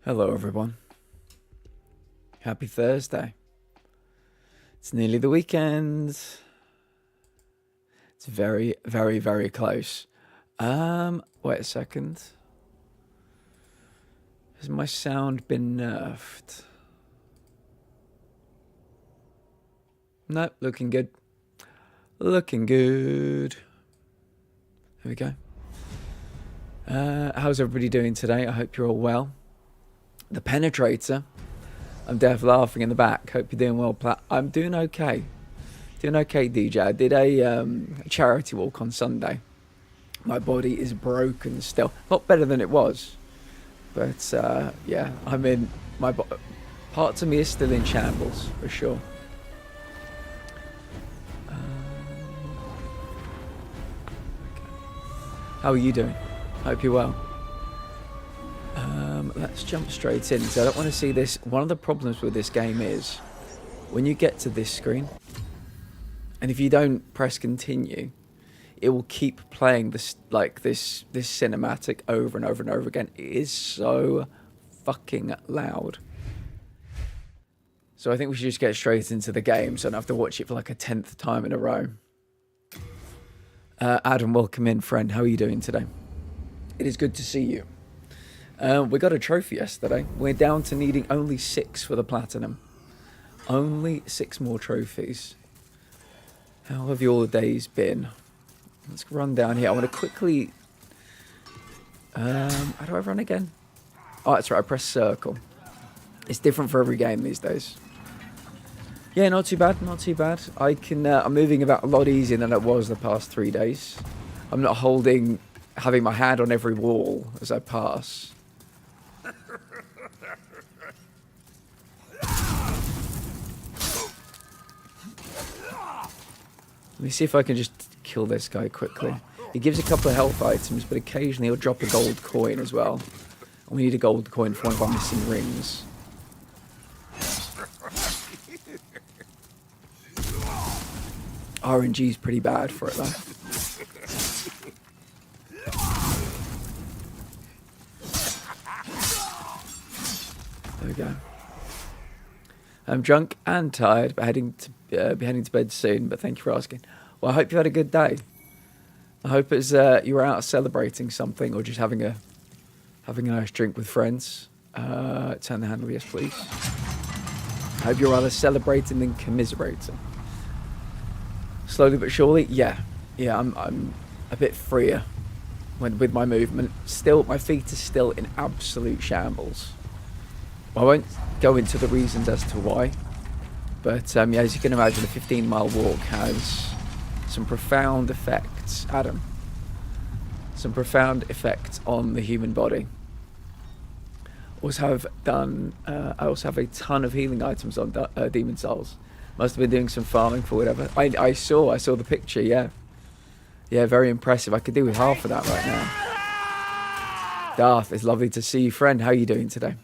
Hello everyone. Happy Thursday. It's nearly the weekend. It's very, very, very close. Wait a second. Has my sound been nerfed? No, looking good. Looking good. There we go. How's everybody doing today? I hope you're all well. The Penetrator. I'm deaf laughing in the back. Hope you're doing well, Platt. I'm doing okay. Doing okay, DJ. I did a charity walk on Sunday. My body is broken still. Not better than it was. But, yeah, I'm in... Parts of me is still in shambles, for sure. How are you doing? Hope you're well. Let's jump straight in. So I don't want to see this. One of the problems with this game is when you get to this screen, and if you don't press continue, it will keep playing this this cinematic over and over and over again. It is so fucking loud. So I think we should just get straight into the game so I don't have to watch it for like a 10th time in a row. Adam, welcome in, friend. How are you doing today? It is good to see you. We got a trophy yesterday. We're down to needing only 6 for the platinum. Only 6 more trophies. How have your days been? Let's run down here. I want to quickly... how do I run again? Oh, that's right. I press circle. It's different for every game these days. Yeah, not too bad. Not too bad. I'm moving about a lot easier than it was the past 3 days. I'm not having my hand on every wall as I pass. Let me see if I can just kill this guy quickly. He gives a couple of health items, but occasionally he'll drop a gold coin as well. And we need a gold coin for one of our missing rings. RNG's pretty bad for it though. There we go. I'm drunk and tired, but be heading to bed soon. But thank you for asking. Well, I hope you had a good day. I hope it's you were out celebrating something or just having a nice drink with friends. Turn the handle, yes, please. I hope you're rather celebrating than commiserating. Slowly but surely, yeah. I'm a bit freer with my movement. Still, my feet are still in absolute shambles. I won't go into the reasons as to why, but yeah, as you can imagine, a 15-mile walk has some profound effects, Adam. Some profound effects on the human body. I also have a ton of healing items on Demon Souls. Must have been doing some farming for whatever. I saw the picture. Yeah, very impressive. I could do with half of that right now. Darth, it's lovely to see you, friend. How are you doing today?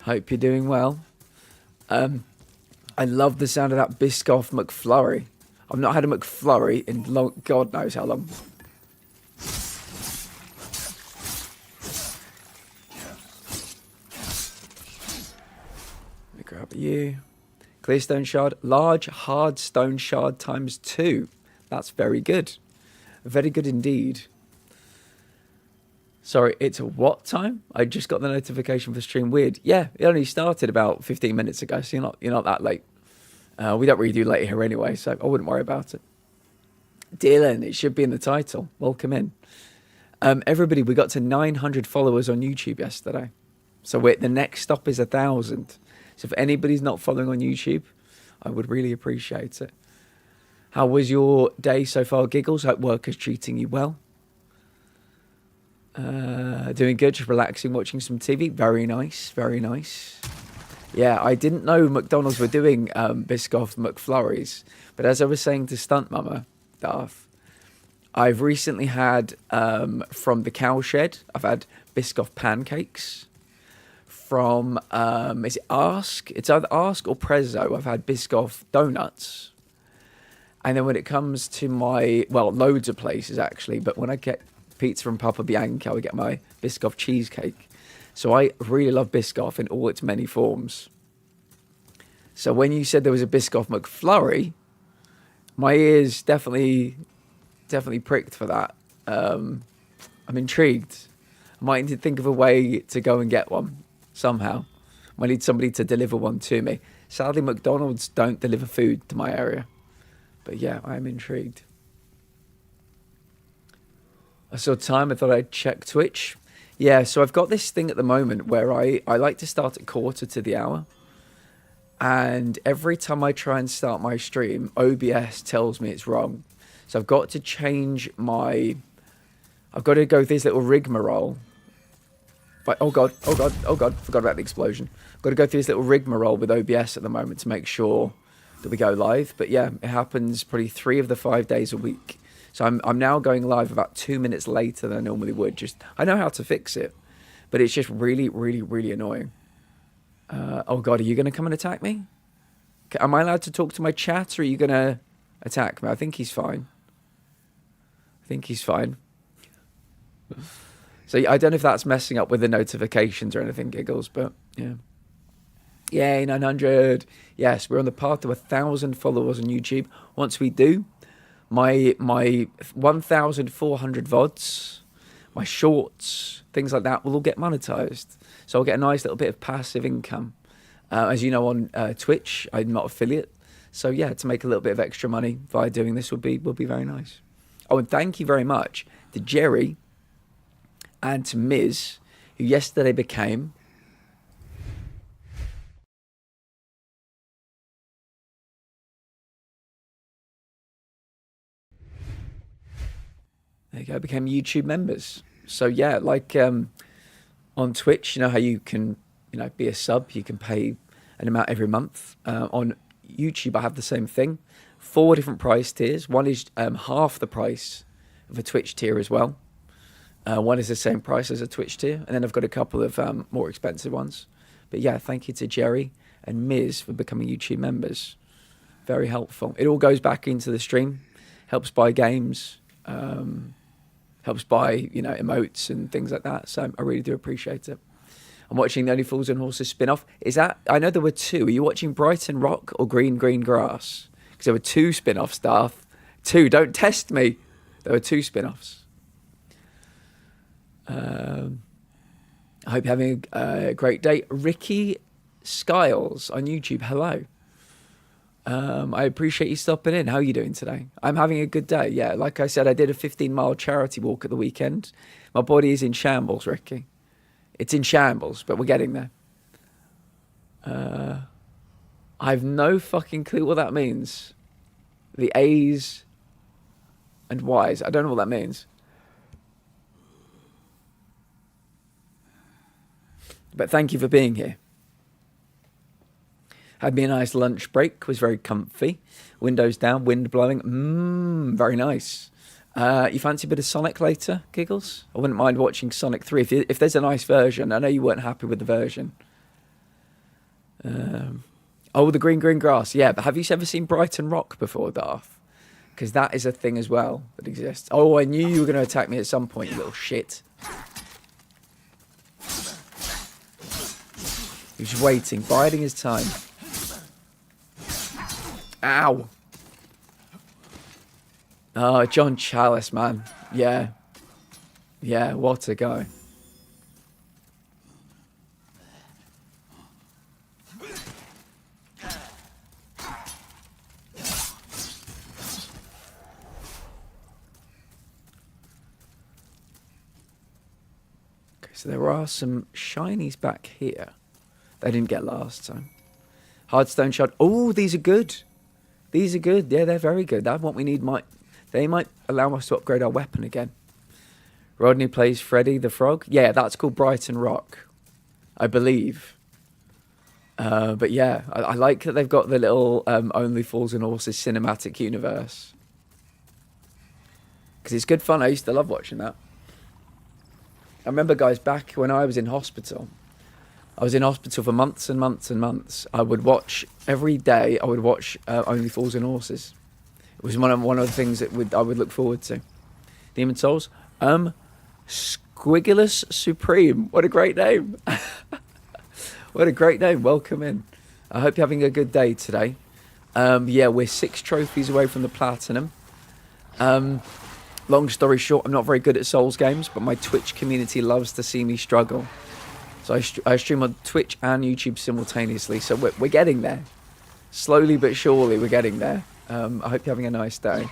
Hope you're doing well. I love the sound of that Biscoff McFlurry. I've not had a McFlurry in God knows how long. Let me grab you. Clear stone shard. Large hard stone shard times 2. That's very good. Very good indeed. Sorry, it's what time? I just got the notification for stream. Weird. Yeah, it only started about 15 minutes ago, so you're not that late. We don't really do late here anyway, so I wouldn't worry about it. Dylan, it should be in the title. Welcome in. Everybody, we got to 900 followers on YouTube yesterday. So the next stop is 1,000. So if anybody's not following on YouTube, I would really appreciate it. How was your day so far, Giggles? Hope work is treating you well. Doing good, just relaxing, watching some TV. Very nice, very nice. Yeah, I didn't know McDonald's were doing Biscoff McFlurries, but as I was saying to Stunt Mama, Darth, I've recently had from the Cowshed, I've had Biscoff pancakes. From, is it Ask? It's either Ask or Prezzo. I've had Biscoff donuts. And then when it comes to loads of places actually, but when I get pizza from Papa Bianco, I get my Biscoff cheesecake. So I really love Biscoff in all its many forms. So when you said there was a Biscoff McFlurry, my ears definitely pricked for that. I'm intrigued. I might need to think of a way to go and get one somehow. I need somebody to deliver one to me. Sadly, McDonald's don't deliver food to my area. But yeah, I am intrigued. I saw time. I thought I'd check Twitch. Yeah, so I've got this thing at the moment where I like to start at quarter to the hour. And every time I try and start my stream, OBS tells me it's wrong. So I've got to change my... I've got to go through this little rigmarole. But, oh God, forgot about the explosion. I've got to go through this little rigmarole with OBS at the moment to make sure that we go live. But yeah, it happens probably 3 of the 5 days a week. So I'm now going live about 2 minutes later than I normally would. I know how to fix it, but it's just really, really, really annoying. Oh God, are you going to come and attack me? Am I allowed to talk to my chat, or are you going to attack me? I think he's fine. So I don't know if that's messing up with the notifications or anything, Giggles, but yeah. Yay, 900. Yes, we're on the path to 1,000 followers on YouTube. Once we do, my 1,400 VODs, my shorts, things like that will all get monetized. So I'll get a nice little bit of passive income. As you know, on Twitch, I'm not affiliate. So yeah, to make a little bit of extra money via doing this would be very nice. Oh, and thank you very much to Jerry and to Miz, who yesterday became... There you go, became YouTube members. So yeah, like on Twitch, you know how you can, be a sub, you can pay an amount every month. On YouTube, I have the same thing. 4 different price tiers. One is half the price of a Twitch tier as well. One is the same price as a Twitch tier. And then I've got a couple of more expensive ones. But yeah, thank you to Jerry and Miz for becoming YouTube members. Very helpful. It all goes back into the stream. Helps buy games. Helps buy, emotes and things like that. So I really do appreciate it. I'm watching the Only Fools and Horses spin-off. I know there were 2. Are you watching Brighton Rock or Green Green Grass? Because there were 2 spin-offs, Darth. 2, don't test me. There were 2 spin-offs. I hope you're having a great day. Ricky Skiles on YouTube, hello. I appreciate you stopping in. How are you doing today? I'm having a good day. Yeah, like I said, I did a 15-mile charity walk at the weekend. My body is in shambles, Ricky. It's in shambles, but we're getting there. I have no fucking clue what that means. The A's and Y's. I don't know what that means. But thank you for being here. Had me a nice lunch break. Was very comfy. Windows down, wind blowing. Very nice. You fancy a bit of Sonic later, Giggles? I wouldn't mind watching Sonic 3 if there's a nice version. I know you weren't happy with the version. Oh, the Green Green Grass. Yeah, but have you ever seen Brighton Rock before, Darth? Because that is a thing as well that exists. Oh, I knew you were going to attack me at some point, you little shit. He was waiting, biding his time. Ow. Oh, John Chalice, man. Yeah. Yeah, what a guy. Okay, so there are some shinies back here. They didn't get last time. Hardstone shot. Oh, these are good. These are good. Yeah, they're very good. That's what we need. They might allow us to upgrade our weapon again. Rodney plays Freddy the Frog. Yeah, that's called Brighton Rock, I believe. But yeah, I like that they've got the little Only Fools and Horses cinematic universe. Because it's good fun. I used to love watching that. I remember, guys, back when I was in hospital. I was in hospital for months and months and months. I would watch every day. I would watch Only Fools and Horses. It was one of the things that I would look forward to. Demon Souls. Squigulous Supreme. What a great name. What a great name. Welcome in. I hope you're having a good day today. Yeah, we're 6 trophies away from the platinum. Long story short, I'm not very good at Souls games, but my Twitch community loves to see me struggle. So I stream on Twitch and YouTube simultaneously, so we're getting there. Slowly but surely, we're getting there. I hope you're having a nice day.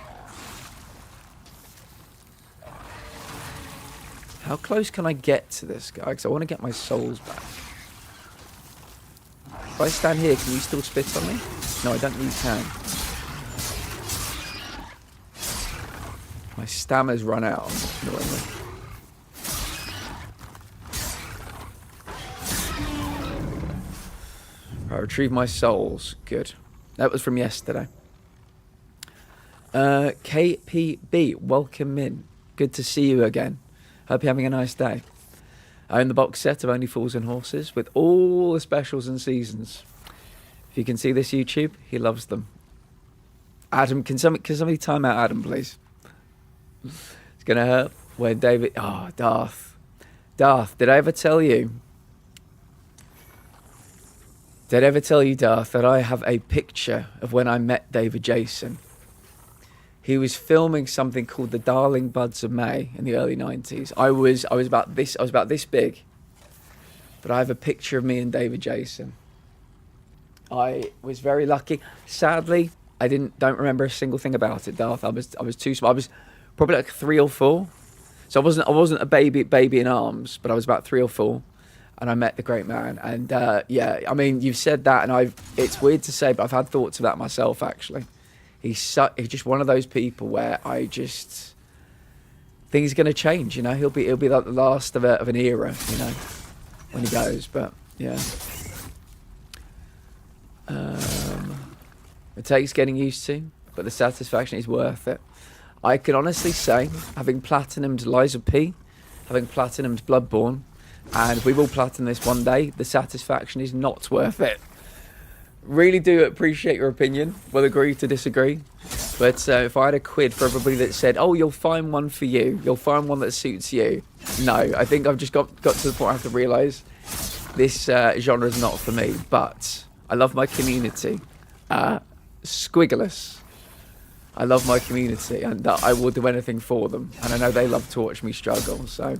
How close can I get to this guy? Because I want to get my souls back. If I stand here, can you still spit on me? No, I don't think you can. My stamina's run out, annoyingly. I retrieve my souls. Good. That was from yesterday. KPB, welcome in. Good to see you again. Hope you're having a nice day. I own the box set of Only Fools and Horses with all the specials and seasons. If you can see this YouTube, he loves them. Adam, can somebody time out Adam, please? It's going to hurt when David... Oh, Darth. Darth, did I ever tell you... Darth, that I have a picture of when I met David Jason? He was filming something called The Darling Buds of May in the early 90s. I was about this big. But I have a picture of me and David Jason. I was very lucky. Sadly, I don't remember a single thing about it, Darth. I was too small. I was probably like 3 or 4. So I wasn't a baby in arms, but I was about 3 or 4. And I met the great man. And yeah, I mean, you've said that, and it's weird to say, but I've had thoughts of that myself, actually. He's just one of those people where things are going to change, you know. He'll be like the last of an era, you know, when he goes. But yeah, it takes getting used to, but the satisfaction is worth it. I can honestly say, having platinumed Liza P, having platinumed Bloodborne, and we will platinum this one day, the satisfaction is not worth it. Really do appreciate your opinion. We'll agree to disagree. But if I had a quid for everybody that said, oh, you'll find one for you, you'll find one that suits you. No, I think I've just got to the point I have to realise this genre is not for me. But I love my community. Squiggless. I love my community, and I will do anything for them. And I know they love to watch me struggle. So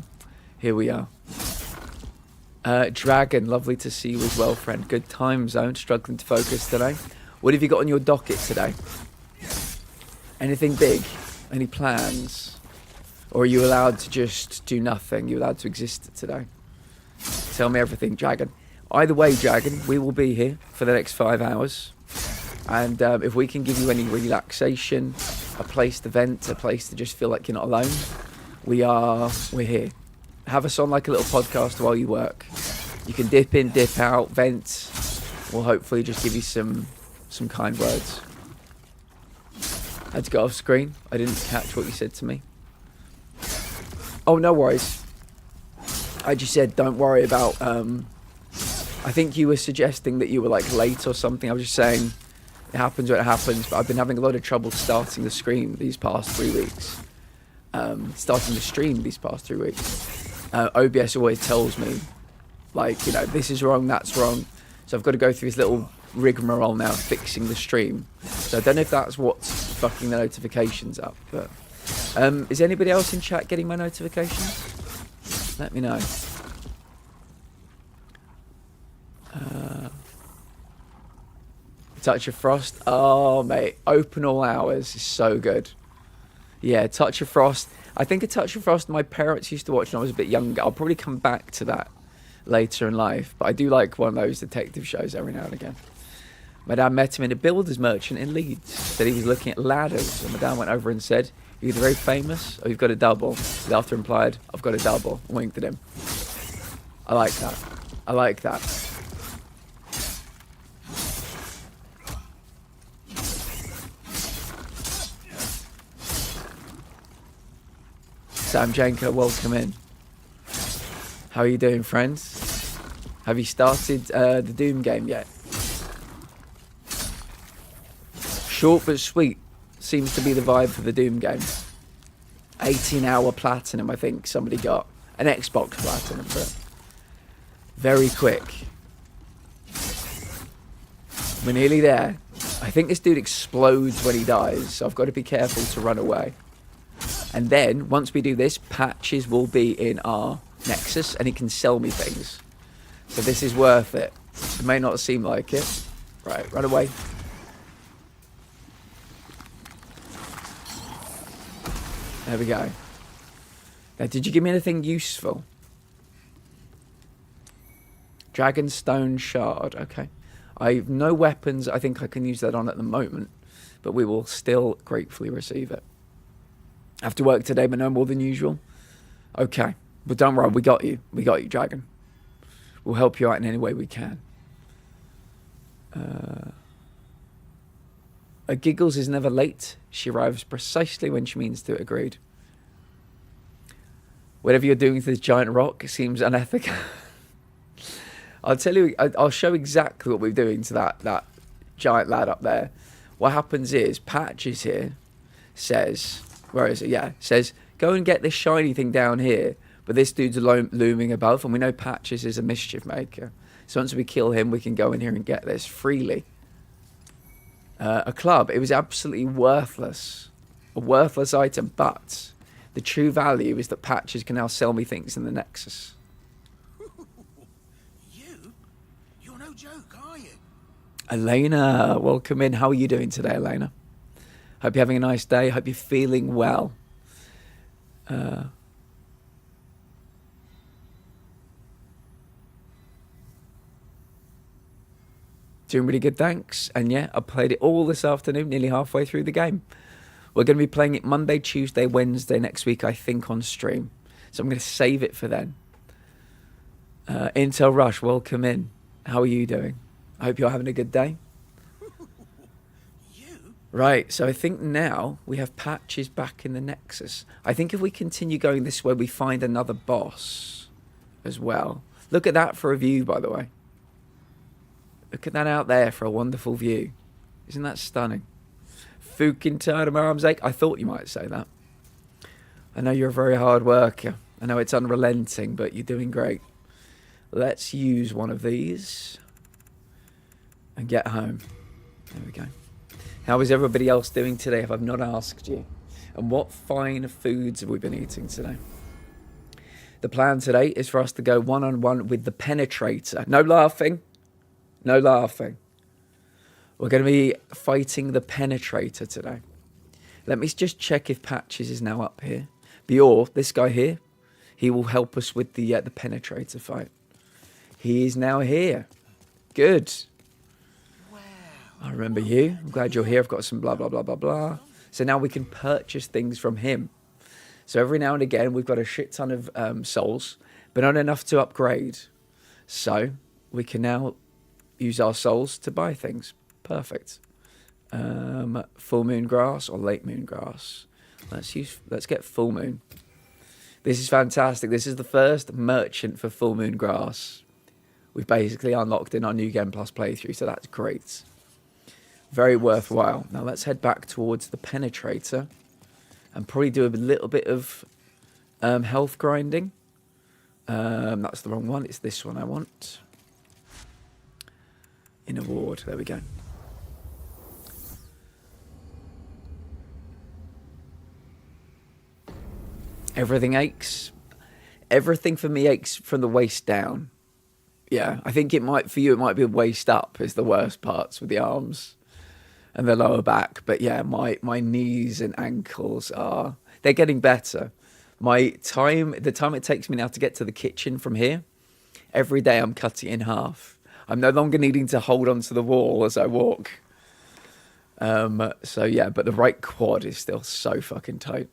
here we are. Dragon, lovely to see you as well, friend. Good time zone, struggling to focus today. What have you got on your docket today? Anything big? Any plans? Or are you allowed to just do nothing? You're allowed to exist today? Tell me everything, Dragon. Either way, Dragon, we will be here for the next 5 hours. And if we can give you any relaxation, a place to vent, a place to just feel like you're not alone, we're here. Have us on like a little podcast while you work. You can dip in, dip out, vent. We'll hopefully just give you some kind words. I had to go off screen. I didn't catch what you said to me. Oh, no worries. I just said don't worry about... I think you were suggesting that you were like late or something. I was just saying it happens when it happens. But I've been having a lot of trouble starting the stream these past 3 weeks. Starting the stream these past 3 weeks. OBS always tells me, like, you know, this is wrong, that's wrong. So I've got to go through this little rigmarole now, fixing the stream. So I don't know if that's what's fucking the notifications up. But is anybody else in chat getting my notifications? Let me know. Touch of Frost. Oh, mate. Open all hours is so good. Yeah, Touch of Frost. I think a Touch of Frost my parents used to watch when I was a bit younger. I'll probably come back to that later in life. But I do like one of those detective shows every now and again. My dad met him in a builder's merchant in Leeds. Said he was looking at ladders. And my dad went over and said, you're either very famous or you've got a double. The after implied, I've got a double. I winked at him. I like that. I like that. Sam Janko, welcome in. How are you doing, friends? Have you started the Doom game yet? Short but sweet seems to be the vibe for the Doom game. 18-hour platinum, I think somebody got. An Xbox platinum for it. Very quick. We're nearly there. I think this dude explodes when he dies, so I've got to be careful to run away. And then, once we do this, Patches will be in our Nexus, and he can sell me things. So this is worth it. It may not seem like it. Right, run away. There we go. Now, did you give me anything useful? Dragonstone Shard. Okay. I have no weapons I think I can use that on at the moment, but we will still gratefully receive it. I have to work today, but no more than usual. Okay. But don't worry, we got you. We got you, Dragon. We'll help you out in any way we can. A Giggles is never late. She arrives precisely when she means to. Agreed. Whatever you're doing to this giant rock seems unethical. I'll tell you, I'll show exactly what we're doing to that giant lad up there. What happens is, Patches here says, where is it? Yeah, says, go and get this shiny thing down here. But this dude's looming above, and we know Patches is a mischief maker. So once we kill him, we can go in here and get this freely. A club. It was absolutely worthless. A worthless item, but the true value is that Patches can now sell me things in the Nexus. You're no joke, are you? Elena, welcome in. How are you doing today, Elena? Hope you're having a nice day. Hope you're feeling well. Doing really good, thanks. And yeah, I played it all this afternoon, nearly halfway through the game. We're going to be playing it Monday, Tuesday, Wednesday next week, I think, on stream. So I'm going to save it for then. Intel Rush, welcome in. How are you doing? I hope you're having a good day. Right, so I think now we have Patches back in the Nexus. I think if we continue going this way, we find another boss as well. Look at that for a view, by the way. Look at that out there for a wonderful view. Isn't that stunning? Fucking tired of my arms ache. I thought you might say that. I know you're a very hard worker. I know it's unrelenting, but you're doing great. Let's use one of these and get home. There we go. How is everybody else doing today if I've not asked you? And what fine foods have we been eating today? The plan today is for us to go one-on-one with the Penetrator. No laughing. No laughing. We're going to be fighting the Penetrator today. Let me just check if Patches is now up here. Bior, this guy here, he will help us with the Penetrator fight. He is now here. Good. Wow. I remember you. I'm glad you're here. I've got some blah, blah, blah, blah, blah. So now we can purchase things from him. So every now and again, we've got a shit ton of souls, but not enough to upgrade. So we can now use our souls to buy things. Perfect. Full moon grass or late moon grass. Let's get full moon. This is fantastic. This is the first merchant for full moon grass. We've basically unlocked in our New Game Plus playthrough, so that's great. Very worthwhile. Now let's head back towards the Penetrator and probably do a little bit of health grinding. That's the wrong one. It's this one I want. In a ward. There we go. Everything aches. Everything for me aches from the waist down. Yeah, I think it might, for you, it might be waist up is the worst parts with the arms and the lower back. But yeah, my knees and ankles they're getting better. The time it takes me now to get to the kitchen from here, every day I'm cutting it in half. I'm no longer needing to hold onto the wall as I walk. So yeah, but the right quad is still so fucking tight.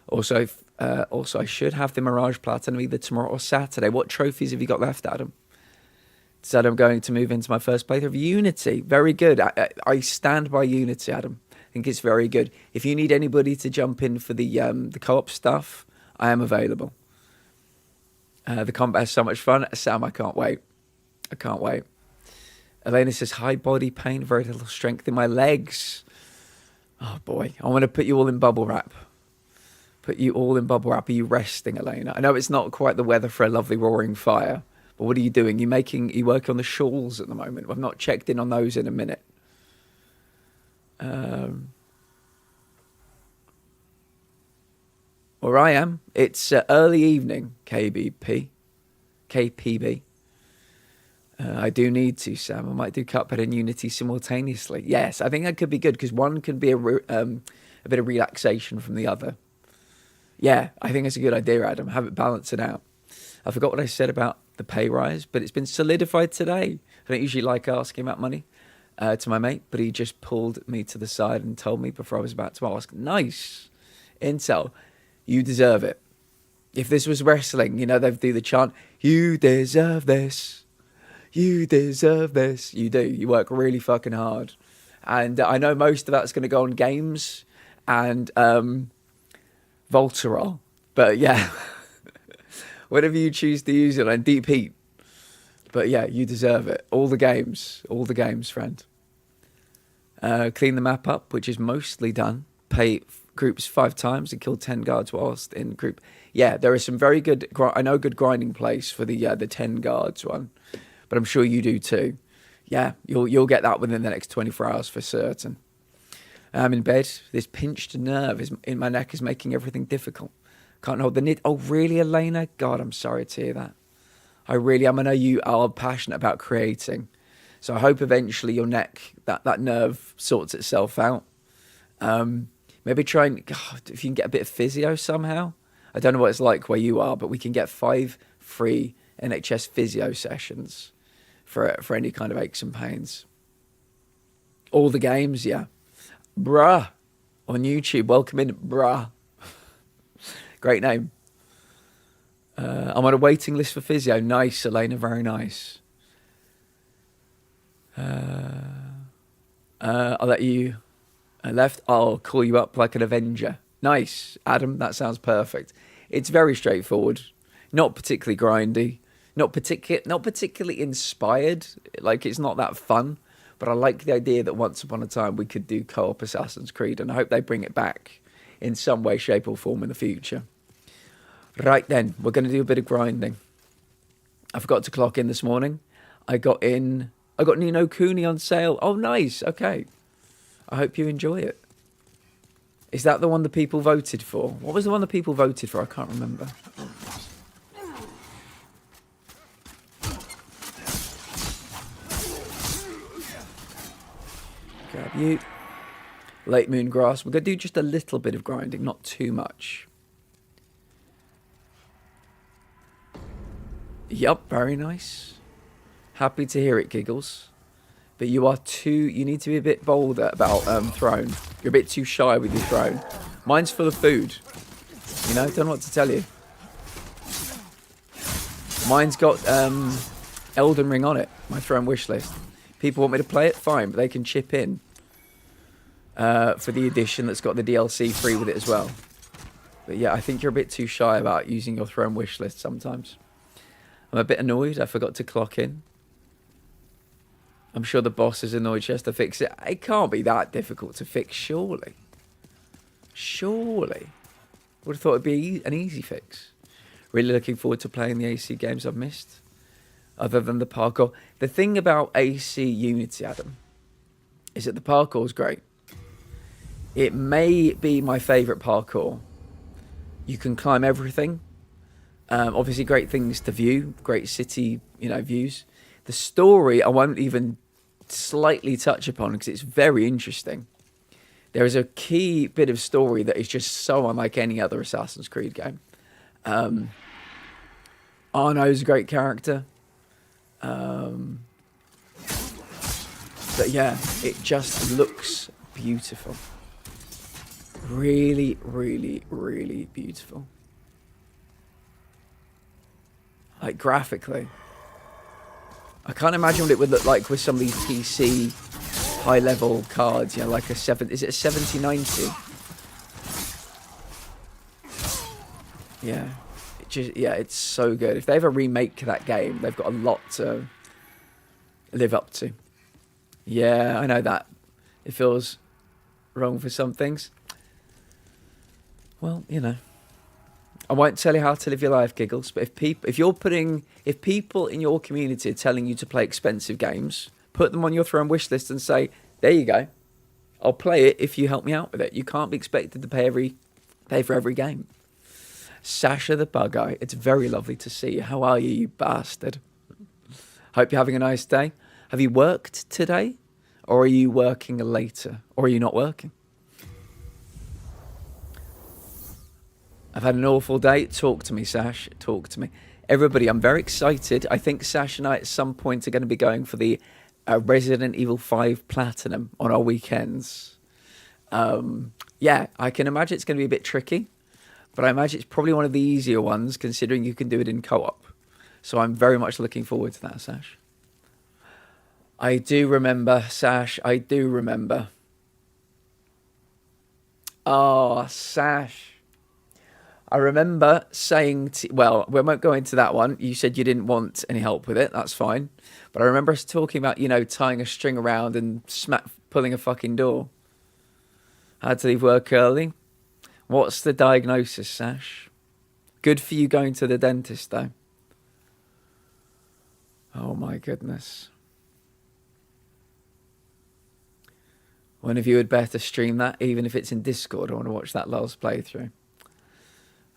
Also, I should have the Mirage Platinum either tomorrow or Saturday. What trophies have you got left, Adam? Said I'm going to move into my first playthrough of Unity. Very good. I stand by Unity, Adam. I think it's very good. If you need anybody to jump in for the co-op stuff, I am available. The combat is so much fun. Sam, I can't wait. I can't wait. Elena says, high body pain, very little strength in my legs. Oh boy, I want to put you all in bubble wrap. Put you all in bubble wrap. Are you resting, Elena? I know it's not quite the weather for a lovely roaring fire, but what are you doing? You working on the shawls at the moment? I've not checked in on those in a minute. Where I am, it's early evening, KPB. I do need to, Sam. I might do Cuphead and Unity simultaneously. Yes, I think that could be good because one can be a bit of relaxation from the other. Yeah, I think it's a good idea, Adam. Have it balance it out. I forgot what I said about the pay rise, but it's been solidified today. I don't usually like asking about money to my mate, but he just pulled me to the side and told me before I was about to ask. Nice. Intel, you deserve it. If this was wrestling, you know, they'd do the chant, you deserve this. You deserve this. You do. You work really fucking hard. And I know most of that's going to go on games and Voltarol. But yeah, whatever you choose to use it on, Deep Heat. But yeah, you deserve it. All the games, friend. Clean the map up, which is mostly done. Pay groups 5 times and kill 10 guards whilst in group. Yeah, there is some very good, I know, good grinding place for the 10 guards one. But I'm sure you do too. Yeah, you'll get that within the next 24 hours for certain. I'm in bed. This pinched nerve in my neck is making everything difficult. Can't hold the knit. Oh, really, Elena? God, I'm sorry to hear that. I know you are passionate about creating. So I hope eventually your neck, that nerve sorts itself out. Maybe try and, God, if you can get a bit of physio somehow. I don't know what it's like where you are, but we can get 5 free NHS physio sessions for any kind of aches and pains. All the games, yeah. Bruh on YouTube. Welcome in, bruh. Great name. I'm on a waiting list for physio. Nice, Elena. Very nice. I'll let you left. I'll call you up like an Avenger. Nice, Adam. That sounds perfect. It's very straightforward. Not particularly grindy. Not particularly inspired. Like, it's not that fun. But I like the idea that once upon a time we could do co-op Assassin's Creed, and I hope they bring it back in some way, shape or form in the future. Right then, we're going to do a bit of grinding. I forgot to clock in this morning. I got Ni no Kuni on sale. Oh, nice. Okay. I hope you enjoy it. Is that the one the people voted for? What was the one the people voted for? I can't remember. Grab you. Late moon grass. We're going to do just a little bit of grinding, not too much. Yup, very nice. Happy to hear it, Giggles. But you need to be a bit bolder about throne. You're a bit too shy with your throne. Mine's full of food. You know, don't know what to tell you. Mine's got Elden Ring on it, my throne wish list. People want me to play it, fine, but they can chip in for the edition that's got the DLC free with it as well. But yeah, I think you're a bit too shy about using your throne wish list sometimes. I'm a bit annoyed. I forgot to clock in. I'm sure the boss is annoyed she has to fix it. It can't be that difficult to fix, surely. Surely. Would have thought it'd be an easy fix. Really looking forward to playing the AC games I've missed. Other than the parkour. The thing about AC Unity, Adam, is that the parkour is great. It may be my favourite parkour. You can climb everything. Obviously, great things to view. Great city, views. The story I won't even slightly touch upon because it's very interesting. There is a key bit of story that is just so unlike any other Assassin's Creed game. Arno's a great character. But yeah, it just looks beautiful. Really, really, really beautiful. Like graphically. I can't imagine what it would look like with some of these PC high-level cards. Like is it a 7090? Yeah. It's so good. If they ever remake that game, they've got a lot to live up to. Yeah, I know that. It feels wrong for some things. Well, I won't tell you how to live your life, Giggles, but if people in your community are telling you to play expensive games, put them on your throne wish list and say, there you go. I'll play it if you help me out with it. You can't be expected to pay for every game. Sasha the Bug Eye, it's very lovely to see you. How are you, you bastard? Hope you're having a nice day. Have you worked today? Or are you working later? Or are you not working? I've had an awful day. Talk to me, Sash. Talk to me. Everybody, I'm very excited. I think Sash and I at some point are going to be going for the Resident Evil 5 Platinum on our weekends. Yeah, I can imagine it's going to be a bit tricky. But I imagine it's probably one of the easier ones, considering you can do it in co-op. So I'm very much looking forward to that, Sash. I do remember, Sash. I do remember. Oh, Sash. I remember saying well, we won't go into that one. You said you didn't want any help with it. That's fine. But I remember us talking about, you know, tying a string around and pulling a fucking door. Had to leave work early. What's the diagnosis, Sash? Good for you going to the dentist, though. Oh, my goodness. One of you had better stream that, even if it's in Discord. I want to watch that last playthrough.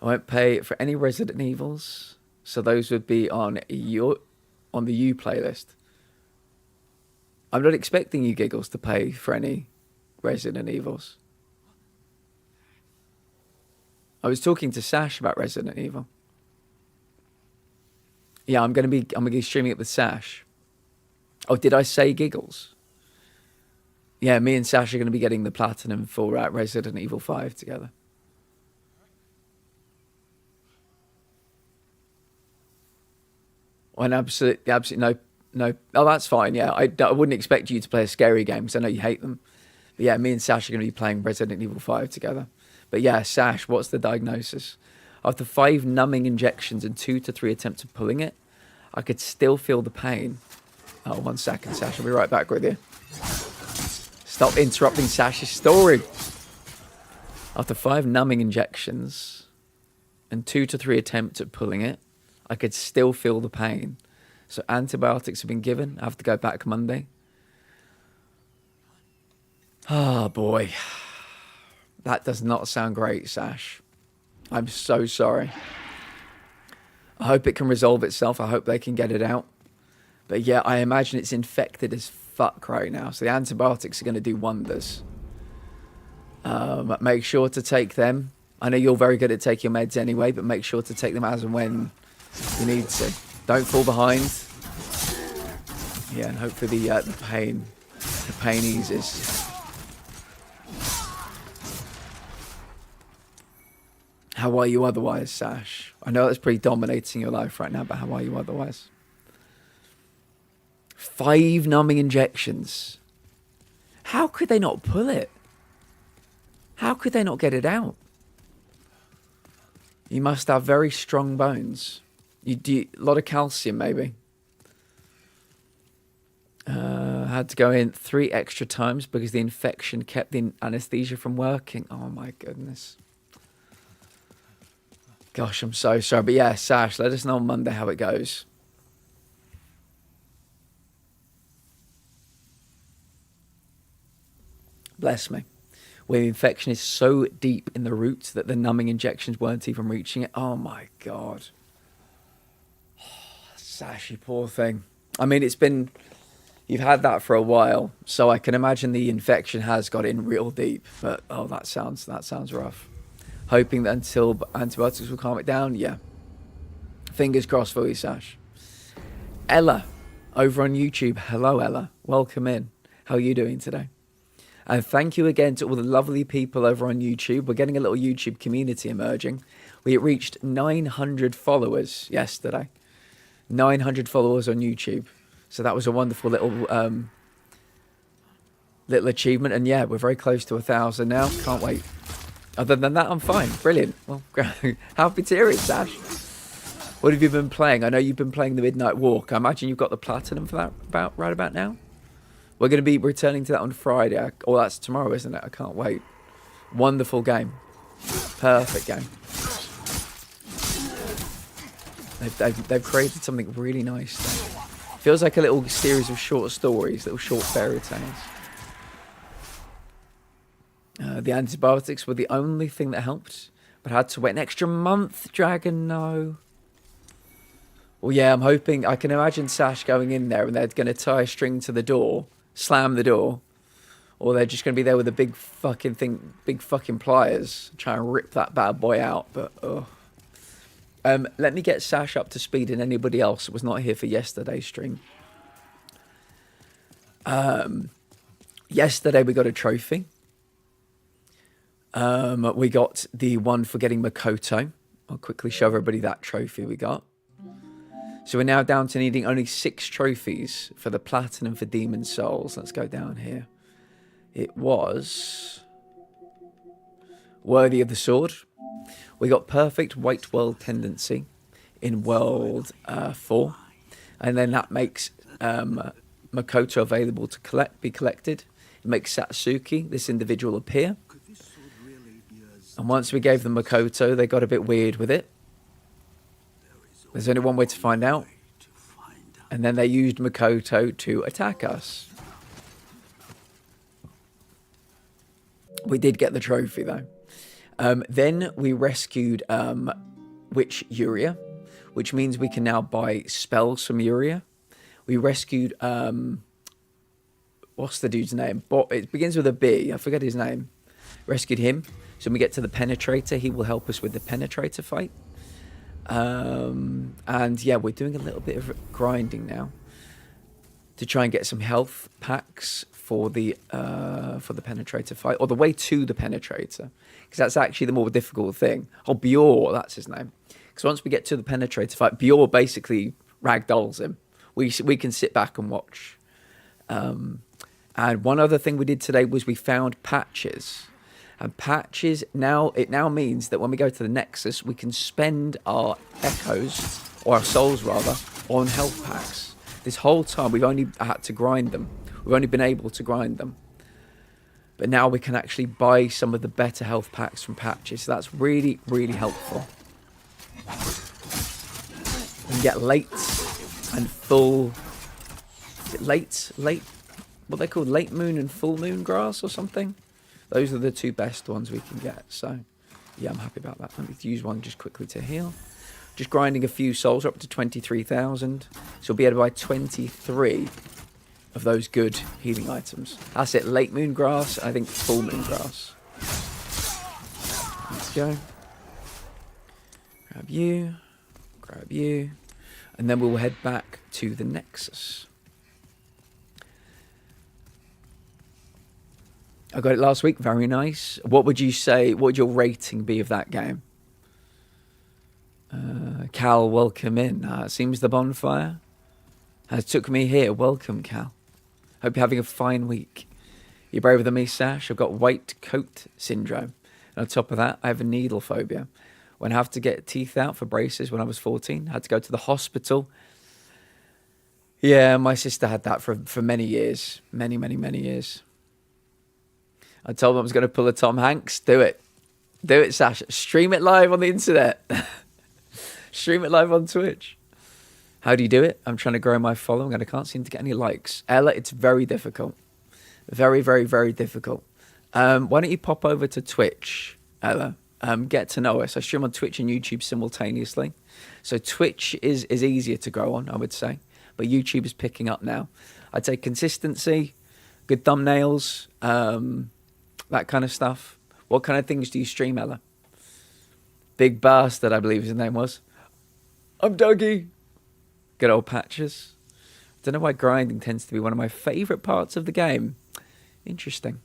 I won't pay for any Resident Evils, so those would be on the U playlist. I'm not expecting you, Giggles, to pay for any Resident Evils. I was talking to Sash about Resident Evil. Yeah, I'm gonna be streaming it with Sash. Oh, did I say Giggles? Yeah, me and Sash are gonna be getting the platinum for Resident Evil 5 together. And absolutely no. Oh, that's fine. Yeah, I wouldn't expect you to play a scary game because I know you hate them. But yeah, me and Sash are going to be playing Resident Evil 5 together. But yeah, Sash, what's the diagnosis? After 5 numbing injections and 2 to 3 attempts of pulling it, I could still feel the pain. Oh, 1 second, Sash. I'll be right back with you. Stop interrupting Sash's story. After 5 numbing injections and 2 to 3 attempts at pulling it, I could still feel the pain. So antibiotics have been given. I have to go back Monday. Oh, boy. That does not sound great, Sash. I'm so sorry. I hope it can resolve itself. I hope they can get it out. But yeah, I imagine it's infected as fuck right now. So the antibiotics are going to do wonders. Make sure to take them. I know you're very good at taking your meds anyway, but make sure to take them as and when you need to. Don't fall behind. Yeah, and hopefully the pain eases. How are you otherwise, Sash? I know that's pretty dominating your life right now, but how are you otherwise? 5 numbing injections. How could they not pull it? How could they not get it out? You must have very strong bones. You do a lot of calcium, maybe. Had to go in 3 extra times because the infection kept the anesthesia from working. Oh my goodness. Gosh, I'm so sorry. But yeah, Sash, let us know on Monday how it goes. Bless me. Where the infection is so deep in the roots that the numbing injections weren't even reaching it. Oh my God. Sash, you poor thing. I mean, you've had that for a while, so I can imagine the infection has got in real deep. But oh, that sounds rough. Hoping that until antibiotics will calm it down, yeah. Fingers crossed for you, Sash. Ella, over on YouTube. Hello, Ella. Welcome in. How are you doing today? And thank you again to all the lovely people over on YouTube. We're getting a little YouTube community emerging. We reached 900 followers yesterday. 900 followers on YouTube. So that was a wonderful little achievement. And yeah, we're very close to 1,000 now. Can't wait. Other than that, I'm fine. Brilliant. Well, happy to hear it, Sash. What have you been playing? I know you've been playing the Midnight Walk. I imagine you've got the platinum for that right about now. We're going to be returning to that on Friday. Oh, that's tomorrow, isn't it? I can't wait. Wonderful game. Perfect game. They've created something really nice there. Feels like a little series of short stories, little short fairy tales. The antibiotics were the only thing that helped, but I had to wait an extra month, Dragon, no. Well, yeah, I'm hoping, I can imagine Sash going in there and they're going to tie a string to the door, slam the door, or they're just going to be there with a big fucking pliers, try and rip that bad boy out, but, oh. Let me get Sash up to speed and anybody else that was not here for yesterday's stream. Yesterday we got a trophy. We got the one for getting Makoto. I'll quickly show everybody that trophy we got. So we're now down to needing only 6 trophies for the Platinum for Demon Souls. Let's go down here. It was Worthy of the Sword. We got Perfect White World Tendency in World 4. And then that makes Makoto available to be collected. It makes Satsuki, this individual, appear. And once we gave them Makoto, they got a bit weird with it. There's only one way to find out. And then they used Makoto to attack us. We did get the trophy, though. Then we rescued Witch Yuria, which means we can now buy spells from Yuria. We rescued... what's the dude's name? It begins with a B. I forget his name. Rescued him. So when we get to the Penetrator, he will help us with the Penetrator fight. And yeah, we're doing a little bit of grinding now to try and get some health packs for the Penetrator fight, or the way to the Penetrator, because that's actually the more difficult thing. Oh, Bjor, that's his name. Because once we get to the Penetrator fight, Bjor basically ragdolls him. We can sit back and watch. And one other thing we did today was we found patches. And patches, it now means that when we go to the Nexus, we can spend our echoes, or our souls rather, on health packs. This whole time we've only had to grind them. We've only been able to grind them. But now we can actually buy some of the better health packs from patches. So that's really, really helpful. We can get late and full... Late, what they call late moon and full moon grass or something? Those are the 2 best ones we can get. So, yeah, I'm happy about that. Let me use one just quickly to heal. Just grinding a few souls up to 23,000. So we'll be able to buy 23 of those good healing items. That's it. Late moon grass. I think full moon grass. Let's go. Grab you. Grab you. And then we'll head back to the Nexus. I got it last week. Very nice. What would you say? What would your rating be of that game? Cal, welcome in. Seems the bonfire has took me here. Welcome, Cal. Hope you're having a fine week. You're braver than me, Sash. I've got white coat syndrome. And on top of that, I have a needle phobia. When I have to get teeth out for braces when I was 14, I had to go to the hospital. Yeah, my sister had that for many years. Many years. I told him I was going to pull a Tom Hanks. Do it. Do it, Sash. Stream it live on the internet. Stream it live on Twitch. How do you do it? I'm trying to grow my following and I can't seem to get any likes. Ella, it's very difficult. Very, very, very difficult. Why don't you pop over to Twitch, Ella? Get to know us. I stream on Twitch and YouTube simultaneously. So Twitch is easier to grow on, I would say. But YouTube is picking up now. I'd say consistency, good thumbnails, that kind of stuff. What kind of things do you stream, Ella? Big Bastard, I believe his name was. I'm Dougie. Good old patches. Don't know why grinding tends to be one of my favourite parts of the game. Interesting.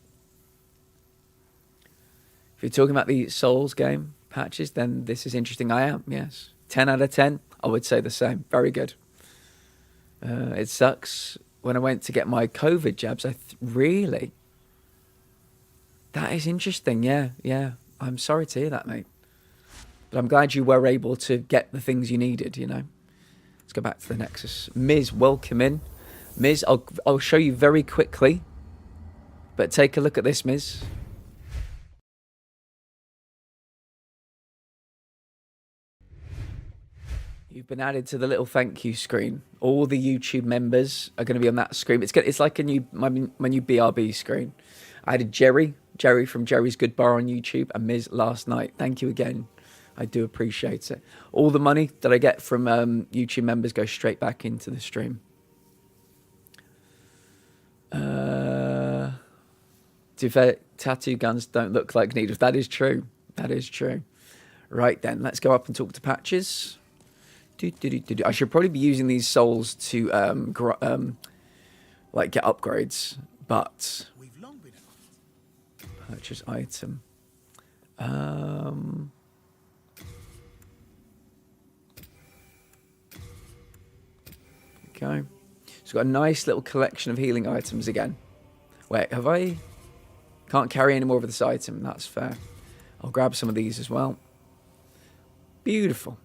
If you're talking about the Souls game, patches, then this is interesting. I am, yes. 10 out of 10, I would say the same. Very good. It sucks. When I went to get my COVID jabs, really? That is interesting, yeah. I'm sorry to hear that, mate. But I'm glad you were able to get the things you needed, you know. Let's go back to the Nexus. Miz, welcome in. Miz, I'll show you very quickly. But take a look at this, Miz. You've been added to the little thank you screen. All the YouTube members are going to be on that screen. It's like my new BRB screen. I added Jerry from Jerry's Good Bar on YouTube, and Miz last night. Thank you again. I do appreciate it. All the money that I get from YouTube members goes straight back into the stream. Tattoo guns don't look like needles. That is true. That is true. Right then, let's go up and talk to Patches. I should probably be using these souls to like get upgrades, but We've long been purchase item. Okay, so got a nice little collection of healing items again. Wait, have I? Can't carry any more of this item. That's fair. I'll grab some of these as well. Beautiful.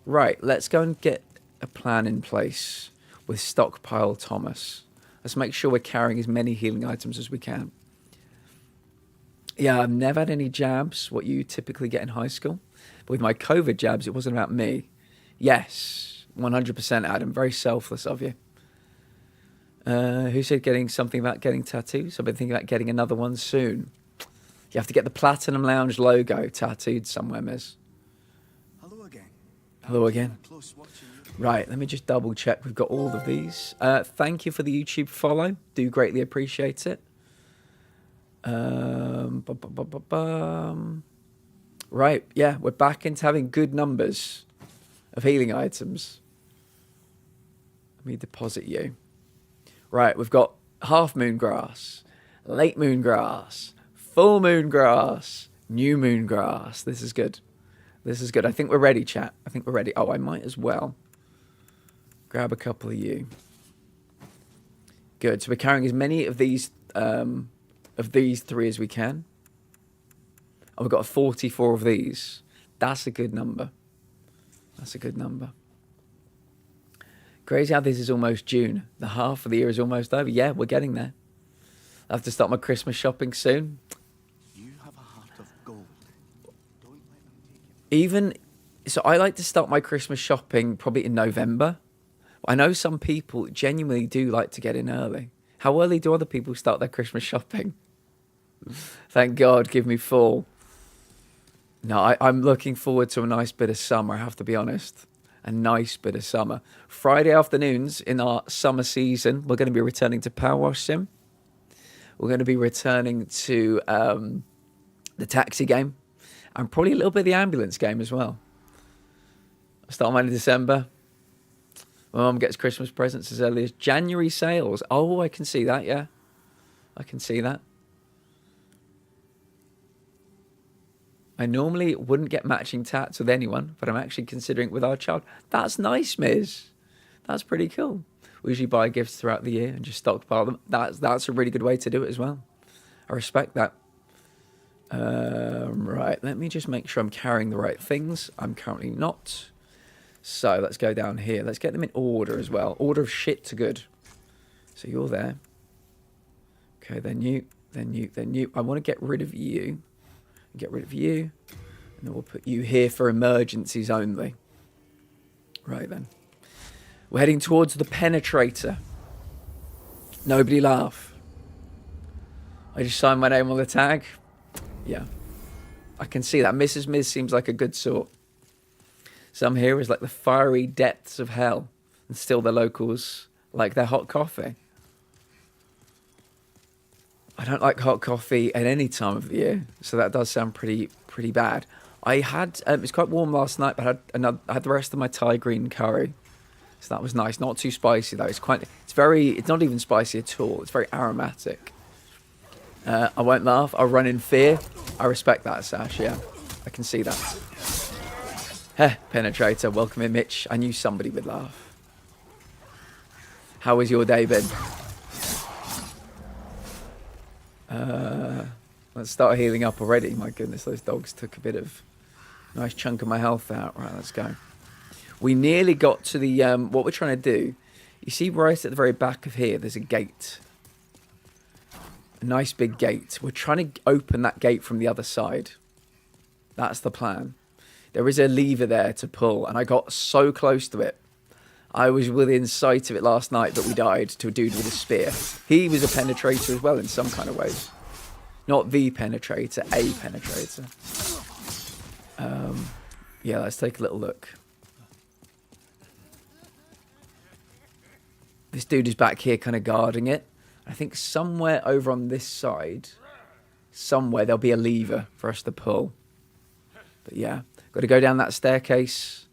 Right, let's go and get a plan in place with Stockpile Thomas. Let's make sure we're carrying as many healing items as we can. Yeah, I've never had any jabs, what you typically get in high school. But with my COVID jabs, it wasn't about me. Yes, 100% Adam, very selfless of you. Who said getting something about getting tattoos? I've been thinking about getting another one soon. You have to get the Platinum Lounge logo tattooed somewhere, Miz. Hello again. Hello again. Right, let me just double check. We've got all of these. Thank you for the YouTube follow. Do greatly appreciate it. Right, yeah, we're back into having good numbers of healing items. Let me deposit you. Right, we've got half moon grass, late moon grass, full moon grass, new moon grass. This is good. This is good. I think we're ready, chat. I think we're ready. Oh, I might as well grab a couple of you. Good. So we're carrying as many of these three as we can. And we've got 44 of these. That's a good number. That's a good number. Crazy how this is almost June. The half of the year is almost over. Yeah, we're getting there. I'll have to start my Christmas shopping soon. You have a heart of gold. Don't let them take it. So I like to start my Christmas shopping probably in November. I know some people genuinely do like to get in early. How early do other people start their Christmas shopping? Thank God, give me fall. No, I'm looking forward to a nice bit of summer, I have to be honest. A nice bit of summer. Friday afternoons in our summer season, we're going to be returning to Power Wash Sim. We're going to be returning to the taxi game. And probably a little bit of the ambulance game as well. I'll start mine in December. My mum gets Christmas presents as early as January sales. Oh, I can see that, yeah. I can see that. I normally wouldn't get matching tats with anyone, but I'm actually considering it with our child. That's nice, Miz. That's pretty cool. We usually buy gifts throughout the year and just stockpile them. That's a really good way to do it as well. I respect that. Right, let me just make sure I'm carrying the right things. I'm currently not. So let's go down here. Let's get them in order as well. Order of shit to good. So you're there. Okay, then you, then you, then you. I want to get rid of you. Get rid of you. And then we'll put you here for emergencies only. Right then. We're heading towards the penetrator. Nobody laugh. I just signed my name on the tag. Yeah. I can see that. Mrs. Miz seems like a good sort. Some here is like the fiery depths of hell. And still the locals like their hot coffee. I don't like hot coffee at any time of the year, so that does sound pretty bad. I had it was quite warm last night, but I had the rest of my Thai green curry, so that was nice. Not too spicy though. It's not even spicy at all. It's very aromatic. I won't laugh. I'll run in fear. I respect that, Sash. Yeah, I can see that. Heh, penetrator. Welcome in, Mitch. I knew somebody would laugh. How was your day been? Let's start healing up already. My goodness, those dogs took a bit of nice chunk of my health out. Right, let's go. We nearly got to the what we're trying to do. You see right at the very back of here, there's a gate. A nice big gate. We're trying to open that gate from the other side. That's the plan. There is a lever there to pull, and I got so close to it. I was within sight of it last night, but we died to a dude with a spear. He was a penetrator as well in some kind of ways. Not the penetrator, a penetrator. Yeah, let's take a little look. This dude is back here kind of guarding it. I think somewhere over on this side, somewhere there'll be a lever for us to pull. But yeah, got to go down that staircase.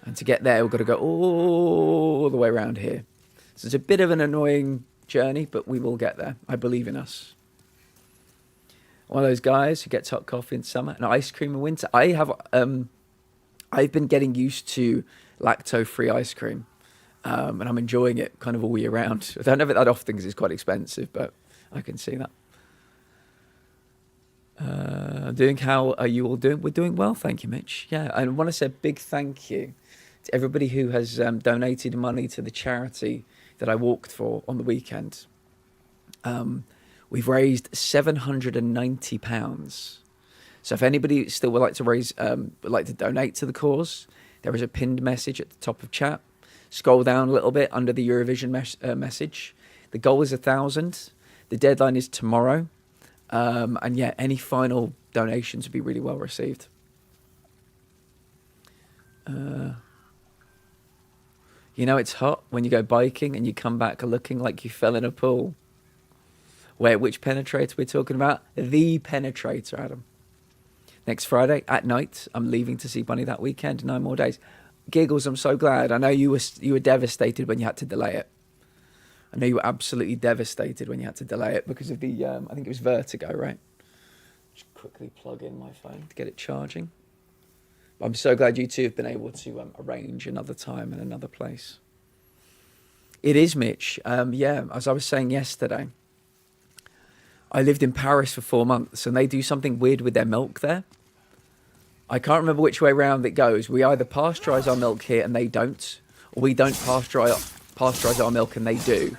And to get there, we've got to go all the way around here. So it's a bit of an annoying journey, but we will get there. I believe in us. One of those guys who gets hot coffee in summer and ice cream in winter. I've been getting used to lactose-free ice cream. And I'm enjoying it kind of all year round. I don't have it that often because it's quite expensive, but I can see that. How are you all doing? We're doing well, thank you, Mitch. Yeah, I want to say a big thank you to everybody who has donated money to the charity that I walked for on the weekend. We've raised £790. So if anybody still would like to donate to the cause, there is a pinned message at the top of chat. Scroll down a little bit under the Eurovision message. The goal is 1,000. The deadline is tomorrow. And yeah, any final donations would be really well received. You know it's hot when you go biking and you come back looking like you fell in a pool. Wait, which penetrator we're talking about? The penetrator, Adam. Next Friday at night, I'm leaving to see Bunny that weekend. 9 more days. Giggles, I'm so glad. I know you were devastated when you had to delay it. I know you were absolutely devastated when you had to delay it because of the, I think it was vertigo, right? Just quickly plug in my phone to get it charging. But I'm so glad you two have been able to arrange another time and another place. It is, Mitch. Yeah, as I was saying yesterday, I lived in Paris for 4 months and they do something weird with their milk there. I can't remember which way round it goes. We either pasteurize our milk here and they don't, or we don't pasteurize our milk and they do.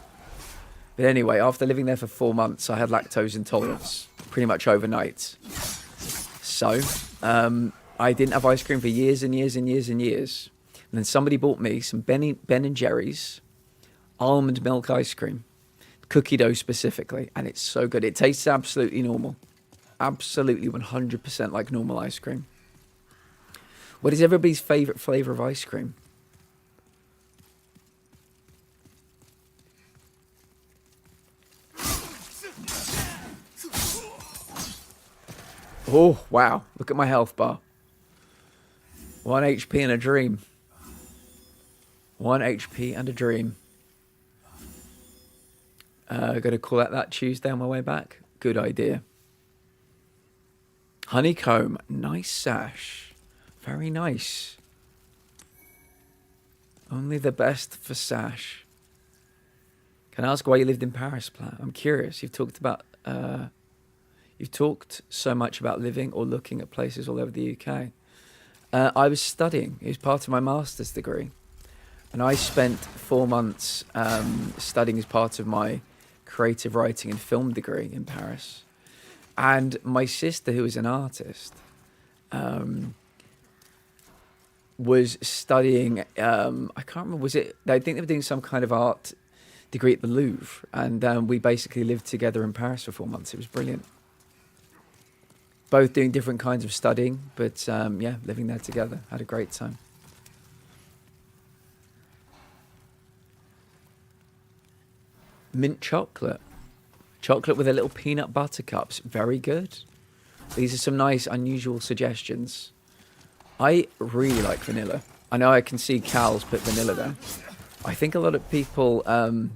But anyway, after living there for 4 months, I had lactose intolerance pretty much overnight. So I didn't have ice cream for years and years and years and years. And then somebody bought me some Ben and Jerry's almond milk ice cream, cookie dough specifically, and it's so good. It tastes absolutely normal. Absolutely 100% like normal ice cream. What is everybody's favourite flavour of ice cream? Oh, wow. Look at my health bar. 1 HP and a dream. 1 HP and a dream. Going to call out that Tuesday on my way back. Good idea. Honeycomb. Nice sash. Very nice. Only the best for sash. Can I ask why you lived in Paris, Platt? I'm curious. You've talked so much about living or looking at places all over the UK. I was studying. It was part of my master's degree. And I spent 4 months studying as part of my creative writing and film degree in Paris. And my sister, who is an artist, was studying, I can't remember, I think they were doing some kind of art degree at the Louvre. And we basically lived together in Paris for 4 months. It was brilliant. Both doing different kinds of studying, but yeah, living there together. Had a great time. Mint chocolate. Chocolate with a little peanut butter cups. Very good. These are some nice, unusual suggestions. I really like vanilla. I know I can see Cal's put vanilla there. I think a lot of people find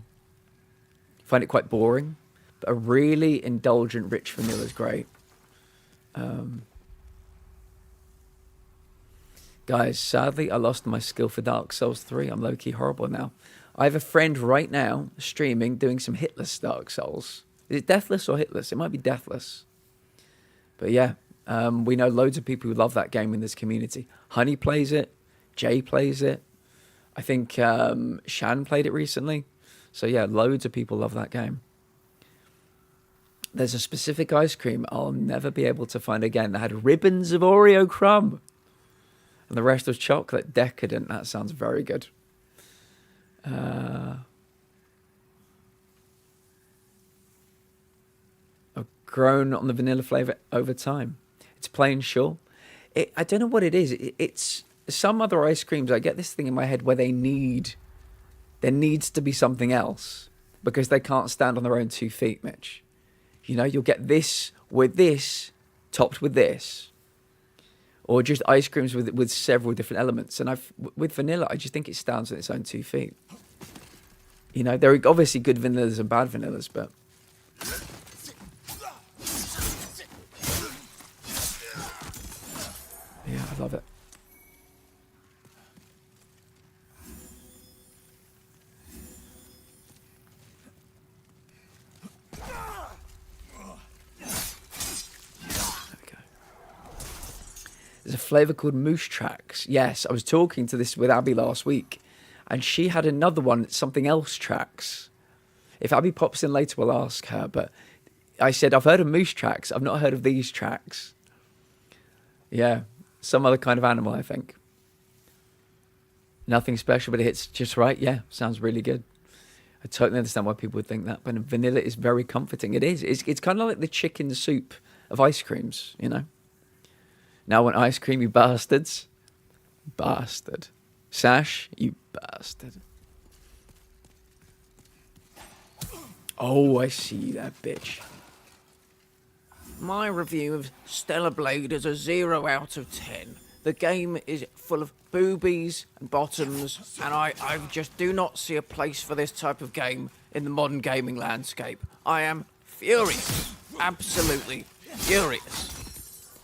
it quite boring, but a really indulgent, rich vanilla is great. Guys, sadly, I lost my skill for Dark Souls 3. I'm low-key horrible now. I have a friend right now streaming doing some hitless Dark Souls. Is it deathless or hitless? It might be deathless. But yeah, we know loads of people who love that game in this community. Honey plays it. Jay plays it. I think Shan played it recently. So yeah, loads of people love that game. There's a specific ice cream I'll never be able to find again that had ribbons of Oreo crumb. And the rest was chocolate. Decadent. That sounds very good. I've grown on the vanilla flavour over time. It's plain, sure. I don't know what it is. It's some other ice creams. I get this thing in my head where there needs to be something else because they can't stand on their own 2 feet, Mitch. You know, you'll get this with this, topped with this. Or just ice creams with several different elements. And with vanilla, I just think it stands on its own 2 feet. You know, there are obviously good vanillas and bad vanillas, but... yeah, I love it. There's a flavour called Moose Tracks. Yes, I was talking to this with Abby last week, and she had another one, something else tracks. If Abby pops in later, we'll ask her. But I said, I've heard of Moose Tracks. I've not heard of these tracks. Yeah, some other kind of animal, I think. Nothing special, but it hits just right. Yeah, sounds really good. I totally understand why people would think that. But vanilla is very comforting. It is. It's kind of like the chicken soup of ice creams, you know. Now I want ice cream, you bastards. Bastard. Sash, you bastard. Oh, I see that bitch. My review of Stellar Blade is a 0 out of 10. The game is full of boobies and bottoms, and I just do not see a place for this type of game in the modern gaming landscape. I am furious. Absolutely furious.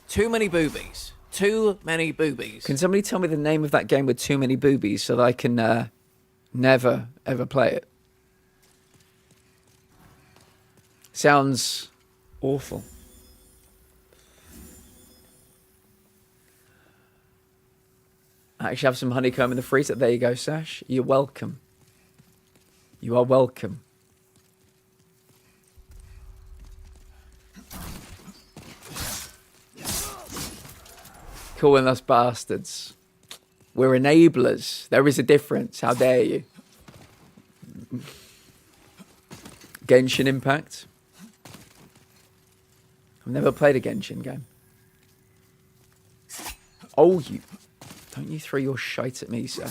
Too many boobies. Too many boobies. Can somebody tell me the name of that game with too many boobies so that I can never, ever play it? Sounds awful. I actually have some honeycomb in the freezer. There you go, Sash. You're welcome. You are welcome. Calling us bastards. We're enablers. There is a difference. How dare you? Genshin Impact. I've never played a Genshin game. Oh, you... Don't you throw your shite at me, sir.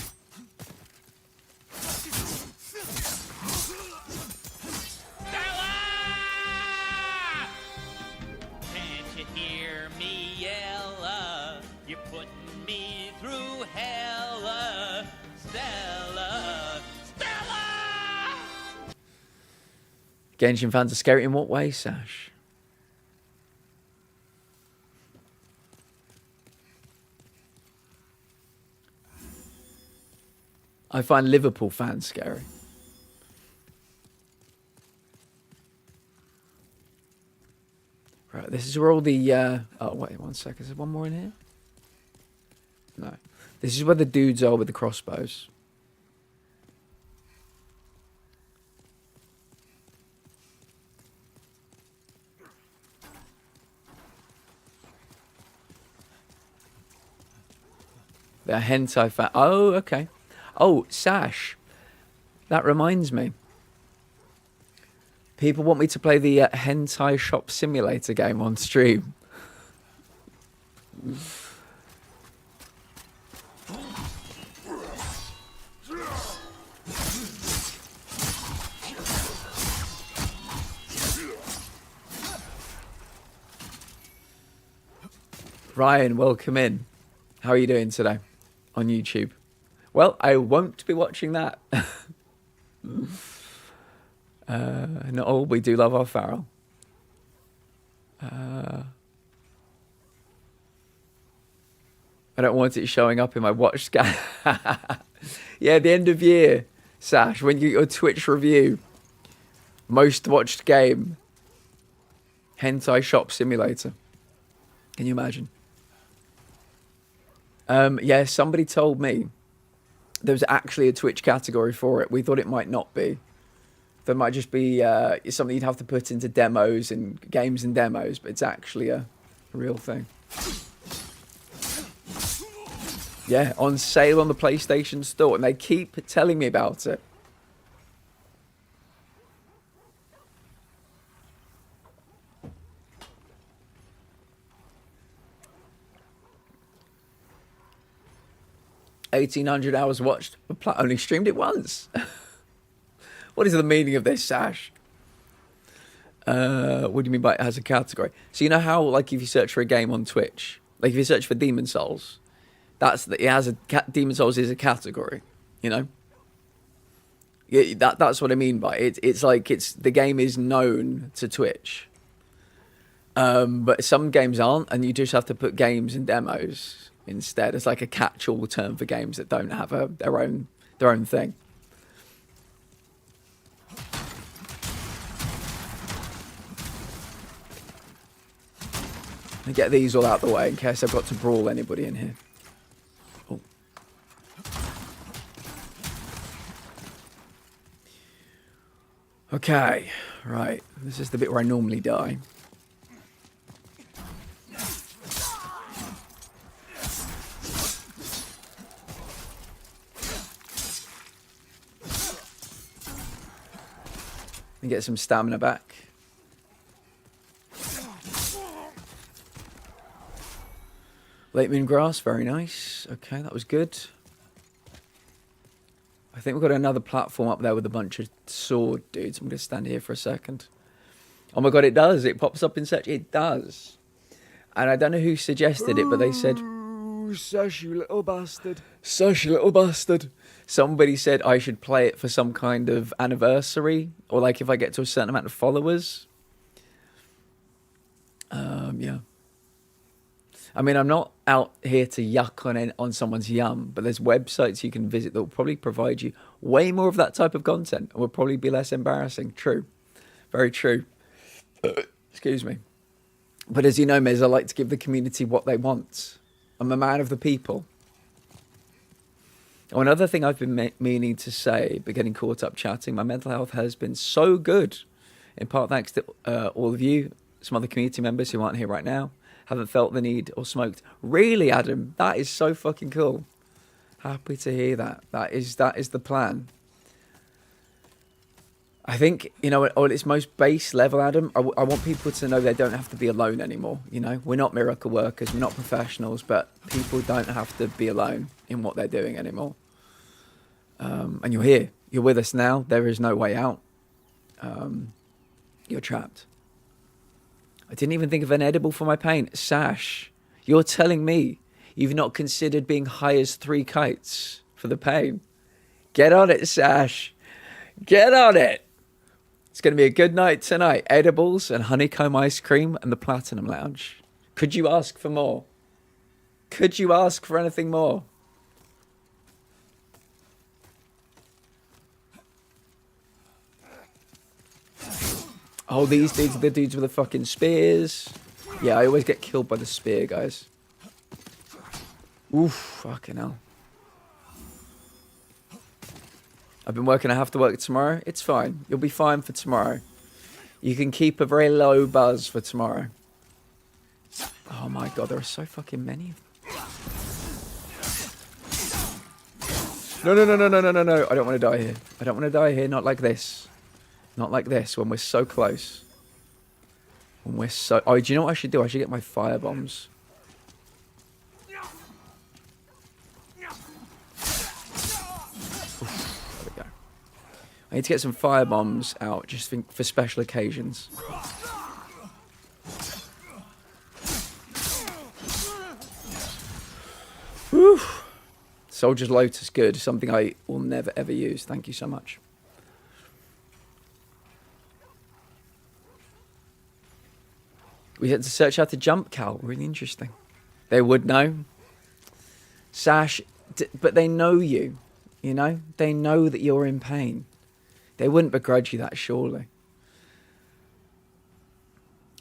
Genshin fans are scary in what way, Sash? I find Liverpool fans scary. Right, this is where all the... oh, wait, 1 second. Is there one more in here? No. This is where the dudes are with the crossbows. They're hentai fan. Oh, okay. Oh, Sash. That reminds me. People want me to play the hentai shop simulator game on stream. Ryan, welcome in. How are you doing today on YouTube? Well, I won't be watching that. Not all, we do love our Farrell. I don't want it showing up in my watch scan. Yeah, the end of year, Sash, when you get your Twitch review, most watched game, hentai shop simulator. Can you imagine? Yeah, somebody told me there was actually a Twitch category for it. We thought it might not be. There might just be something you'd have to put into demos and games and demos, but it's actually a real thing. Yeah, on sale on the PlayStation Store, and they keep telling me about it. $1,800 hours watched. Only streamed it once. What is the meaning of this, Sash? What do you mean by it has a category? So you know how, like, if you search for a game on Twitch, like if you search for Demon Souls, it has a Demon Souls is a category, you know. Yeah, that's what I mean by it. It's like the game is known to Twitch, but some games aren't, and you just have to put games and demos instead. It's like a catch-all term for games that don't have their own thing. I get these all out the way in case I've got to brawl anybody in here. Oh. Okay, right. This is the bit where I normally die. And get some stamina back. Late moon grass, very nice. Okay, that was good. I think we've got another platform up there with a bunch of sword dudes. I'm going to stand here for a second. Oh my god, it does. It pops up in search. It does. And I don't know who suggested it, but they said... Ooh, Sash, you little bastard. Sash, you little bastard. Somebody said I should play it for some kind of anniversary. Or like if I get to a certain amount of followers. Yeah. I mean, I'm not out here to yuck on someone's yum, but there's websites you can visit that will probably provide you way more of that type of content and will probably be less embarrassing. True. Very true. Excuse me. But as you know, Miz, I like to give the community what they want. I'm a man of the people. Oh, another thing I've been meaning to say, but getting caught up chatting, my mental health has been so good, in part thanks to all of you, some other community members who aren't here right now. Haven't felt the need or smoked. Really, Adam? That is so fucking cool. Happy to hear that. That is the plan. I think, you know, on its most base level, Adam, I want people to know they don't have to be alone anymore. You know, we're not miracle workers, we're not professionals, but people don't have to be alone in what they're doing anymore. And you're here. You're with us now. There is no way out. You're trapped. I didn't even think of an edible for my pain. Sash, you're telling me you've not considered being high as 3 kites for the pain? Get on it, Sash. Get on it. It's going to be a good night tonight. Edibles and honeycomb ice cream and the Platinum Lounge. Could you ask for more? Could you ask for anything more? Oh, these dudes are the dudes with the fucking spears. Yeah, I always get killed by the spear, guys. Oof, fucking hell. I've been working, I have to work tomorrow. It's fine. You'll be fine for tomorrow. You can keep a very low buzz for tomorrow. Oh my god, there are so fucking many of them. No. I don't want to die here. I don't want to die here. Not like this. Not like this, when we're so close. When we're so... Oh, do you know what I should do? I should get my fire bombs. There we go. I need to get some fire bombs out, just for special occasions. Whew. Soldier's Lotus, good. Something I will never, ever use. Thank you so much. We had to search how to jump, Cal. Really interesting. They would know. Sash, but they know you, you know? They know that you're in pain. They wouldn't begrudge you that, surely.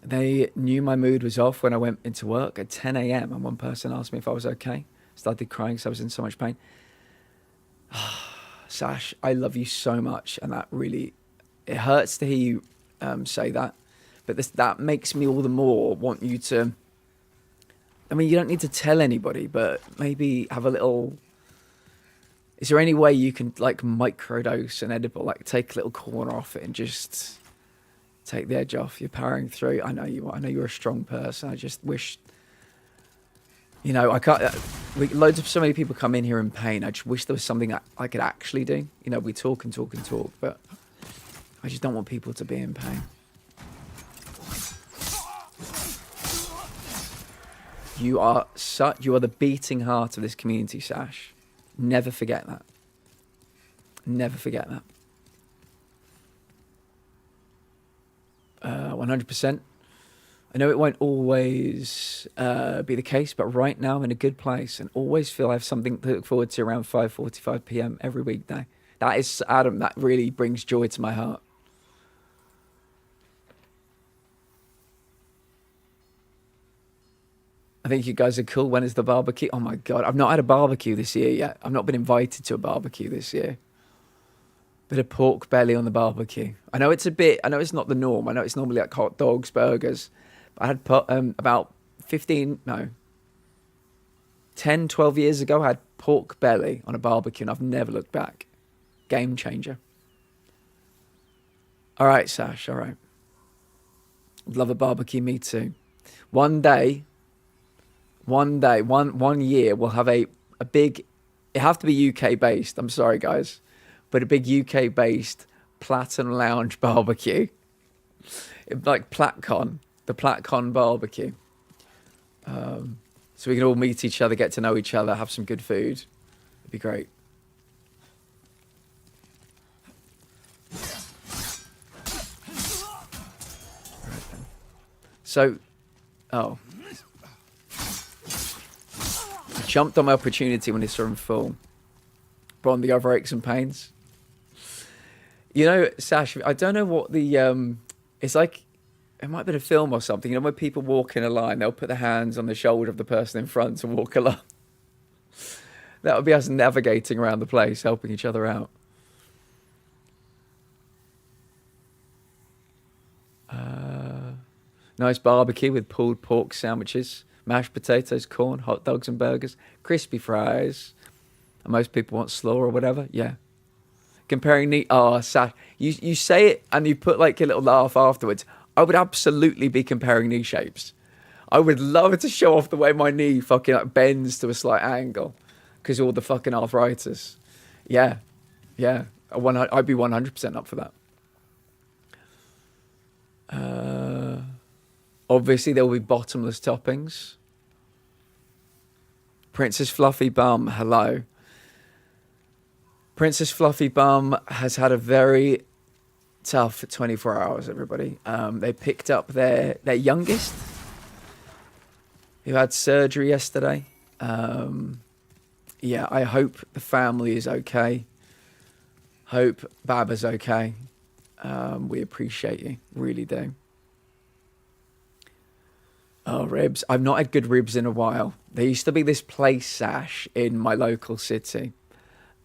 They knew my mood was off when I went into work at 10 a.m. and one person asked me if I was okay. Started crying because I was in so much pain. Sash, I love you so much, and that really... It hurts to hear you say that. But that makes me all the more want you to I mean, you don't need to tell anybody, but maybe have a little. Is there any way you can like microdose an edible, like take a little corner off it and just take the edge off? You're powering through. I know you are. I know you're a strong person. I just wish. You know, I can't. So many people come in here in pain. I just wish there was something I could actually do. You know, we talk and talk and talk, but I just don't want people to be in pain. You are the beating heart of this community, Sash. Never forget that. Never forget that. 100%. I know it won't always be the case, but right now I'm in a good place and always feel I have something to look forward to around 5:45 p.m. every weekday. That is, Adam, that really brings joy to my heart. I think you guys are cool. When is the barbecue? Oh my God. I've not had a barbecue this year yet. I've not been invited to a barbecue this year. Bit of pork belly on the barbecue. I know it's not the norm. I know it's normally like hot dogs, burgers. But I had about 10, 12 years ago, I had pork belly on a barbecue and I've never looked back. Game changer. All right, Sash. All right. Love a barbecue. Me too. One year, we'll have a big, it have to be UK based, I'm sorry guys, but a big UK based Platinum Lounge barbecue. Like PlatCon, the PlatCon barbecue. So we can all meet each other, get to know each other, have some good food. It'd be great. Right then. So, jumped on my opportunity when it saw him fall. But on the other aches and pains. You know, Sash, I don't know what the, it's like, it might have been a film or something. You know, when people walk in a line, they'll put their hands on the shoulder of the person in front and walk along. That would be us navigating around the place, helping each other out. Nice barbecue with pulled pork sandwiches. Mashed potatoes, corn, hot dogs and burgers, crispy fries. And most people want slaw or whatever. Yeah. Comparing knee. Oh, Sash. You say it and you put like a little laugh afterwards. I would absolutely be comparing knee shapes. I would love to show off the way my knee fucking like bends to a slight angle. Because all the fucking arthritis. Yeah. Yeah. I'd be 100% up for that. Obviously, there will be bottomless toppings. Princess Fluffy Bum, hello. Princess Fluffy Bum has had a very tough 24 hours, everybody. They picked up their youngest, who had surgery yesterday. Yeah, I hope the family is okay. Hope Baba's okay. We appreciate you, really do. Oh, ribs. I've not had good ribs in a while. There used to be this place, Sash, in my local city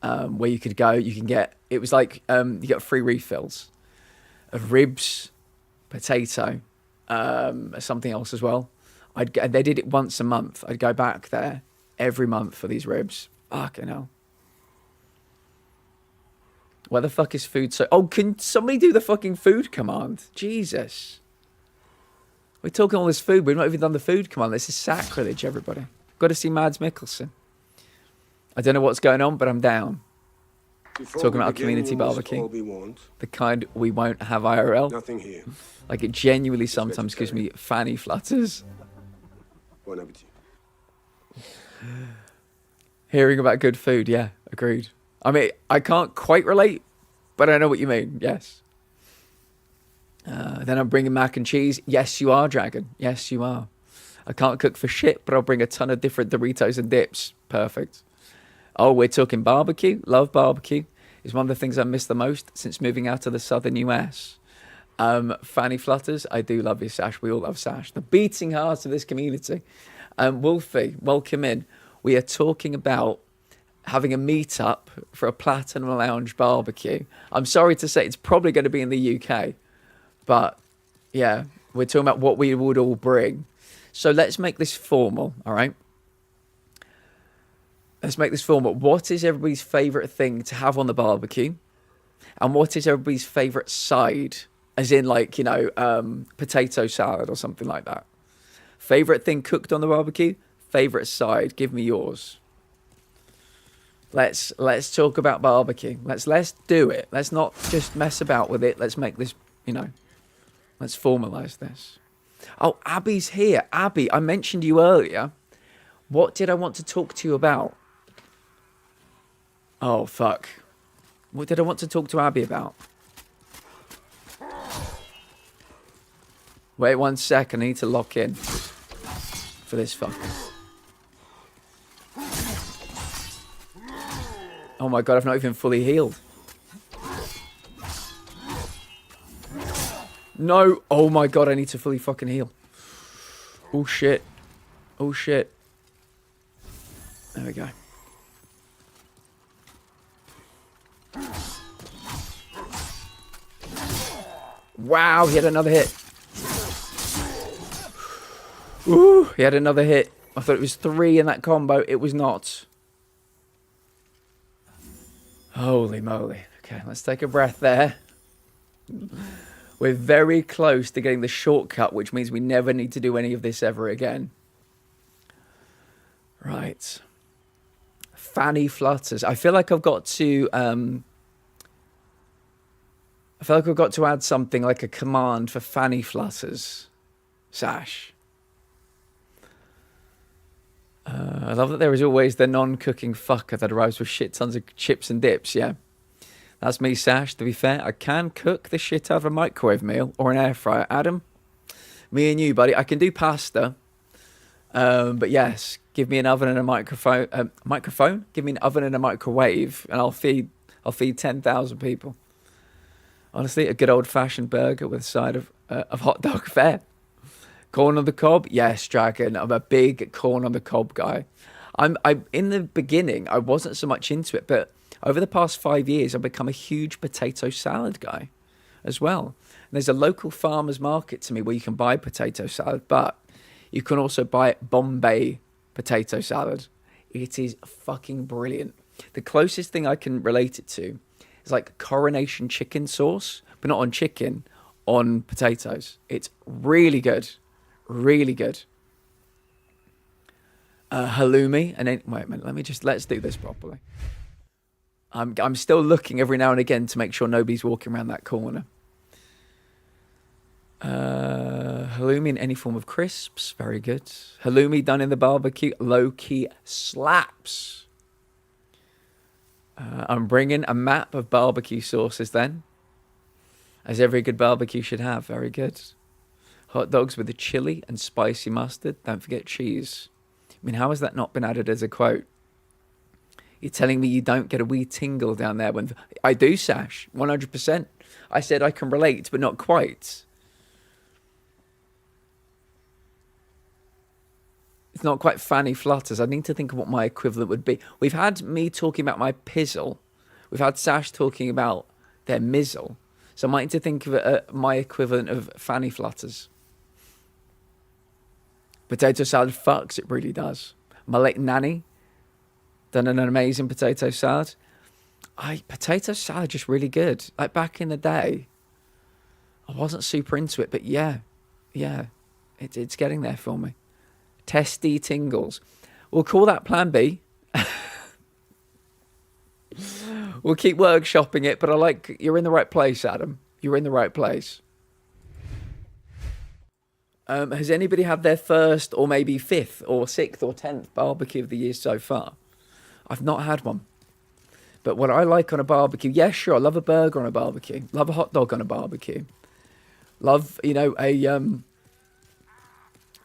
where you could go, you can get, it was like, you get free refills of ribs, potato, something else as well. They did it once a month. I'd go back there every month for these ribs. Fucking hell. Where the fuck is food so... Oh, can somebody do the fucking food command? Jesus. We're talking all this food. We've not even done the food command. This is sacrilege, everybody. Got to see Mads Mikkelsen. I don't know what's going on, but I'm down. Talking about a community barbecue. The kind we won't have IRL. Nothing here. Like, it genuinely sometimes gives me fanny flutters. Bon appetit. Hearing about good food, yeah, agreed. I mean, I can't quite relate, but I know what you mean, yes. Then I'm bringing mac and cheese. Yes, you are, Dragon. Yes, you are. I can't cook for shit, but I'll bring a ton of different Doritos and dips. Perfect. Oh, we're talking barbecue. Love barbecue. It's one of the things I miss the most since moving out of the southern US. Fanny flutters. I do love you, Sash. We all love Sash. The beating heart of this community. Wolfie, welcome in. We are talking about having a meet-up for a Platinum Lounge barbecue. I'm sorry to say it's probably going to be in the UK. But, yeah, we're talking about what we would all bring. So let's make this formal, all right? Let's make this formal. What is everybody's favourite thing to have on the barbecue? And what is everybody's favourite side? As in, like, you know, potato salad or something like that. Favourite thing cooked on the barbecue? Favourite side? Give me yours. Let's talk about barbecue. Let's do it. Let's not just mess about with it. Let's make this, you know, let's formalise this. Oh, Abby's here. Abby, I mentioned you earlier. What did I want to talk to you about? Oh, fuck. What did I want to talk to Abby about? Wait 1 second. I need to lock in for this fucker. Oh my god, I've not even fully healed. No. Oh my god, I need to fully fucking heal. Oh shit. Oh shit. There we go. Wow, he had another hit. Ooh, he had another hit. I thought it was 3 in that combo. It was not. Holy moly. Okay, let's take a breath there. We're very close to getting the shortcut, which means we never need to do any of this ever again. Right. Fanny flutters. I feel like I've got to add something like a command for fanny flutters. Sash. I love that there is always the non-cooking fucker that arrives with shit tons of chips and dips, yeah. That's me, Sash, to be fair. I can cook the shit out of a microwave meal or an air fryer. Adam, me and you, buddy. I can do pasta. But yes, give me an oven and a microphone? Give me an oven and a microwave and I'll feed 10,000 people. Honestly, a good old-fashioned burger with a side of hot dog fare. Corn on the cob? Yes, Dragon. I'm a big corn on the cob guy. I'm in the beginning, I wasn't so much into it, but over the past 5 years, I've become a huge potato salad guy as well. And there's a local farmer's market to me where you can buy potato salad, but you can also buy Bombay potato salad. It is fucking brilliant. The closest thing I can relate it to is like coronation chicken sauce, but not on chicken, on potatoes. It's really good. Really good. Halloumi, and then wait a minute. Let's do this properly. I'm still looking every now and again to make sure nobody's walking around that corner. Halloumi in any form of crisps, very good. Halloumi done in the barbecue, low key slaps. I'm bringing a map of barbecue sauces then, as every good barbecue should have. Very good. Hot dogs with the chili and spicy mustard. Don't forget cheese. I mean, how has that not been added as a quote? You're telling me you don't get a wee tingle down there when... I do, Sash. 100%. I said I can relate, but not quite. It's not quite fanny flutters. I need to think of what my equivalent would be. We've had me talking about my pizzle. We've had Sash talking about their mizzle. So I might need to think of my equivalent of fanny flutters. Potato salad fucks, it really does. My late nanny done an amazing potato salad. Potato salad just really good. Like back in the day, I wasn't super into it, but yeah, it's getting there for me. Testy tingles. We'll call that Plan B. We'll keep workshopping it, but you're in the right place, Adam. You're in the right place. Has anybody had their first or maybe 5th or 6th or 10th barbecue of the year so far? I've not had one. But what I like on a barbecue, yeah, sure, I love a burger on a barbecue. Love a hot dog on a barbecue. Love,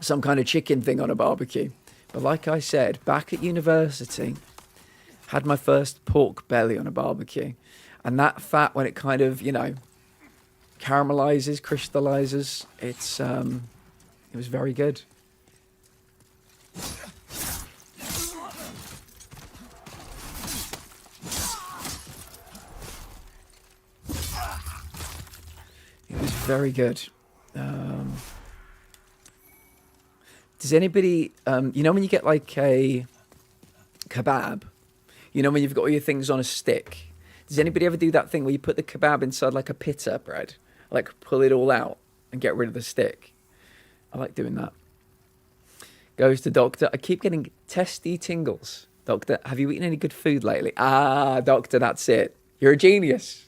some kind of chicken thing on a barbecue. But like I said, back at university, had my first pork belly on a barbecue. And that fat, when it kind of, caramelizes, crystallizes, it was very good. It was very good. Does anybody, you know when you get like a kebab, you know when you've got all your things on a stick, does anybody ever do that thing where you put the kebab inside like a pita bread, like pull it all out and get rid of the stick? I like doing that. Goes to doctor. I keep getting testy tingles. Doctor, have you eaten any good food lately? Ah, doctor, that's it. You're a genius.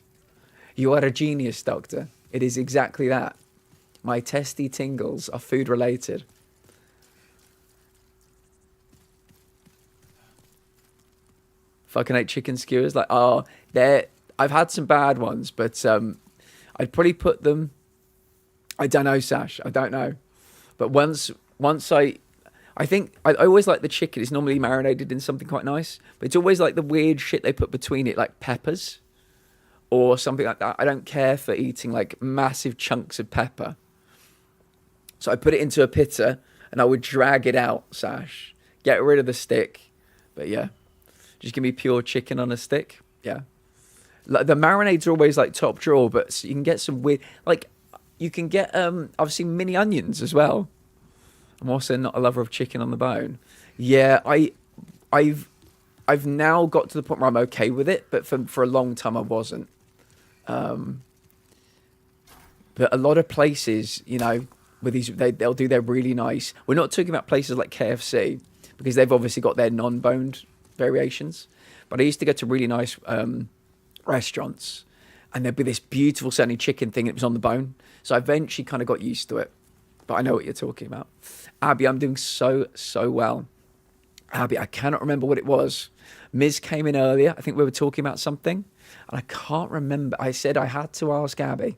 You are a genius, doctor. It is exactly that. My testy tingles are food related. Fucking hate chicken skewers. Like, oh, I've had some bad ones, but I'd probably put them. I don't know, Sash. I don't know. But once I think I always like the chicken. It's normally marinated in something quite nice, but it's always like the weird shit they put between it, like peppers or something like that. I don't care for eating like massive chunks of pepper. So I put it into a pita and I would drag it out, Sash. Get rid of the stick. But yeah, just give me pure chicken on a stick. Yeah. Like, the marinades are always like top drawer, but you can get some weird, like you can get, I've seen mini onions as well. I'm also not a lover of chicken on the bone. Yeah, I've now got to the point where I'm okay with it, but for a long time I wasn't. But a lot of places, you know, with these, they'll do their really nice. We're not talking about places like KFC because they've obviously got their non-boned variations. But I used to go to really nice restaurants, and there'd be this beautiful sounding chicken thing. And it was on the bone, so I eventually kind of got used to it. But I know what you're talking about. Abby, I'm doing so well. Abby, I cannot remember what it was. Miz came in earlier. I think we were talking about something, and I can't remember. I said I had to ask Abby,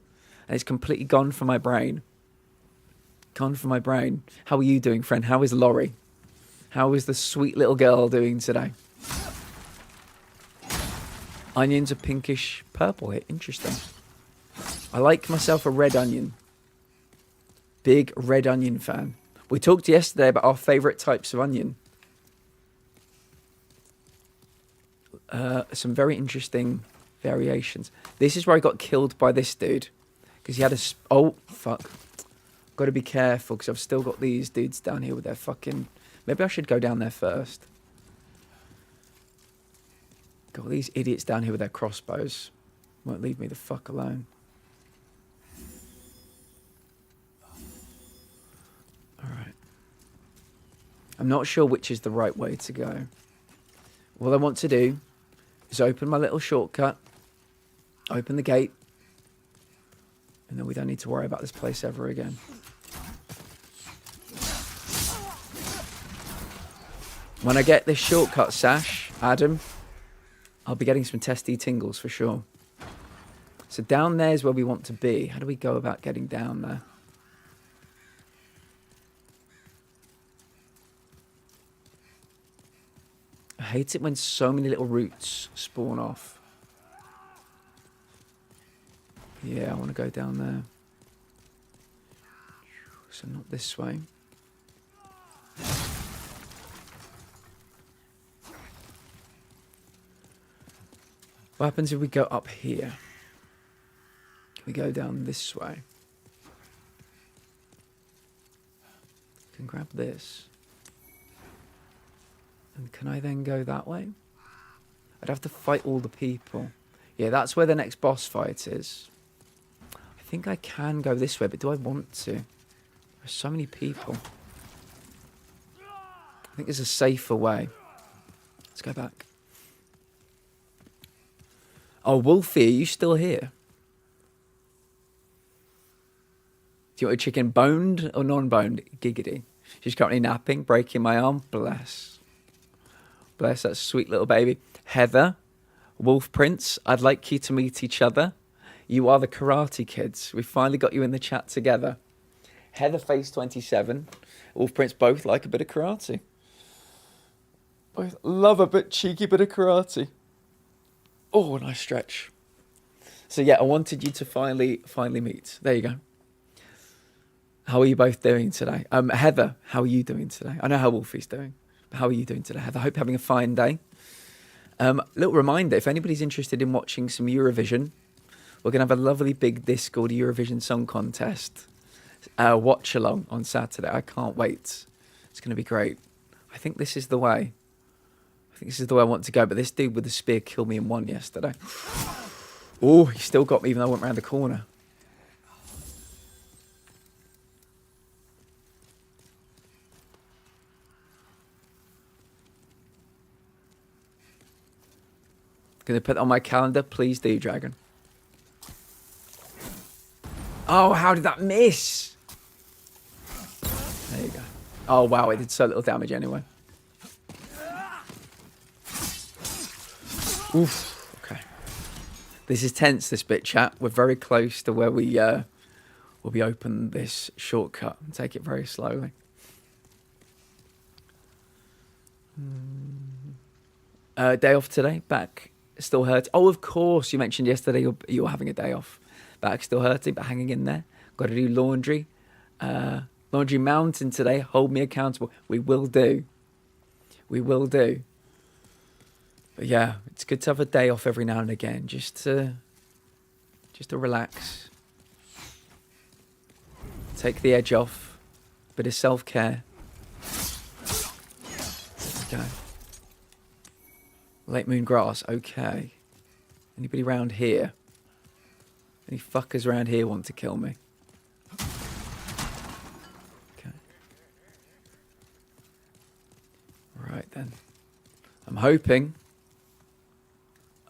and it's completely gone from my brain. Gone from my brain. How are you doing, friend? How is Laurie? How is the sweet little girl doing today? Onions are pinkish purple here. Interesting. I like myself a red onion. Big red onion fan. We talked yesterday about our favourite types of onion. Some very interesting variations. This is where I got killed by this dude. Because he had a... Oh, fuck. Got to be careful because I've still got these dudes down here with their fucking... Maybe I should go down there first. Got these idiots down here with their crossbows. Won't leave me the fuck alone. Alright. I'm not sure which is the right way to go. What I want to do is open my little shortcut. Open the gate. And then we don't need to worry about this place ever again. When I get this shortcut, Sash, Adam, I'll be getting some testy tingles for sure. So down there is where we want to be. How do we go about getting down there? I hate it when so many little roots spawn off. Yeah, I want to go down there. So not this way. What happens if we go up here? We go down this way. Can grab this. And can I then go that way? I'd have to fight all the people. Yeah, that's where the next boss fight is. I think I can go this way, but do I want to? There's so many people. I think there's a safer way. Let's go back. Oh, Wolfie, are you still here? Do you want a chicken boned or non-boned? Giggity. She's currently napping, breaking my arm. Bless. Bless that sweet little baby. Heather, Wolf Prince, I'd like you to meet each other. You are the Karate Kids. We finally got you in the chat together. Heather Face 27, Wolf Prince both like a bit of karate. Both love a bit cheeky bit of karate. Oh, nice stretch. So yeah, I wanted you to finally meet. There you go. How are you both doing today? Heather, how are you doing today? I know how Wolfie's doing. But how are you doing today, Heather? I hope you're having a fine day. Little reminder, if anybody's interested in watching some Eurovision, we're going to have a lovely big Discord Eurovision Song Contest watch along on Saturday. I can't wait. It's going to be great. I think this is the way. I think this is the way I want to go. But this dude with the spear killed me in one yesterday. Oh, he still got me even though I went round the corner. Gonna put that on my calendar? Please do, Dragon. Oh, how did that miss? There you go. Oh, wow, it did so little damage anyway. Oof. Okay. This is tense, this bit, chat. We're very close to where we will be open this shortcut and take it very slowly. Day off today. Back still hurts. Oh, of course. You mentioned yesterday you're having a day off. Back still hurting, but hanging in there. Got to do laundry. Laundry mountain today. Hold me accountable. We will do. We will do. But yeah, it's good to have a day off every now and again, just to relax, take the edge off, bit of self-care. Okay. Late moon grass. Okay. Anybody around here? Any fuckers around here want to kill me? Okay. Right then. I'm hoping.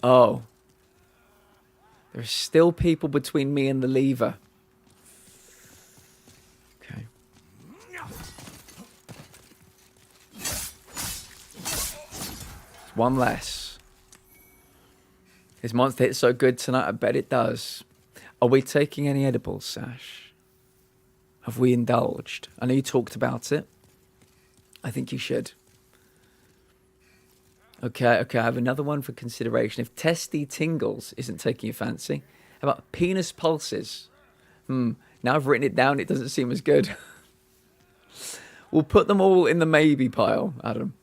Oh. There's still people between me and the lever. Okay. One less. His monster hits so good tonight, I bet it does. Are we taking any edibles, Sash? Have we indulged? I know you talked about it. I think you should. Okay, I have another one for consideration. If testy tingles isn't taking your fancy, how about penis pulses? Now I've written it down, it doesn't seem as good. We'll put them all in the maybe pile, Adam.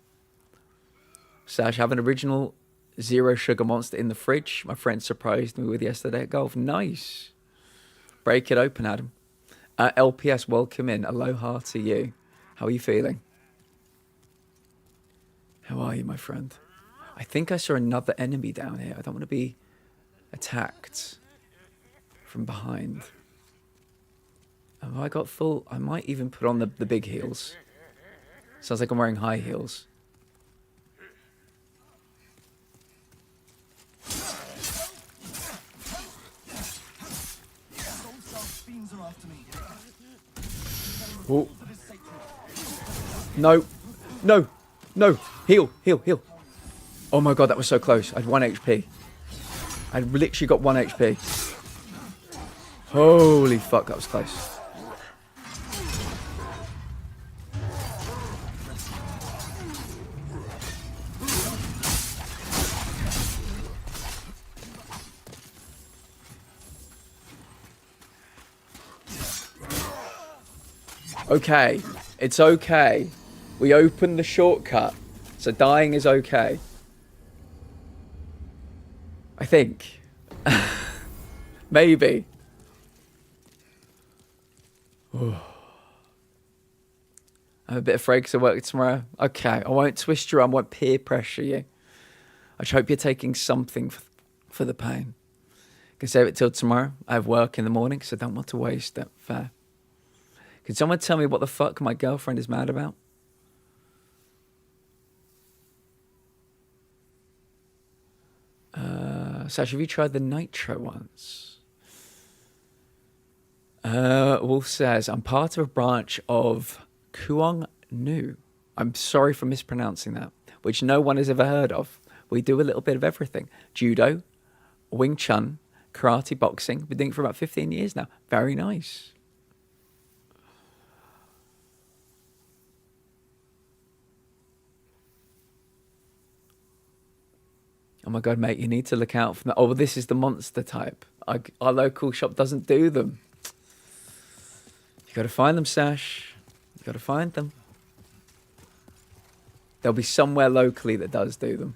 Sash, have an original zero sugar monster in the fridge. My friend surprised me with yesterday at golf. Nice. Break it open, Adam. LPS, welcome in. Aloha to you. How are you feeling? How are you, my friend? I think I saw another enemy down here. I don't want to be attacked from behind. Have I got full? I might even put on the big heels. Sounds like I'm wearing high heels. Oh. No. No. No. Heal. Heal. Heal. Oh my god, that was so close. I had 1 HP. I literally got 1 HP. Holy fuck, that was close. Okay, it's okay. We opened the shortcut, so dying is okay. I think. Maybe. I'm a bit afraid because I work tomorrow. Okay, I won't twist your arm, I won't peer pressure you. I just hope you're taking something for the pain. I can save it till tomorrow. I have work in the morning, so I don't want to waste it. Fair. Can someone tell me what the fuck my girlfriend is mad about? Sash, have you tried the nitro once? Wolf says, I'm part of a branch of Kuong Nu. I'm sorry for mispronouncing that, which no one has ever heard of. We do a little bit of everything. Judo, Wing Chun, karate, boxing. Been doing it for about 15 years now. Very nice. Oh my god, mate, you need to look out for that. Oh, well, this is the monster type. Our local shop doesn't do them. You got to find them, Sash. You got to find them. There'll be somewhere locally that does do them.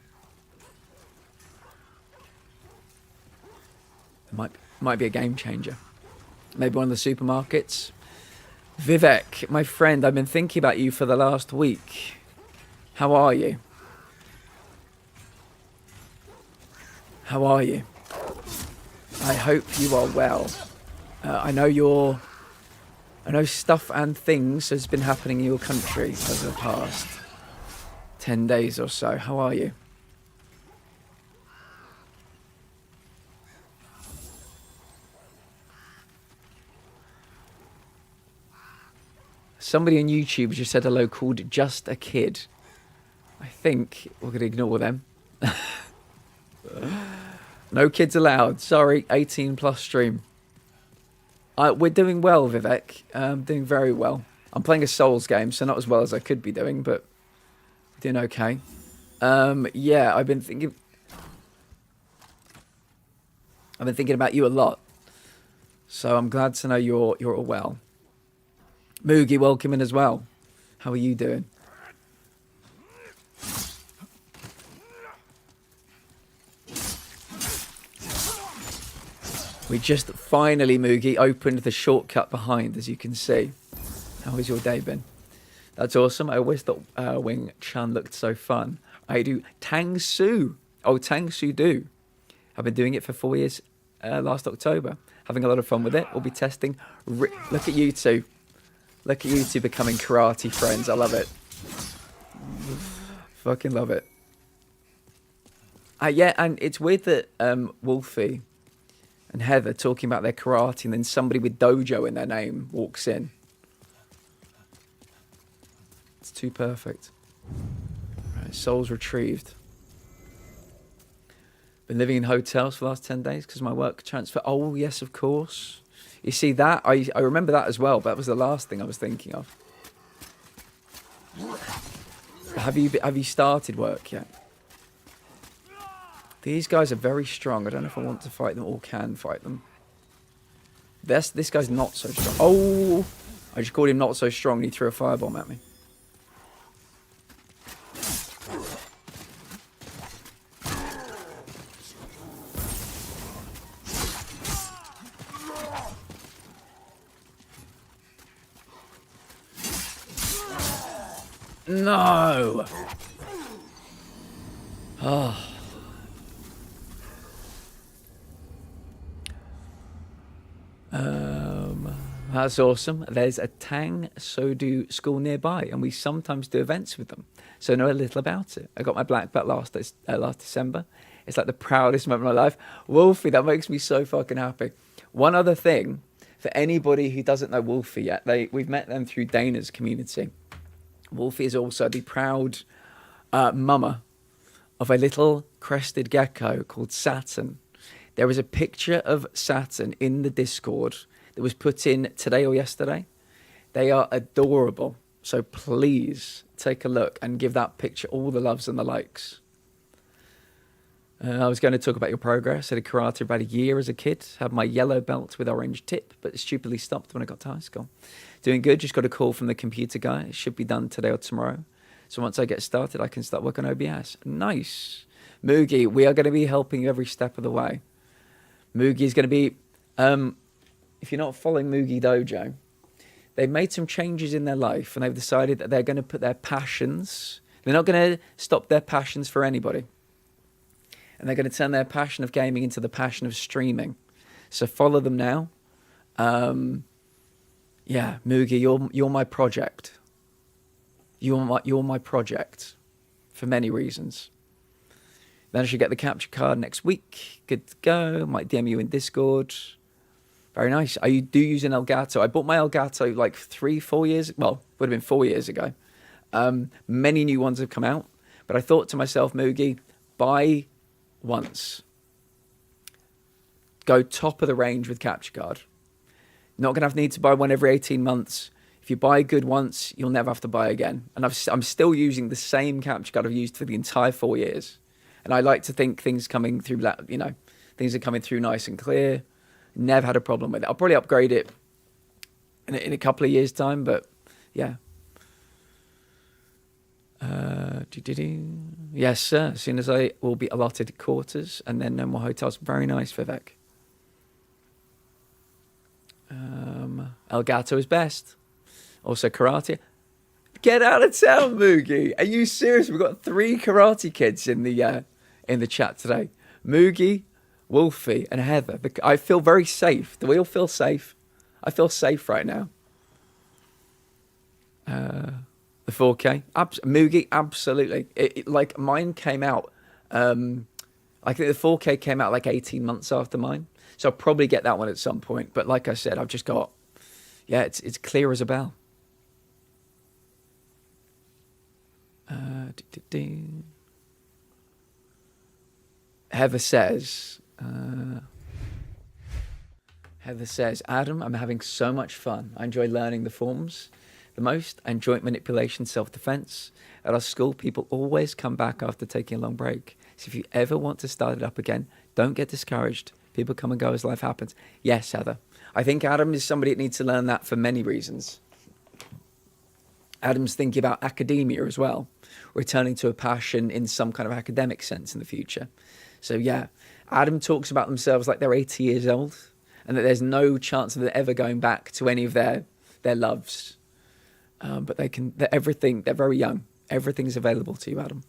It might be a game changer. Maybe one of the supermarkets. Vivek, my friend, I've been thinking about you for the last week. How are you? How are you? I hope you are well. I know stuff and things has been happening in your country over the past 10 days or so. How are you? Somebody on YouTube just said hello called Just a Kid. I think we're going to ignore them. No kids allowed. Sorry, 18 plus stream. We're doing well, Vivek. Doing very well. I'm playing a Souls game, so not as well as I could be doing, but doing okay. Yeah, I've been thinking about you a lot. So I'm glad to know you're all well. Moogie, welcome in as well. How are you doing? We just finally, Moogie, opened the shortcut behind, as you can see. How has your day been? That's awesome. I always thought Wing Chun looked so fun. I do Tang Su. Oh, Tang Su Do. I've been doing it for 4 years last October. Having a lot of fun with it. We'll be testing. Look at you two. Look at you two becoming karate friends. I love it. Fucking love it. Yeah, and it's weird that Wolfie and Heather talking about their karate and then somebody with dojo in their name walks in. It's too perfect. Right, souls retrieved. Been living in hotels for the last 10 days because my work transfer. Oh, yes, of course. You see that? I remember that as well, but that was the last thing I was thinking of. Have you started work yet? These guys are very strong. I don't know if I want to fight them or can fight them. This guy's not so strong. Oh! I just called him not so strong and he threw a firebomb at me. No! Oh. That's awesome. There's a Tang Sodu school nearby, and we sometimes do events with them. So I know a little about it. I got my black belt last December. It's like the proudest moment of my life. Wolfie, that makes me so fucking happy. One other thing, for anybody who doesn't know Wolfie yet, we've met them through Dana's community. Wolfie is also the proud mama of a little crested gecko called Saturn. There is a picture of Saturn in the Discord that was put in today or yesterday. They are adorable. So please take a look and give that picture all the loves and the likes. I was going to talk about your progress. I did karate about a year as a kid. Had my yellow belt with orange tip, but stupidly stopped when I got to high school. Doing good. Just got a call from the computer guy. It should be done today or tomorrow. So once I get started, I can start working on OBS. Nice. Moogie, we are going to be helping you every step of the way. Moogie is going to be... if you're not following Moogie Dojo, they've made some changes in their life and they've decided that they're going to put their passions... They're not going to stop their passions for anybody. And they're going to turn their passion of gaming into the passion of streaming. So follow them now. Yeah, Moogie, you're my project. You're my project for many reasons. Then I should get the capture card next week. Good to go. Might DM you in Discord. Very nice. I do use an Elgato. I bought my Elgato like 3-4 years. Well, would have been 4 years ago. Many new ones have come out. But I thought to myself, Moogie, buy once. Go top of the range with capture card. Not going to need to buy one every 18 months. If you buy good once, you'll never have to buy again. And I'm still using the same capture card I've used for the entire 4 years. And I like to think things coming through, things are coming through nice and clear. Never had a problem with it. I'll probably upgrade it in a couple of years' time, but yeah. Yes, sir. As soon as I will be allotted quarters and then no more hotels. Very nice, Vivek. Elgato is best. Also karate. Get out of town, Moogie. Are you serious? We've got 3 karate kids in the chat today. Moogie, Wolfie, and Heather. I feel very safe. Do we all feel safe? I feel safe right now. The 4K. Moogie, absolutely. Like mine came out. I think the 4K came out like 18 months after mine. So I'll probably get that one at some point. But like I said, I've just got, yeah, it's clear as a bell. Heather says, Adam, I'm having so much fun. I enjoy learning the forms the most, and joint manipulation, self-defense. At our school, people always come back after taking a long break. So if you ever want to start it up again, don't get discouraged. People come and go as life happens. Yes, Heather. I think Adam is somebody that needs to learn that for many reasons. Adam's thinking about academia as well, returning to a passion in some kind of academic sense in the future. So yeah, Adam talks about themselves like they're 80 years old and that there's no chance of them ever going back to any of their loves. But they're very young. Everything's available to you, Adam.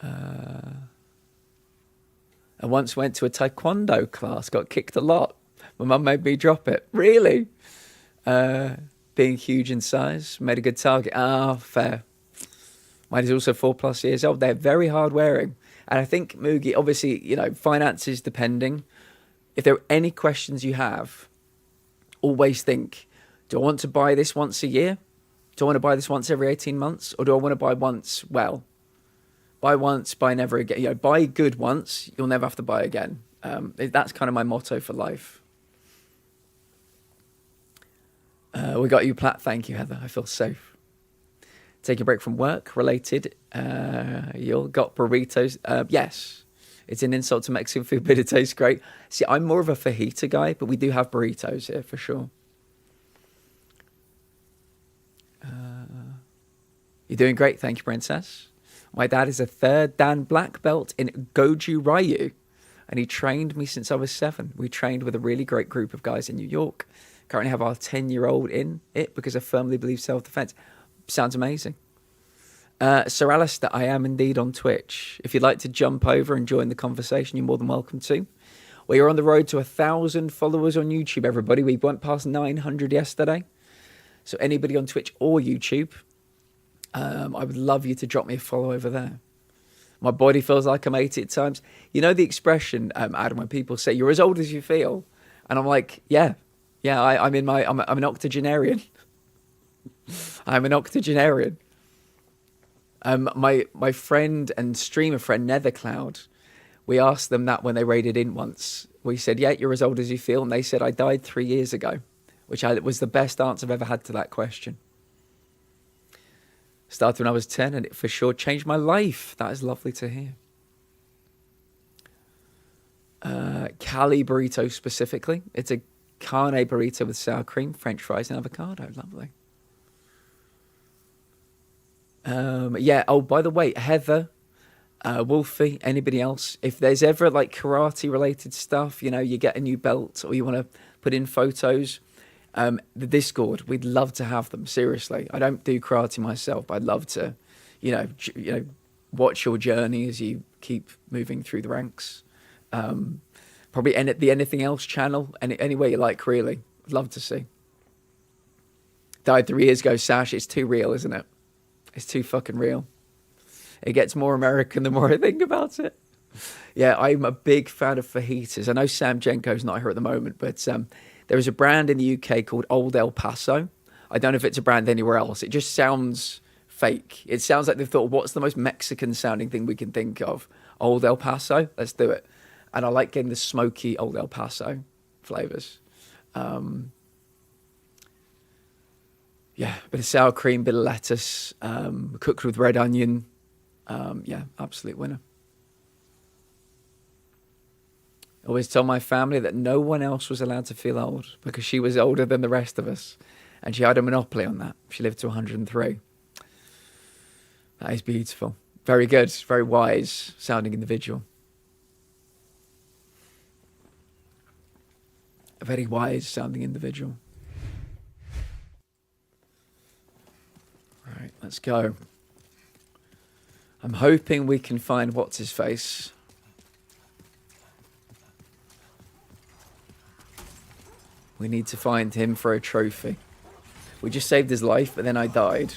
I once went to a taekwondo class, got kicked a lot. My mum made me drop it. Really? Being huge in size, made a good target. Fair. Mine is also 4+ years old. They're very hard wearing. And I think, Moogie, obviously, finances depending. If there are any questions you have, always think, do I want to buy this once a year? Do I want to buy this once every 18 months? Or do I want to buy once? Well, buy once, buy never again. Buy good once, you'll never have to buy again. That's kind of my motto for life. We got you, Platt. Thank you, Heather. I feel safe. Take a break from work related. You got burritos. Yes, it's an insult to Mexican food, but it tastes great. See, I'm more of a fajita guy, but we do have burritos here for sure. You're doing great. Thank you, Princess. My dad is a 3rd Dan black belt in Goju Ryu, and he trained me since I was 7. We trained with a really great group of guys in New York. Currently have our 10-year-old in it because I firmly believe self-defense. Sounds amazing. Sir Alistair, I am indeed on Twitch. If you'd like to jump over and join the conversation, you're more than welcome to. We are on the road to 1,000 followers on YouTube, everybody. We went past 900 yesterday. So anybody on Twitch or YouTube, I would love you to drop me a follow over there. My body feels like I'm 80 at times. You know the expression, Adam, when people say, you're as old as you feel? And I'm like, yeah, I'm an octogenarian. I'm an octogenarian. My friend and streamer friend, Nethercloud, we asked them that when they raided in once. We said, yeah, you're as old as you feel. And they said, I died 3 years ago, which was the best answer I've ever had to that question. Started when I was 10 and it for sure changed my life. That is lovely to hear. Cali burrito specifically. It's a carne burrito with sour cream, French fries and avocado. Lovely. Yeah. Oh, by the way, Heather, Wolfie, anybody else, if there's ever like karate related stuff, you get a new belt or you want to put in photos, the Discord, we'd love to have them. Seriously, I don't do karate myself, but I'd love to, watch your journey as you keep moving through the ranks. Probably at the Anything Else channel, any way you like, really. I'd love to see. Died 3 years ago, Sash. It's too real, isn't it? It's too fucking real. It gets more American the more I think about it. Yeah, I'm a big fan of fajitas. I know Sam Jenko's not here at the moment, but there is a brand in the UK called Old El Paso. I don't know if it's a brand anywhere else. It just sounds fake. It sounds like they've thought, what's the most Mexican sounding thing we can think of? Old El Paso? Let's do it. And I like getting the smoky Old El Paso flavors. Yeah, bit of sour cream, bit of lettuce, cooked with red onion. Yeah, absolute winner. Always told my family that no one else was allowed to feel old because she was older than the rest of us. And she had a monopoly on that. She lived to 103. That is beautiful. Very good. Very wise sounding individual. A very wise sounding individual. Right, let's go. I'm hoping we can find what's his face. We need to find him for a trophy. We just saved his life, but then I died.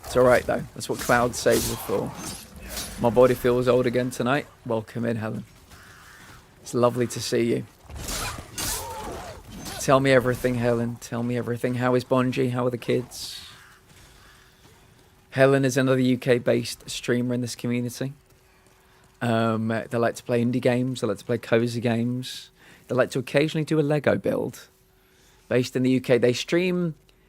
It's alright though. That's what cloud saves are for. My body feels old again tonight. Welcome in, Helen. It's lovely to see you. Tell me everything, Helen. Tell me everything. How is Bonji? How are the kids? Helen is another UK-based streamer in this community. They like to play indie games. They like to play cozy games. They like to occasionally do a Lego build. Based in the UK.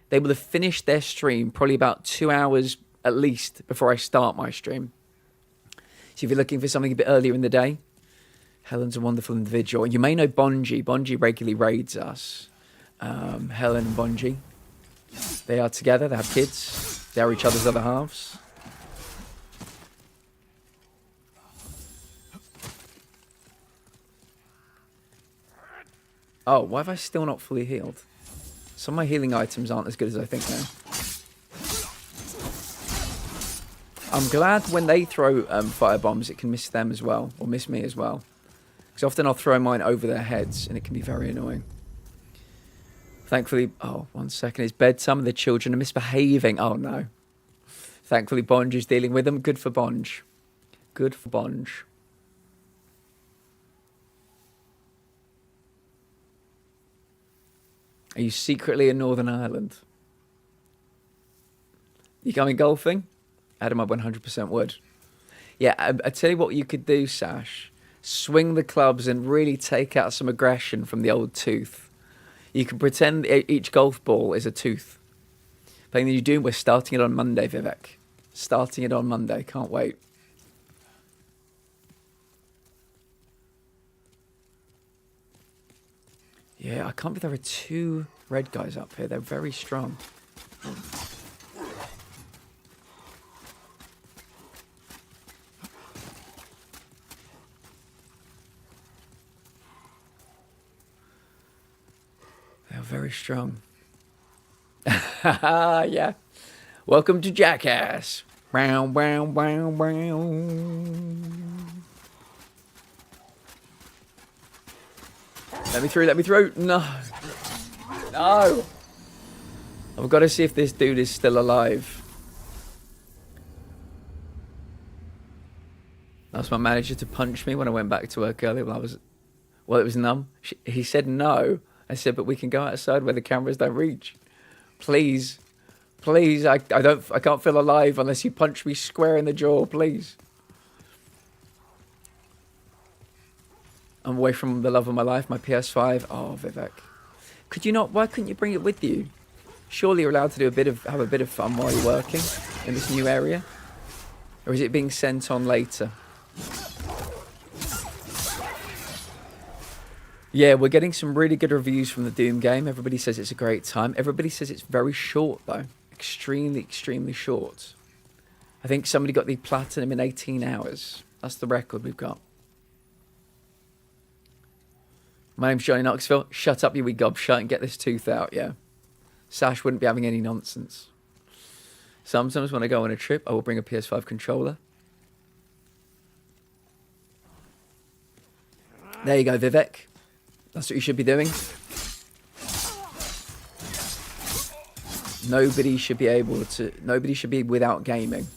They will have finished their stream probably about 2 hours at least before I start my stream. So if you're looking for something a bit earlier in the day, Helen's a wonderful individual. You may know Bonji. Bonji regularly raids us. Helen and Bonji. They are together. They have kids. They are each other's other halves. Oh, why have I still not fully healed? Some of my healing items aren't as good as I think now. I'm glad when they throw fire bombs, it can miss them as well, or miss me as well. Because often I'll throw mine over their heads, and it can be very annoying. Thankfully, oh, 1 second, it's bedtime, and the children are misbehaving. Oh no. Thankfully, Bonge is dealing with them. Good for Bonge. Good for Bonge. Are you secretly in Northern Ireland? You coming golfing? Adam, I 100% would. Yeah, I tell you what you could do, Sash. Swing the clubs and really take out some aggression from the old tooth. You can pretend each golf ball is a tooth. Thing that you do, we're starting it on Monday, Vivek. Starting it on Monday. Can't wait. Yeah, I can't believe there are 2 red guys up here. They're very strong. They're very strong. Yeah. Welcome to Jackass. Wow, wow, wow, wow. Let me through, let me through. No. No. I've got to see if this dude is still alive. Asked my manager to punch me when I went back to work earlier. Well, it was numb. He said no. I said, but we can go outside where the cameras don't reach. Please. Please, I can't feel alive unless you punch me square in the jaw, please. I'm away from the love of my life, my PS5. Oh, Vivek. Could you not, why couldn't you bring it with you? Surely you're allowed to do have a bit of fun while you're working in this new area? Or is it being sent on later? Yeah, we're getting some really good reviews from the Doom game. Everybody says it's a great time. Everybody says it's very short, though. Extremely, extremely short. I think somebody got the platinum in 18 hours. That's the record we've got. My name's Johnny Knoxville. Shut up, you wee gobshite, and get this tooth out, yeah. Sash wouldn't be having any nonsense. Sometimes when I go on a trip, I will bring a PS5 controller. There you go, Vivek. That's what you should be doing. Nobody should be without gaming.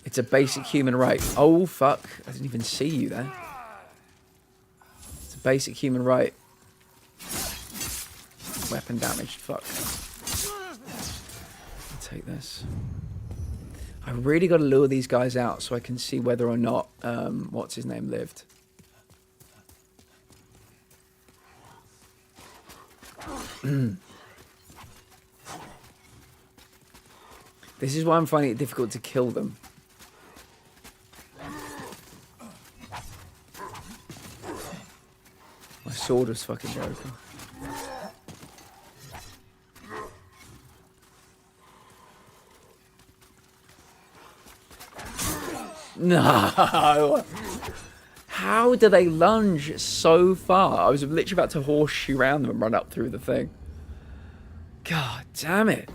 It's a basic human right. Oh, fuck. I didn't even see you there. It's a basic human right. Weapon damaged. Fuck. I'll take this. I really got to lure these guys out so I can see whether or not, what's his name, lived. This is why I'm finding it difficult to kill them. My sword was fucking broken. No! How do they lunge so far? I was literally about to horseshoe around them and run up through the thing. God damn it.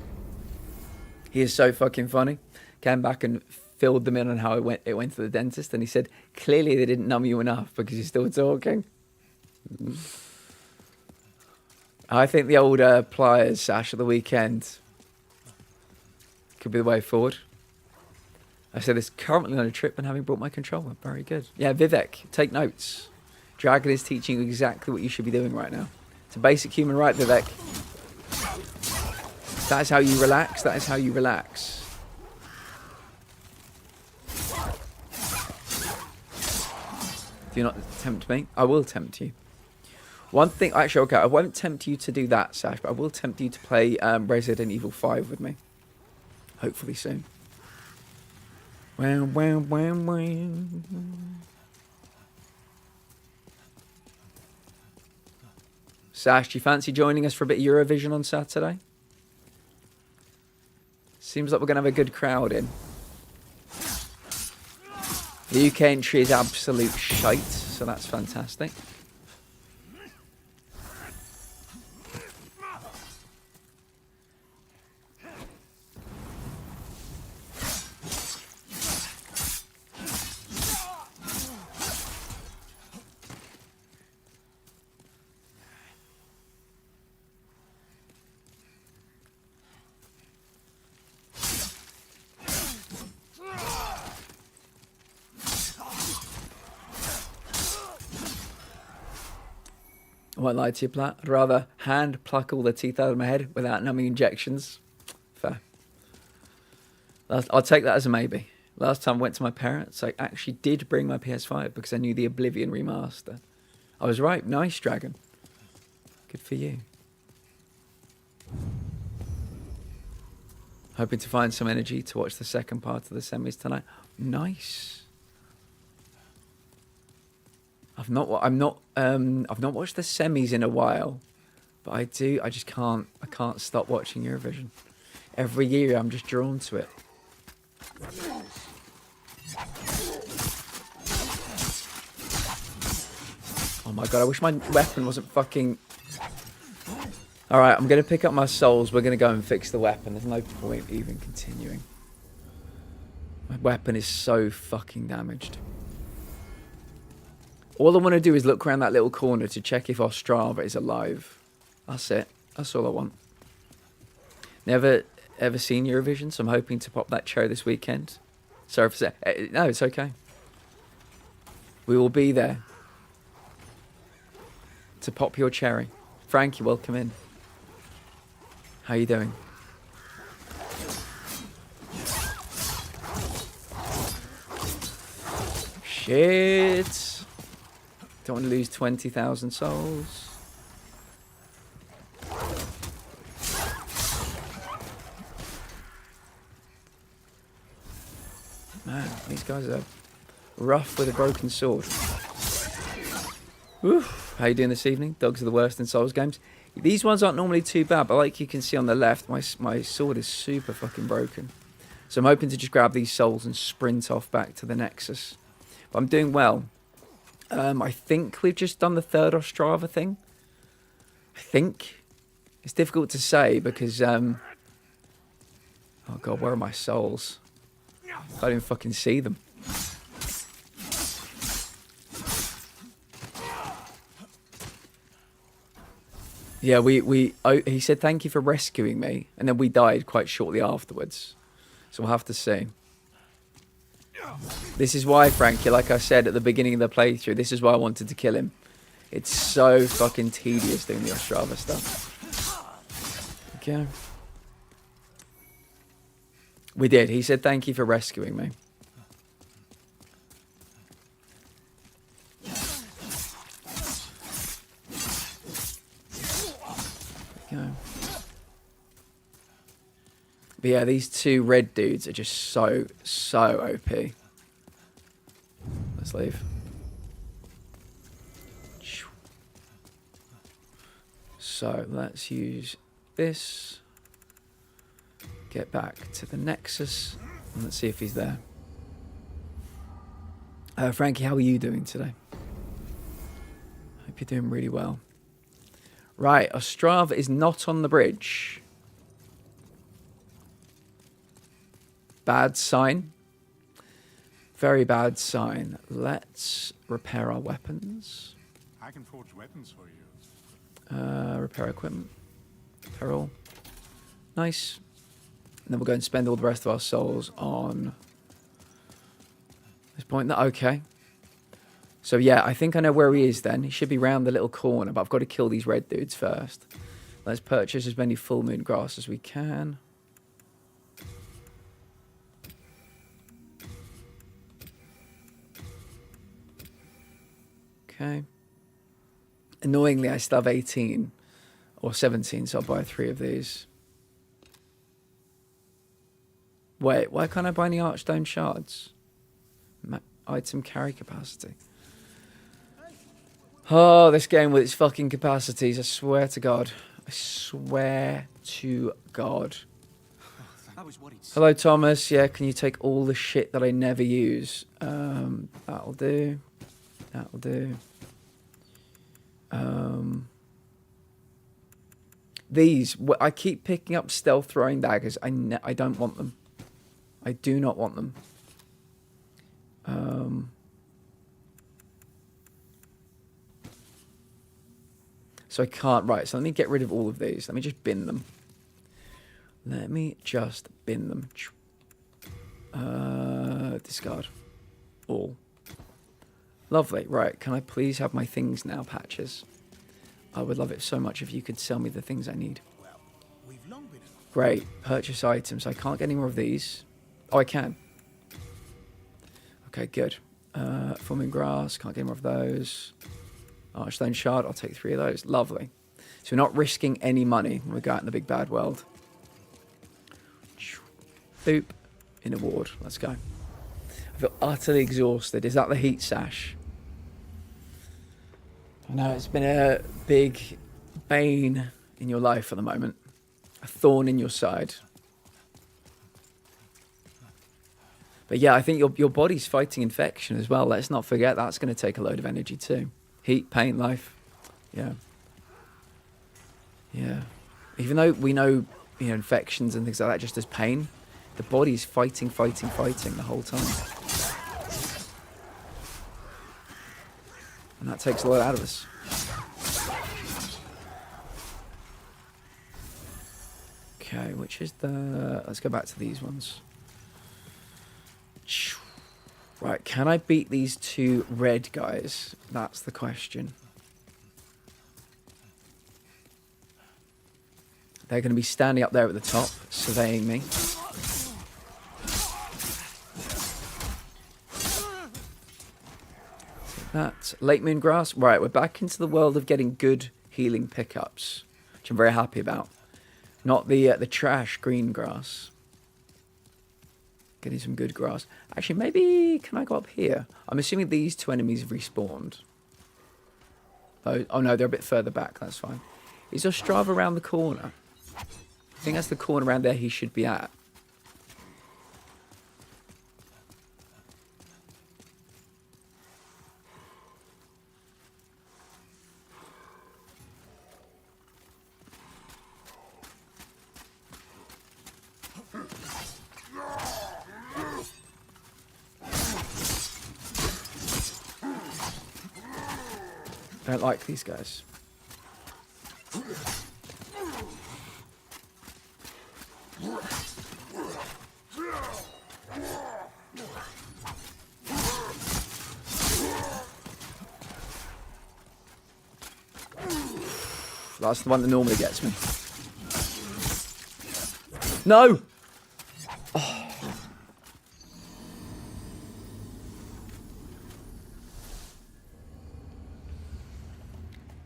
He is so fucking funny. Came back and filled them in on how it went to the dentist, and he said, clearly they didn't numb you enough because you're still talking. I think the old pliers sash at the weekend could be the way forward. I said this currently on a trip and having brought my controller. Very good. Yeah, Vivek, take notes. Dragon is teaching you exactly what you should be doing right now. It's a basic human right, Vivek. That is how you relax. That is how you relax. Do you not tempt me? I will tempt you. One thing, actually, okay, I won't tempt you to do that, Sash, but I will tempt you to play Resident Evil 5 with me. Hopefully soon. Wow, wow, wow, wow. Sash, do you fancy joining us for a bit of Eurovision on Saturday? Seems like we're going to have a good crowd in. The UK entry is absolute shite, so that's fantastic. I won't lie to you, Platt. I'd rather hand pluck all the teeth out of my head without numbing injections. Fair. I'll take that as a maybe. Last time I went to my parents, I actually did bring my PS5 because I knew the Oblivion remaster. I was right. Nice, Dragon. Good for you. Hoping to find some energy to watch the second part of the semis tonight. Nice. I've not watched the semis in a while, but I just can't stop watching Eurovision. Every year I'm just drawn to it. Oh my god, I wish my weapon wasn't fucking... Alright, I'm going to pick up my souls. We're going to go and fix the weapon. There's no point even continuing. My weapon is so fucking damaged. All I want to do is look around that little corner to check if Ostrava is alive. That's it. That's all I want. Never ever seen Eurovision, so I'm hoping to pop that cherry this weekend. Sorry for saying... No, it's okay. We will be there to pop your cherry. Frankie, welcome in. How you doing? Shit. Don't want to lose 20,000 souls. Man, these guys are rough with a broken sword. Oof. How you doing this evening? Dogs are the worst in Souls games. These ones aren't normally too bad, but like you can see on the left, my sword is super fucking broken. So I'm hoping to just grab these souls and sprint off back to the Nexus. But I'm doing well. I think we've just done the third Ostrava thing. I think. It's difficult to say because... oh god, where are my souls? I can't even fucking see them. Yeah, he said thank you for rescuing me, and then we died quite shortly afterwards. So we'll have to see. This is why, Frankie, like I said at the beginning of the playthrough, this is why I wanted to kill him. It's so fucking tedious doing the Ostrava stuff. Okay. We did. He said thank you for rescuing me. Okay. But yeah, these two red dudes are just so OP. Let's leave. So let's use this. Get back to the Nexus. And let's see if he's there. Frankie, how are you doing today? Hope you're doing really well. Right, Ostrava is not on the bridge. Bad sign. Very bad sign. Let's repair our weapons. I can forge weapons for you. Repair equipment. Repair all. Nice. And then we'll go and spend all the rest of our souls on this point. Okay. So yeah, I think I know where he is then. He should be round the little corner, but I've got to kill these red dudes first. Let's purchase as many full moon grass as we can. Okay. Annoyingly, I still have 18 or 17, so I'll buy 3 of these. Wait, why can't I buy any archstone shards? Item carry capacity. Oh, this game with its fucking capacities, I swear to God. I swear to God. I was worried. Hello, Thomas. Yeah, can you take all the shit that I never use? That'll do. That'll do. These, I keep picking up stealth throwing daggers. I don't want them. I do not want them. So I can't, right, so let me get rid of all of these. Let me just bin them. Let me just bin them. Discard. All. Lovely. Right, can I please have my things now, Patches? I would love it so much if you could sell me the things I need. Well, we've long been. Great. Purchase items. I can't get any more of these. Oh, I can. Okay, good. Forming grass. Can't get any more of those. Archstone shard. I'll take 3 of those. Lovely. So we're not risking any money when we go out in the big bad world. Boop. In a ward. Let's go. I feel utterly exhausted. Is that the heat sash? I know it's been a big bane in your life at the moment. A thorn in your side. But yeah, I think your body's fighting infection as well. Let's not forget that's going to take a load of energy too. Heat, pain, life. Yeah. Yeah. Even though we know, infections and things like that just as pain, the body's fighting the whole time. And that takes a lot out of us. Okay, which is the... Let's go back to these ones. Right, can I beat these 2 red guys? That's the question. They're going to be standing up there at the top, surveying me. That late moon grass. Right, we're back into the world of getting good healing pickups, which I'm very happy about. Not the trash green grass. Getting some good grass. Actually, maybe can I go up here? I'm assuming these 2 enemies have respawned. Oh no, they're a bit further back. That's fine. Is Ostrava around the corner? I think that's the corner around there he should be at. Don't like these guys. That's the one that normally gets me. No! Oh.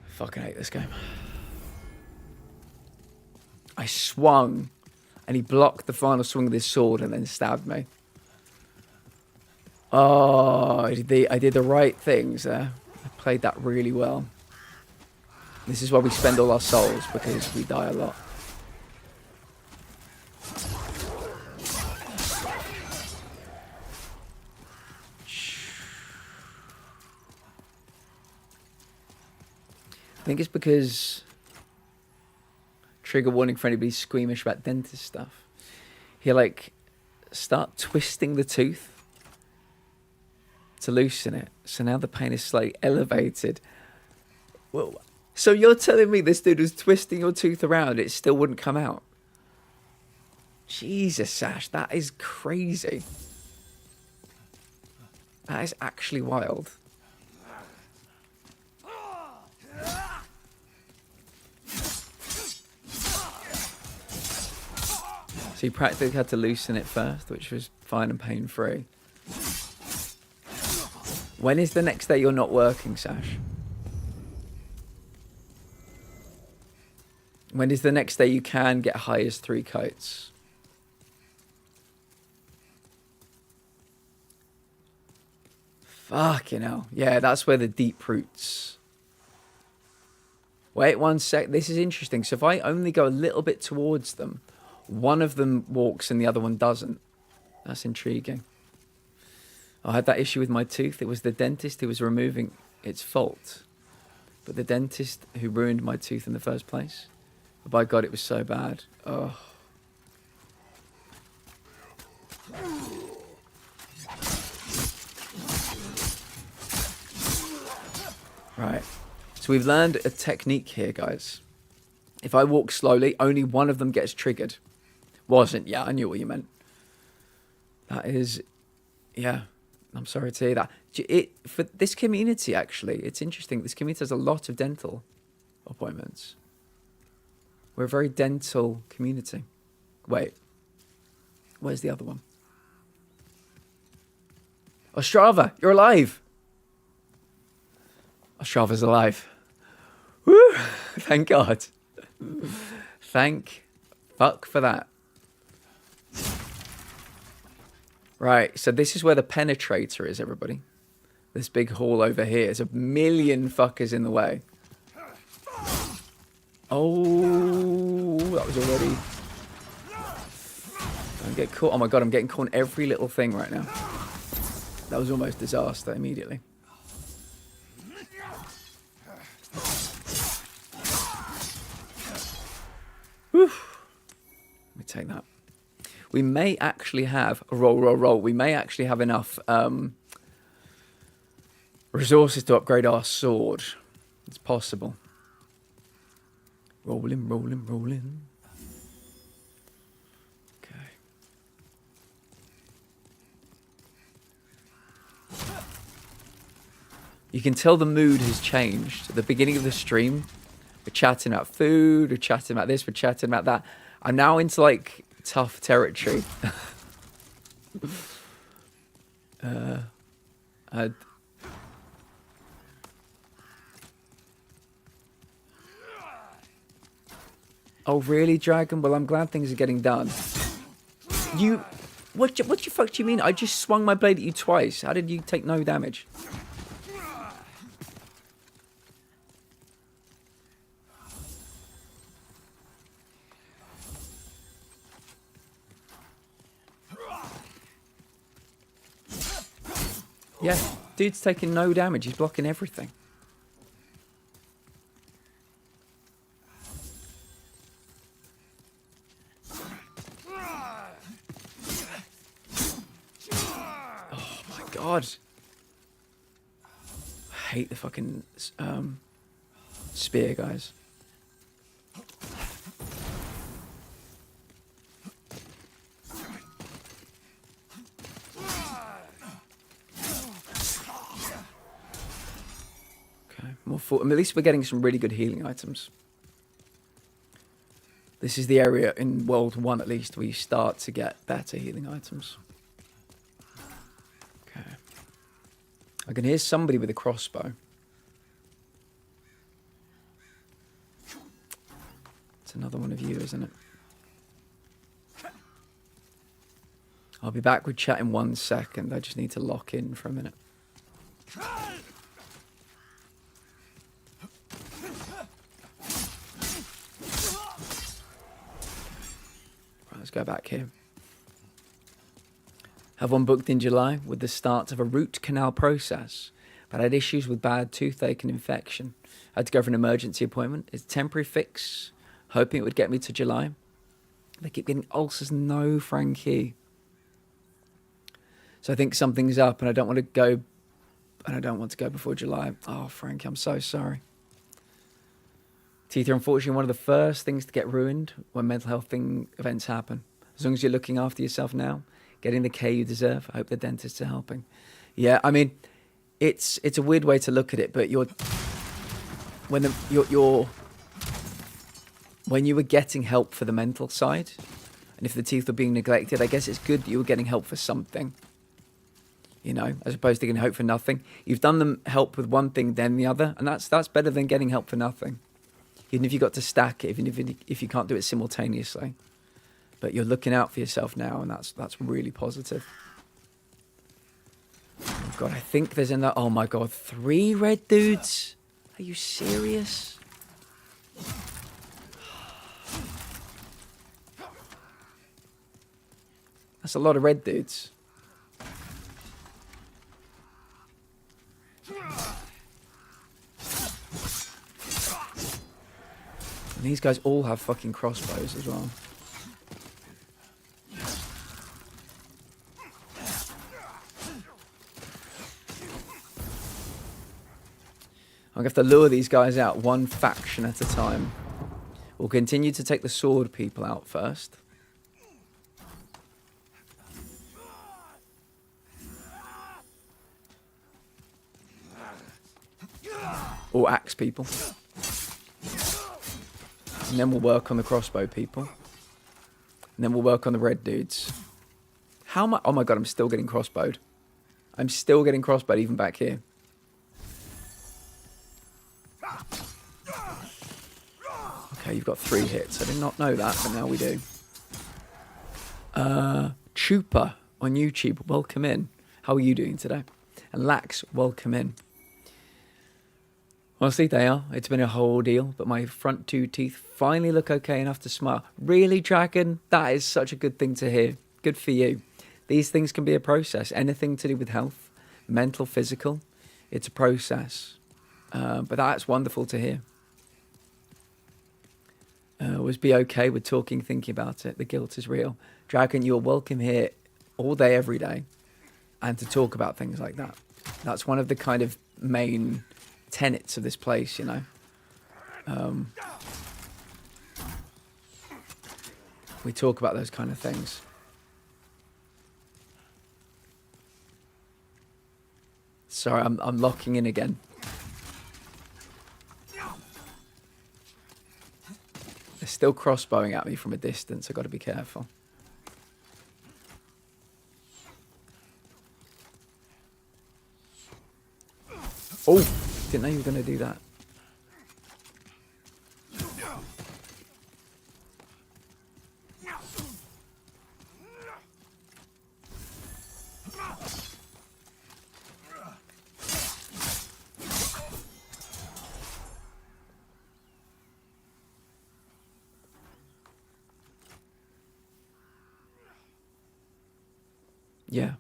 Fucking hate this game. I swung and he blocked the final swing with his sword and then stabbed me. Oh, I did the right things there. I played that really well. This is why we spend all our souls, because we die a lot. I think it's because, trigger warning for anybody squeamish about dentist stuff, he start twisting the tooth to loosen it. So now the pain is slightly elevated. Well, so you're telling me this dude was twisting your tooth around, it still wouldn't come out? Jesus, Sash, that is crazy. That is actually wild. So you practically had to loosen it first, which was fine and pain-free. When is the next day you're not working, Sash? When is the next day you can get high as 3 coats? Fucking hell. Yeah, that's where the deep roots. Wait 1 sec. This is interesting. So if I only go a little bit towards them, one of them walks and the other one doesn't. That's intriguing. I had that issue with my tooth. It was the dentist who was removing its fault. But the dentist who ruined my tooth in the first place. But by God, it was so bad. Oh. Right. So we've learned a technique here, guys. If I walk slowly, only one of them gets triggered. Wasn't. Yeah, I knew what you meant. That is... Yeah. I'm sorry to hear that. For this community, actually, it's interesting. This community has a lot of dental appointments. We're a very dental community. Wait. Where's the other one? Ostrava, you're alive. Ostrava's alive. Woo! Thank God. Thank fuck for that. Right, so this is where the penetrator is, everybody. This big hall over here. There's a million fuckers in the way. Oh, that was already... Don't get caught. Oh my God, I'm getting caught in every little thing right now. That was almost disaster immediately. Whew. Let me take that. We may actually have roll. We may actually have enough resources to upgrade our sword. It's possible. Rolling. Okay. You can tell the mood has changed. At the beginning of the stream, we're chatting about food, we're chatting about this, we're chatting about that. I'm now into like tough territory. Oh really, Dragon? Well, I'm glad things are getting done. What the fuck do you mean? I just swung my blade at you twice. How did you take no damage? Yeah, dude's taking no damage. He's blocking everything. Oh my God. I hate the fucking spear, guys. At least we're getting some really good healing items. This is the area in World 1, at least, where you start to get better healing items. Okay. I can hear somebody with a crossbow. It's another one of you, isn't it? I'll be back with chat in 1 second. I just need to lock in for a minute. Let's go back here. Have one booked in July with the start of a root canal process, but I had issues with bad toothache and infection. I had to go for an emergency appointment. It's a temporary fix, hoping it would get me to July. They keep getting ulcers. No, Frankie. So I think something's up, and I don't want to go. And I don't want to go before July. Oh, Frank, I'm so sorry. Teeth are unfortunately one of the first things to get ruined when mental health events happen. As long as you're looking after yourself now, getting the care you deserve, I hope the dentists are helping. Yeah, I mean, it's a weird way to look at it, but when you were getting help for the mental side, and if the teeth were being neglected, I guess it's good that you were getting help for something. You know, as opposed to getting help for nothing. You've done them help with one thing, then the other, and that's better than getting help for nothing. Even if you got to stack it, even if you can't do it simultaneously. But you're looking out for yourself now, and that's really positive. Oh God, I think there's another. Oh my God, 3 red dudes? Are you serious? That's a lot of red dudes. And these guys all have fucking crossbows as well. I'm going to have to lure these guys out one faction at a time. We'll continue to take the sword people out first. Or axe people. And then we'll work on the crossbow people. And then we'll work on the red dudes. How much? Oh my God, I'm still getting crossbowed. I'm still getting crossbowed even back here. Okay, you've got 3 hits. I did not know that, but now we do. Chupa on YouTube, welcome in. How are you doing today? And Lax, welcome in. Honestly, they are. It's been a whole deal, but my front 2 teeth finally look okay enough to smile. Really, Dragon? That is such a good thing to hear. Good for you. These things can be a process. Anything to do with health, mental, physical, it's a process. But that's wonderful to hear. Always be okay with talking, thinking about it. The guilt is real. Dragon, you're welcome here all day, every day, and to talk about things like that. That's one of the kind of main tenets of this place, you know. We talk about those kind of things. Sorry, I'm locking in again. They're still crossbowing at me from a distance. I've got to be careful. Oh, didn't know you were going to do that. Yeah.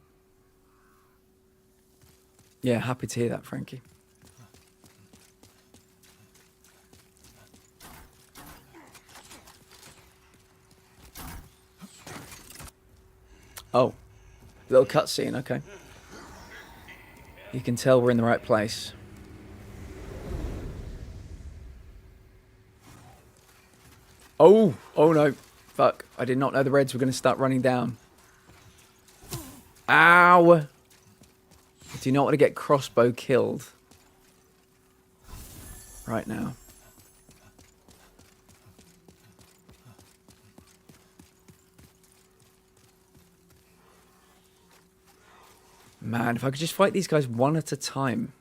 Yeah, happy to hear that, Frankie. Oh, little cutscene, okay. You can tell we're in the right place. Oh no, fuck. I did not know the Reds were going to start running down. Ow! I do not want to get crossbow killed right now. Man, if I could just fight these guys one at a time.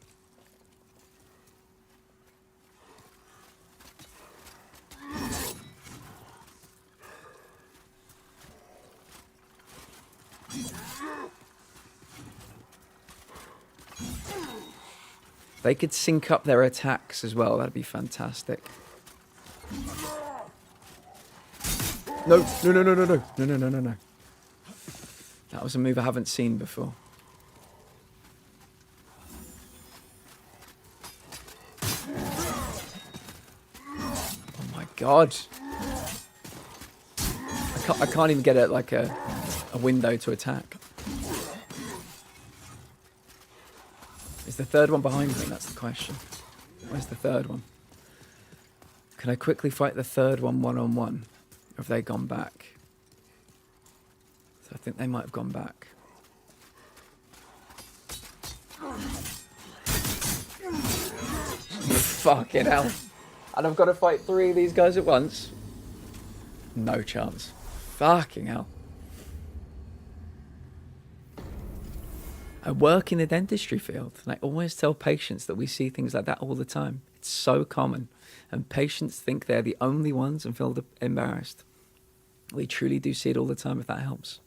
They could sync up their attacks as well. That'd be fantastic. No. That was a move I haven't seen before. Oh my God. I can't even get a window to attack. Is the third one behind me? That's the question. Where's the third one? Can I quickly fight the third one one-on-one? Or have they gone back? So I think they might have gone back. Fucking hell. And I've got to fight 3 of these guys at once? No chance. Fucking hell. I work in the dentistry field, and I always tell patients that we see things like that all the time. It's so common. And patients think they're the only ones and feel embarrassed. We truly do see it all the time, if that helps.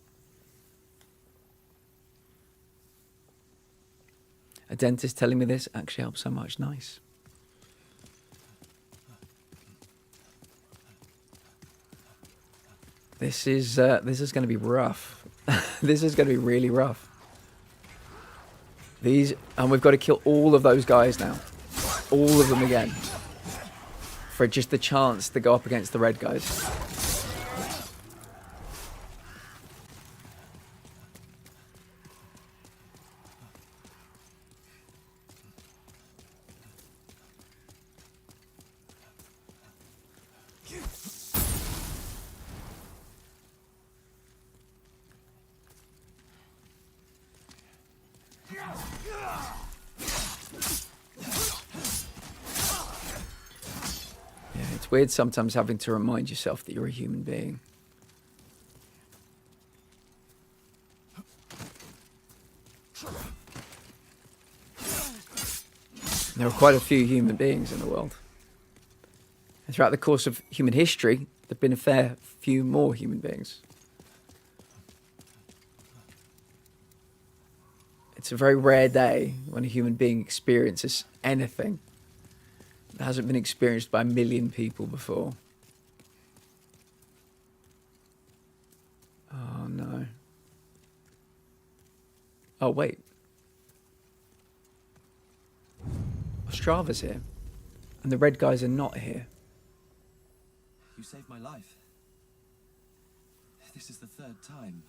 A dentist telling me this actually helps so much. Nice. This is going to be rough. This is going to be really rough. And we've got to kill all of those guys now. All of them again. For just the chance to go up against the red guys. It's weird sometimes having to remind yourself that you're a human being. There are quite a few human beings in the world. And throughout the course of human history, there have been a fair few more human beings. It's a very rare day when a human being experiences anything that hasn't been experienced by a million people before. Oh no. Oh wait. Strava's here. And the red guys are not here. You saved my life. This is the 3rd time.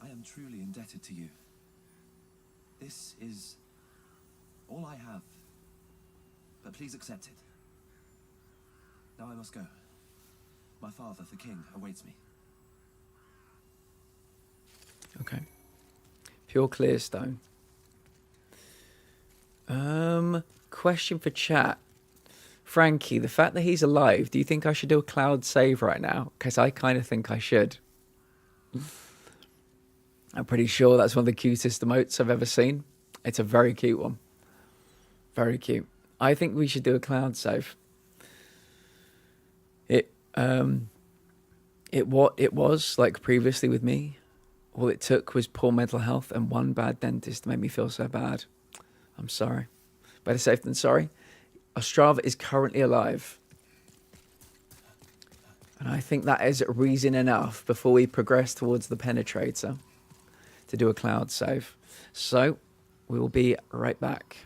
I am truly indebted to you. This is all I have. But please accept it. Now I must go. My father, the king, awaits me. Okay. Pure clear stone. Question for chat. Frankie, the fact that he's alive, do you think I should do a cloud save right now? Because I kind of think I should. I'm pretty sure that's one of the cutest emotes I've ever seen. It's a very cute one. Very cute. I think we should do a cloud save. It was like previously with me. All it took was poor mental health and one bad dentist to make me feel so bad. I'm sorry. Better safe than sorry. Ostrava is currently alive. And I think that is reason enough before we progress towards the penetrator to do a cloud save. So we will be right back.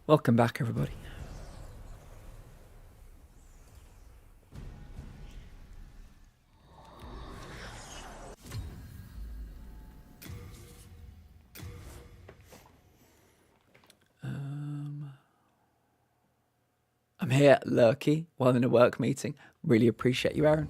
Welcome back, everybody. I'm here, lurky, while in a work meeting. Really appreciate you, Aaron.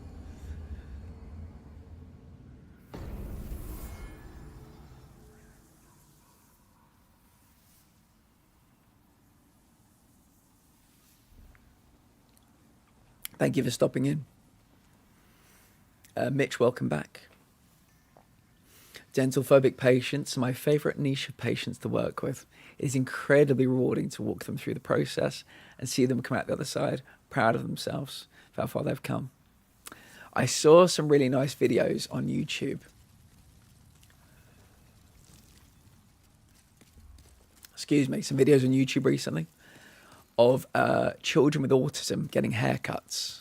Thank you for stopping in. Mitch, welcome back. Dental phobic patients are my favourite niche of patients to work with. It is incredibly rewarding to walk them through the process and see them come out the other side, proud of themselves for how far they've come. I saw some really nice videos on YouTube. Excuse me, some videos on YouTube recently of children with autism getting haircuts.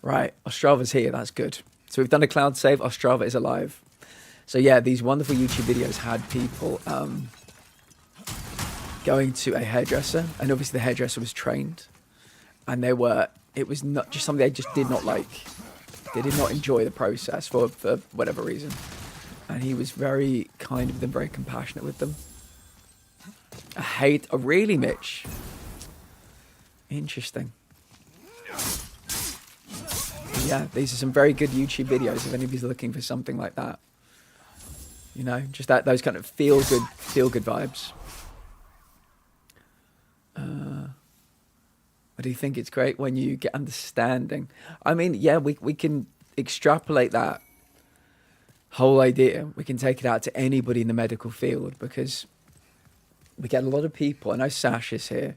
Right, Ostrava's here, that's good. So we've done a cloud save, Ostrava is alive. So yeah, these wonderful YouTube videos had people going to a hairdresser, and obviously the hairdresser was trained, and it was not just something they just did not like. They did not enjoy the process for whatever reason. And he was very kind with them, very compassionate with them. Really, Mitch? Interesting. Yeah, these are some very good YouTube videos if anybody's looking for something like that. You know, just those kind of feel good vibes. I do think it's great when you get understanding. I mean, yeah, we can extrapolate that whole idea. We can take it out to anybody in the medical field, because we get a lot of people. I know Sash is here.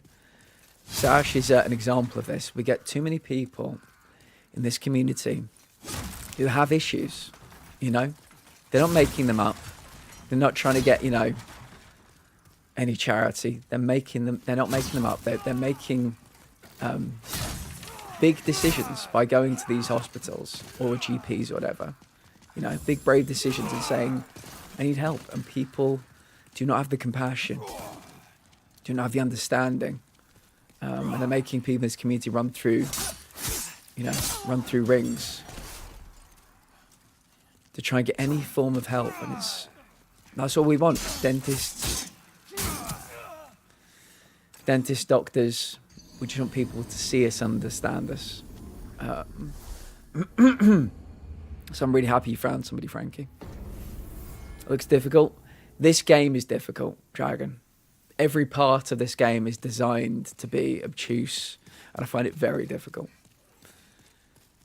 Sash is an example of this. We get too many people in this community who have issues, you know. They're not making them up. They're not trying to get, you know, any charity. They're not making them up. They're making big decisions by going to these hospitals or GPs or whatever. You know, big brave decisions and saying, I need help. And people do not have the compassion, do not have the understanding. And they're making people in this community run through rings to try and get any form of help. And that's all we want. Dentists, doctors, we just want people to see us, understand us. So I'm really happy you found somebody, Frankie. It looks difficult. This game is difficult, Dragon. Every part of this game is designed to be obtuse, and I find it very difficult.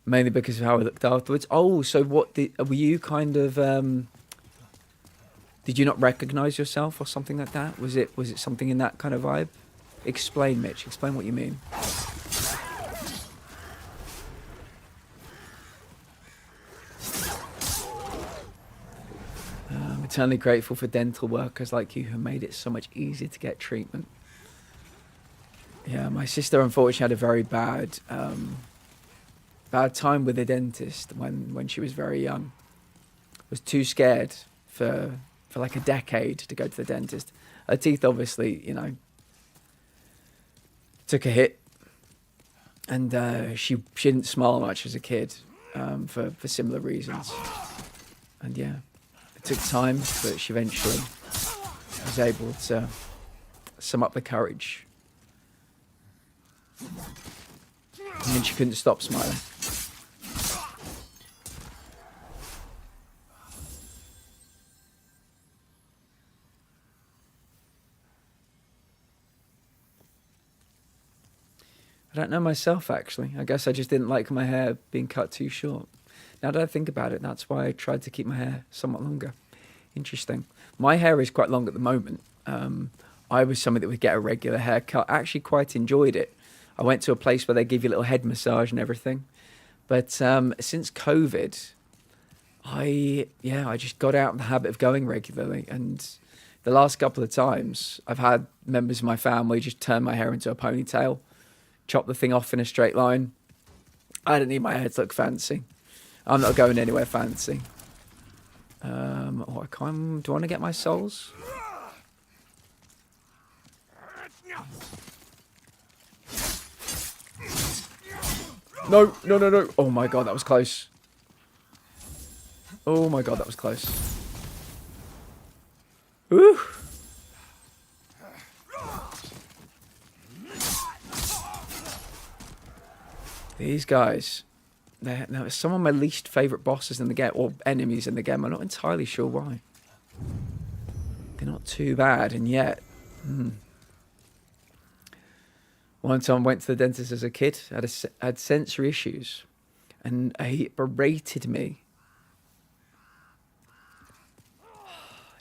Mainly because of how I looked afterwards. Oh, so were you kind of... did you not recognise yourself or something like that? Was it something in that kind of vibe? Explain, Mitch. Explain what you mean. I'm eternally grateful for dental workers like you who made it so much easier to get treatment. Yeah, my sister unfortunately had a very bad time with a dentist when she was very young. Was too scared for like a decade to go to the dentist. Her teeth obviously, you know, took a hit, and she didn't smile much as a kid for similar reasons. And yeah, it took time, but she eventually was able to sum up the courage. And then she couldn't stop smiling. I don't know myself, actually. I guess I just didn't like my hair being cut too short. Now that I think about it, that's why I tried to keep my hair somewhat longer. Interesting. My hair is quite long at the moment. I was somebody that would get a regular haircut. I actually quite enjoyed it. I went to a place where they give you a little head massage and everything. But since COVID, I just got out of the habit of going regularly. And the last couple of times, I've had members of my family just turn my hair into a ponytail, chop the thing off in a straight line. I don't need my hair to look fancy. I'm not going anywhere fancy. Do I want to get my souls? No, no, no, no. Oh my god, that was close. Oh my god, that was close. Woo. These guys, they're some of my least favourite bosses in the game, or enemies in the game. I'm not entirely sure why. They're not too bad, and yet... One time I went to the dentist as a kid, had sensory issues, and he berated me.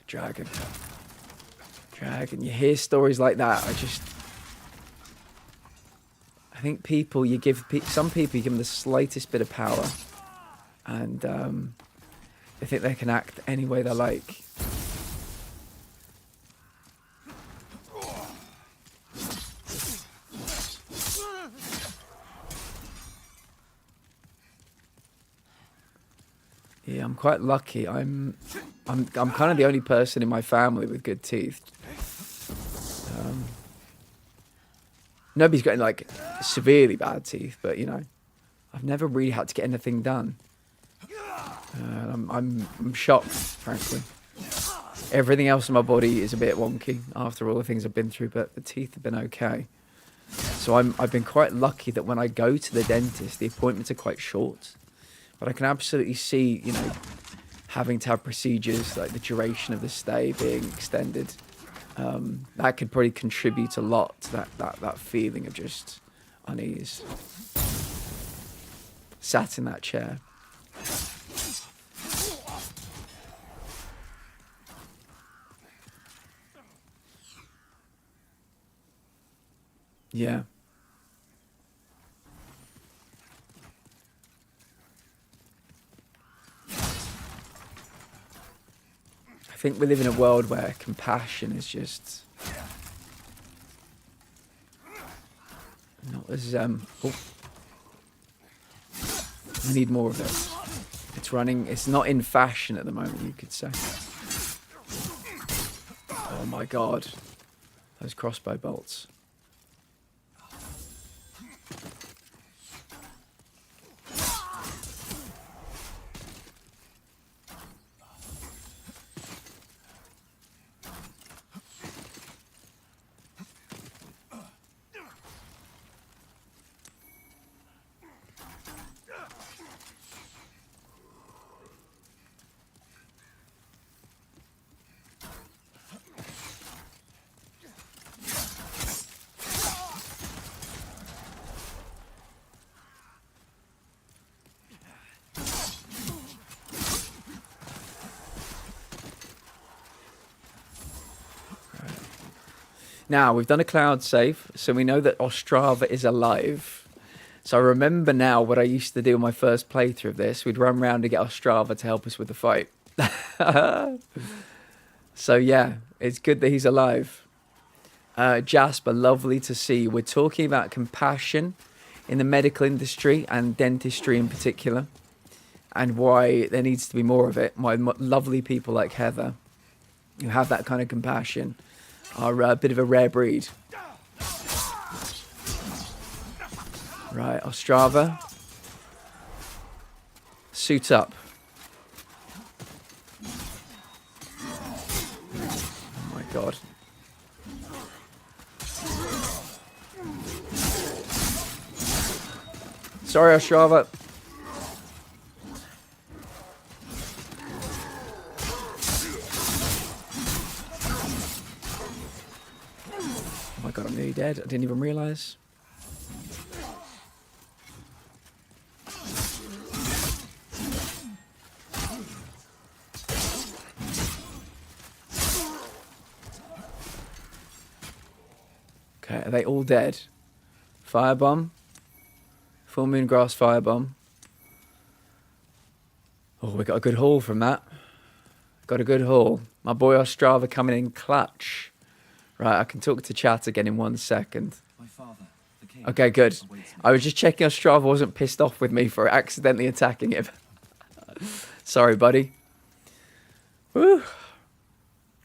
Dragon. Dragon. You hear stories like that, I think people, some people, you give them the slightest bit of power, and they think they can act any way they like. Yeah, I'm quite lucky. I'm kind of the only person in my family with good teeth. Nobody's got like severely bad teeth, but you know, I've never really had to get anything done. I'm shocked, frankly. Everything else in my body is a bit wonky after all the things I've been through, but the teeth have been okay. So I've been quite lucky that when I go to the dentist, the appointments are quite short. But I can absolutely see, you know, having to have procedures, like the duration of the stay being extended. That could probably contribute a lot to that feeling of just unease. Sat in that chair. Yeah. I think we live in a world where compassion is just not as we need more of it. It's not in fashion at the moment, you could say. Oh my god. Those crossbow bolts. Now, we've done a cloud save, so we know that Ostrava is alive. So I remember now what I used to do in my first playthrough of this. We'd run around to get Ostrava to help us with the fight. So yeah, it's good that he's alive. Jasper, lovely to see you. We're talking about compassion in the medical industry and dentistry in particular, and why there needs to be more of it. Why lovely people like Heather, who have that kind of compassion, are a bit of a rare breed. Right, Ostrava. Suit up. Oh my god. Sorry, Ostrava. Oh my god, I'm nearly dead. I didn't even realise. Okay, are they all dead? Firebomb. Full moon grass firebomb. Oh, we got a good haul from that. Got a good haul. My boy Ostrava coming in clutch. Right, I can talk to chat again in 1 second. My father, the king, Okay, good. awaits me. I was just checking Ostrava wasn't pissed off with me for accidentally attacking him. Sorry, buddy. Woo.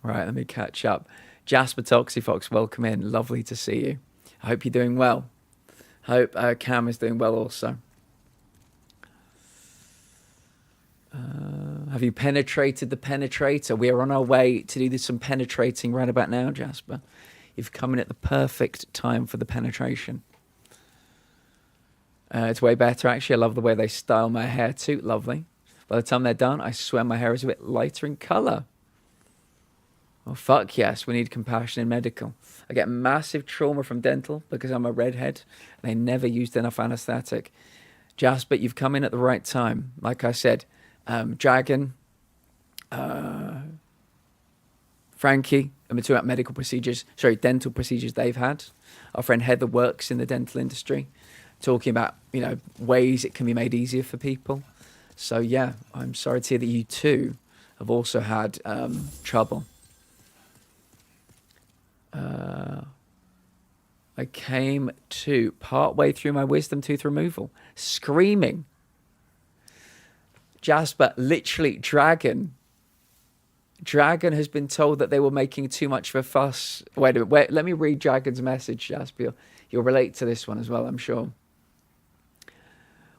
Right, let me catch up. Jasper Toxifox, welcome in. Lovely to see you. I hope you're doing well. Hope Cam is doing well also. Have you penetrated the penetrator? We are on our way to do some penetrating right about now, Jasper. You've come in at the perfect time for the penetration. It's way better, actually. I love the way they style my hair too. Lovely. By the time they're done, I swear my hair is a bit lighter in colour. Oh, fuck yes. We need compassion in medical. I get massive trauma from dental because I'm a redhead. And they never used enough anaesthetic. Jasper, you've come in at the right time. Like I said, Dragon, Frankie, I've been talking about medical procedures, dental procedures they've had. Our friend Heather works in the dental industry, talking about, ways it can be made easier for people. So yeah, I'm sorry to hear that you too have also had trouble. I came to partway through my wisdom tooth removal, screaming. Jasper, literally, Dragon has been told that they were making too much of a fuss. Wait a minute, let me read Dragon's message, Jasper. You'll relate to this one as well, I'm sure.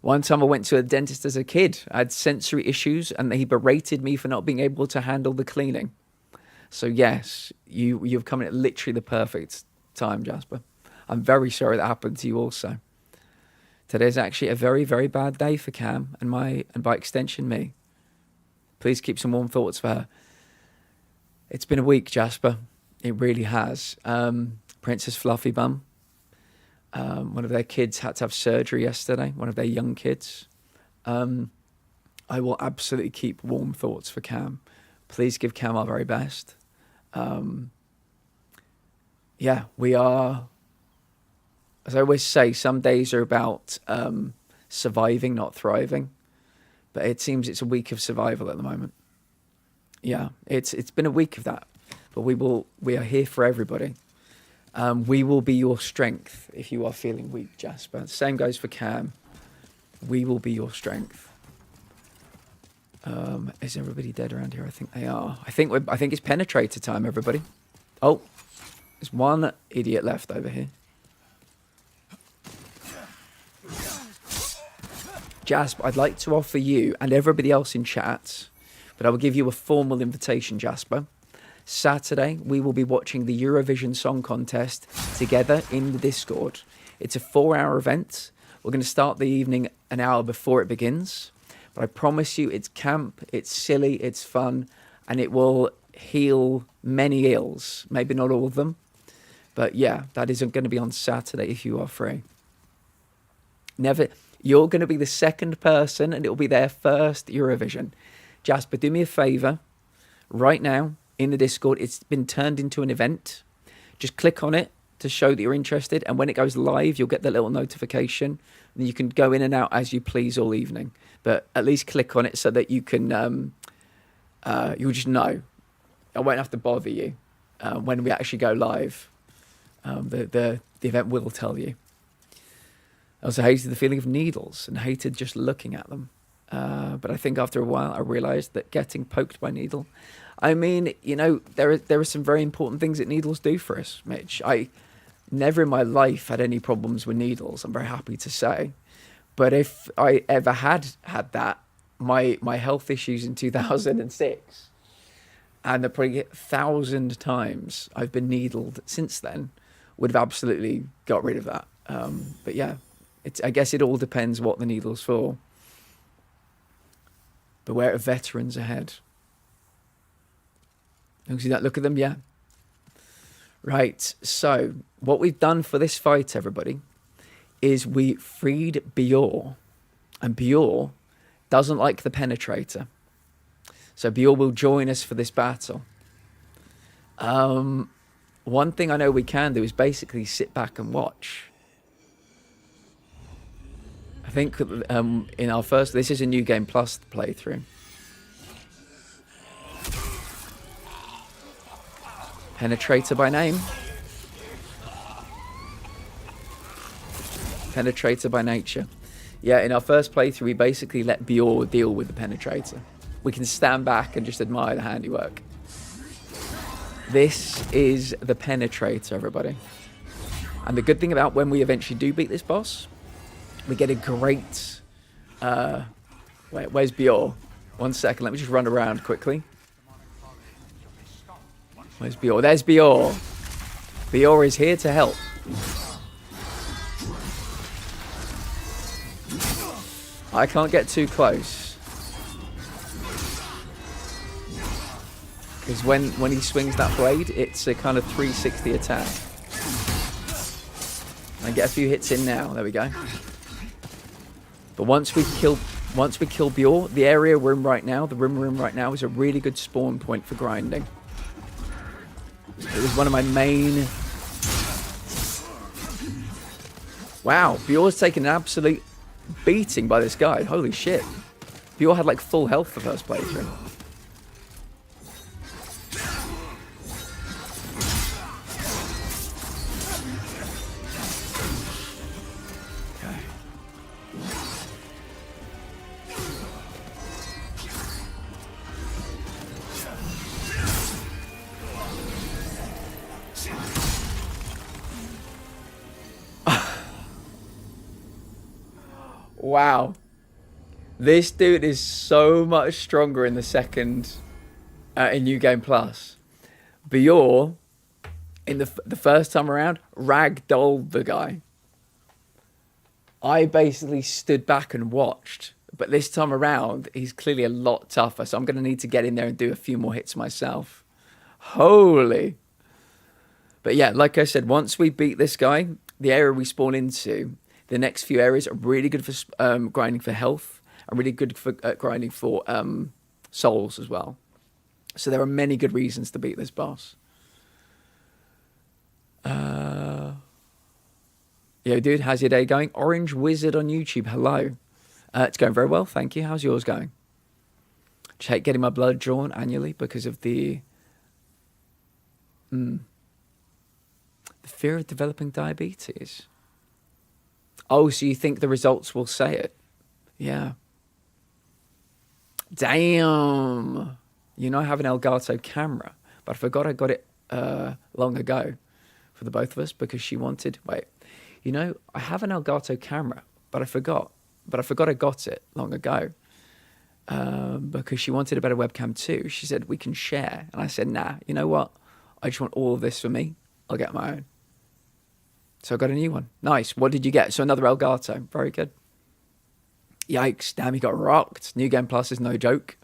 One time I went to a dentist as a kid. I had sensory issues and he berated me for not being able to handle the cleaning. So yes, you've come in at literally the perfect time, Jasper. I'm very sorry that happened to you also. Today's actually a very, very bad day for Cam and by extension me. Please keep some warm thoughts for her. It's been a week, Jasper. It really has. Princess Fluffy Bum. One of their kids had to have surgery yesterday. One of their young kids. I will absolutely keep warm thoughts for Cam. Please give Cam our very best. Yeah, we are... As I always say, some days are about surviving, not thriving. But it seems it's a week of survival at the moment. Yeah, it's been a week of that. But we are here for everybody. We will be your strength if you are feeling weak, Jasper. Same goes for Cam. We will be your strength. Is everybody dead around here? I think they are. I think it's penetrator time, everybody. Oh, there's one idiot left over here. Jasper, I'd like to offer you and everybody else in chat, but I will give you a formal invitation, Jasper. Saturday, we will be watching the Eurovision Song Contest together in the Discord. It's a 4-hour event. We're going to start the evening an hour before it begins. But I promise you, it's camp, it's silly, it's fun, and it will heal many ills. Maybe not all of them. But yeah, that is going to be on Saturday if you are free. You're going to be the second person, and it will be their first Eurovision. Jasper, do me a favour. Right now, in the Discord, it's been turned into an event. Just click on it to show that you're interested, and when it goes live, you'll get the little notification, and you can go in and out as you please all evening. But at least click on it so that you can, you'll just know. I won't have to bother you when we actually go live. The event will tell you. I also hated the feeling of needles and hated just looking at them. But I think after a while, I realised that getting poked by a needle... I mean, there are some very important things that needles do for us, Mitch. I never in my life had any problems with needles, I'm very happy to say. But if I ever had that, my health issues in 2006, and the probably 1,000 times I've been needled since then, would have absolutely got rid of that. But yeah, I guess it all depends what the needle's for. Beware of veterans ahead. You see that? Look at them, yeah. Right, so what we've done for this fight, everybody, is we freed Bior. And Bior doesn't like the penetrator. So Bior will join us for this battle. One thing I know we can do is basically sit back and watch. I think in our first... This is a New Game Plus playthrough. Penetrator by name. Penetrator by nature. Yeah, in our first playthrough, we basically let Bior deal with the penetrator. We can stand back and just admire the handiwork. This is the penetrator, everybody. And the good thing about when we eventually do beat this boss, we get a great... wait, where's Bior? 1 second, let me just run around quickly. Where's Bior? There's Bior. Bior is here to help. I can't get too close. Because when he swings that blade, it's a kind of 360 attack. I get a few hits in now. There we go. But once we kill Bior, the area we're in right now, the room we're in right now, is a really good spawn point for grinding. It was one of my main... Wow, Bior's taken an absolute beating by this guy. Holy shit. Bior had like full health the first playthrough. Wow. This dude is so much stronger in the second, in New Game Plus. Bior, in the first time around, ragdolled the guy. I basically stood back and watched. But this time around, he's clearly a lot tougher. So I'm going to need to get in there and do a few more hits myself. Holy. But yeah, like I said, once we beat this guy, the area we spawn into... The next few areas are really good for grinding for health and really good for grinding for souls as well. So there are many good reasons to beat this boss. Yo, dude, how's your day going? Orange Wizard on YouTube, hello. It's going very well, thank you. How's yours going? Just hate getting my blood drawn annually because of the fear of developing diabetes. Oh, so you think the results will say it? Yeah. Damn. You know I have an Elgato camera, but I forgot I got it long ago for the both of us because she wanted... Wait. You know, I have an Elgato camera, but I forgot. But I forgot I got it long ago because she wanted a better webcam too. She said, we can share. And I said, nah, you know what? I just want all of this for me. I'll get my own. So I got a new one. Nice. What did you get? So another Elgato. Very good. Yikes. Damn, he got rocked. New Game Plus is no joke.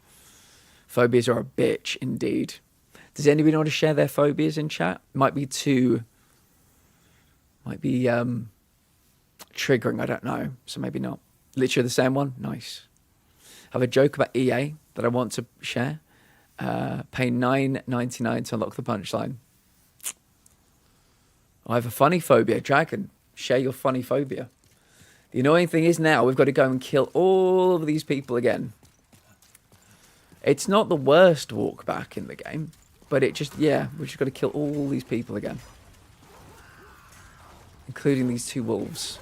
Phobias are a bitch, indeed. Does anybody want to share their phobias in chat? Might be triggering, I don't know. So maybe not. Literally the same one? Nice. I have a joke about EA that I want to share. Pay $9.99 to unlock the punchline. I have a funny phobia. Dragon, share your funny phobia. The annoying thing is now we've got to go and kill all of these people again. It's not the worst walk back in the game, but it just, yeah, we've just got to kill all these people again. Including these two wolves.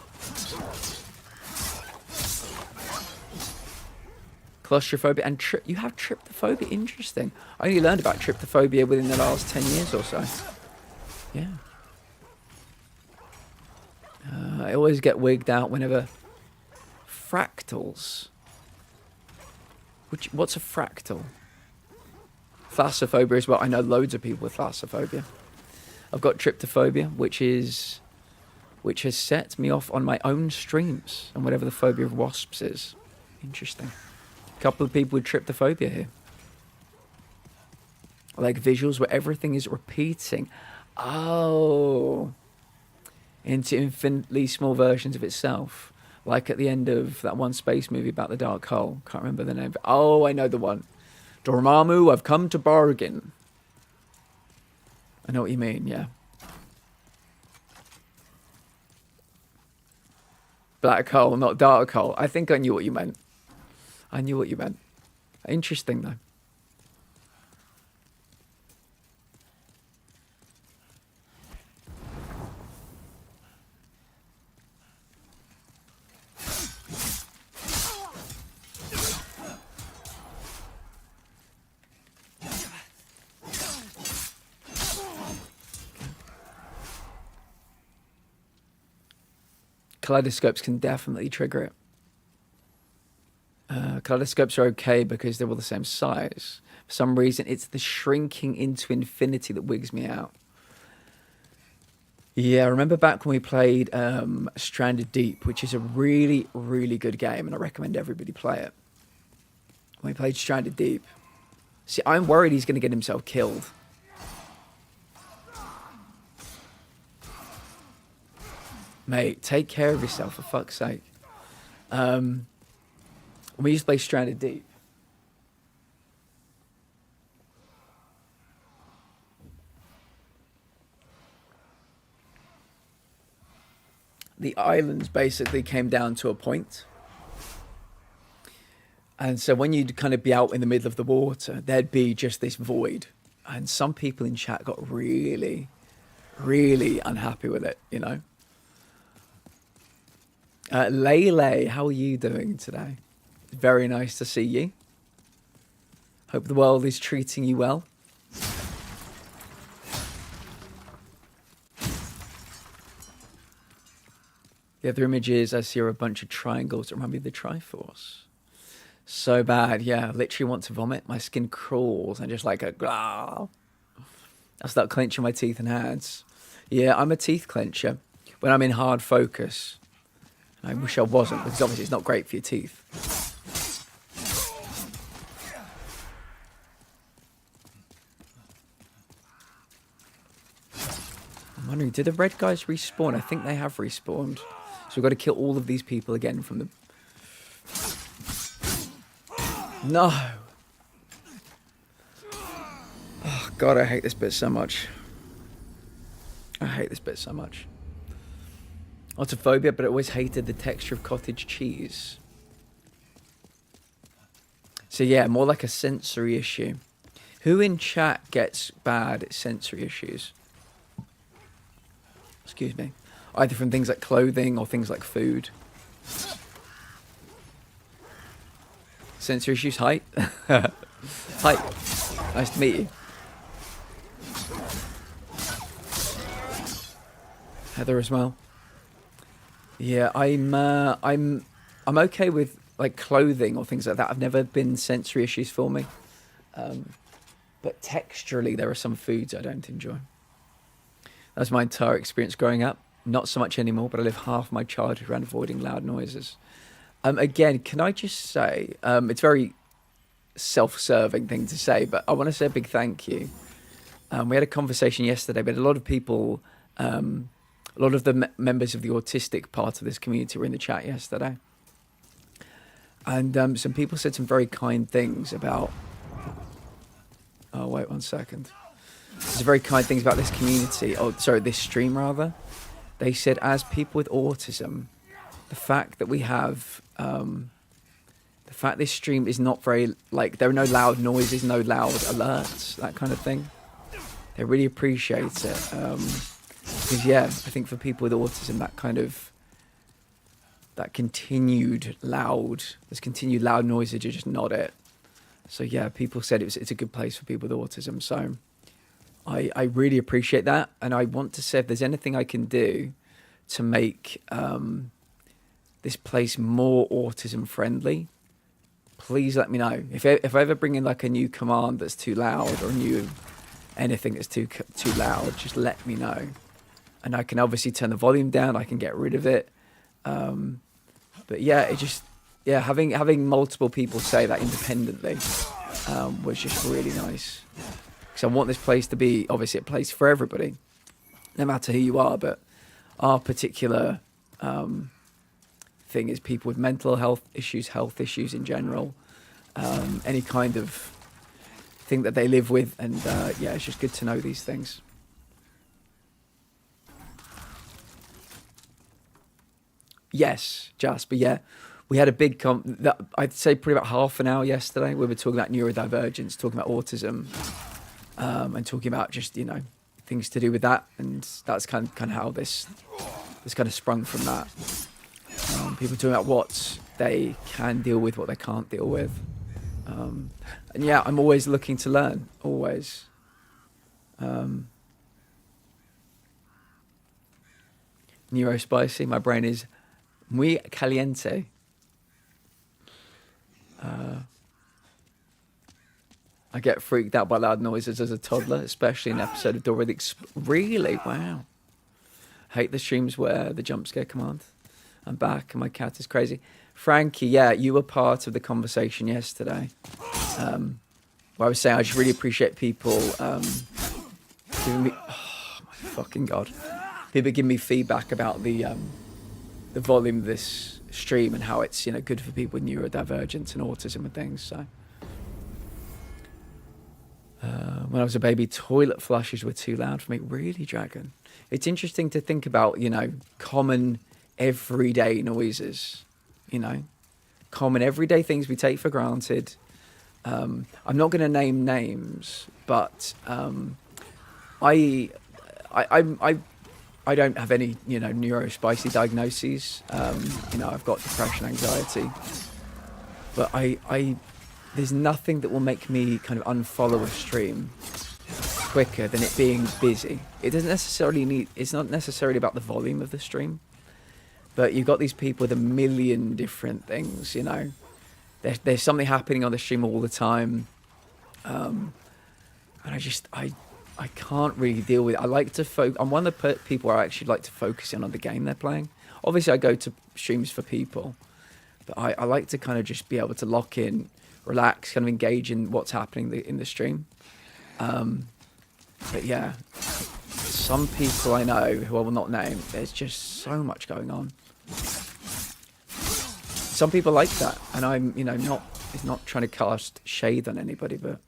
Claustrophobia and you have tryptophobia. Interesting. I only learned about tryptophobia within the last 10 years or so. Yeah. I always get wigged out whenever... Fractals. What's a fractal? Thalassophobia as well. I know loads of people with thalassophobia. I've got tryptophobia, which has set me off on my own streams and whatever the phobia of wasps is. Interesting. A couple of people with tryptophobia here. Like visuals where everything is repeating. Oh... into infinitely small versions of itself. Like at the end of that one space movie about the dark hole. Can't remember the name. Oh, I know the one. Dormammu, I've come to bargain. I know what you mean, yeah. Black hole, not dark hole. I think I knew what you meant. I knew what you meant. Interesting, though. kaleidoscopes can definitely trigger it. Kaleidoscopes are okay because they're all the same size. For some reason, it's the shrinking into infinity that wigs me out. Yeah, I remember back when we played Stranded Deep, which is a really, really good game, and I recommend everybody play it. When we played Stranded Deep. See, I'm worried he's going to get himself killed. Mate, take care of yourself, for fuck's sake. We used to play Stranded Deep. The islands basically came down to a point. And so when you'd kind of be out in the middle of the water, there'd be just this void. And some people in chat got really, really unhappy with it, you know. Lele, how are you doing today? Very nice to see you. Hope the world is treating you well. The other images I see are a bunch of triangles that remind me of the Triforce. So bad, yeah. Literally want to vomit. My skin crawls and just like a blah. I start clenching my teeth and hands. Yeah, I'm a teeth clencher when I'm in hard focus. I wish I wasn't, because obviously it's not great for your teeth. I'm wondering, did the red guys respawn? I think they have respawned. So we've got to kill all of these people again from the... No! Oh, God, I hate this bit so much. I hate this bit so much. Autophobia, but I always hated the texture of cottage cheese. So yeah, more like a sensory issue. Who in chat gets bad sensory issues? Excuse me. Either from things like clothing or things like food. Sensory issues, height. Height. Nice to meet you. Heather as well. Yeah, I'm okay with like clothing or things like that. I've never been sensory issues for me. But texturally, there are some foods I don't enjoy. That's my entire experience growing up. Not so much anymore, but I live half my childhood around avoiding loud noises. Again, can I just say, it's a very self-serving thing to say, but I want to say a big thank you. We had a conversation yesterday, but a lot of people, a lot of the members of the autistic part of this community were in the chat yesterday. And some people said some very kind things about... Oh, wait 1 second. Some very kind things about this community. Oh, sorry, this stream, rather. They said, as people with autism, the fact that we have... the fact this stream is not very... Like, there are no loud noises, no loud alerts, that kind of thing. They really appreciate it. Because, yeah, I think for people with autism, that kind of... That continued loud... This continued loud noises are just not it. So, yeah, people said it's a good place for people with autism. So, I really appreciate that. And I want to say if there's anything I can do to make this place more autism-friendly, please let me know. If I ever bring in, like, a new command that's too loud or anything that's too loud, just let me know. And I can obviously turn the volume down. I can get rid of it. But yeah, it just, yeah, having multiple people say that independently was just really nice. Because I want this place to be obviously a place for everybody, no matter who you are. But our particular thing is people with mental health issues in general, any kind of thing that they live with, and yeah, it's just good to know these things. Yes, Jasper, yeah. We had a big, I'd say probably about half an hour yesterday. We were talking about neurodivergence, talking about autism, and talking about just, you know, things to do with that. And that's kind of how this kind of sprung from that. People talking about what they can deal with, what they can't deal with. And yeah, I'm always looking to learn, always. Neurospicy, my brain is Muy caliente. I get freaked out by loud noises as a toddler, especially in an episode of Dora the Really? Wow. Hate the streams where the jump scare command. I'm back and my cat is crazy. Frankie, yeah, you were part of the conversation yesterday. Where I was saying I just really appreciate people giving me... Oh, my fucking God. People give me feedback about the volume of this stream and how it's, you know, good for people with neurodivergence and autism and things, so... When I was a baby, toilet flushes were too loud for me. Really, Dragon? It's interesting to think about, you know, common everyday noises, you know, common everyday things we take for granted. I'm not going to name names, but I don't have any, you know, neurospicy diagnoses. You know, I've got depression, anxiety, but there's nothing that will make me kind of unfollow a stream quicker than it being busy. It doesn't necessarily it's not necessarily about the volume of the stream, but you've got these people with a million different things, you know. There's something happening on the stream all the time. And I can't really deal with it. I like to I'm one of the people where I actually like to focus in on the game they're playing. Obviously, I go to streams for people, but I like to kind of just be able to lock in, relax, kind of engage in what's happening in the stream. But yeah, some people I know who I will not name, there's just so much going on. Some people like that, and I'm, you know, not trying to cast shade on anybody, but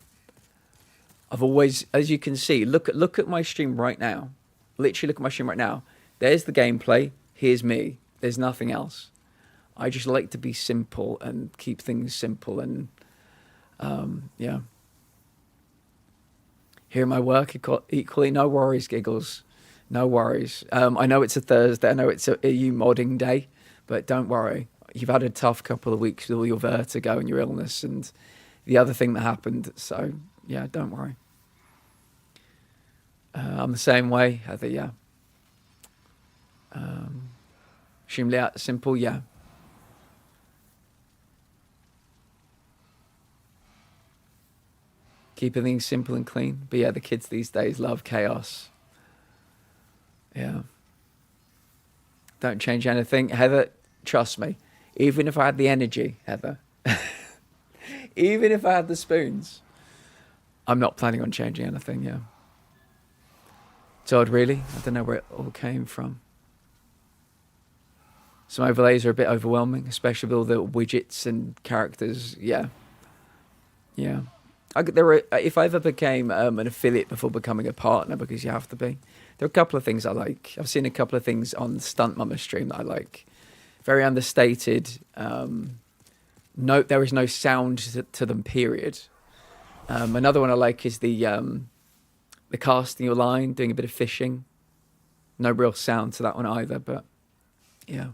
I've always, as you can see, look at my stream right now. Literally look at my stream right now. There's the gameplay. Here's me. There's nothing else. I just like to be simple and keep things simple, and yeah. Here my work equally, no worries, Giggles, no worries. I know it's a Thursday, I know it's a EU modding day, but don't worry. You've had a tough couple of weeks with all your vertigo and your illness and the other thing that happened, so yeah, don't worry. I'm the same way, Heather, yeah. Extremely simple, yeah. Keeping things simple and clean. But yeah, the kids these days love chaos. Yeah. Don't change anything. Heather, trust me. Even if I had the energy, Heather. Even if I had the spoons. I'm not planning on changing anything, yeah. Todd, really? I don't know where it all came from. Some overlays are a bit overwhelming, especially with all the widgets and characters. Yeah. Yeah. If I ever became an affiliate before becoming a partner, because you have to be, there are a couple of things I like. I've seen a couple of things on Stunt Mama stream that I like. Very understated. No, there is no sound to them, period. Another one I like is the casting your line, doing a bit of fishing. No real sound to that one either, but yeah.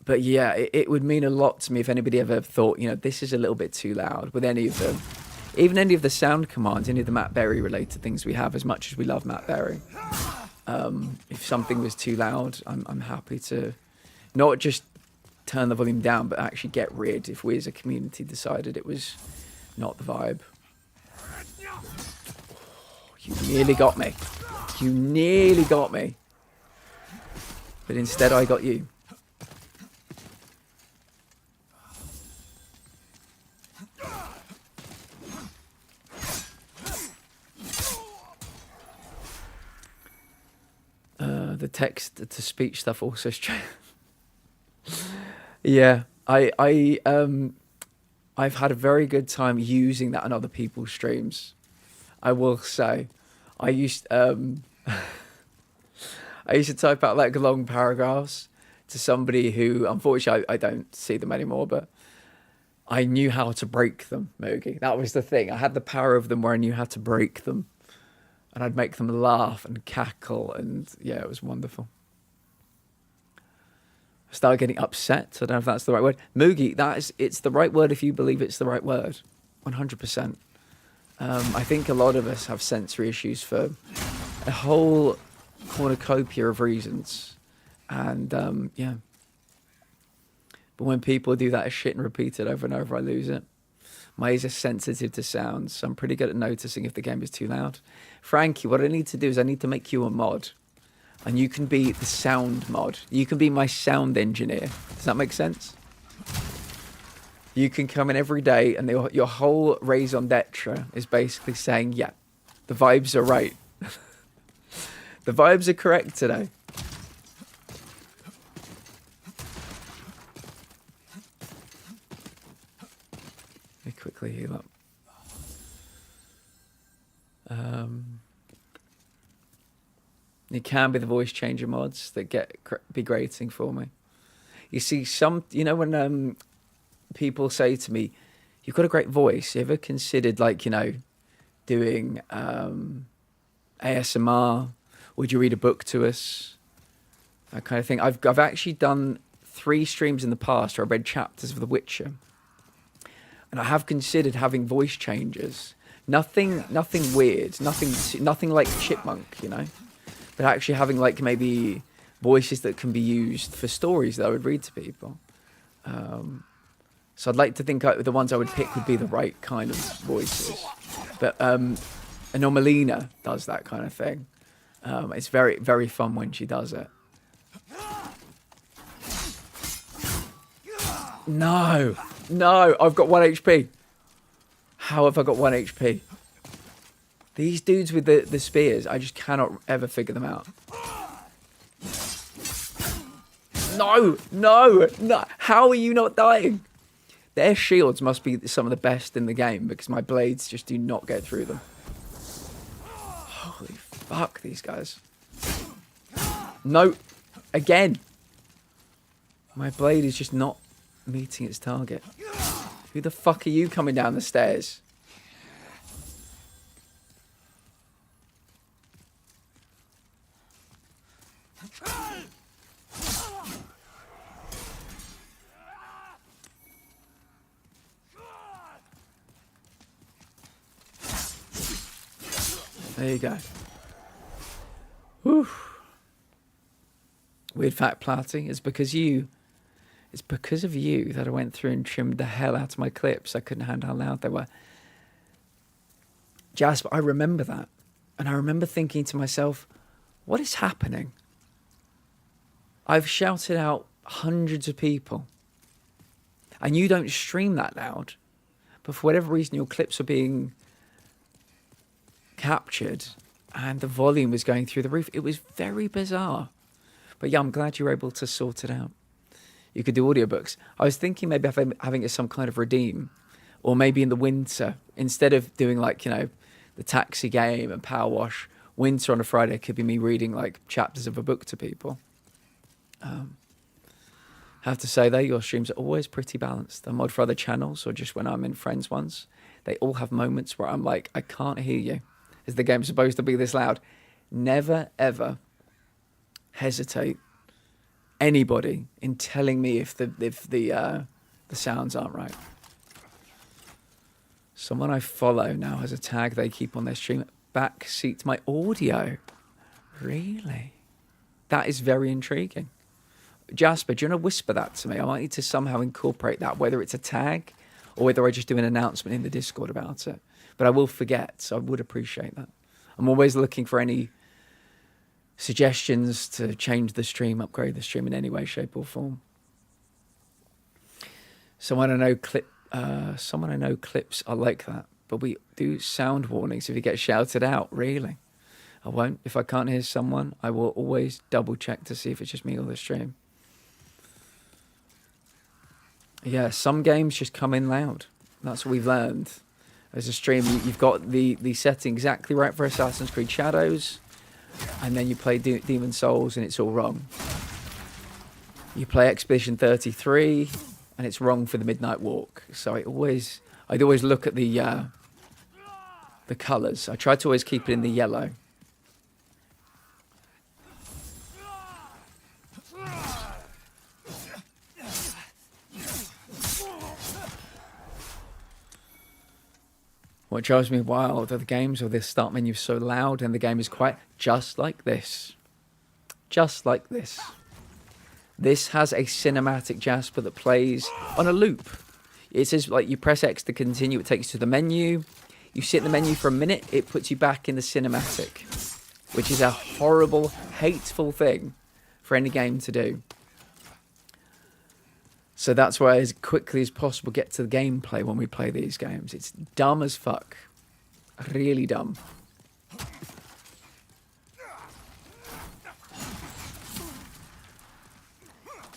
But yeah, it would mean a lot to me if anybody ever thought, you know, this is a little bit too loud with any of them. Even any of the sound commands, any of the Matt Berry related things we have, as much as we love Matt Berry. If something was too loud, I'm happy to not just turn the volume down, but actually get rid if we as a community decided it was not the vibe. Oh, you nearly got me. You nearly got me. But instead I got you. The text to speech stuff also strange. Yeah, I've had a very good time using that on other people's streams. I will say, I used to type out like long paragraphs to somebody who, unfortunately, I don't see them anymore, but I knew how to break them, Moogie. That was the thing. I had the power of them where I knew how to break them. And I'd make them laugh and cackle, and yeah, it was wonderful. I started getting upset. I don't know if that's the right word. Moogie, it's the right word if you believe it's the right word. 100%. I think a lot of us have sensory issues for a whole cornucopia of reasons. And yeah. But when people do that shit and repeat it over and over, I lose it. My ears are sensitive to sounds, so I'm pretty good at noticing if the game is too loud. Frankie, what I need to do is I need to make you a mod. And you can be the sound mod. You can be my sound engineer. Does that make sense? You can come in every day and your whole raison d'etre is basically saying, yeah, the vibes are right. The vibes are correct today. Let me quickly heal up. It can be the voice changer mods that be grating for me. You see, you know when people say to me, "You've got a great voice. You ever considered, like, you know, doing ASMR? Would you read a book to us?" That kind of thing. I've actually done 3 streams in the past where I read chapters of The Witcher, and I have considered having voice changes. Nothing weird. Nothing like Chipmunk, you know. But actually having, like, maybe voices that can be used for stories that I would read to people. So I'd like to think the ones I would pick would be the right kind of voices. But Anomalina does that kind of thing. It's very, very fun when she does it. No, I've got 1 HP. How have I got 1 HP? These dudes with the spears, I just cannot ever figure them out. No. How are you not dying? Their shields must be some of the best in the game because my blades just do not get through them. Holy fuck, these guys. No. Again. My blade is just not meeting its target. Who the fuck are you coming down the stairs? There you go. Whew. Weird fact, Platty. It's because of you that I went through and trimmed the hell out of my clips. I couldn't handle how loud they were. Jasper, I remember that. And I remember thinking to myself, what is happening? I've shouted out hundreds of people. And you don't stream that loud. But for whatever reason, your clips are being captured and the volume was going through the roof. It was very bizarre. But yeah, I'm glad you were able to sort it out. You could do audiobooks. I was thinking maybe having it some kind of redeem, or maybe in the winter, instead of doing, like, you know, the taxi game and power wash, winter on a Friday could be me reading, like, chapters of a book to people. Have to say though, your streams are always pretty balanced. I mod for other channels or just when I'm in friends ones, they all have moments where I'm like, I can't hear you. Is the game supposed to be this loud? Never ever hesitate anybody in telling me if the sounds aren't right. Someone I follow now has a tag they keep on their stream. Backseat my audio. Really? That is very intriguing. Jasper, do you want to whisper that to me? I might need to somehow incorporate that, whether it's a tag or whether I just do an announcement in the Discord about it. But I will forget, so I would appreciate that. I'm always looking for any suggestions to change the stream, upgrade the stream in any way, shape or form. Someone I know clips are like that, but we do sound warnings if you get shouted out. Really? I won't. If I can't hear someone, I will always double check to see if it's just me or the stream. Yeah, some games just come in loud. That's what we've learned. As a stream, you've got the setting exactly right for Assassin's Creed Shadows, and then you play Demon Souls and it's all wrong. You play Expedition 33 and it's wrong for the Midnight Walk. So I'd always look at the colours. I try to always keep it in the yellow. What drives me wild are the games where the start menu is so loud and the game is quiet, just like this. just like this. This has a cinematic Jasper that plays on a loop. It says, like, you press X to continue, it takes you to the menu. You sit in the menu for a minute, it puts you back in the cinematic, which is a horrible, hateful thing for any game to do. So that's why, as quickly as possible, get to the gameplay when we play these games. It's dumb as fuck. Really dumb.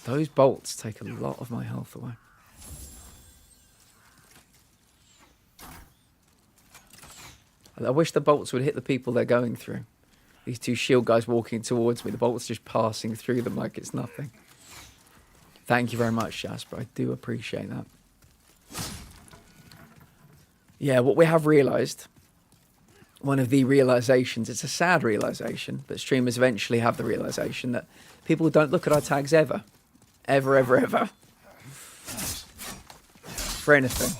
Those bolts take a lot of my health away. I wish the bolts would hit the people they're going through. These two shield guys walking towards me, the bolts just passing through them like it's nothing. Thank you very much, Jasper. I do appreciate that. Yeah, what we have realised, one of the realisations, it's a sad realisation, but streamers eventually have the realisation that people don't look at our tags ever. Ever, ever, ever. For anything.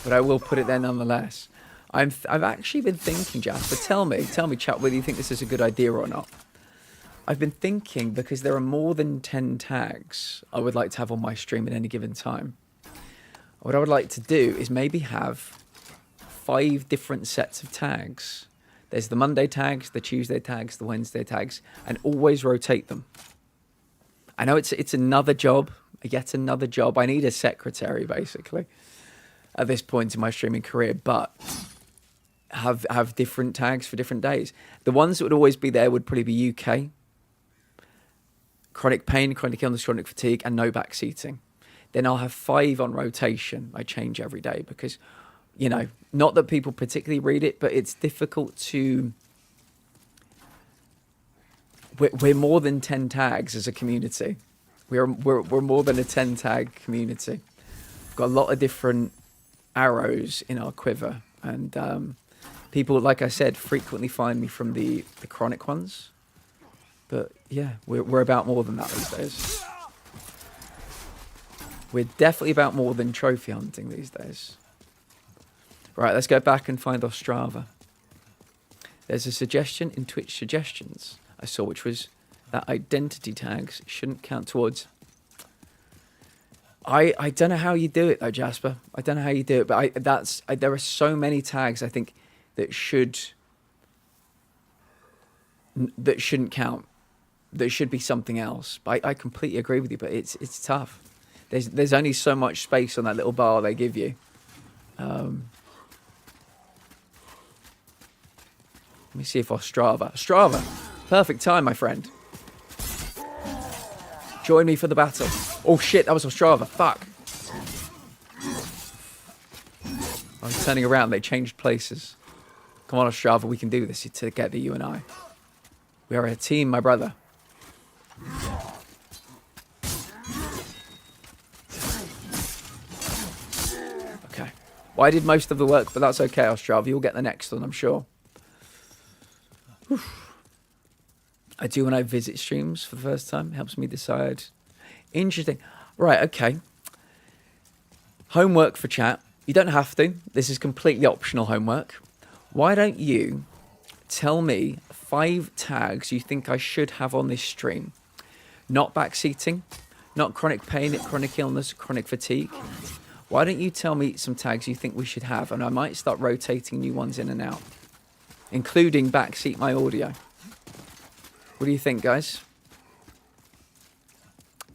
But I will put it there nonetheless. I've actually been thinking, Jasper, tell me, chat, whether you think this is a good idea or not. I've been thinking, because there are more than 10 tags I would like to have on my stream at any given time. What I would like to do is maybe have 5 different sets of tags. There's the Monday tags, the Tuesday tags, the Wednesday tags, and always rotate them. I know it's another job, yet another job. I need a secretary, basically, at this point in my streaming career, but have different tags for different days. The ones that would always be there would probably be UK, chronic pain, chronic illness, chronic fatigue, and no back seating. Then I'll have 5 on rotation. I change every day because, you know, not that people particularly read it, but it's difficult to... We're more than 10 tags as a community. We're more than a 10 tag community. We've got a lot of different arrows in our quiver, and people, like I said, frequently find me from the chronic ones. But yeah, we're about more than that these days. We're definitely about more than trophy hunting these days. Right, let's go back and find our Strava. There's a suggestion in Twitch suggestions I saw, which was that identity tags shouldn't count towards. I don't know how you do it though, Jasper. I don't know how you do it, but there are so many tags I think that shouldn't count. That should be something else. But I completely agree with you, but it's tough. There's only so much space on that little bar they give you. Let me see if our Strava. Perfect time, my friend. Join me for the battle. Oh shit, that was our Strava. Fuck. I'm turning around. They changed places. Come on, Strava. We can do this together, you and I. We are a team, my brother. Okay. Well, I did most of the work, but that's okay, Strava. You'll get the next one, I'm sure. Oof. I do when I visit streams for the first time. It helps me decide. Interesting. Right, okay. Homework for chat. You don't have to. This is completely optional homework. Why don't you tell me 5 tags you think I should have on this stream? Not backseating, not chronic pain, chronic illness, chronic fatigue. Why don't you tell me some tags you think we should have? And I might start rotating new ones in and out, including backseat my audio. What do you think, guys?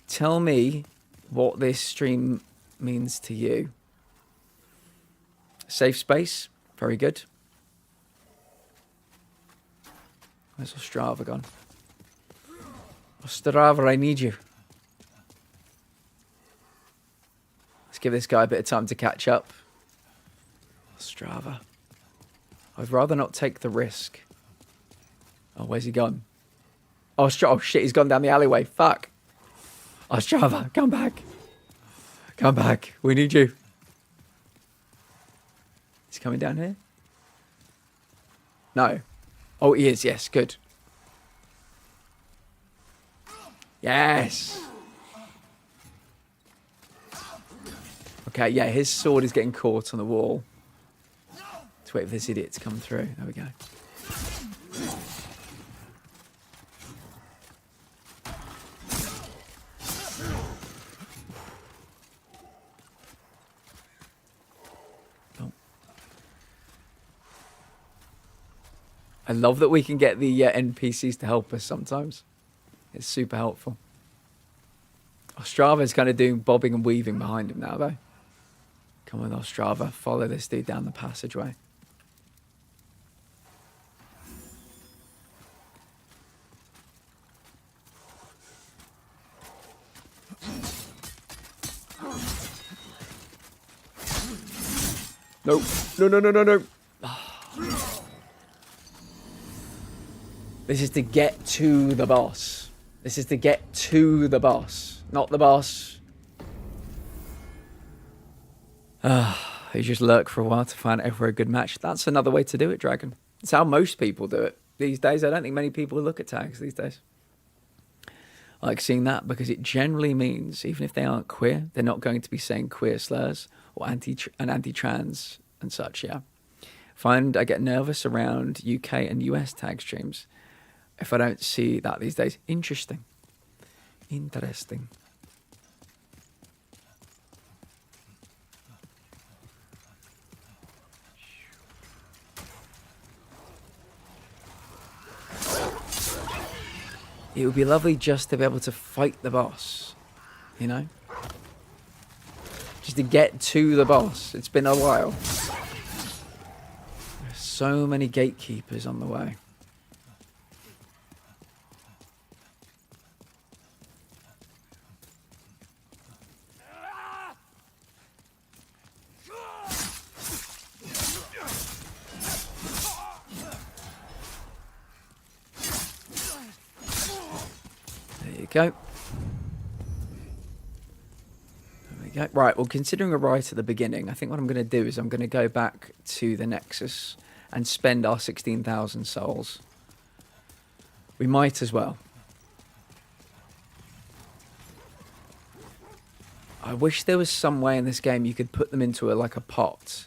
Tell me what this stream means to you. Safe space. Very good. Where's Strava gone? Strava, I need you. Let's give this guy a bit of time to catch up. Strava. I'd rather not take the risk. Oh, where's he gone? Oh, oh shit, he's gone down the alleyway. Fuck. Oh, Strava, come back. Come back. We need you. He's coming down here? No. Oh, he is. Yes, good. Yes. Okay, yeah, his sword is getting caught on the wall. Let's wait for this idiot to come through. There we go. I love that we can get the NPCs to help us sometimes. It's super helpful. Ostrava's kind of doing bobbing and weaving behind him now, though. Come on, Ostrava. Follow this dude down the passageway. No. No, no, no, no, no. This is to get to the boss. This is to get to the boss. Not the boss. You just lurk for a while to find out for a good match. That's another way to do it, Dragon. It's how most people do it these days. I don't think many people look at tags these days. I like seeing that because it generally means, even if they aren't queer, they're not going to be saying queer slurs or anti-trans and such, yeah. Find I get nervous around UK and US tag streams if I don't see that these days. Interesting. Interesting. It would be lovely just to be able to fight the boss, you know? Just to get to the boss. It's been a while. There's so many gatekeepers on the way. Go. There we go. Right, well, considering we're right at the beginning, I think what I'm going to do is I'm going to go back to the Nexus and spend our 16,000 souls. We might as well. I wish there was some way in this game you could put them into like a pot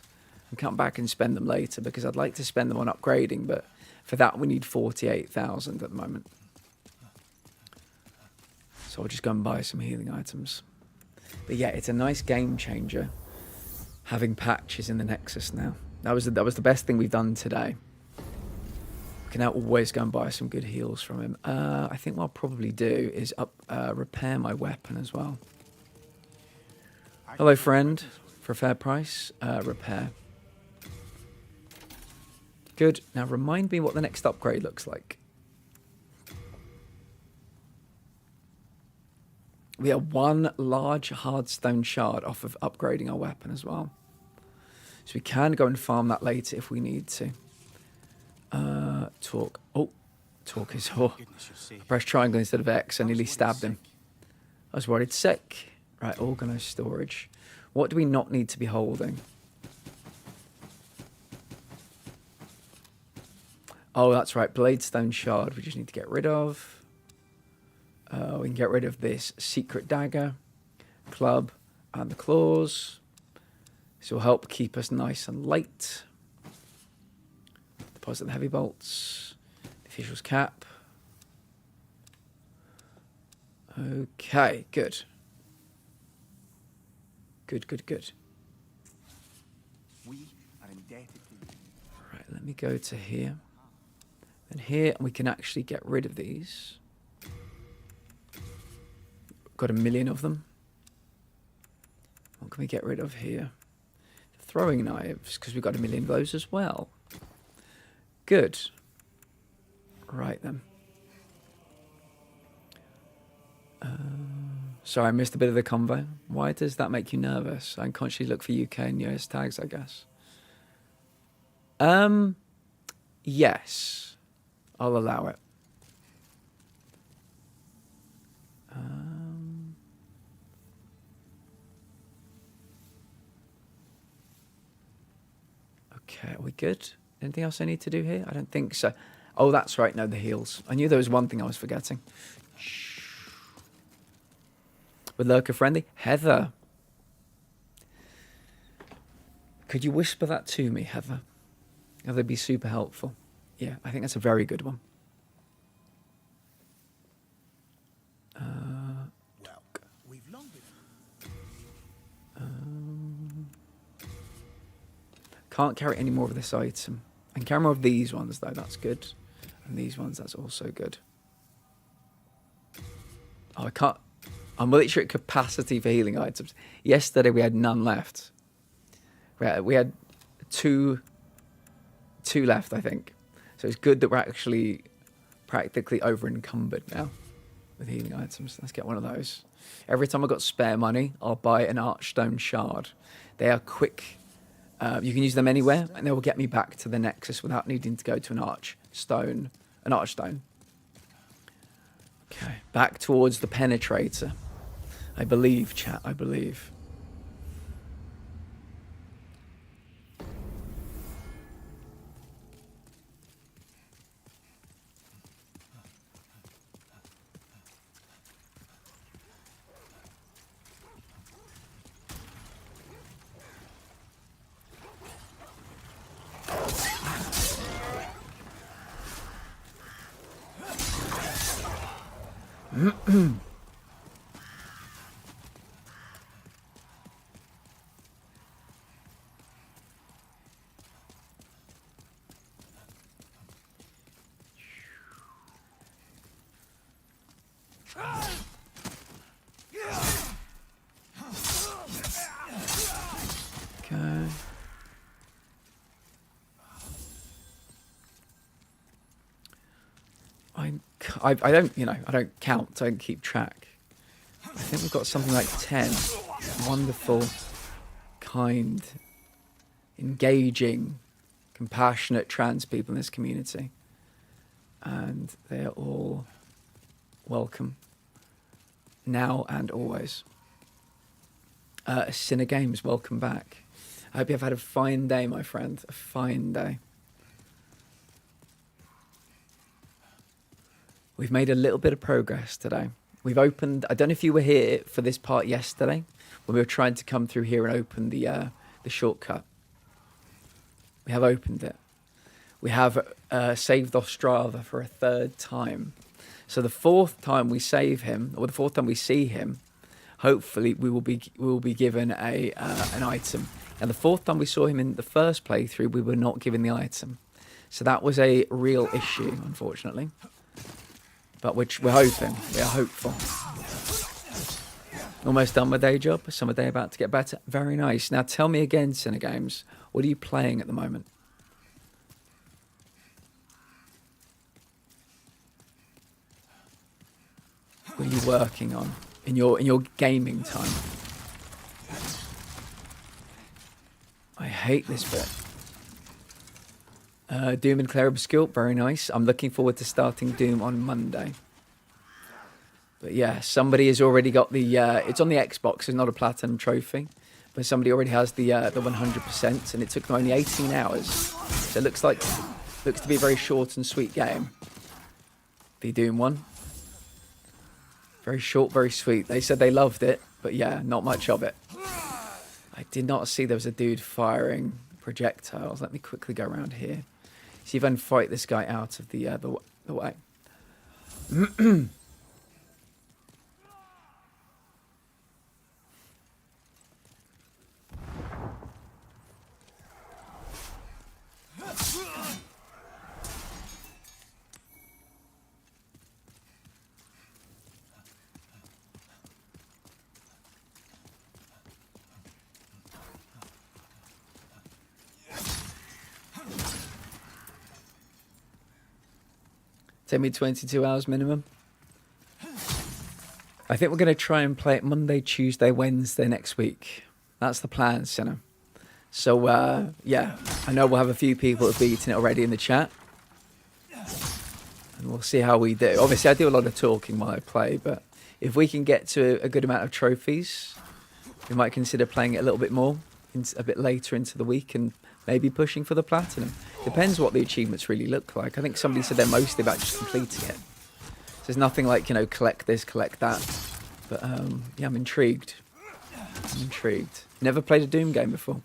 and come back and spend them later, because I'd like to spend them on upgrading, but for that we need 48,000 at the moment. So I'll just go and buy some healing items. But yeah, it's a nice game changer having patches in the Nexus now. That was the best thing we've done today. We can now always go and buy some good heals from him. I think what I'll probably do is repair my weapon as well. Hello, friend. For a fair price, repair. Good. Now remind me what the next upgrade looks like. We are one large hard stone shard off of upgrading our weapon as well. So we can go and farm that later if we need to. Talk. Oh, talk is... Oh, I pressed triangle instead of X. I nearly stabbed him. I was worried. Sick. Right, organised storage. What do we not need to be holding? Oh, that's right. Bladestone shard. We just need to get rid of. We can get rid of this secret dagger, club, and the claws. This will help keep us nice and light. Deposit the heavy bolts. Official's cap. Okay, good. Good, good, good. We are indebted to you. Right, let me go to here. And here we can actually get rid of these. Got 1 million of them. What can we get rid of here? Throwing knives, because we've got 1 million of those as well. Good. Right then. Sorry, I missed a bit of the convo. Why does that make you nervous? I unconsciously look for UK and US tags, I guess. Yes. I'll allow it. Okay, are we good? Anything else I need to do here? I don't think so. Oh, that's right. No, the heals. I knew there was one thing I was forgetting. With lurker friendly, Heather. Could you whisper that to me, Heather? That'd be super helpful. Yeah, I think that's a very good one. Well, we've long been. Can't carry any more of this item. I can carry more of these ones, though. That's good. And these ones, that's also good. Oh, I can't... I'm literally at capacity for healing items. Yesterday, we had none left. We had two left, I think. So it's good that we're actually practically over-encumbered now with healing items. Let's get one of those. Every time I've got spare money, I'll buy an Archstone Shard. They are quick. You can use them anywhere, and they will get me back to the Nexus without needing to go to an Archstone. Okay, back towards the Penetrator. I believe, chat, I believe. Okay. I don't, I don't count, I don't keep track. I think we've got something like 10 wonderful, kind, engaging, compassionate trans people in this community. And they are all welcome, now and always. Sinner Games, welcome back. I hope you've had a fine day, my friend. A fine day. We've made a little bit of progress today. We've opened... I don't know if you were here for this part yesterday, when we were trying to come through here and open the shortcut. We have opened it. We have saved Ostrava for a third time. So the fourth time we save him, or the fourth time we see him, hopefully we will be given an item. And the fourth time we saw him in the first playthrough, we were not given the item. So that was a real issue, unfortunately. But which we're hoping. We are hopeful. Almost done my day job. Summer day about to get better. Very nice. Now tell me again, Sinner Games, what are you playing at the moment? What are you working on in your gaming time? I hate this bit. Doom and Claire Obscure, very nice. I'm looking forward to starting Doom on Monday. But yeah, somebody has already got the... it's on the Xbox, it's not a Platinum trophy. But somebody already has the 100%, and it took them only 18 hours. So it looks to be a very short and sweet game. The Doom one. Very short, very sweet. They said they loved it, but yeah, not much of it. I did not see there was a dude firing projectiles. Let me quickly go around here. See if I can fight this guy out of the way. Take me 22 hours minimum. I think we're going to try and play it Monday, Tuesday, Wednesday next week. That's the plan, Sinner. So, yeah, I know we'll have a few people that have beaten it already in the chat. And we'll see how we do. Obviously, I do a lot of talking while I play, but if we can get to a good amount of trophies, we might consider playing it a little bit more, a bit later into the week, and maybe pushing for the Platinum. Depends what the achievements really look like. I think somebody said they're mostly about just completing it. So there's nothing like, collect this, collect that. But, yeah, I'm intrigued. I'm intrigued. Never played a Doom game before.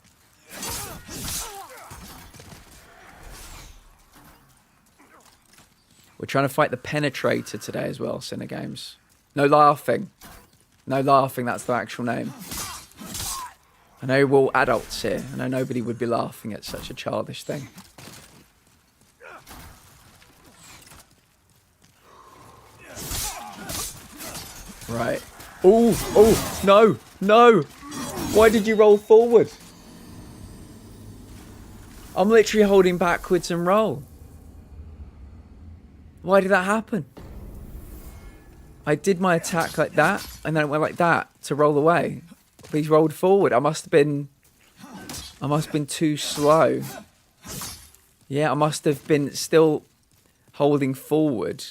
We're trying to fight the Penetrator today as well, Sinner Games. No laughing. No laughing, that's the actual name. I know we're all adults here. I know nobody would be laughing at such a childish thing. Right. Oh, no, no. Why did you roll forward? I'm literally holding backwards and roll. Why did that happen? I did my attack like that, and then it went like that to roll away. But he's rolled forward. I must have been too slow. Yeah, I must have been still holding forward.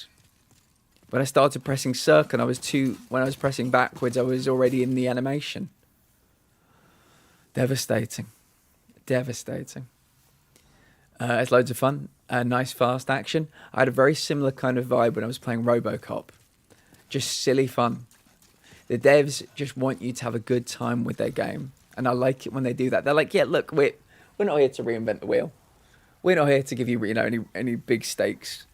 When I started pressing circle, when I was pressing backwards, I was already in the animation. Devastating. Devastating. It's loads of fun. Nice fast action. I had a very similar kind of vibe when I was playing RoboCop. Just silly fun. The devs just want you to have a good time with their game. And I like it when they do that. They're like, yeah, look, we're not here to reinvent the wheel. We're not here to give you, any big stakes.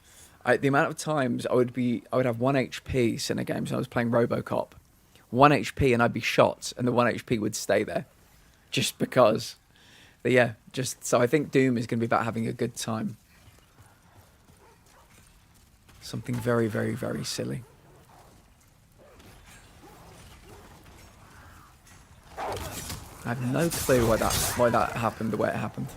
The amount of times I would have 1 HP in a game, so I was playing RoboCop. 1 HP and I'd be shot and the 1 HP would stay there. Just because. But yeah, so I think Doom is going to be about having a good time. Something very, very, very silly. I have no clue why that happened the way it happened.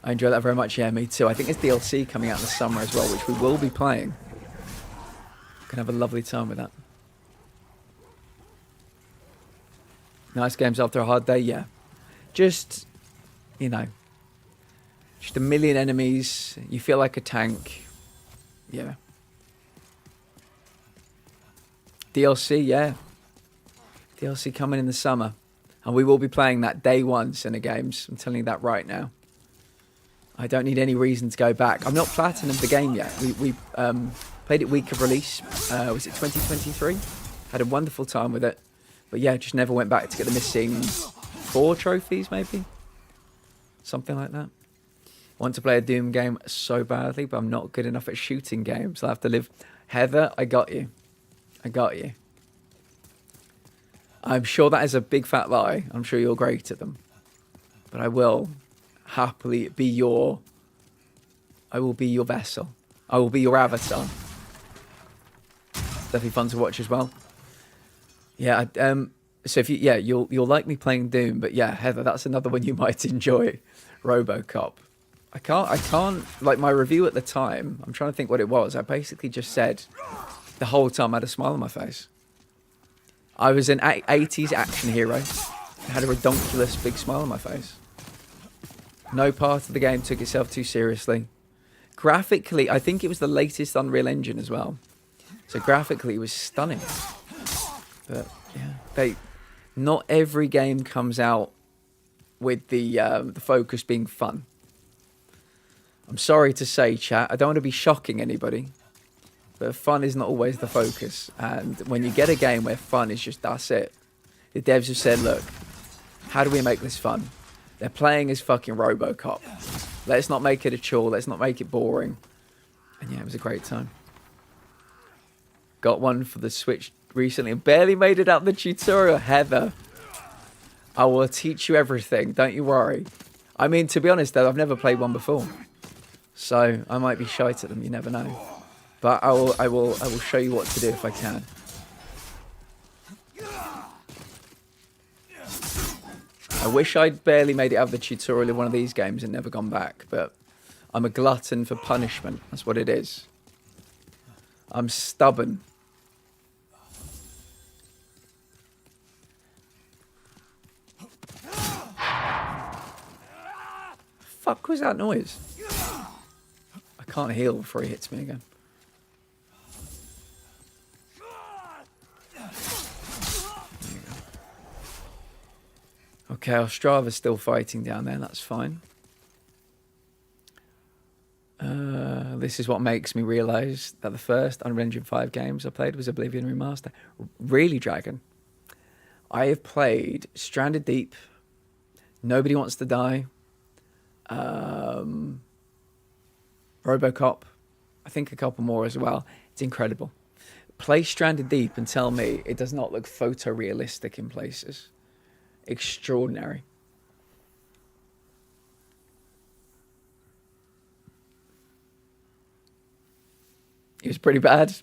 I enjoy that very much. Yeah, me too. I think there's DLC coming out in the summer as well, which we will be playing. Can have a lovely time with that. Nice games after a hard day, yeah. Just, just a million enemies. You feel like a tank. Yeah. DLC, yeah. DLC coming in the summer. And we will be playing that day one in the games. I'm telling you that right now. I don't need any reason to go back. I'm not platinumed the game yet. We played it week of release. Was it 2023? Had a wonderful time with it. But yeah, just never went back to get the missing 4 trophies, maybe? Something like that. Want to play a Doom game so badly, but I'm not good enough at shooting games. I'll have to live... Heather, I got you. I got you. I'm sure that is a big fat lie. I'm sure you're great at them. But I will happily be your... I will be your vessel. I will be your avatar. Definitely fun to watch as well. Yeah, so if you'll like me playing Doom, but yeah, Heather, that's another one you might enjoy. RoboCop. I can't, like my review at the time, I'm trying to think what it was. I basically just said the whole time I had a smile on my face. I was an 80s action hero. I had a redonkulous big smile on my face. No part of the game took itself too seriously. Graphically, I think it was the latest Unreal Engine as well. So graphically, it was stunning. But yeah, not every game comes out with the focus being fun. I'm sorry to say, chat, I don't want to be shocking anybody, but fun is not always the focus. And when you get a game where fun is just, that's it. The devs have said, look, how do we make this fun? They're playing as fucking RoboCop. Let's not make it a chore. Let's not make it boring. And yeah, it was a great time. Got one for the Switch recently and barely made it out the tutorial. Heather, I will teach you everything. Don't you worry. I mean, to be honest, though, I've never played one before. So I might be shite at them. You never know. But I will show you what to do if I can. I wish I'd barely made it out of the tutorial in one of these games and never gone back, but I'm a glutton for punishment. That's what it is. I'm stubborn. Fuck was that noise? I can't heal before he hits me again. Okay, Ostrava's still fighting down there. That's fine. This is what makes me realise that the first Unreal Engine 5 games I played was Oblivion Remaster. Really, Dragon? I have played Stranded Deep, Nobody Wants to Die, RoboCop, I think a couple more as well. It's incredible. Play Stranded Deep and tell me it does not look photorealistic in places. Extraordinary. It was pretty bad.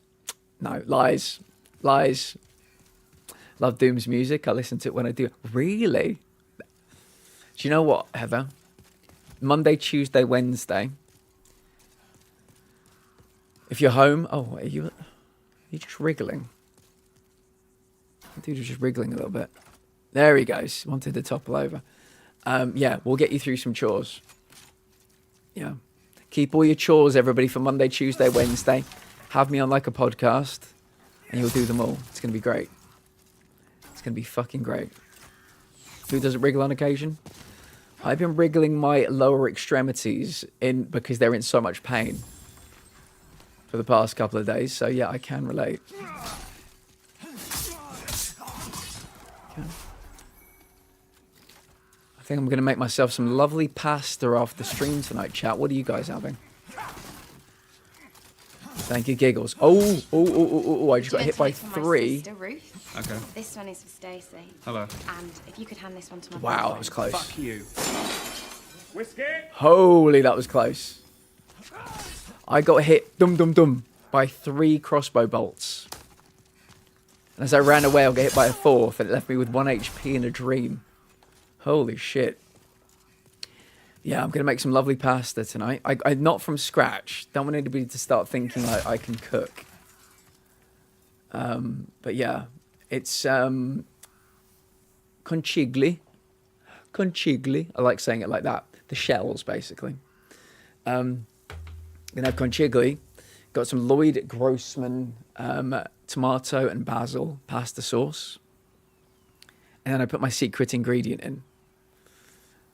No, lies. Lies. Love Doom's music. I listen to it when I do. Really? Do you know what, Heather? Monday, Tuesday, Wednesday. If you're home... Oh, are you just wriggling? Dude was just wriggling a little bit. There he goes. Wanted to topple over. Yeah, we'll get you through some chores. Yeah. Keep all your chores, everybody, for Monday, Tuesday, Wednesday. Have me on like a podcast, and you'll do them all. It's going to be great. It's going to be fucking great. Who doesn't wriggle on occasion? I've been wriggling my lower extremities in because they're in so much pain for the past couple of days. So, yeah, I can relate. Okay. I think I'm going to make myself some lovely pasta after stream tonight, chat. What are you guys having? Thank you, Giggles. I just got hit by 3. Okay. This one is for Stacey. Hello. And if you could hand this one to my Wow, that was close. Fuck you. Whiskey? Holy, that was close. I got hit, by 3 crossbow bolts. And as I ran away, I'll get hit by a 4th, and it left me with 1 HP in a dream. Holy shit. Yeah, I'm going to make some lovely pasta tonight. I not from scratch. Don't want anybody to start thinking I can cook. But yeah, it's conchigli. Conchigli. I like saying it like that. The shells, basically. Gonna have conchigli. Got some Lloyd Grossman tomato and basil pasta sauce. And then I put my secret ingredient in.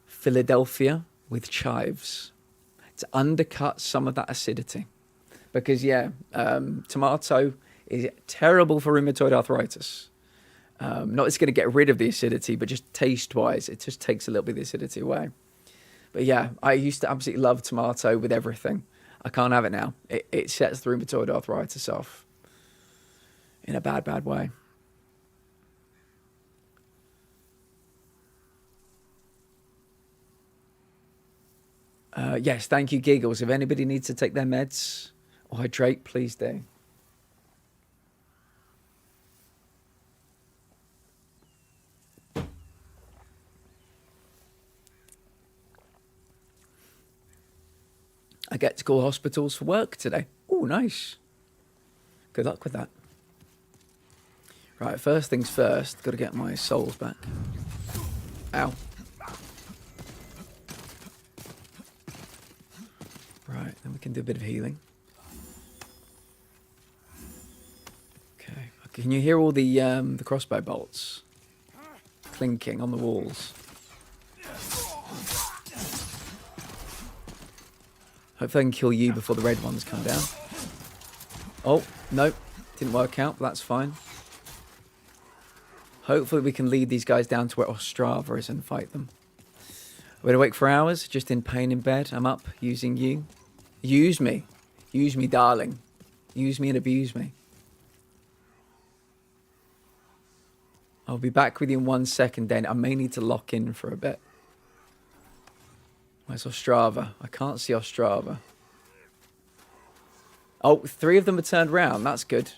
Philadelphia with chives to undercut some of that acidity. Because, yeah, tomato is terrible for rheumatoid arthritis. Not it's going to get rid of the acidity, but just taste-wise, it just takes a little bit of the acidity away. But, yeah, I used to absolutely love tomato with everything. I can't have it now. It sets the rheumatoid arthritis off in a bad, bad way. Yes, thank you, Giggles. If anybody needs to take their meds or hydrate, please do. I get to call hospitals for work today. Oh, nice. Good luck with that. Right, first things first. Got to get my souls back. Ow. Right, then we can do a bit of healing. Okay. Can you hear all the crossbow bolts clinking on the walls? Hopefully I can kill you before the red ones come down. Oh, no. Didn't work out, but that's fine. Hopefully we can lead these guys down to where Ostrava is and fight them. I've been awake for hours, just in pain in bed. I'm up, using you. Use me. Use me, darling. Use me and abuse me. I'll be back with you in 1 second, then. I may need to lock in for a bit. Where's Ostrava? I can't see Ostrava. Oh, 3 of them are turned round. That's good.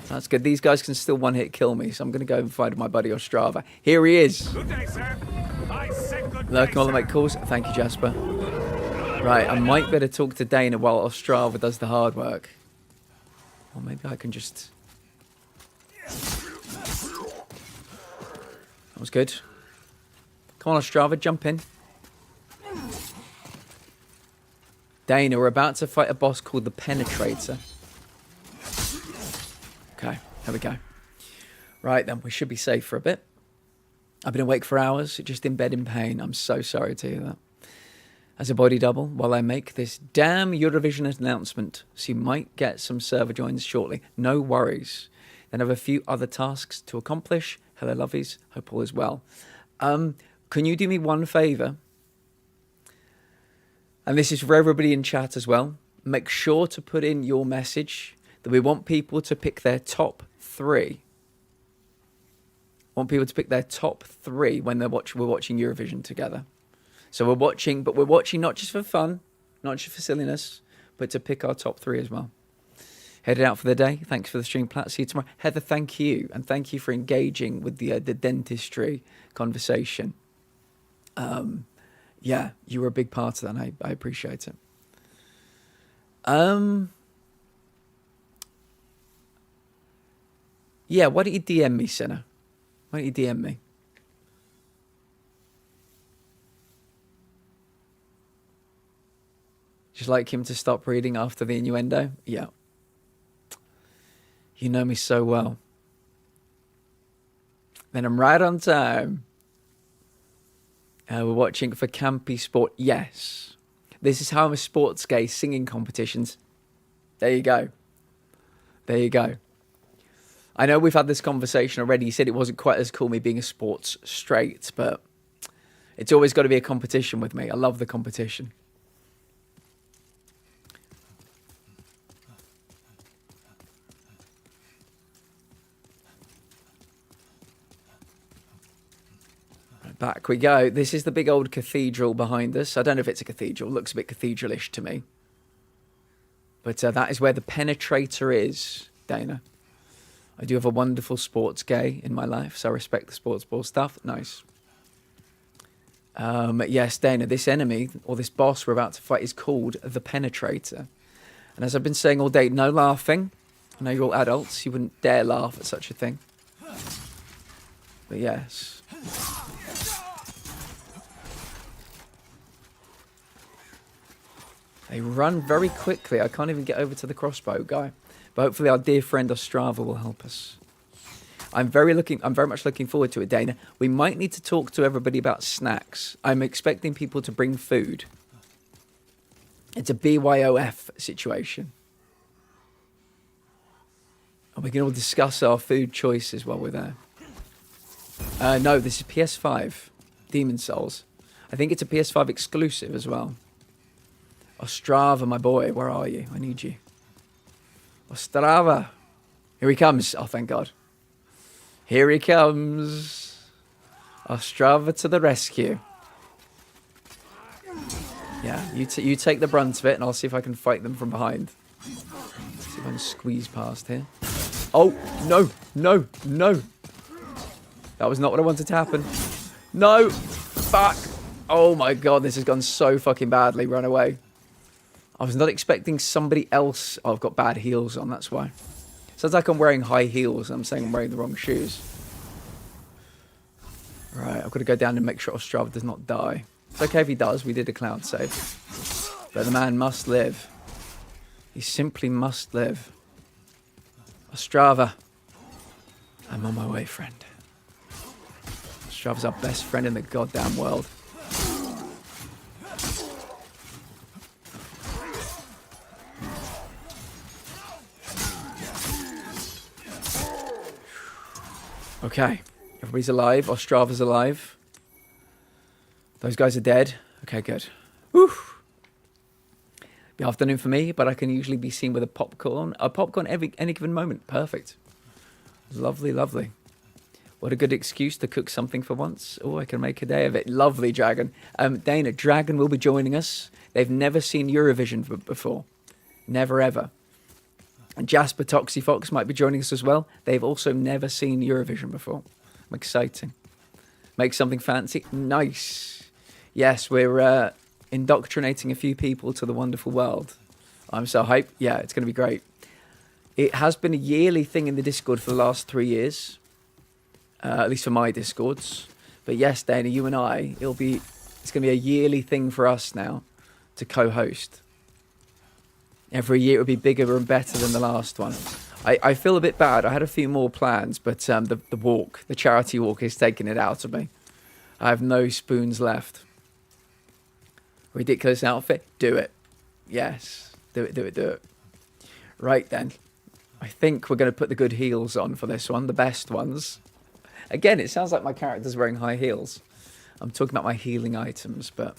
That's good. These guys can still one-hit kill me, so I'm going to go and find my buddy Ostrava. Here he is. Good day, sir. I said good Lurking day, all the sir. make calls. Thank you, Jasper. Right, I might better talk to Dana while Ostrava does the hard work. Or maybe I can just... That was good. Come on, Ostrava, jump in. Dana, we're about to fight a boss called the Penetrator. Okay, there we go. Right then, we should be safe for a bit. I've been awake for hours, just in bed in pain. I'm so sorry to hear that. As a body double, while I make this damn Eurovision announcement, so you might get some server joins shortly. No worries. Then I have a few other tasks to accomplish. Hello, lovies. Hope all is well. Can you do me one favour? And this is for everybody in chat as well. Make sure to put in your message that we want people to pick their top 3. Want people to pick their top 3 when we're watching Eurovision together. So we're watching not just for fun, not just for silliness, but to pick our top 3 as well. headed out for the day. Thanks for the stream, Platt. See you tomorrow. Heather, thank you. And thank you for engaging with the dentistry conversation. Yeah, you were a big part of that, and I appreciate it. Yeah, why don't you DM me, Senna? Why don't you DM me? Just like him to stop reading after the innuendo? Yeah. You know me so well. Then I'm right on time. We're watching for Campy Sport. Yes. This is how I'm a sports gay, singing competitions. There you go. There you go. I know we've had this conversation already. You said it wasn't quite as cool me being a sports straight, but it's always got to be a competition with me. I love the competition. Back we go. This is the big old cathedral behind us. I don't know if it's a cathedral. It looks a bit cathedral-ish to me. But that is where the penetrator is, Dana. I do have a wonderful sports gay in my life, so I respect the sports ball stuff. Nice. Yes, Dana, this enemy, or this boss we're about to fight, is called the penetrator. And as I've been saying all day, no laughing. I know you're all adults. You wouldn't dare laugh at such a thing. But yes. They run very quickly. I can't even get over to the crossbow guy. But hopefully our dear friend Ostrava will help us. I'm very much looking forward to it, Dana. We might need to talk to everybody about snacks. I'm expecting people to bring food. It's a BYOF situation. And we can all discuss our food choices while we're there. No, this is PS5. Demon Souls. I think it's a PS5 exclusive as well. Ostrava, my boy, where are you? I need you. Ostrava. Here he comes. Oh, thank God. Here he comes. Ostrava to the rescue. Yeah, you take the brunt of it, and I'll see if I can fight them from behind. See if I can squeeze past here. Oh, no, no, no. That was not what I wanted to happen. No. Fuck. Oh, my God. This has gone so fucking badly. Run away. I was not expecting somebody else. Oh, I've got bad heels on, that's why. Sounds like I'm wearing high heels. I'm saying I'm wearing the wrong shoes. Right, I've got to go down and make sure Ostrava does not die. It's okay if he does. We did a cloud save. But the man must live. He simply must live. Ostrava. I'm on my way, friend. Ostrava's our best friend in the goddamn world. Okay, everybody's alive. Ostrava's alive. Those guys are dead. Okay, good. Whew. Be afternoon for me, but I can usually be seen with a popcorn. A popcorn any given moment. Perfect. Lovely, lovely. What a good excuse to cook something for once. Oh, I can make a day of it. Lovely, Dragon. Dana, Dragon will be joining us. They've never seen Eurovision before. Never, ever. And Jasper Toxyfox might be joining us as well. They've also never seen Eurovision before. Exciting. Make something fancy. Nice. Yes, we're indoctrinating a few people to the wonderful world. I'm so hyped. Yeah, it's going to be great. It has been a yearly thing in the Discord for the last 3 years. At least for my Discords. But yes, Dana, you and I, it's going to be a yearly thing for us now to co-host. Every year it would be bigger and better than the last one. I feel a bit bad. I had a few more plans, but the charity walk is taking it out of me. I have no spoons left. Ridiculous outfit? Do it. Yes. Do it, do it, do it. Right then. I think we're going to put the good heels on for this one, the best ones. Again, it sounds like my character's wearing high heels. I'm talking about my healing items, but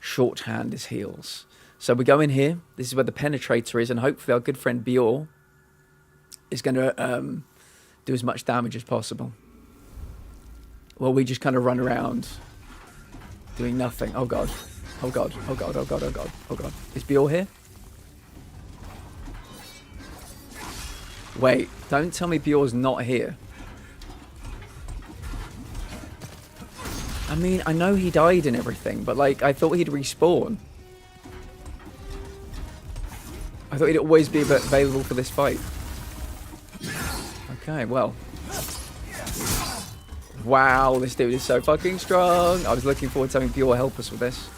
shorthand is heels. So we go in here. This is where the penetrator is, and hopefully our good friend Bior is going to do as much damage as possible. Well, we just kind of run around doing nothing. Oh, God. Oh, God. Oh, God. Oh, God. Oh, God. Oh, God. Is Bior here? Wait, don't tell me Bjor's not here. I mean, I know he died and everything, but like, I thought he'd respawn. I thought he'd always be available for this fight. Okay, well. Wow, this dude is so fucking strong. I was looking forward to having Bjor help us with this.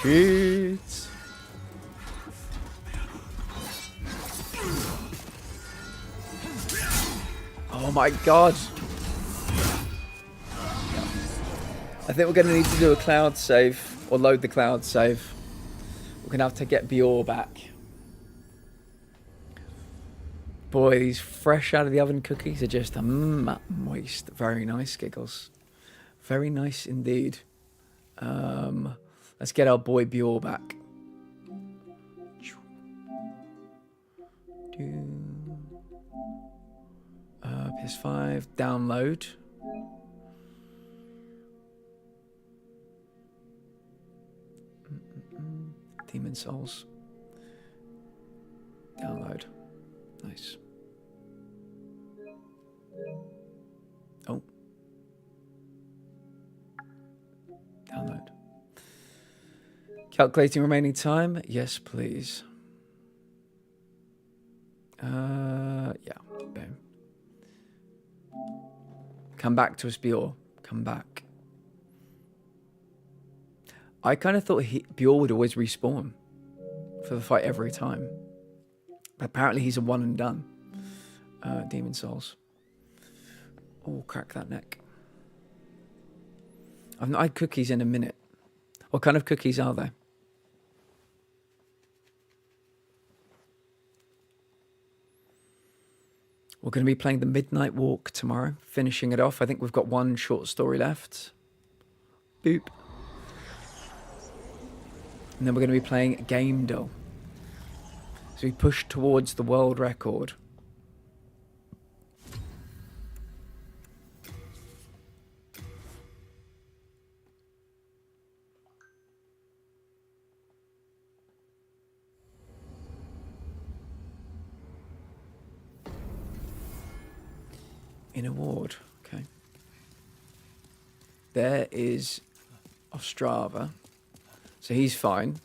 Shit. Oh my god. I think we're going to need to do a cloud save, or load the cloud save. We're going to have to get Bjor back. Boy, these fresh out of the oven cookies are just moist. Very nice, Giggles. Very nice indeed. Let's get our boy Bjor back. PS5, download. Demon Souls. Download. Nice. Oh. Download. Calculating remaining time. Yes, please. Yeah. Boom. Come back to us, Bjor. Come back. I kind of thought Bjor would always respawn for the fight every time. But apparently he's a one and done. Demon Souls. Oh, crack that neck. I've not had cookies in a minute. What kind of cookies are they? We're going to be playing the Midnight Walk tomorrow, finishing it off. I think we've got one short story left. Boop. And then we're going to be playing Game Doll. So we push towards the world record. In award, okay. There is Ostrava. So he's fine.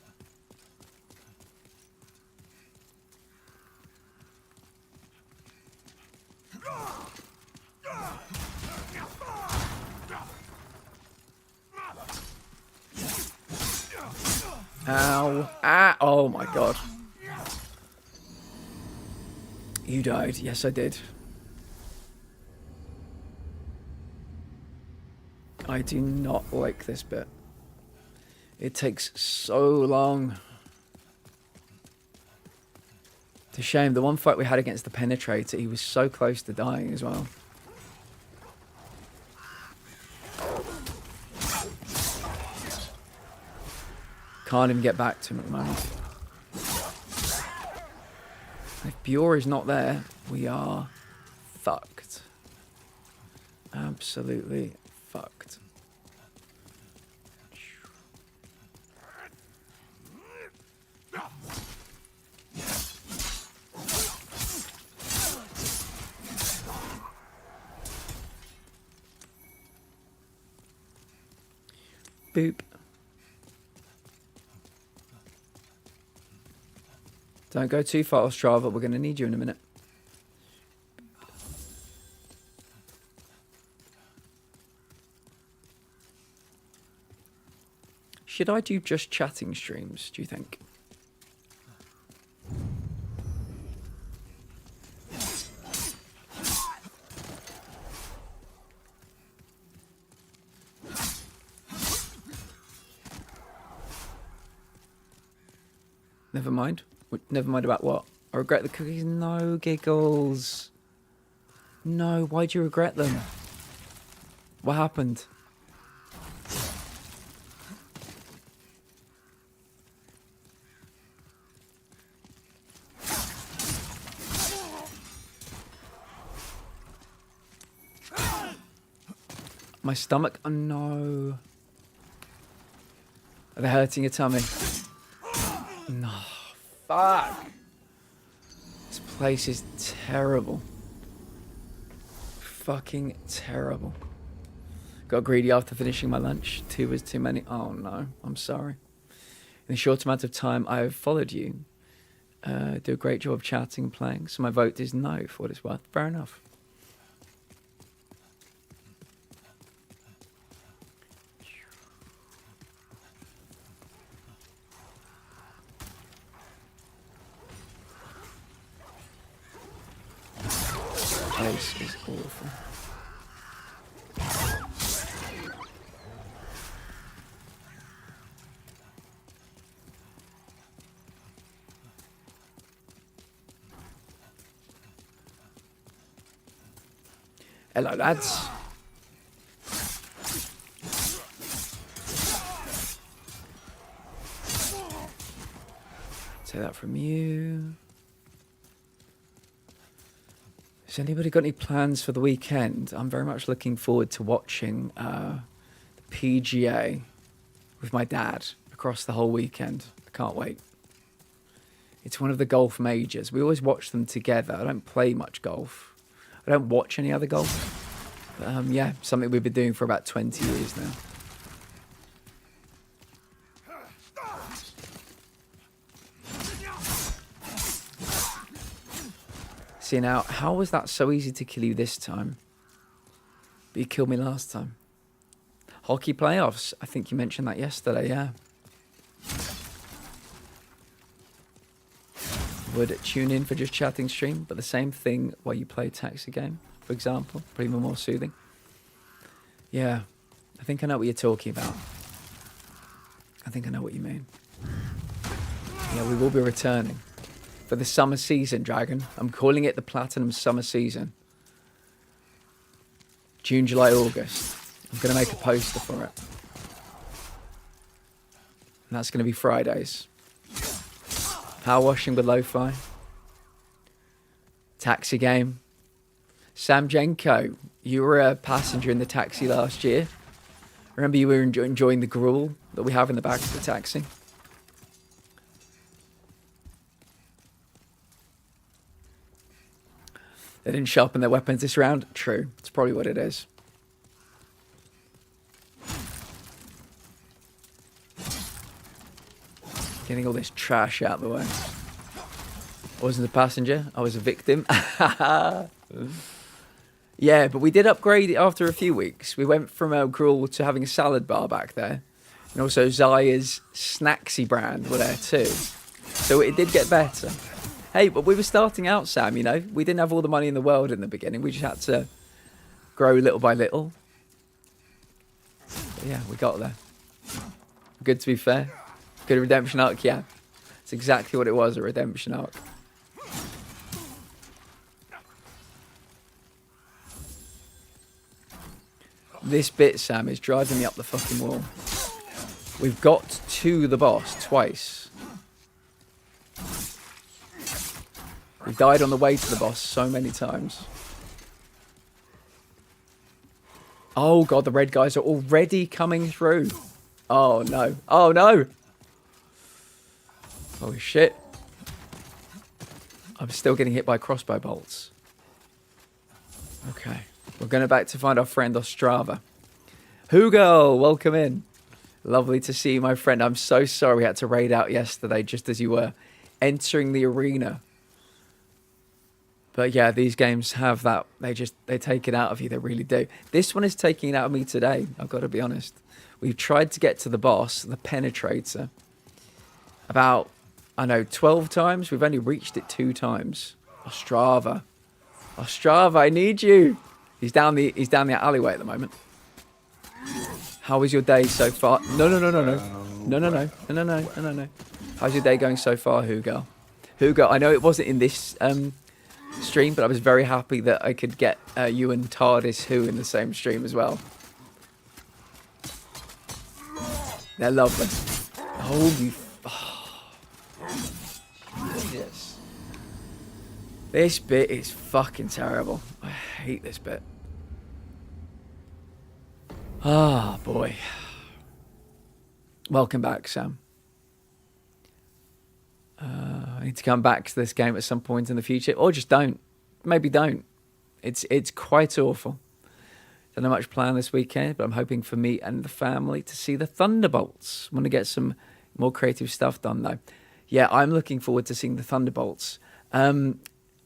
Ow. Ah. Oh my god. You died. Yes, I did. I do not like this bit. It takes so long. It's a shame. The one fight we had against the Penetrator, he was so close to dying as well. Can't even get back to him at the moment. If Bjor is not there, we are fucked. Absolutely fucked. Boop. Don't go too far, Ostrava. We're going to need you in a minute. Should I do just chatting streams, do you think? Never mind. Never mind about what? I regret the cookies? No, Giggles. No, why'd you regret them? What happened? My stomach? Oh no. Are they hurting your tummy? No. Fuck. Let's place is terrible. Fucking terrible. Got greedy after finishing my lunch. 2 was too many. Oh no, I'm sorry. In the short amount of time I have followed you, do a great job of chatting and playing, so my vote is no for what it's worth. Fair enough. Place is awful. Hello, lads. Take that from you. Has anybody got any plans for the weekend? I'm very much looking forward to watching the PGA with my dad across the whole weekend. I can't wait. It's one of the golf majors. We always watch them together. I don't play much golf. I don't watch any other golf. But, yeah, something we've been doing for about 20 years now. See now, how was that so easy to kill you this time? But you killed me last time. Hockey playoffs. I think you mentioned that yesterday, yeah. Would tune in for just chatting stream, but the same thing while you play taxi game, for example. Probably more soothing. Yeah, I think I know what you're talking about. I think I know what you mean. Yeah, we will be returning for the summer season, Dragon. I'm calling it the Platinum Summer Season. June, July, August. I'm going to make a poster for it. And that's going to be Fridays. Power washing with lo-fi. Taxi game. Sam Jenko, you were a passenger in the taxi last year. Remember you were enjoying the gruel that we have in the back of the taxi? They didn't sharpen their weapons this round? True. It's probably what it is. Getting all this trash out of the way. I wasn't a passenger. I was a victim. Yeah, but we did upgrade it after a few weeks. We went from a gruel to having a salad bar back there. And also Zaya's Snacksy brand were there too. So it did get better. Hey, but we were starting out, Sam, you know. We didn't have all the money in the world in the beginning. We just had to grow little by little. But yeah, we got there. Good, to be fair. Good redemption arc, yeah. It's exactly what it was, a redemption arc. This bit, Sam, is driving me up the fucking wall. We've got to the boss twice. We've died on the way to the boss so many times. Oh god, the red guys are already coming through. Oh no. Oh no! Holy shit. I'm still getting hit by crossbow bolts. Okay. We're going back to find our friend Ostrava. Hugo, welcome in. Lovely to see you, my friend. I'm so sorry we had to raid out yesterday just as you were entering the arena. But yeah, these games have that. They take it out of you. They really do. This one is taking it out of me today. I've got to be honest. We've tried to get to the boss, the Penetrator, about, I know, 12 times. We've only reached it 2 times. Ostrava. Ostrava, I need you. He's down the alleyway at the moment. How was your day so far? No. How's your day going so far, Hugo? Hugo, I know it wasn't in this stream, but I was very happy that I could get you and TARDIS Who in the same stream as well. They're lovely. Holy Jesus. This bit is fucking terrible. I hate this bit. Ah, boy. Welcome back, Sam. I need to come back to this game at some point in the future, or just don't. Maybe don't. It's quite awful. Don't have much planned this weekend, but I'm hoping for me and the family to see the Thunderbolts. Want to get some more creative stuff done, though. Yeah, I'm looking forward to seeing the Thunderbolts.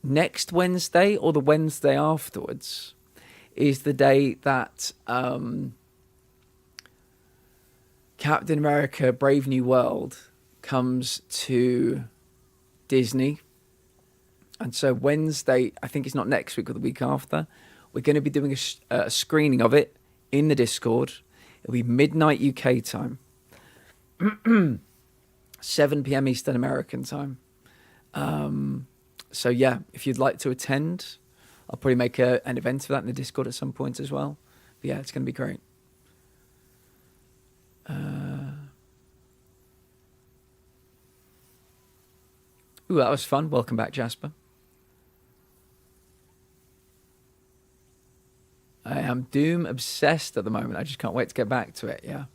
Next Wednesday or the Wednesday afterwards is the day that Captain America Brave New World comes to Disney. And so Wednesday, I think it's not next week or the week after, we're going to be doing a screening of it in the Discord. It'll be midnight UK time, 7 p.m. Eastern American time. So yeah, if you'd like to attend, I'll probably make an event of that in the Discord at some point as well. But yeah, it's going to be great. Ooh, that was fun. Welcome back, Jasper. I am Doom obsessed at the moment. I just can't wait to get back to it, yeah.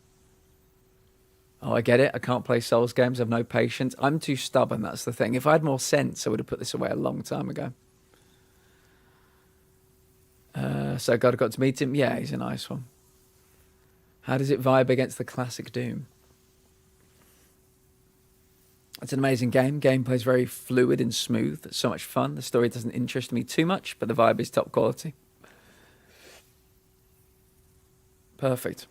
Oh, I get it. I can't play Souls games. I have no patience. I'm too stubborn, that's the thing. If I had more sense, I would have put this away a long time ago. So God, I got to meet him. Yeah, he's a nice one. How does it vibe against the classic Doom? It's an amazing game. Gameplay is very fluid and smooth. It's so much fun. The story doesn't interest me too much, but the vibe is top quality. Perfect.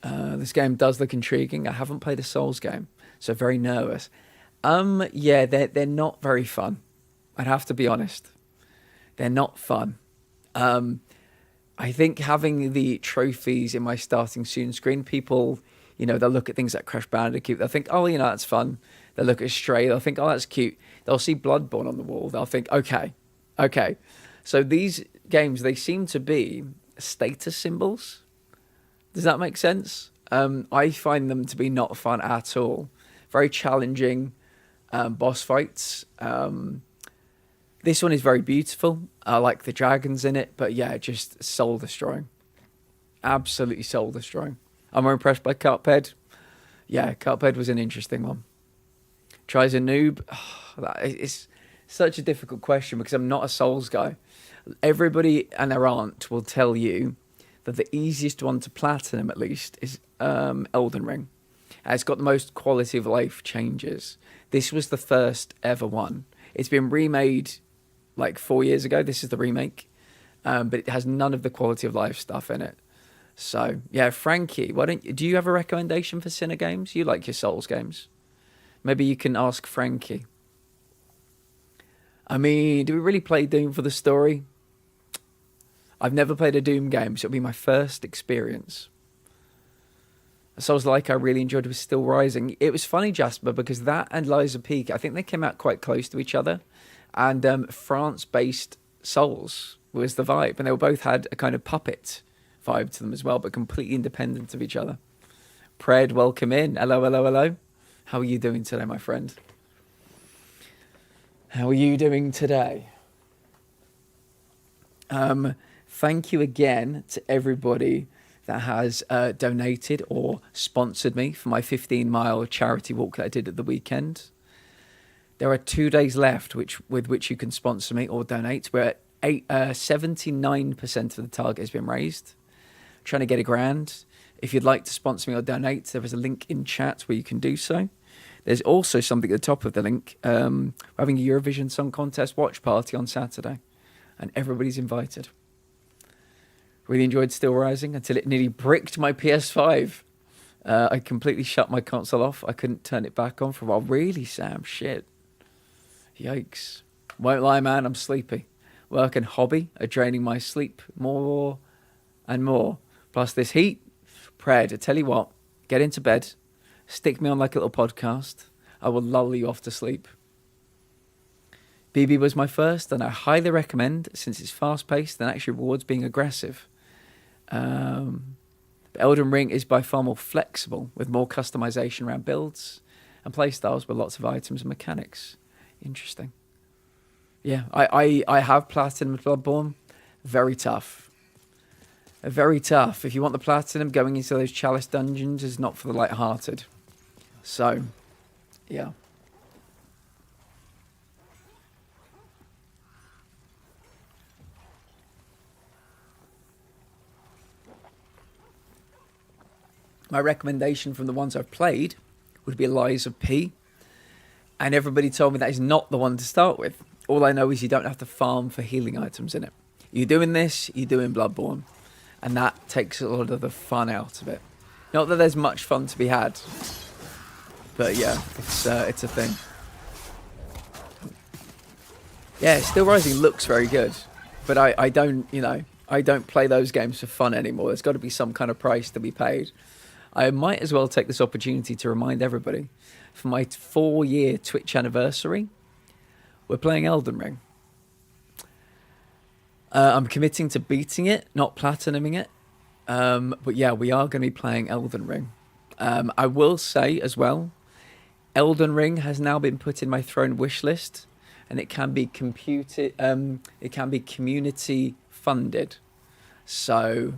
This game does look intriguing. I haven't played a Souls game, so very nervous. Yeah, they're not very fun. I'd have to be honest. They're not fun. I think having the trophies in my starting soon screen, people, you know, they'll look at things like Crash Bandicoot. They'll think, oh, you know, that's fun. They'll look at Stray. They'll think, oh, that's cute. They'll see Bloodborne on the wall. They'll think, okay. So these games, they seem to be status symbols. Does that make sense? I find them to be not fun at all. Very challenging boss fights. This one is very beautiful. I like the dragons in it, but yeah, just soul destroying. Absolutely soul destroying. I'm more impressed by Cuphead. Yeah, Cuphead was an interesting one. Tries a noob. It's such a difficult question because I'm not a Souls guy. Everybody and their aunt will tell you that the easiest one to platinum, at least, is Elden Ring. It's got the most quality of life changes. This was the first ever one. It's been remade like 4 years ago. This is the remake, but it has none of the quality of life stuff in it. So yeah, Frankie, do you have a recommendation for Sinner games? You like your Souls games? Maybe you can ask Frankie. I mean, do we really play Doom for the story? I've never played a Doom game, so it'll be my first experience. Souls-like I really enjoyed was Still Rising. It was funny, Jasper, because that and Lies of P, I think they came out quite close to each other. And France-based Souls was the vibe. And they both had a kind of puppet vibe to them as well, but completely independent of each other. Pred, welcome in. Hello. How are you doing today, my friend? How are you doing today? Thank you again to everybody that has donated or sponsored me for my 15-mile charity walk that I did at the weekend. There are 2 days left with which you can sponsor me or donate. We're at 79% of the target has been raised. Trying to get £1,000. If you'd like to sponsor me or donate, there is a link in chat where you can do so. There's also something at the top of the link. We're having a Eurovision Song Contest watch party on Saturday, and everybody's invited. Really enjoyed Still Rising until it nearly bricked my PS5. I completely shut my console off. I couldn't turn it back on for a while. Really, Sam? Shit. Yikes. Won't lie, man, I'm sleepy. Work and hobby are draining my sleep more and more. Plus this heat. Pred, I tell you what, get into bed. Stick me on like a little podcast. I will lull you off to sleep. BB was my first, and I highly recommend, since it's fast-paced and actually rewards being aggressive. Elden Ring is by far more flexible, with more customization around builds and playstyles with lots of items and mechanics. Interesting. Yeah, I have platinum Bloodborne. Very tough. Very tough. If you want the platinum, going into those chalice dungeons is not for the light-hearted. So, Yeah. My recommendation from the ones I've played would be Lies of P. And everybody told me that is not the one to start with. All I know is you don't have to farm for healing items in it. You're doing this, you're doing Bloodborne. And that takes a lot of the fun out of it. Not that there's much fun to be had. But yeah, it's a thing. Yeah, Still Rising looks very good. But I don't, I don't play those games for fun anymore. There's got to be some kind of price to be paid. I might as well take this opportunity to remind everybody, for my 4-year Twitch anniversary, we're playing Elden Ring. I'm committing to beating it, not platinuming it. But yeah, we are going to be playing Elden Ring. I will say as well, Elden Ring has now been put in my throne wish list, and it can be it can be community funded. So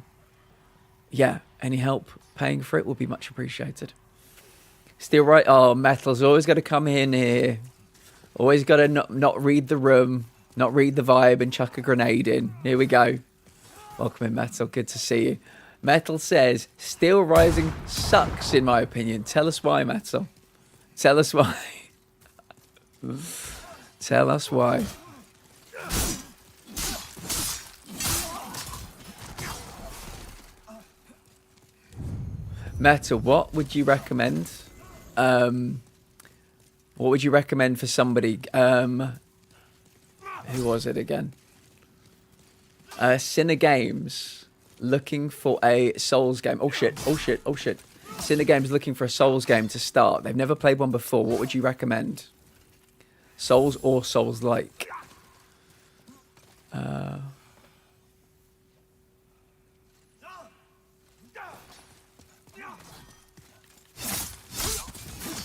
yeah, any help paying for it will be much appreciated. Still right. Oh, Metal's always got to come in here. Always got to not read the room, not read the vibe, and chuck a grenade in. Here we go. Welcome in, Metal. Good to see you. Metal says, Still Rising sucks, in my opinion. Tell us why, Metal. Tell us why. Tell us why. Metal, what would you recommend? What would you recommend for somebody? Who was it again? Sinner Games looking for a Souls game. Oh shit, oh shit, oh shit. Sinner Games looking for a Souls game to start. They've never played one before. What would you recommend? Souls or Souls-like?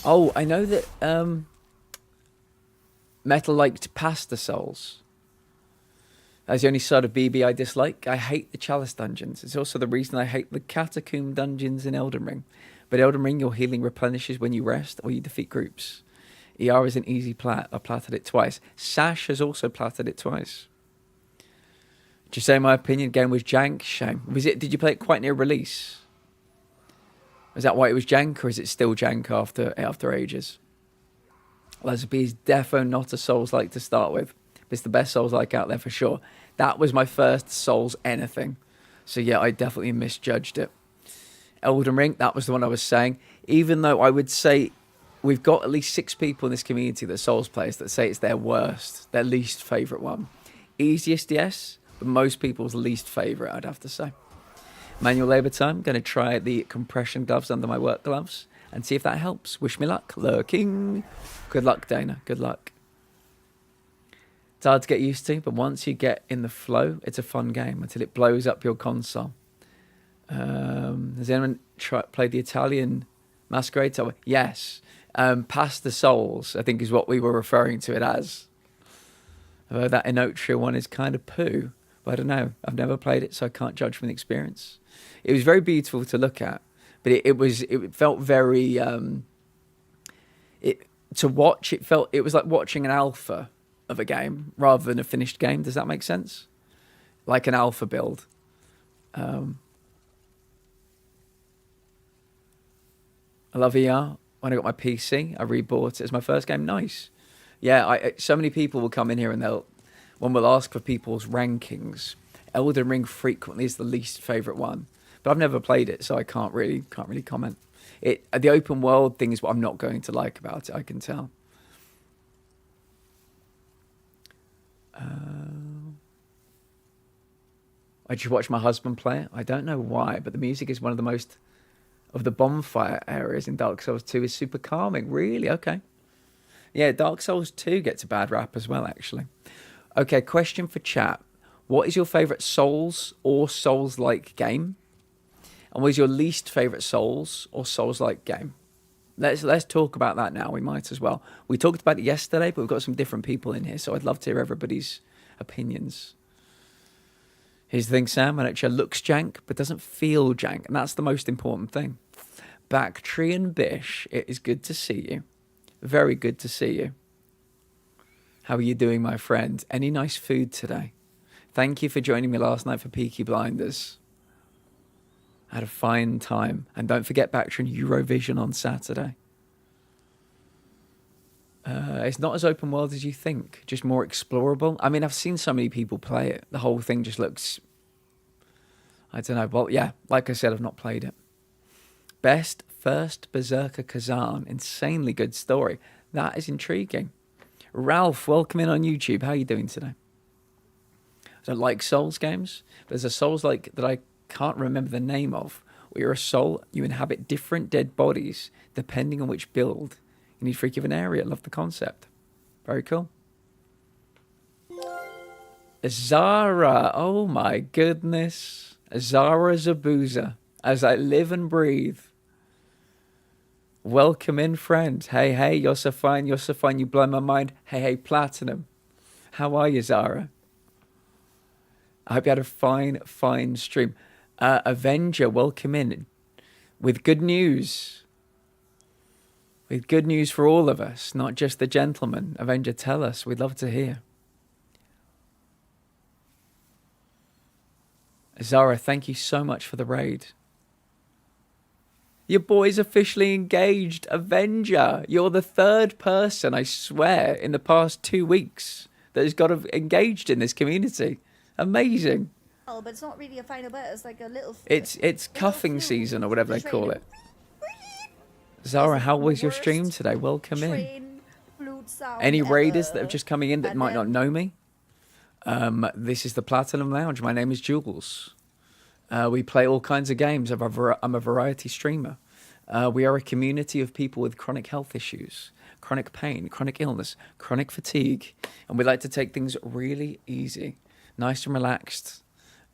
Oh, I know that Metal liked Past the Souls. That's the only side of BB I dislike. I hate the Chalice dungeons. It's also the reason I hate the Catacomb dungeons in Elden Ring. But Elden Ring, your healing replenishes when you rest or you defeat groups. ER is an easy plat. I platted it twice. Sash has also platted it twice. Did you say my opinion? Game was jank? Shame. Did you play it quite near release? Is that why it was jank, or is it still jank after ages? Lesby is defo not a Souls-like to start with. It's the best Souls-like out there for sure. That was my first Souls anything. So yeah, I definitely misjudged it. Elden Ring, that was the one I was saying. Even though I would say we've got at least 6 people in this community that Souls players that say it's their worst, their least favourite one. Easiest, yes, but most people's least favourite, I'd have to say. Manual labour time. Going to try the compression gloves under my work gloves and see if that helps. Wish me luck. Lurking. Good luck, Dana. Good luck. It's hard to get used to, but once you get in the flow, it's a fun game until it blows up your console. Has anyone played the Italian Masquerade Tower? Yes. Past the Souls, I think, is what we were referring to it as. Although that Inotria one is kind of poo. But I don't know. I've never played it, so I can't judge from the experience. It was very beautiful to look at, but it felt very to watch. It was like watching an alpha of a game rather than a finished game. Does that make sense? Like an alpha build. I love ER. When I got my PC, I rebought it as my first game. Nice. Yeah, so many people will come in here and one will ask for people's rankings. Elden Ring frequently is the least favourite one. But I've never played it, so I can't really comment. The open world thing is what I'm not going to like about it, I can tell. I just watched my husband play it. I don't know why, but the music is one of the most of the bonfire areas in Dark Souls 2 is super calming. Really? Okay. Yeah, Dark Souls 2 gets a bad rap as well, actually. Okay, question for chat. What is your favourite Souls or Souls-like game? And what is your least favourite Souls or Souls-like game? Let's talk about that now. We might as well. We talked about it yesterday, but we've got some different people in here, so I'd love to hear everybody's opinions. Here's the thing, Sam. Miniature looks jank, but doesn't feel jank, and that's the most important thing. Bactrian Bish, it is good to see you. Very good to see you. How are you doing, my friend? Any nice food today? Thank you for joining me last night for Peaky Blinders. I had a fine time. And don't forget Bactrian Eurovision on Saturday. It's not as open world as you think, just more explorable. I mean, I've seen so many people play it. The whole thing just looks, I don't know. Well, yeah, like I said, I've not played it. Best first Berserker Kazan. Insanely good story. That is intriguing. Ralph, welcome in on YouTube. How are you doing today? I don't like Souls games. There's a Souls-like that I can't remember the name of, where you're a soul, you inhabit different dead bodies depending on which build you need for a given area. Love the concept. Very cool. Zara. Oh my goodness. Zara Zabuza. As I live and breathe. Welcome in, friend. Hey, hey, you're so fine. You're so fine. You blow my mind. Hey, hey, Platinum. How are you, Zara? I hope you had a fine, fine stream. Avenger, welcome in. With good news. With good news for all of us, not just the gentlemen. Avenger, tell us. We'd love to hear. Zara, thank you so much for the raid. Your boy's officially engaged. Avenger, you're the third person, I swear, in the past 2 weeks that has got engaged in this community. Amazing. Oh, but it's not really a final bit. It's like a little. It's cuffing season or whatever they call it. Zara, how was your stream today? Welcome in. Any raiders that have just coming in that might not know me? This is the Platinum Lounge. My name is Jules. We play all kinds of games. I'm a variety streamer. We are a community of people with chronic health issues, chronic pain, chronic illness, chronic fatigue. And we like to take things really easy, nice and relaxed.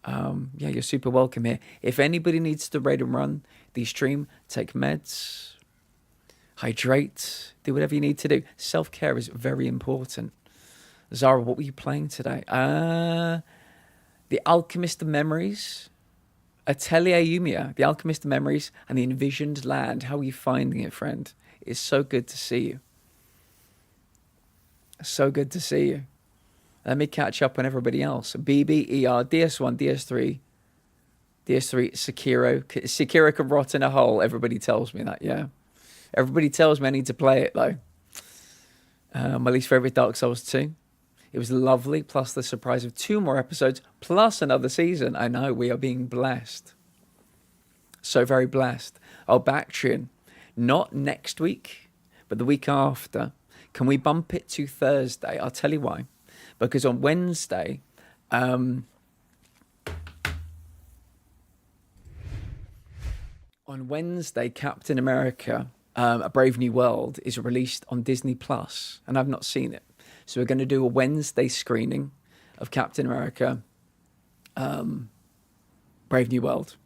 Yeah, you're super welcome here. If anybody needs to raid and run the stream, take meds, hydrate, do whatever you need to do. Self-care is very important. Zara, what were you playing today? The Alchemist of Memories, Atelier Yumia, The Alchemist of Memories, and The Envisioned Land. How are you finding it, friend? It's so good to see you. So good to see you. Let me catch up on everybody else. BBER, DS1, DS3, Sekiro can rot in a hole. Everybody tells me that, yeah. Everybody tells me I need to play it, though. My least favorite Dark Souls 2. It was lovely, plus the surprise of 2 more episodes, plus another season. I know, we are being blessed. So very blessed. Oh, Bactrian, not next week, but the week after. Can we bump it to Thursday? I'll tell you why. Because on Wednesday, Captain America, A Brave New World is released on Disney Plus, and I've not seen it. So we're going to do a Wednesday screening of Captain America, Brave New World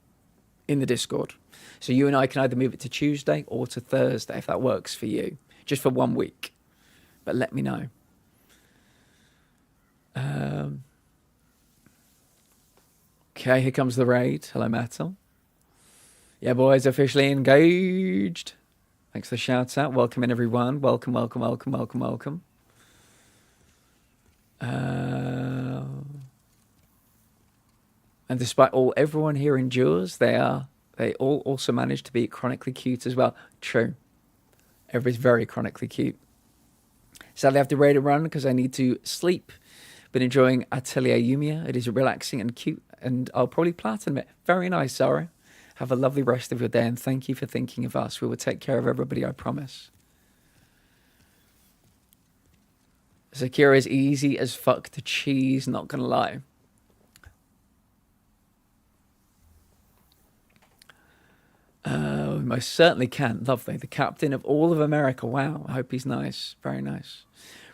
in the Discord. So you and I can either move it to Tuesday or to Thursday if that works for you, just for 1 week. But let me know. Okay, here comes the raid. Hello, Metal. Yeah, boys, officially engaged. Thanks for the shout out. Welcome in, everyone. Welcome, welcome, welcome, welcome, welcome. And despite all everyone here endures, they all also manage to be chronically cute as well. True. Everybody's very chronically cute. Sadly, I have to raid and run because I need to sleep. Been enjoying Atelier Yumia. It is relaxing and cute, and I'll probably platinum it. Very nice, Zara. Have a lovely rest of your day, and thank you for thinking of us. We will take care of everybody, I promise. Sekiro is easy as fuck to cheese, not gonna lie. We most certainly can. Lovely. The captain of all of America. Wow. I hope he's nice. Very nice.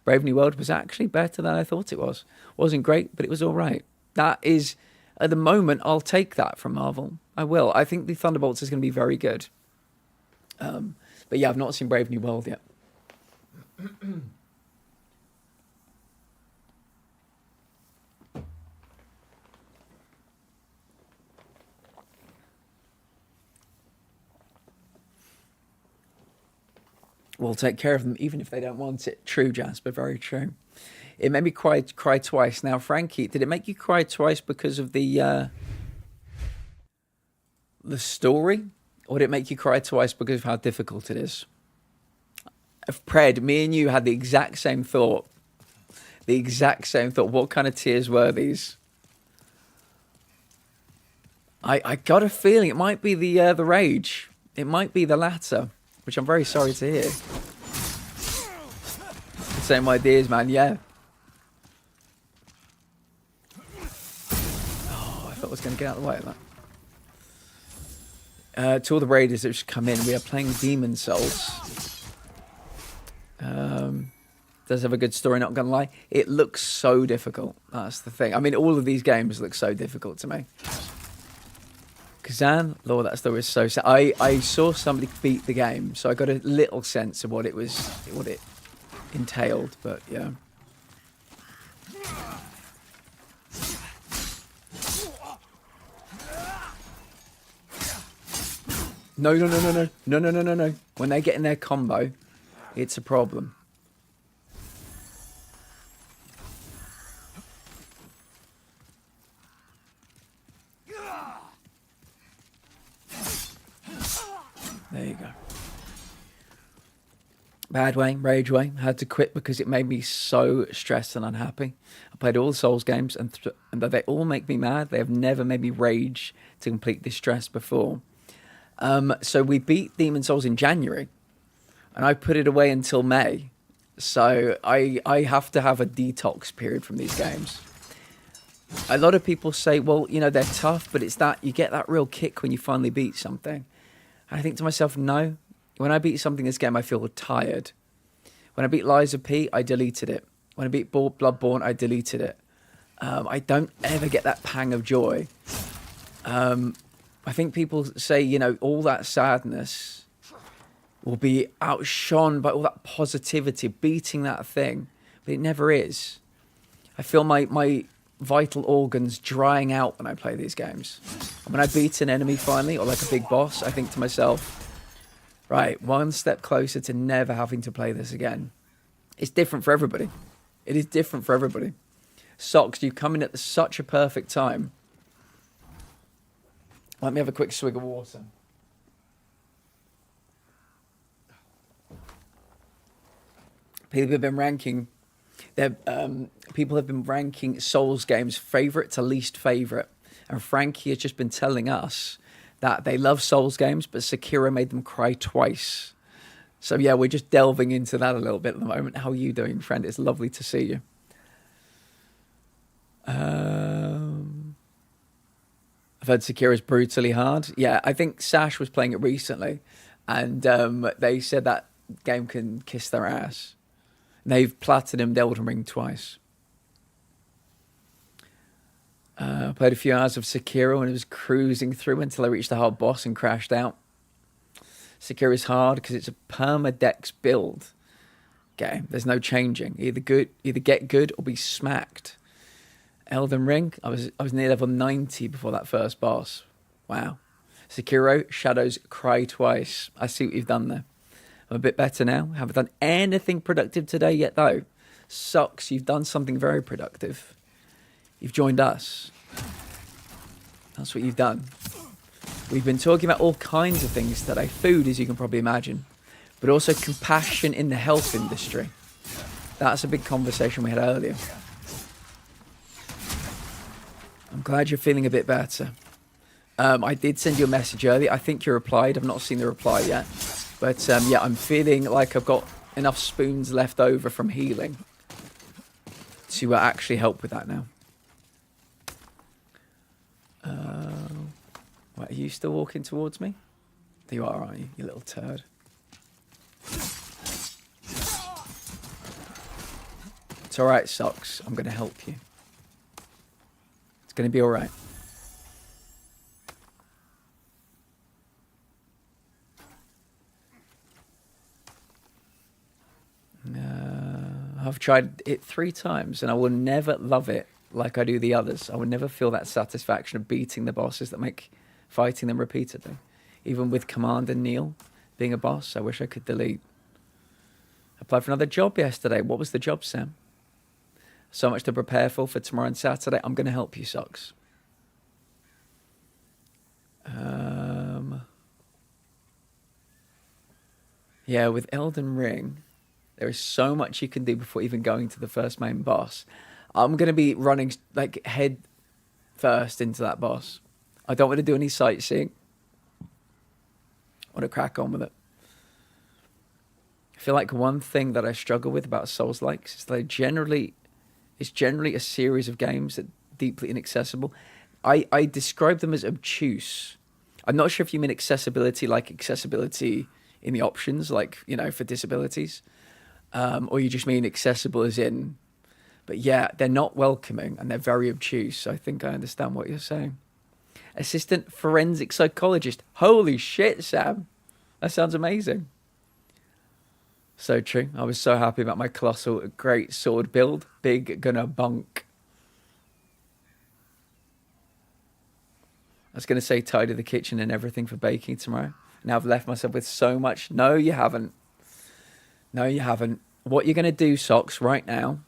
Brave New World was actually better than I thought it was. Wasn't great, but it was all right. That is, at the moment, I'll take that from Marvel. I will. I think the Thunderbolts is going to be very good. But yeah, I've not seen Brave New World yet. will take care of them even if they don't want it. True, Jasper, very true. It made me cry twice. Now, Frankie, did it make you cry twice because of the story, or did it make you cry twice because of how difficult it is? Pred, me and you had the exact same thought. The exact same thought. What kind of tears were these? I got a feeling it might be the rage. It might be the latter, which I'm very sorry to hear. Same ideas, man. Yeah. Oh, I thought I was going to get out of the way of that. To all the raiders that just come in, we are playing Demon Souls. Does have a good story, not gonna lie. It looks so difficult. That's the thing. I mean, all of these games look so difficult to me. Kazan, Lord, that story is so sad. I saw somebody beat the game, so I got a little sense of what it entailed, but yeah. No. When they get in their combo, it's a problem. There you go. Bad way, rage way. Had to quit because it made me so stressed and unhappy. I played all the Souls games, and though they all make me mad, they have never made me rage to complete this stress before. So we beat Demon Souls in January, and I put it away until May. So I have to have a detox period from these games. A lot of people say, well, you know, they're tough, but it's that you get that real kick when you finally beat something. And I think to myself, no. When I beat something in this game, I feel tired. When I beat Lies of P, I deleted it. When I beat Bloodborne, I deleted it. I don't ever get that pang of joy. I think people say, you know, all that sadness will be outshone by all that positivity, beating that thing. But it never is. I feel my vital organs drying out when I play these games. And when I beat an enemy finally, or like a big boss, I think to myself, right, one step closer to never having to play this again. It's different for everybody. It is different for everybody. Socks, you come in at such a perfect time. Let me have a quick swig of water. People have been ranking Souls games favourite to least favourite. And Frankie has just been telling us that they love Souls games, but Sekiro made them cry twice. So yeah, we're just delving into that a little bit at the moment. How are you doing, friend? It's lovely to see you. I've heard Sekiro's brutally hard. Yeah, I think Sash was playing it recently, and they said that game can kiss their ass. They've platinumed Elden Ring twice. Played a few hours of Sekiro and it was cruising through until I reached the hard boss and crashed out. Sekiro is hard because it's a permadex build game. There's no changing. Either get good or be smacked. Elden Ring, I was near level 90 before that first boss. Wow. Sekiro, Shadows cry twice. I see what you've done there. I'm a bit better now. Haven't done anything productive today yet though. Sucks. You've done something very productive. You've joined us. That's what you've done. We've been talking about all kinds of things today. Food, as you can probably imagine. But also compassion in the health industry. That's a big conversation we had earlier. I'm glad you're feeling a bit better. I did send you a message earlier. I think you replied. I've not seen the reply yet. But yeah, I'm feeling like I've got enough spoons left over from healing to actually help with that now. Wait, are you still walking towards me? There you are, aren't you, you little turd? It's alright, Socks. I'm going to help you. It's going to be alright. I've tried it 3 times and I will never love it like I do the others. I will never feel that satisfaction of beating the bosses that make fighting them repeatedly. Even with Commander Neil being a boss, I wish I could delete. Applied for another job yesterday. What was the job, Sam? So much to prepare for tomorrow and Saturday. I'm going to help you, Socks. Yeah, with Elden Ring, there is so much you can do before even going to the first main boss. I'm going to be running like head first into that boss. I don't want to do any sightseeing. I want to crack on with it. I feel like one thing that I struggle with about Souls-likes is that it's generally a series of games that are deeply inaccessible. I describe them as obtuse. I'm not sure if you mean accessibility like accessibility in the options, like, you know, for disabilities, or you just mean accessible as in, but yeah, they're not welcoming and they're very obtuse. So I think I understand what you're saying. Assistant forensic psychologist. Holy shit, Sam. That sounds amazing. So true. I was so happy about my colossal great sword build. Big gonna bunk. I was going to say tidy the kitchen and everything for baking tomorrow. Now I've left myself with so much. No, you haven't. No, you haven't. What you're going to do, Socks, right now.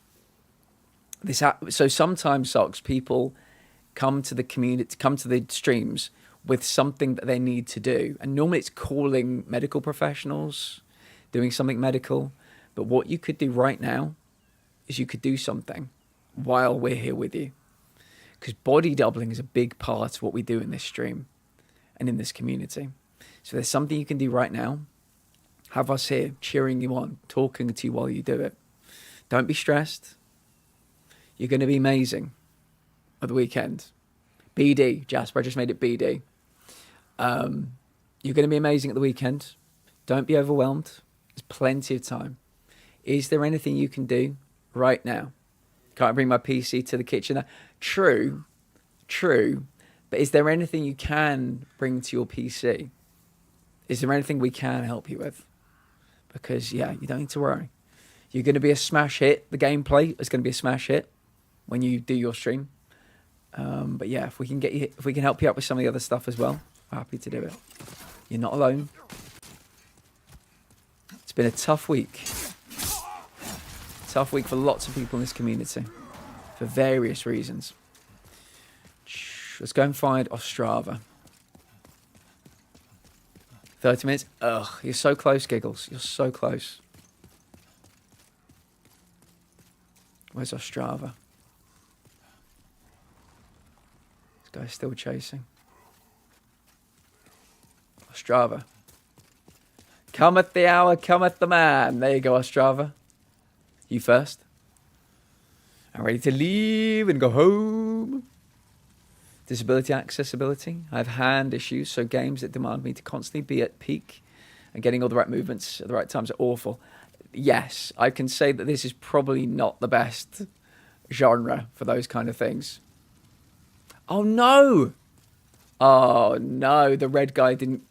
So sometimes, Socks, people come to the community, come to the streams with something that they need to do. And normally it's calling medical professionals, doing something medical. But what you could do right now is you could do something while we're here with you. Because body doubling is a big part of what we do in this stream and in this community. So there's something you can do right now. Have us here cheering you on, talking to you while you do it. Don't be stressed. You're going to be amazing at the weekend. BD, Jasper, I just made it BD. You're going to be amazing at the weekend. Don't be overwhelmed. There's plenty of time. Is there anything you can do right now? Can't I bring my PC to the kitchen? True. But is there anything you can bring to your PC? Is there anything we can help you with? Because, yeah, you don't need to worry. You're going to be a smash hit. The gameplay is going to be a smash hit when you do your stream. But yeah, if we can help you out with some of the other stuff as well, we're happy to do it. You're not alone. It's been a tough week. Tough week for lots of people in this community for various reasons. Let's go and find Ostrava. 30 minutes. Ugh, you're so close, Giggles. You're so close. Where's Ostrava? This guy's still chasing. Ostrava. Cometh the hour, cometh the man. There you go, Ostrava. You first. I'm ready to leave and go home. Disability accessibility. I have hand issues, so games that demand me to constantly be at peak and getting all the right movements at the right times are awful. Yes, I can say that this is probably not the best genre for those kind of things. Oh no! Oh no, the red guy didn't...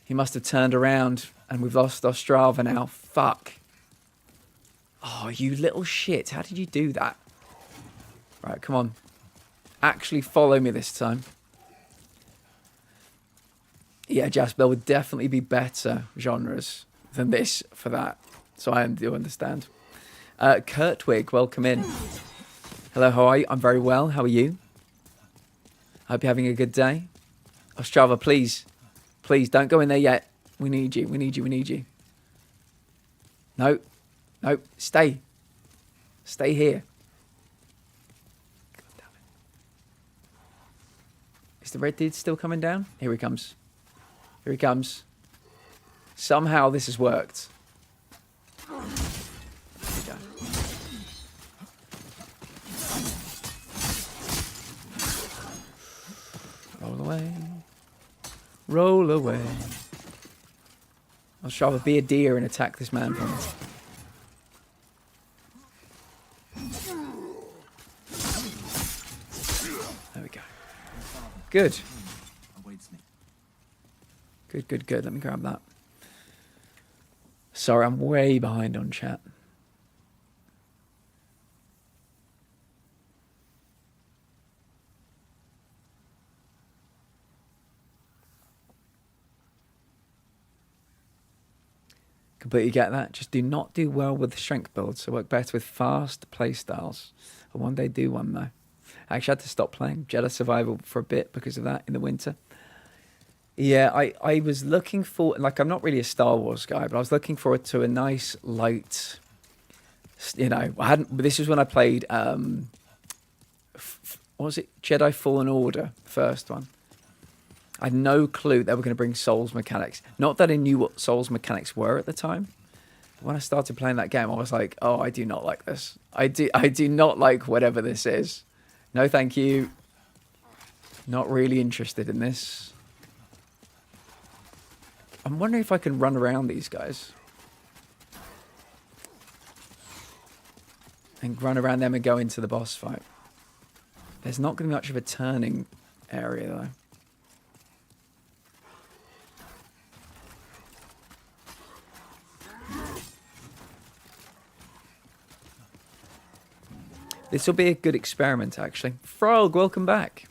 He must have turned around and we've lost Ostrava now. Fuck. Oh, you little shit. How did you do that? Right, come on. Actually follow me this time. Yeah, Jasper, would definitely be better genres than this for that. So I do understand. Kurtwig, welcome in. Hello, how are you? I'm very well. How are you? Hope you're having a good day. Ostrava, please. Please, don't go in there yet. We need you. We need you. We need you. No. No. Stay. Stay here. God damn it. Is the red dude still coming down? Here he comes. Here he comes. Somehow this has worked. There we go. Roll away. Roll away. I'll try to be a deer and attack this man from it. There we go. Good. Good, good, good. Let me grab that. Sorry, I'm way behind on chat. Completely get that. Just do not do well with strength builds. So work better with fast play styles. I one day do one though. I actually had to stop playing Jedi Survival for a bit because of that in the winter. Yeah, I was looking for, like, I'm not really a Star Wars guy, but I was looking forward to a nice, light, you know, this was when I played, what was it? Jedi Fallen Order, the first one. I had no clue they were going to bring Souls mechanics. Not that I knew what Souls mechanics were at the time. When I started playing that game, I was like, oh, I do not like this. I do not like whatever this is. No, thank you. Not really interested in this. I'm wondering if I can run around these guys. And run around them and go into the boss fight. There's not going to be much of a turning area, though. This will be a good experiment, actually. Frog, welcome back.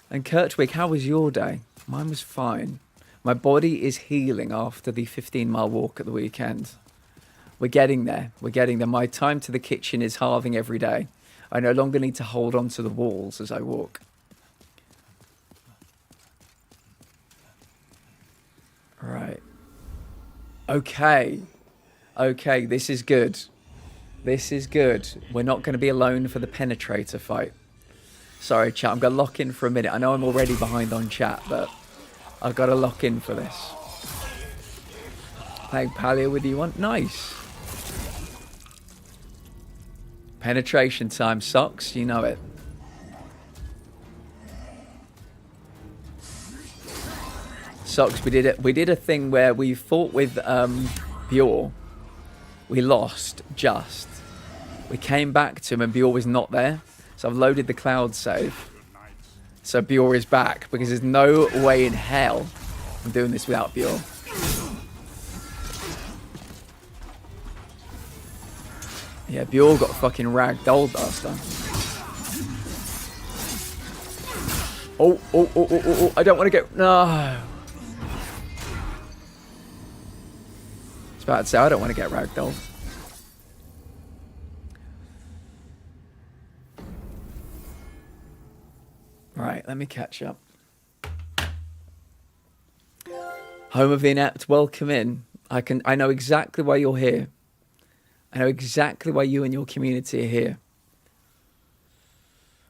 And Kurtwig, how was your day? Mine was fine. My body is healing after the 15-mile walk at the weekend. We're getting there. We're getting there. My time to the kitchen is halving every day. I no longer need to hold on to the walls as I walk. Right. Okay. Okay, this is good. This is good. We're not going to be alone for the penetrator fight. Sorry, chat. I'm going to lock in for a minute. I know I'm already behind on chat, but I've got to lock in for this. Playing Paleo with you want? Nice. Penetration time. Socks, you know it. Socks, we did a thing where we fought with Bjor. We lost just. We came back to him and Bjor was not there. So I've loaded the cloud save. So Bjor is back because there's no way in hell I'm doing this without Bjor. Yeah, Bjor got fucking ragdolled last time. Oh, I don't want to get... No. I was about to say, I don't want to get ragdolled. Right, let me catch up. Home of the Inept, welcome in. I know exactly why you're here. I know exactly why you and your community are here.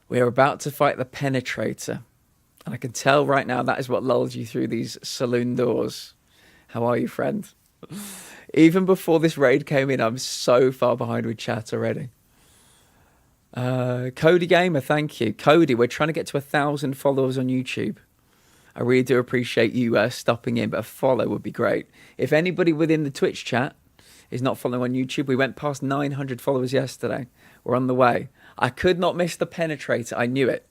We are about to fight the Penetrator. And I can tell right now that is what lulled you through these saloon doors. How are you, friend? Even before this raid came in, I'm so far behind with chat already. Cody Gamer, thank you. Cody, we're trying to get to 1,000 followers on YouTube. I really do appreciate you stopping in, but a follow would be great. If anybody within the Twitch chat is not following on YouTube, we went past 900 followers yesterday. We're on the way. I could not miss the Penetrator. I knew it.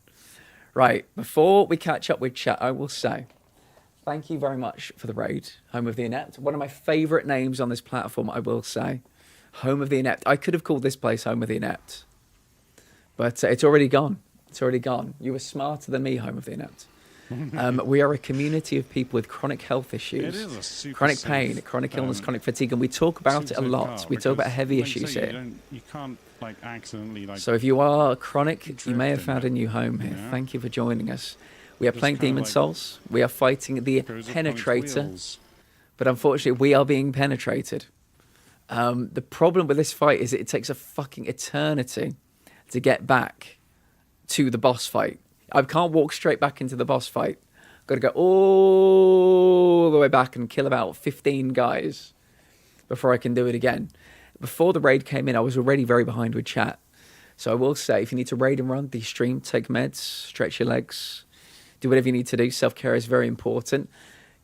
Right, before we catch up with chat, I will say thank you very much for the raid, Home of the Inept. One of my favourite names on this platform, I will say. Home of the Inept. I could have called this place Home of the Inept. But it's already gone. It's already gone. You were smarter than me, Home of the Inept. We are a community of people with chronic health issues, chronic pain, chronic illness, chronic fatigue, and we talk about it a lot. We talk about heavy issues here. You can't accidentally So if you are chronic, you may have found a new home here. Thank you for joining us. We are playing Demon Souls. We are fighting the Penetrator. But unfortunately, we are being penetrated. The problem with this fight is it takes a fucking eternity to get back to the boss fight. I can't walk straight back into the boss fight. I've got to go all the way back and kill about 15 guys before I can do it again. Before the raid came in, I was already very behind with chat. So I will say, if you need to raid and run, de-stream, take meds, stretch your legs, do whatever you need to do. Self-care is very important.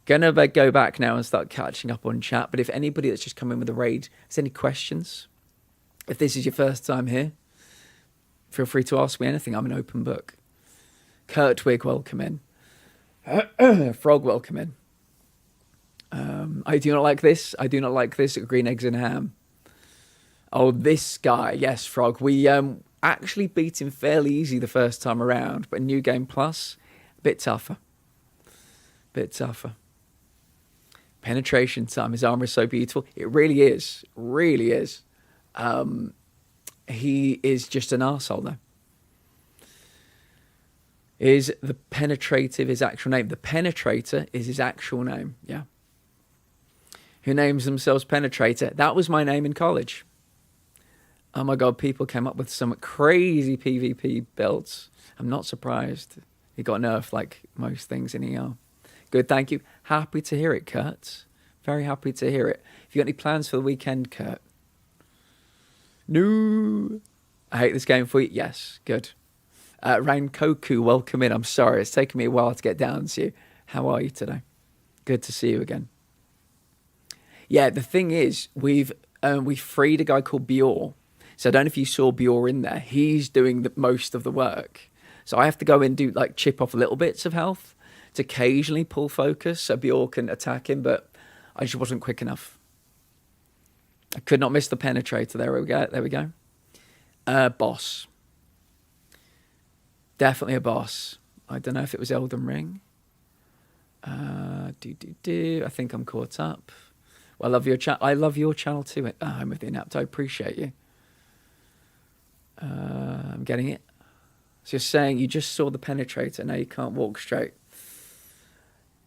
Gonna go back now and start catching up on chat. But if anybody that's just come in with a raid has any questions, if this is your first time here, feel free to ask me anything. I'm an open book. Kurtwig, welcome in. Frog, welcome in. I do not like this. I do not like this. Green eggs and ham. Oh, this guy. Yes, Frog. We actually beat him fairly easy the first time around, but New Game Plus, a bit tougher. Bit tougher. Penetration time. His armor is so beautiful. It really is. Really is. He is just an arsehole, though. Is the penetrative his actual name? The penetrator is his actual name, yeah. Who names themselves Penetrator? That was my name in college. Oh my God, people came up with some crazy PvP builds. I'm not surprised. It got nerfed like most things in ER. Good, thank you. Happy to hear it, Kurt. Very happy to hear it. Have you got any plans for the weekend, Kurt? No. I hate this game for you. Yes, good. Rankoku, welcome in. I'm sorry, it's taken me a while to get down to you. How are you today? Good to see you again. Yeah, the thing is, we freed a guy called Bjor. So I don't know if you saw Bjor in there. He's doing most of the work. So I have to go and do like chip off little bits of health to occasionally pull focus so Bjor can attack him, but I just wasn't quick enough. I could not miss the penetrator. There we go. There we go. Boss. Definitely a boss. I don't know if it was Elden Ring. I think I'm caught up. Well, I love your chat. I love your channel too. I'm with the Inept. I appreciate you. I'm getting it. So you're saying you just saw the penetrator. Now you can't walk straight.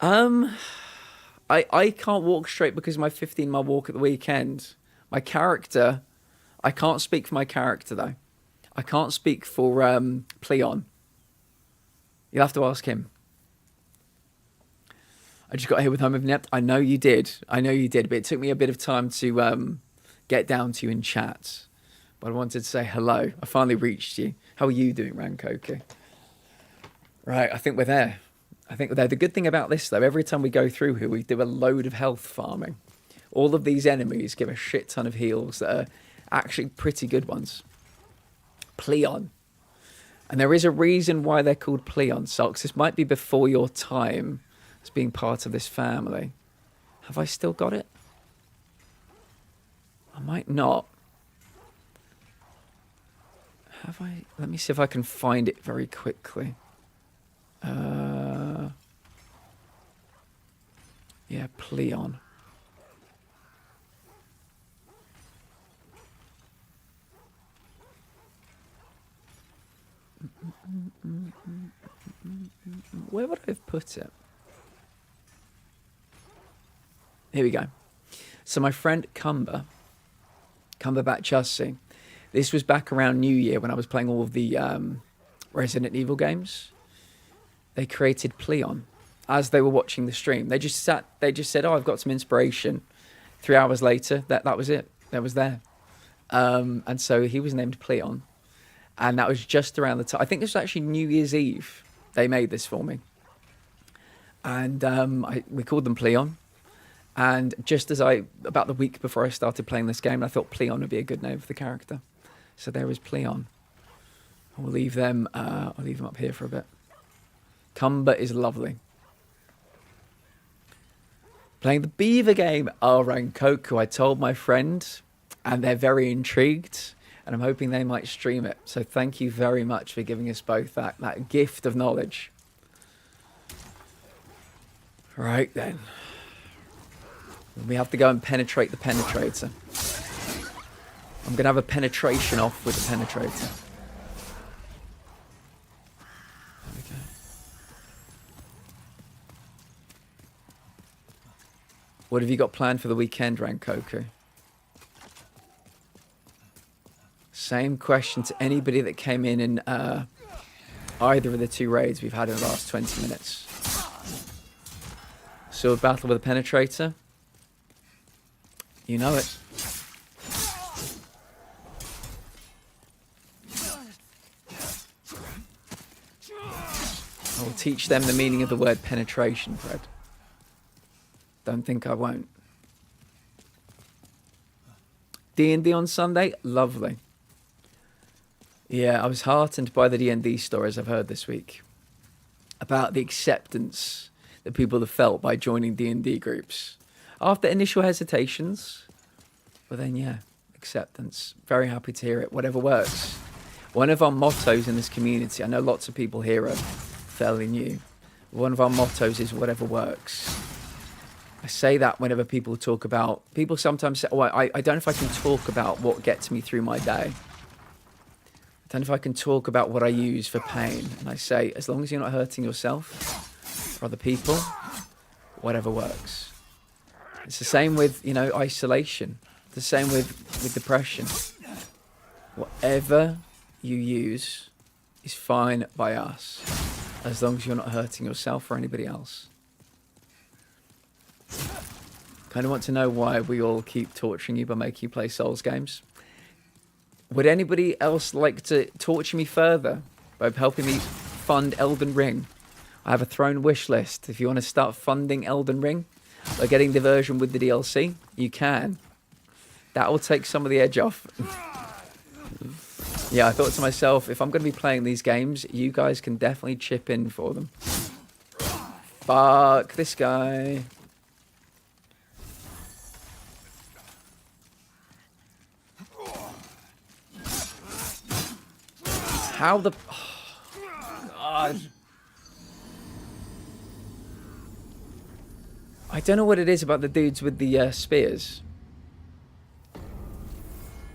I can't walk straight because of my 15-mile walk at the weekend. My character, I can't speak for my character though. I can't speak for Pleon. You'll have to ask him. I just got here with Home of Inept. I know you did. I know you did. But it took me a bit of time to get down to you in chat. But I wanted to say hello. I finally reached you. How are you doing, Rankoku? Right, I think we're there. The good thing about this, though, every time we go through here, we do a load of health farming. All of these enemies give a shit ton of heals that are actually pretty good ones. Pleon. And there is a reason why they're called Pleon socks. This might be before your time as being part of this family. Have I still got it? I might not. Have I? Let me see if I can find it very quickly. Yeah, Pleon. Where would I have put it? Here we go. So my friend Cumberbatch Hussey, this was back around New Year when I was playing all of the Resident Evil games. They created Pleon as they were watching the stream. They just said, oh, I've got some inspiration. 3 hours later, that was it. That was there. And so he was named Pleon. And that was just around the time. I think this was actually New Year's Eve. They made this for me. And we called them Pleon. And just as about the week before I started playing this game, I thought Pleon would be a good name for the character. So there is Pleon. I'll leave them up here for a bit. Cumber is lovely. Playing the Beaver game. Oh, Rankoku, I told my friend, and they're very intrigued. And I'm hoping they might stream it. So thank you very much for giving us both that gift of knowledge. Right then. We have to go and penetrate the penetrator. I'm going to have a penetration off with the penetrator. There we go. What have you got planned for the weekend, Rankoku? Same question to anybody that came in either of the two raids we've had in the last 20 minutes. Sword battle with a penetrator. You know it. I will teach them the meaning of the word penetration, Fred. Don't think I won't. D&D on Sunday? Lovely. Yeah, I was heartened by the D&D stories I've heard this week about the acceptance that people have felt by joining D&D groups. After initial hesitations, but then, yeah, acceptance. Very happy to hear it. Whatever works. One of our mottos in this community, I know lots of people here are fairly new. One of our mottos is whatever works. I say that whenever people talk about, people sometimes say, oh, I don't know if I can talk about what gets me through my day. I don't know if I can talk about what I use for pain. And I say, as long as you're not hurting yourself or other people, whatever works. It's the same with, you know, isolation. The same with depression. Whatever you use is fine by us, as long as you're not hurting yourself or anybody else. Kind of want to know why we all keep torturing you by making you play Souls games. Would anybody else like to torture me further by helping me fund Elden Ring? I have a throne wish list. If you want to start funding Elden Ring by getting the version with the DLC, you can. That will take some of the edge off. Yeah, I thought to myself, if I'm going to be playing these games, you guys can definitely chip in for them. Fuck this guy. How the... Oh, God. I don't know what it is about the dudes with the spears.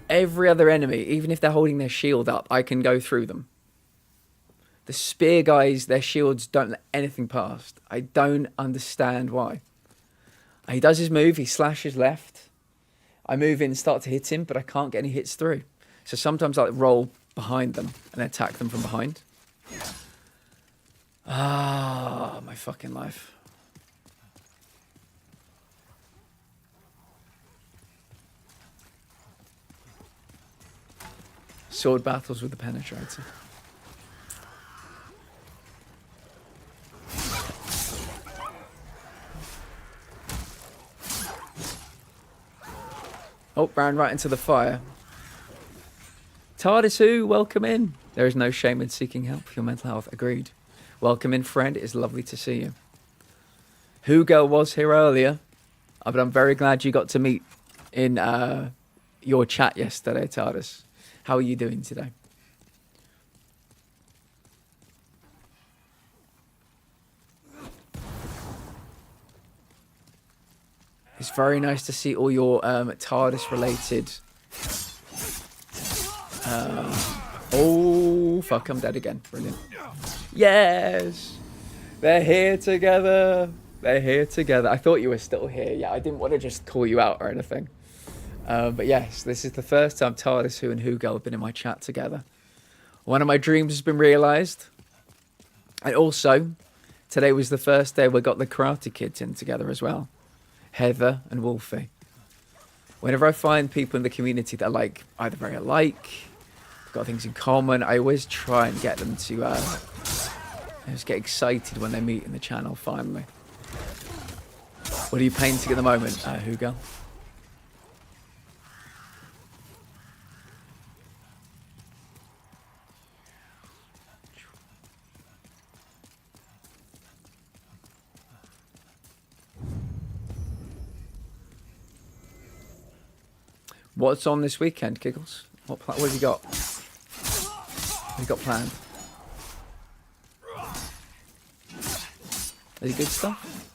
Every other enemy, even if they're holding their shield up, I can go through them. The spear guys, their shields don't let anything past. I don't understand why. He does his move, he slashes left. I move in and start to hit him, but I can't get any hits through. So sometimes I roll behind them and attack them from behind. Ah, my fucking life. Sword battles with the penetrator. Oh, ran right into the fire. TARDIS who? Welcome in. There is no shame in seeking help for your mental health. Agreed. Welcome in, friend. It is lovely to see you. Hugo was here earlier, but I'm very glad you got to meet in your chat yesterday, TARDIS. How are you doing today? It's very nice to see all your TARDIS-related... oh, fuck, I'm dead again. Brilliant. Yes! They're here together. They're here together. I thought you were still here. Yeah, I didn't want to just call you out or anything. But yes, this is the first time TARDIS Who and Hugo have been in my chat together. One of my dreams has been realised. And also, today was the first day we got the Karate Kids in together as well. Heather and Wolfie. Whenever I find people in the community that are like either very alike, got things in common, I always try and get them to just get excited when they meet in the channel finally. What are you painting at the moment, Hugo? What's on this weekend, Giggles? What have you got? What have you got planned? Any good stuff?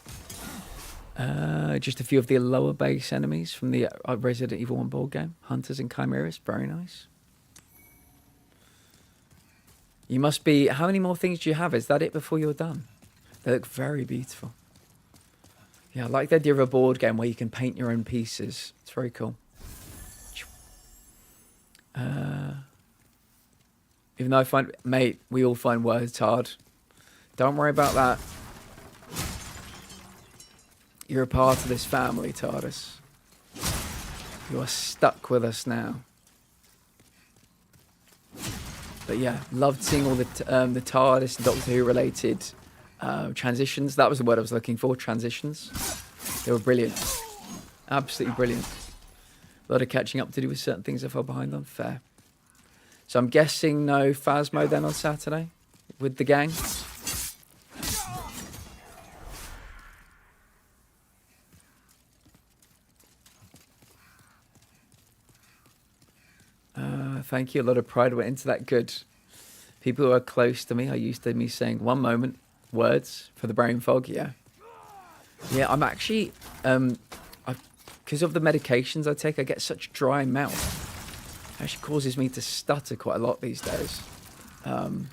Just a few of the lower base enemies from the Resident Evil 1 board game. Hunters and Chimeras. Very nice. You must be... How many more things do you have? Is that it before you're done? They look very beautiful. Yeah, I like the idea of a board game where you can paint your own pieces. It's very cool. Even though I find... Mate, we all find words hard. Don't worry about that. You're a part of this family, TARDIS. You are stuck with us now. But yeah, loved seeing all the TARDIS and Doctor Who related transitions. That was the word I was looking for, transitions. They were brilliant. Absolutely brilliant. A lot of catching up to do with certain things I fell behind on. Fair. So I'm guessing no Phasmo then on Saturday with the gang. Thank you. A lot of pride went into that. Good. People who are close to me are used to me saying one moment, words for the brain fog. Yeah. Yeah, I'm actually because of the medications I take, I get such dry mouth. It actually causes me to stutter quite a lot these days. And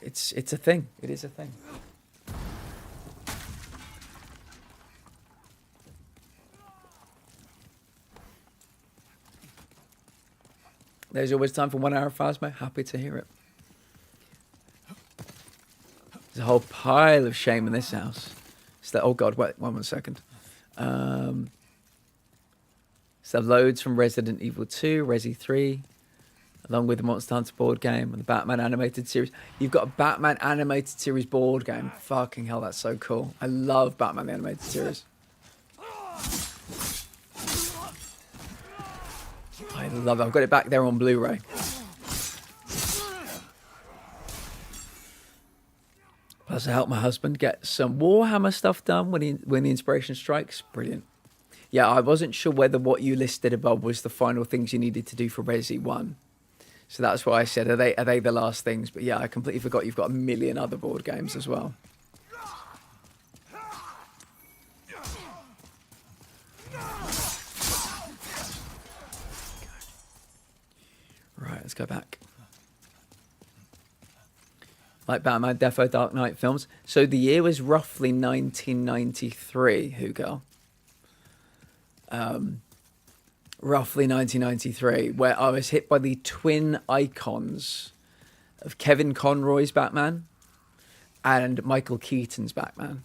it's a thing. It is a thing. There's always time for 1 hour of Phasmo. Happy to hear it. There's a whole pile of shame in this house. So, oh God, wait, one second. So loads from Resident Evil 2, Resi 3, along with the Monster Hunter board game and the Batman animated series. You've got a Batman animated series board game. Fucking hell, that's so cool. I love Batman the animated series. I love it. I've got it back there on Blu-ray. Plus, I helped my husband get some Warhammer stuff done when the inspiration strikes. Brilliant. Yeah, I wasn't sure whether what you listed above was the final things you needed to do for Resi 1. So that's why I said, are they the last things? But yeah, I completely forgot you've got a million other board games as well. Right, let's go back. Like Batman, Defo, Dark Knight films. So the year was roughly 1993, Hugo. Roughly 1993, where I was hit by the twin icons of Kevin Conroy's Batman and Michael Keaton's Batman.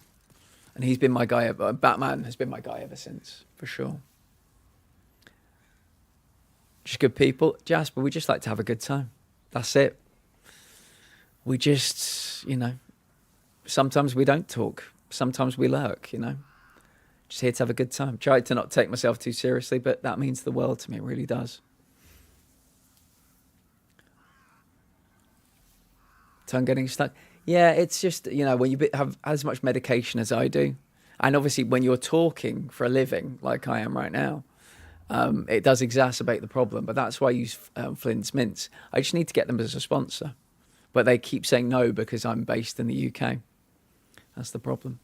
And he's been my guy, Batman has been my guy ever since, for sure. Just good people. Jasper, we just like to have a good time. That's it. We just, sometimes we don't talk. Sometimes we lurk, Just here to have a good time. Try to not take myself too seriously, but that means the world to me. It really does. Tongue getting stuck. Yeah, it's just, when you have as much medication as I do, and obviously when you're talking for a living, like I am right now, it does exacerbate the problem. But that's why I use Flint's Mints. I just need to get them as a sponsor. But they keep saying no because I'm based in the UK. That's the problem.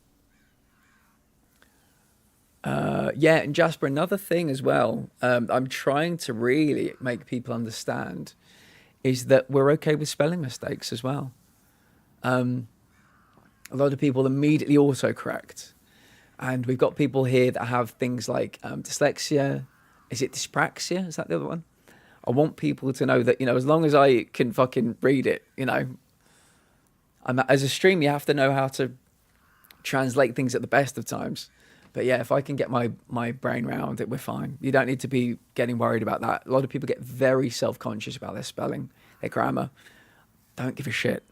Yeah, and Jasper, another thing as well, I'm trying to really make people understand is that we're okay with spelling mistakes as well. A lot of people immediately autocorrect. And we've got people here that have things like dyslexia. Is it dyspraxia? Is that the other one? I want people to know that, as long as I can fucking read it, as a stream, you have to know how to translate things at the best of times. But yeah, if I can get my brain round it, we're fine. You don't need to be getting worried about that. A lot of people get very self-conscious about their spelling, their grammar. Don't give a shit.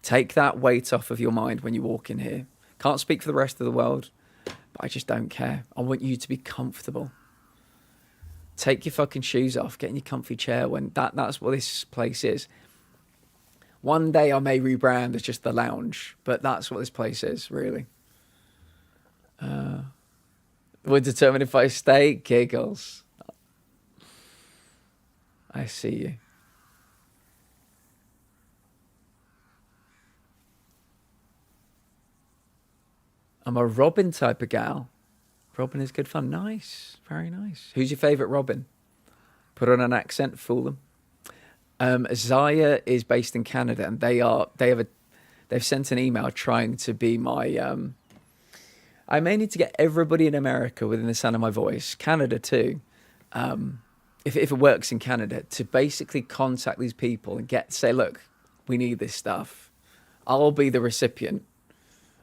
Take that weight off of your mind when you walk in here. Can't speak for the rest of the world, but I just don't care. I want you to be comfortable. Take your fucking shoes off. Get in your comfy chair. When that's what this place is. One day I may rebrand as just the lounge, but that's what this place is, really. Would determine if I stay. Giggles. I see you. I'm a Robin type of gal. Robin is good fun. Nice. Very nice. Who's your favourite Robin? Put on an accent, fool them. Zaya is based in Canada, and they've sent an email trying to be my I may need to get everybody in America within the sound of my voice, Canada too, if it works in Canada, to basically contact these people and say, look, we need this stuff. I'll be the recipient.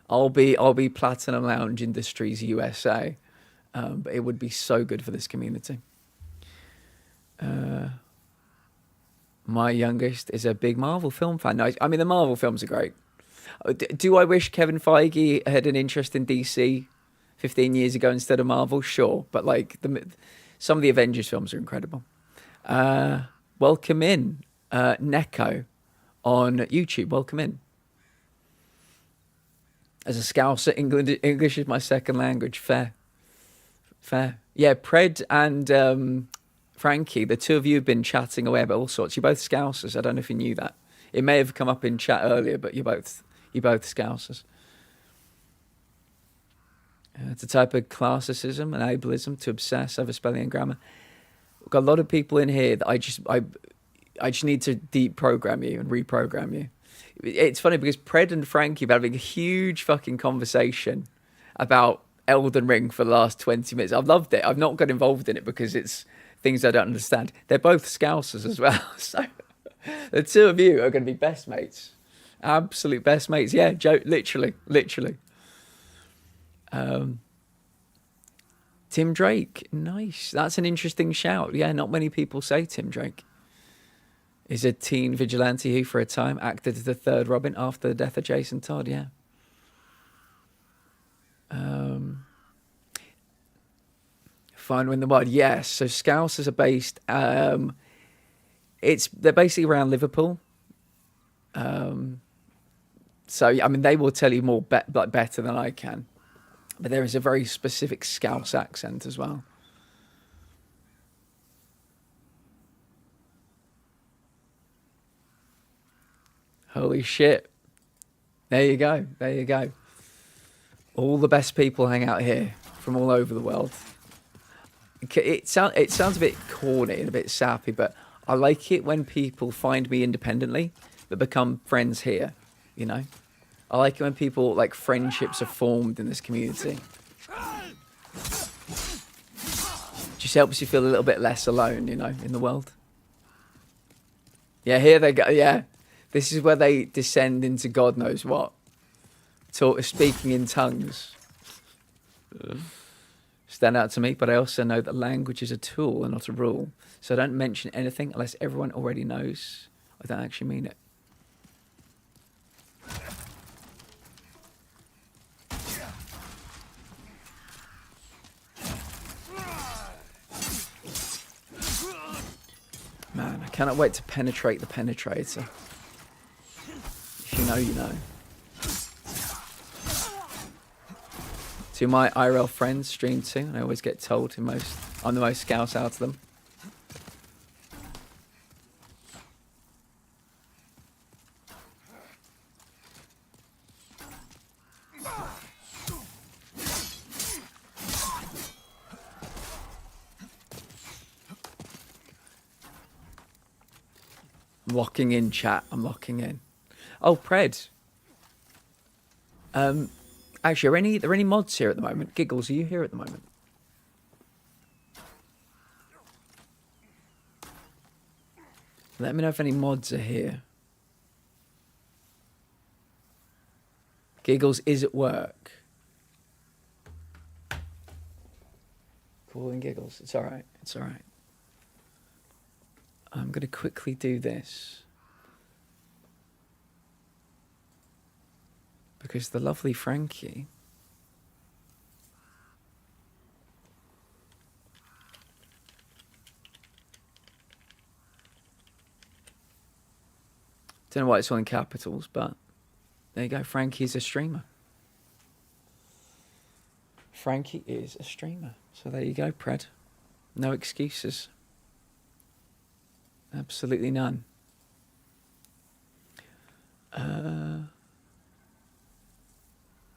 I'll be Platinum Lounge Industries USA. But it would be so good for this community. My youngest is a big Marvel film fan. No, I mean, the Marvel films are great. Do I wish Kevin Feige had an interest in DC 15 years ago instead of Marvel? Sure. But some of the Avengers films are incredible. Welcome in, Neko on YouTube. Welcome in. As a Scouser, English is my second language. Fair. Yeah, Pred and Frankie, the two of you have been chatting away about all sorts. You're both Scousers. I don't know if you knew that. It may have come up in chat earlier, but you're both Scousers. It's a type of classicism and ableism to obsess over spelling and grammar. We've got a lot of people in here that I just need to deprogram you and reprogram you. It's funny because Pred and Frankie have been having a huge fucking conversation about Elden Ring for the last 20 minutes. I've loved it. I've not got involved in it because it's things I don't understand. They're both Scousers as well. So the two of you are going to be best mates. Absolute best mates. Yeah, Joe, literally. Tim Drake. Nice. That's an interesting shout. Yeah, not many people say Tim Drake is a teen vigilante who for a time acted as the third Robin after the death of Jason Todd. Yeah. Fine in the Wild. Yes. So Scousers are based. They're basically around Liverpool. So I mean, they will tell you more better than I can. But there is a very specific Scouse accent as well. Holy shit. There you go. All the best people hang out here from all over the world. It sounds a bit corny and a bit sappy, but I like it when people find me independently but become friends here, you know? I like it when people, like, friendships are formed in this community. Just helps you feel a little bit less alone, you know, in the world. Yeah, here they go. Yeah. This is where they descend into God knows what. Speaking in tongues. Stand out to me, but I also know that language is a tool and not a rule. So don't mention anything unless everyone already knows. I don't actually mean it. Man, I cannot wait to penetrate the penetrator. If you know, you know. To my IRL friends, stream too, and I always get told I'm the most Scouse out of them. I'm locking in, chat. I'm locking in. Oh, Pred. Actually, are there any mods here at the moment? Giggles, are you here at the moment? Let me know if any mods are here. Giggles is at work. Calling Giggles. It's all right. It's all right. I'm going to quickly do this. Because the lovely Frankie don't know why it's all in capitals, but there you go. Frankie's a streamer. Frankie is a streamer. So there you go, Pred. No excuses. Absolutely none.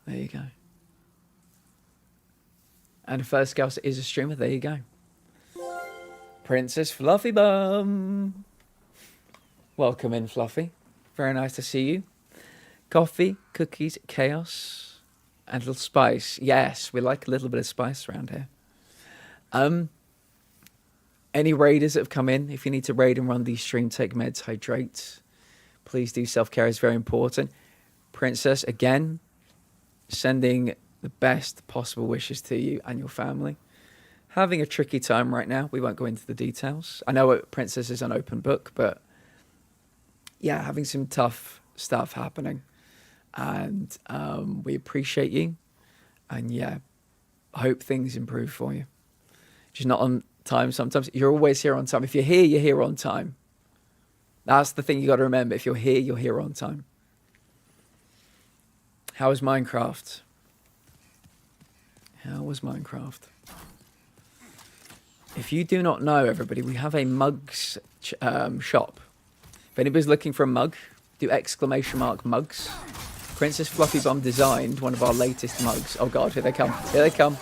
There you go. And First Scouse is a streamer. There you go. Princess Fluffy Bum. Welcome in, Fluffy. Very nice to see you. Coffee, cookies, chaos, and a little spice. Yes, we like a little bit of spice around here. Any raiders that have come in, if you need to raid and run these stream, take meds, hydrate. Please do. Self-care is very important. Princess, again, sending the best possible wishes to you and your family. Having a tricky time right now. We won't go into the details. I know Princess is an open book, but yeah, having some tough stuff happening. And we appreciate you. And yeah, I hope things improve for you. Just not on time sometimes. You're always here on time. If you're here on time. That's the thing you got to remember. If you're here on time. How was Minecraft? How was Minecraft? If you do not know, everybody, we have a mugs shop. If anybody's looking for a mug, do !mugs. Princess Fluffy Bum designed one of our latest mugs. Oh god, here they come. Here they come.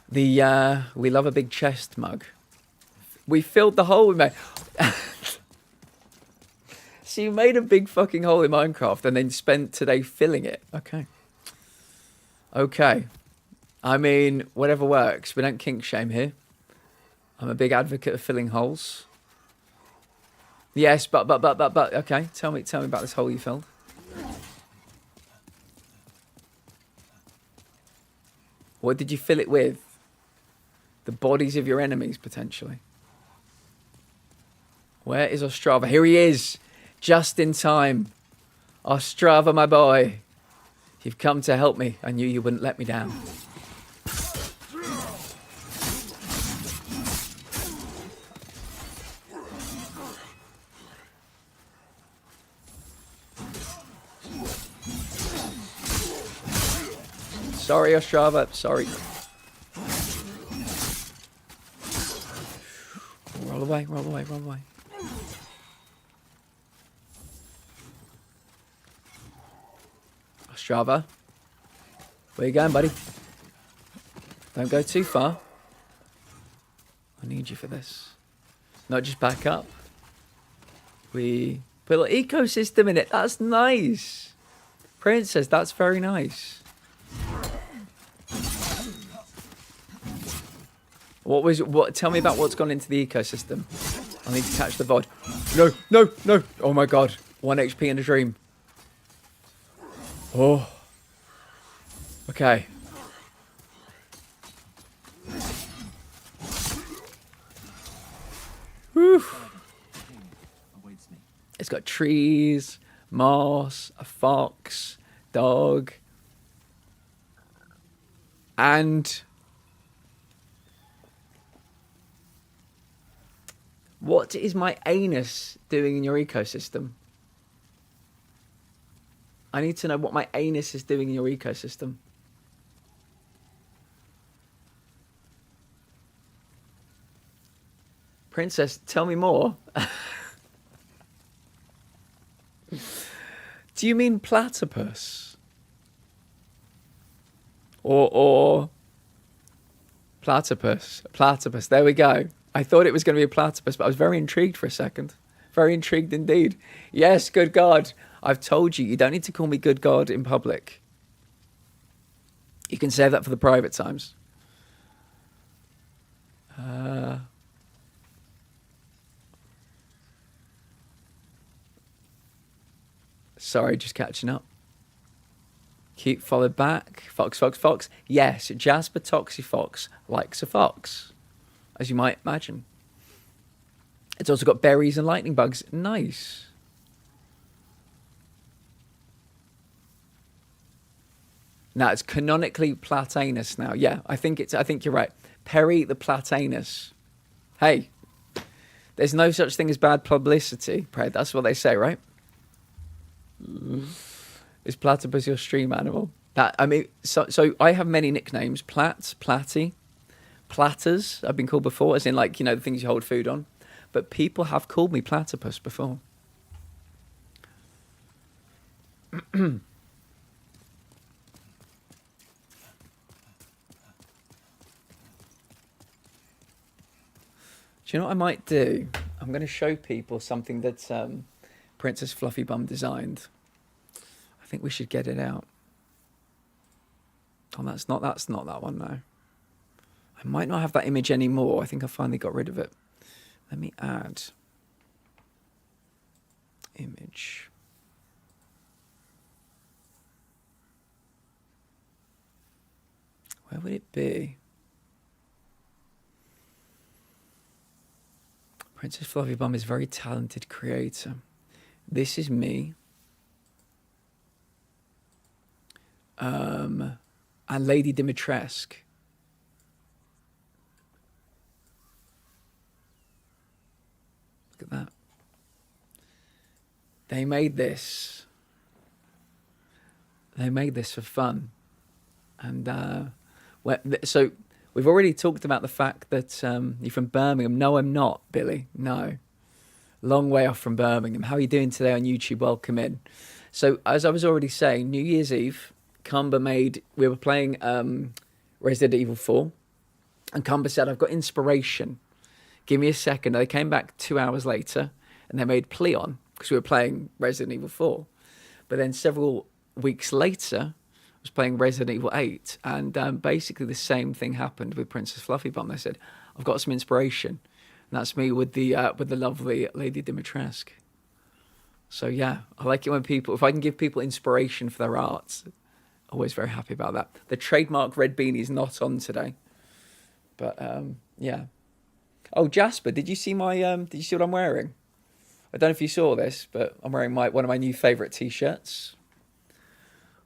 The we love a big chest mug. We filled the hole we made. So you made a big fucking hole in Minecraft and then spent today filling it. Okay. Okay. I mean, whatever works. We don't kink shame here. I'm a big advocate of filling holes. Yes, but okay. Tell me about this hole you filled. What did you fill it with? The bodies of your enemies, potentially. Where is Ostrava? Here he is. Just in time. Ostrava, my boy. You've come to help me. I knew you wouldn't let me down. Sorry, Ostrava. Sorry. Roll away, roll away, roll away. Ostrava. Where you going, buddy? Don't go too far. I need you for this. Not just back up. We put a little ecosystem in it. That's nice. Princess, that's very nice. Tell me about what's gone into the ecosystem. I need to catch the VOD. No. Oh my god. 1 HP in a dream. Oh. Okay. Whew. It's got trees, moss, a fox, dog, and what is my anus doing in your ecosystem? I need to know what my anus is doing in your ecosystem. Princess, tell me more. Do you mean platypus? Or platypus? Platypus, there we go. I thought it was going to be a platypus, but I was very intrigued for a second. Very intrigued indeed. Yes, good God. I've told you, you don't need to call me good God in public. You can save that for the private times. Sorry, just catching up. Cute followed back. Fox, fox, fox. Yes, Jasper Toxie Fox likes a fox, as you might imagine. It's also got berries and lightning bugs. Nice. Now it's canonically Platanus now. Yeah, I think you're right. Perry the Platanus. Hey, there's no such thing as bad publicity. That's what they say, right? Is platypus your stream animal? So I have many nicknames. Plats, Platty, Platters. I've been called before, as in like, you know, the things you hold food on. But people have called me platypus before. Do you know what I might do? I'm going to show people something that Princess Fluffy Bum designed. I think we should get it out. Oh, that's not that one now. I might not have that image anymore. I think I finally got rid of it. Let me add image. Where would it be? Princess Fluffy Bum is a very talented creator. This is me. And Lady Dimitrescu. Look at that. They made this. They made this for fun. And so we've already talked about the fact that you're from Birmingham. No, I'm not, Billy. No. Long way off from Birmingham. How are you doing today on YouTube? Welcome in. So as I was already saying, New Year's Eve, we were playing Resident Evil 4, and Cumber said, I've got inspiration. Give me a second. They came back 2 hours later, and they made Pleon, because we were playing Resident Evil 4. But then several weeks later, I was playing Resident Evil 8, and basically the same thing happened with Princess Fluffy Bum. They said, I've got some inspiration. And that's me with the lovely Lady Dimitrescu. So yeah, I like it when if I can give people inspiration for their arts, always very happy about that. The trademark red beanie is not on today. But yeah. Oh, Jasper, did you see what I'm wearing? I don't know if you saw this, but I'm wearing one of my new favourite t-shirts.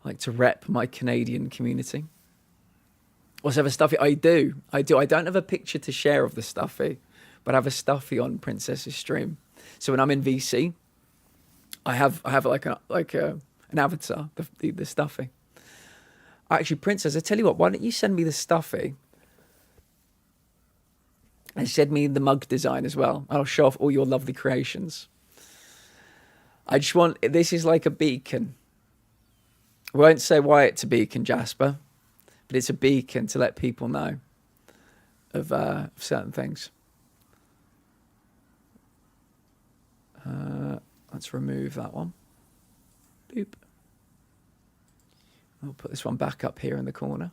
I like to rep my Canadian community. Whatever stuffy I do. I don't have a picture to share of the stuffy, but I have a stuffy on Princess's stream. So when I'm in VC, I have like an avatar, the stuffy. Actually, Princess, I tell you what, why don't you send me the stuffy and send me the mug design as well. I'll show off all your lovely creations. This is like a beacon. I won't say why it's a beacon, Jasper, but it's a beacon to let people know of certain things. Let's remove that one. Boop. I'll put this one back up here in the corner.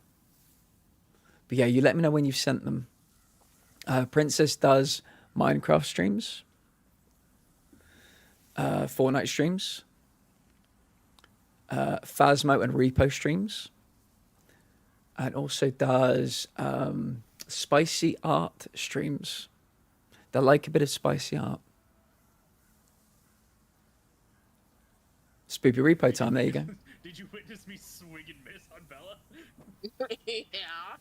But yeah, you let me know when you've sent them. Princess does Minecraft streams, Fortnite streams, Phasmo and Repo streams, and also does spicy art streams. They like a bit of spicy art. Spoopy Repo time, there you go. Did you witness me swing and miss on Bella? Yeah.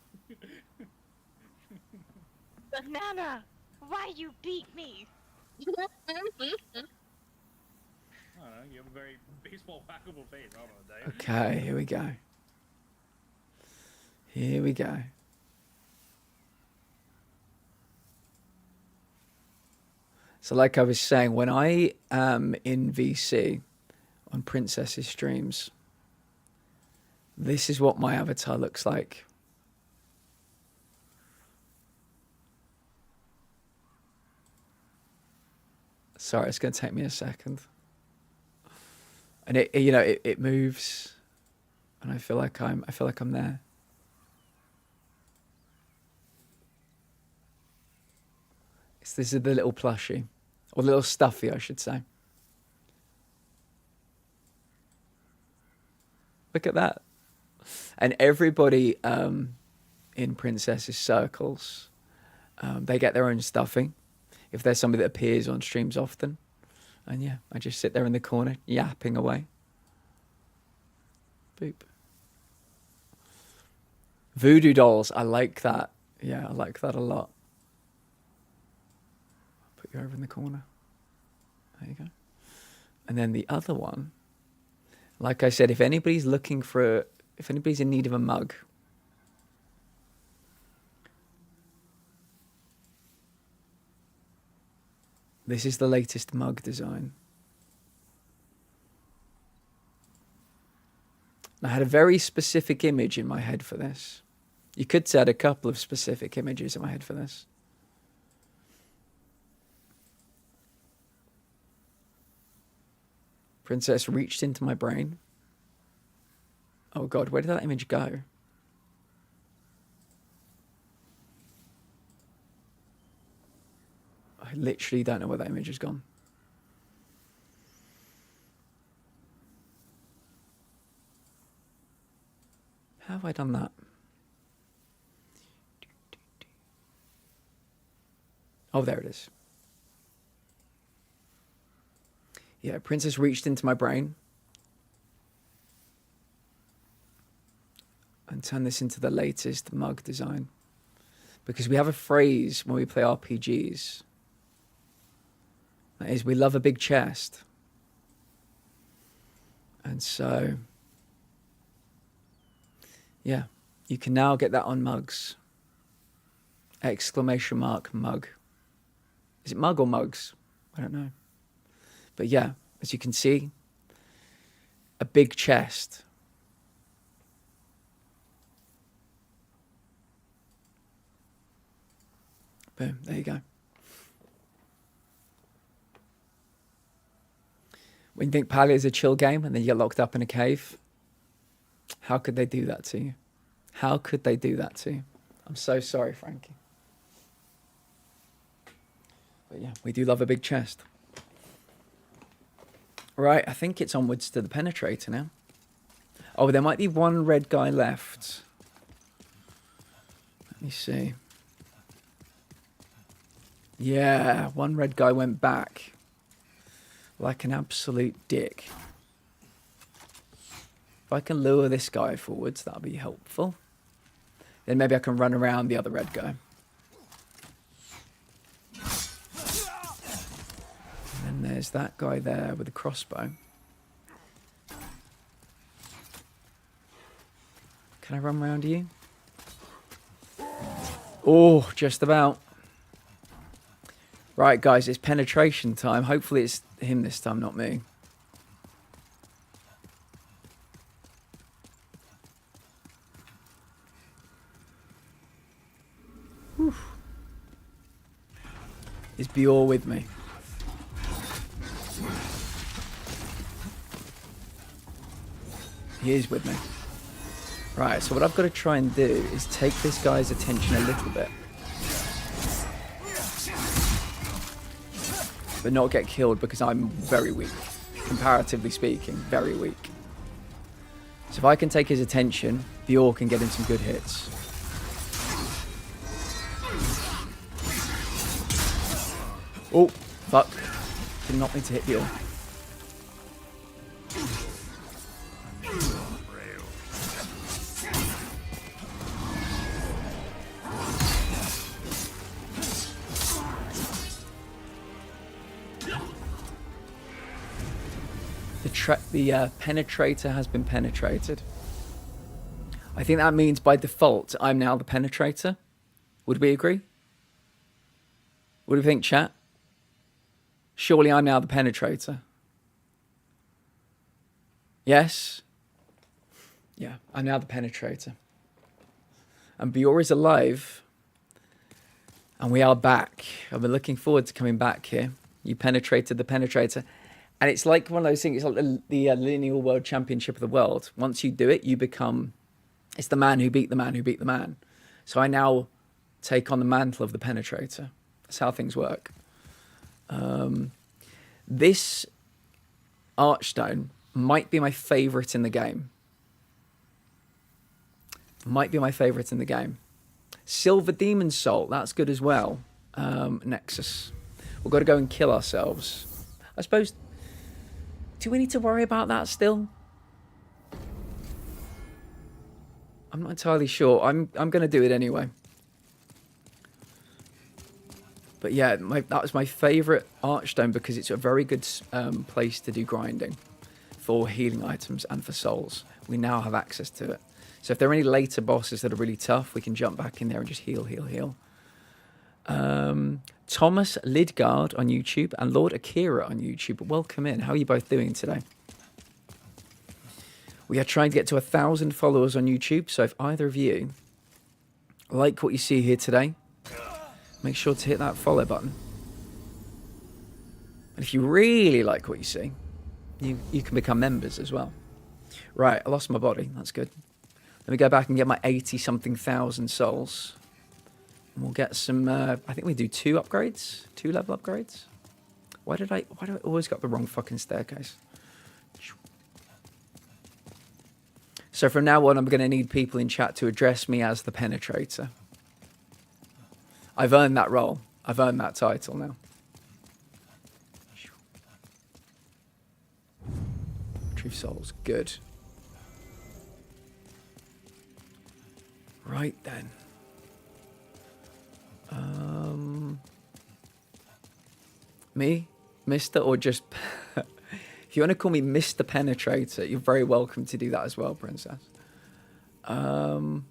Banana, why you beat me? I don't know, you have a very baseball whackable face, I don't know, Dave. Okay, here we go. Here we go. So like I was saying, when I am in VC on Princess's streams, this is what my avatar looks like. Sorry, it's going to take me a second. And it moves, and I feel like I'm there. This is the little plushie, or little stuffy, I should say. Look at that. And everybody in Princess's circles, they get their own stuffy. If there's somebody that appears on streams often. And yeah, I just sit there in the corner, yapping away. Boop. Voodoo dolls, I like that. Yeah, I like that a lot. Put you over in the corner. There you go. And then the other one, like I said, if anybody's in need of a mug, this is the latest mug design. I had a very specific image in my head for this. You could say I had a couple of specific images in my head for this. Princess reached into my brain. Oh God, where did that image go? I literally don't know where that image has gone. How have I done that? Oh, there it is. Yeah, Princess reached into my brain and turned this into the latest mug design. Because we have a phrase when we play RPGs. That is, we love a big chest. And so, yeah, you can now get that on mugs. Exclamation mark mug. Is it mug or mugs? I don't know. But yeah, as you can see, a big chest. Boom, there you go. When you think Pally is a chill game and then you get locked up in a cave, how could they do that to you? How could they do that to you? I'm so sorry, Frankie. But yeah, we do love a big chest. Right, I think it's onwards to the penetrator now. Oh, there might be one red guy left. Let me see. Yeah, one red guy went back. Like an absolute dick. If I can lure this guy forwards, that'll be helpful. Then maybe I can run around the other red guy. And then there's that guy there with the crossbow. Can I run around you? Oh, just about. Right, guys, it's penetration time. Hopefully it's him this time, not me. Whew. Is Bior with me? He is with me. Right, so what I've got to try and do is take this guy's attention a little bit. But not get killed because I'm very weak. Comparatively speaking, very weak. So if I can take his attention, Bior can get him some good hits. Oh, fuck. Did not mean to hit Bior. The penetrator has been penetrated. I think that means by default, I'm now the penetrator. Would we agree? What do you think, chat? Surely I'm now the penetrator. Yes? Yeah, I'm now the penetrator. And Bior is alive. And we are back. I've been looking forward to coming back here. You penetrated the penetrator. And it's like one of those things, it's like the lineal world championship of the world. Once you do it, you become, it's the man who beat the man who beat the man. So I now take on the mantle of the penetrator. That's how things work. This Archstone might be my favourite in the game. Might be my favourite in the game. Silver Demon Soul, that's good as well. Nexus. We've got to go and kill ourselves. I suppose... Do we need to worry about that still? I'm not entirely sure. I'm going to do it anyway. But yeah, that was my favourite Archstone because it's a very good place to do grinding for healing items and for souls. We now have access to it. So if there are any later bosses that are really tough, we can jump back in there and just heal, heal, heal. Thomas Lidgard on YouTube and Lord Akira on YouTube. Welcome in. How are you both doing today? We are trying to get to 1,000 followers on YouTube. So if either of you like what you see here today, make sure to hit that follow button. And if you really like what you see, you can become members as well. Right, I lost my body. That's good. Let me go back and get my 80-something thousand souls. And we'll get some, I think we do 2 upgrades, 2 level upgrades. Why do I always got the wrong fucking staircase? So from now on, I'm going to need people in chat to address me as the penetrator. I've earned that role. I've earned that title now. True souls, good. Right then. Me? Mr. or just... If you want to call me Mr. Penetrator, you're very welcome to do that as well, Princess. Let me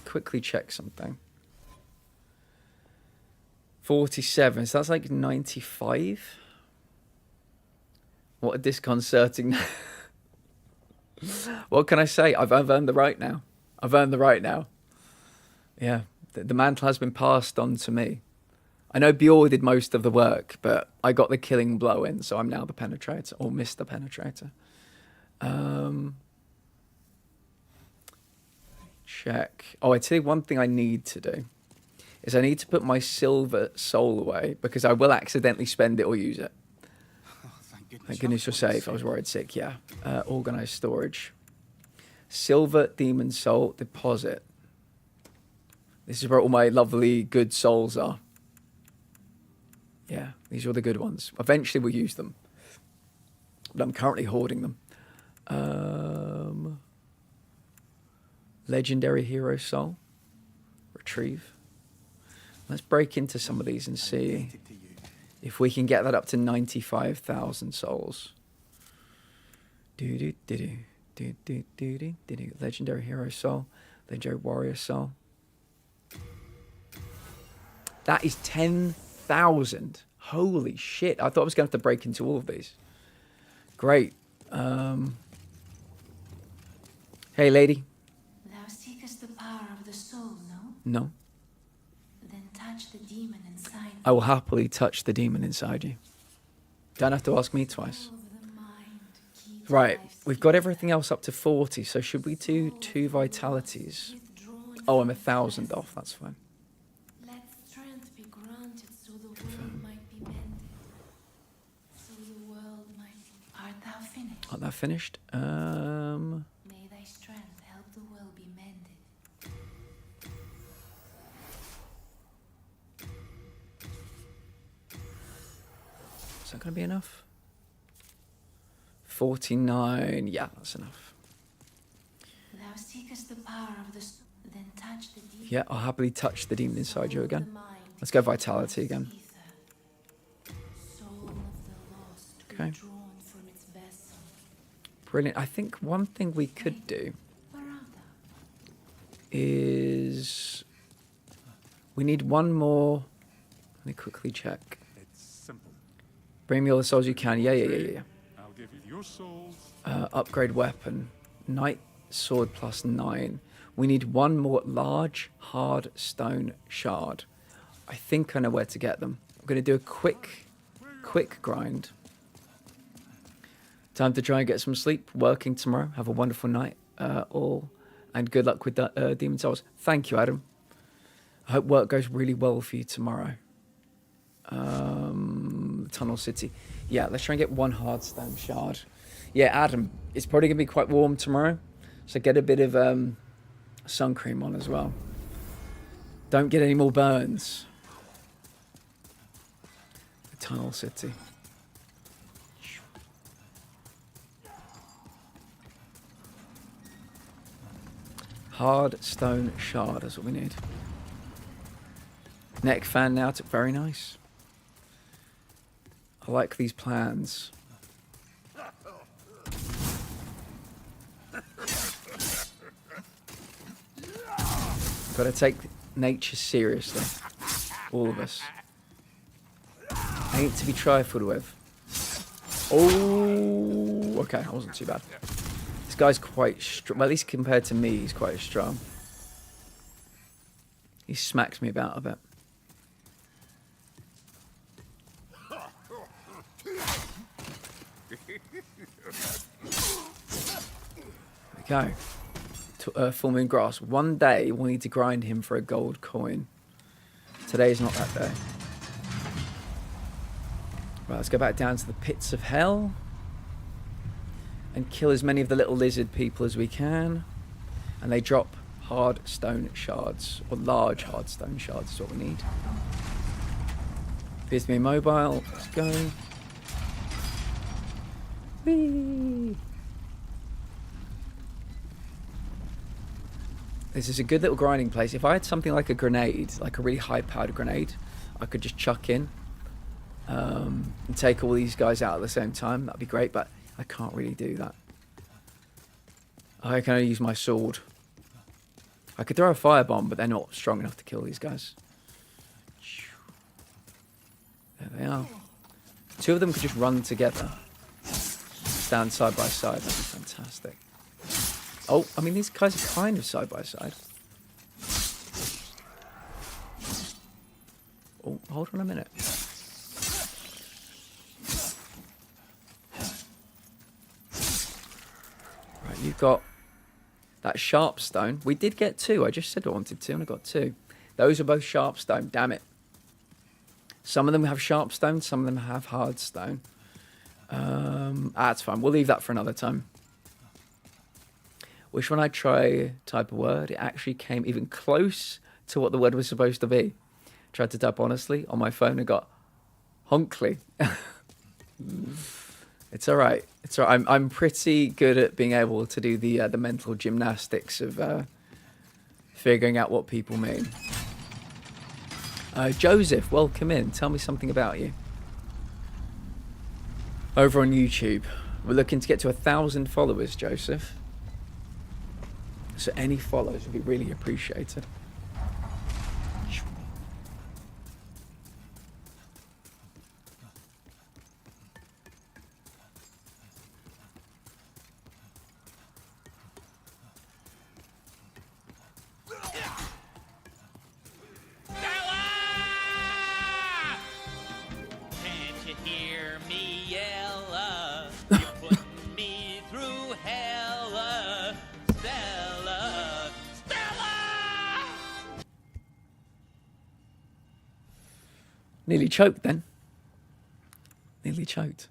quickly check something. 47, so that's like 95? What a disconcerting... What can I say? I've earned the right now. I've earned the right now. Yeah, the mantle has been passed on to me. I know Bjorn did most of the work, but I got the killing blow in, so I'm now the penetrator, or Mr. Penetrator. Check. Oh, I tell you one thing I need to do is I need to put my silver soul away because I will accidentally spend it or use it. Thank goodness you're safe. I was worried sick. Yeah. Organized storage. Silver demon soul deposit. This is where all my lovely good souls are. Yeah, these are the good ones. Eventually we'll use them. But I'm currently hoarding them. Legendary hero soul. Retrieve. Let's break into some of these and see if we can get that up to 95,000 souls. Legendary hero soul. Legendary warrior soul. That is 10,000. Holy shit. I thought I was going to have to break into all of these. Great. Hey, lady. Thou seekest the power of the soul, no? No. Then touch the demon inside. I will happily touch the demon inside you. Don't have to ask me twice. Right. We've got everything else up to 40. So should we do 2 vitalities? Oh, I'm 1,000 off. That's fine. Let strength be granted so the world might be mended. So the world might... Art thou finished? Aren't that finished? May thy strength help the world be mended. Is that going to be enough? 49. Yeah, that's enough. Thou seekest the power of the soul, then touch the demon. Yeah, I'll happily touch the demon inside you again. Let's go vitality again. Okay. Brilliant. I think one thing we could do is we need one more. Let me quickly check. It's simple. Bring me all the souls you can. Yeah. I'll give you your souls. Upgrade weapon. Knight sword plus 9. We need one more large hard stone shard. I think I know where to get them. I'm going to do a quick grind. Time to try and get some sleep. Working tomorrow. Have a wonderful night. And good luck with the Demon Souls. Thank you, Adam. I hope work goes really well for you tomorrow. Tunnel City. Yeah, let's try and get one hard stone shard. Yeah, Adam, it's probably going to be quite warm tomorrow. So get a bit of sun cream on as well. Don't get any more burns. Tunnel City. Hard stone shard is what we need. Neck fan now, took very nice. I like these plans. Got to take nature seriously. All of us. Ain't to be trifled with. Oh, okay, that wasn't too bad. This guy's quite strong. Well, at least compared to me, he's quite strong. He smacks me about a bit. There we go. To full moon grass. One day we'll need to grind him for a gold coin. Today is not that day. Right, let's go back down to the pits of hell and kill as many of the little lizard people as we can. And they drop hard stone shards, or large hard stone shards is what we need. Appears to be immobile. Let's go. Whee! This is a good little grinding place. If I had something like a grenade, like a really high-powered grenade, I could just chuck in and take all these guys out at the same time. That'd be great, but I can't really do that. I can only use my sword. I could throw a firebomb, but they're not strong enough to kill these guys. There they are. 2 of them could just run together. Stand side by side. That'd be fantastic. Oh, I mean, these guys are kind of side by side. Oh, hold on a minute. Right, you've got that sharp stone. We did get 2. I just said I wanted 2 and I got 2. Those are both sharp stone. Damn it. Some of them have sharp stone. Some of them have hard stone. That's fine. We'll leave that for another time. Which when I try type a word, it actually came even close to what the word was supposed to be. Tried to type honestly on my phone and got honkly. It's all right. It's all right. I'm pretty good at being able to do the mental gymnastics of figuring out what people mean. Joseph, welcome in. Tell me something about you. Over on YouTube, we're looking to get to 1,000 followers, Joseph. So any follows would be really appreciated. Can't you hear me yell? You're putting me through hell, Stella, Stella! Nearly choked then. Nearly choked.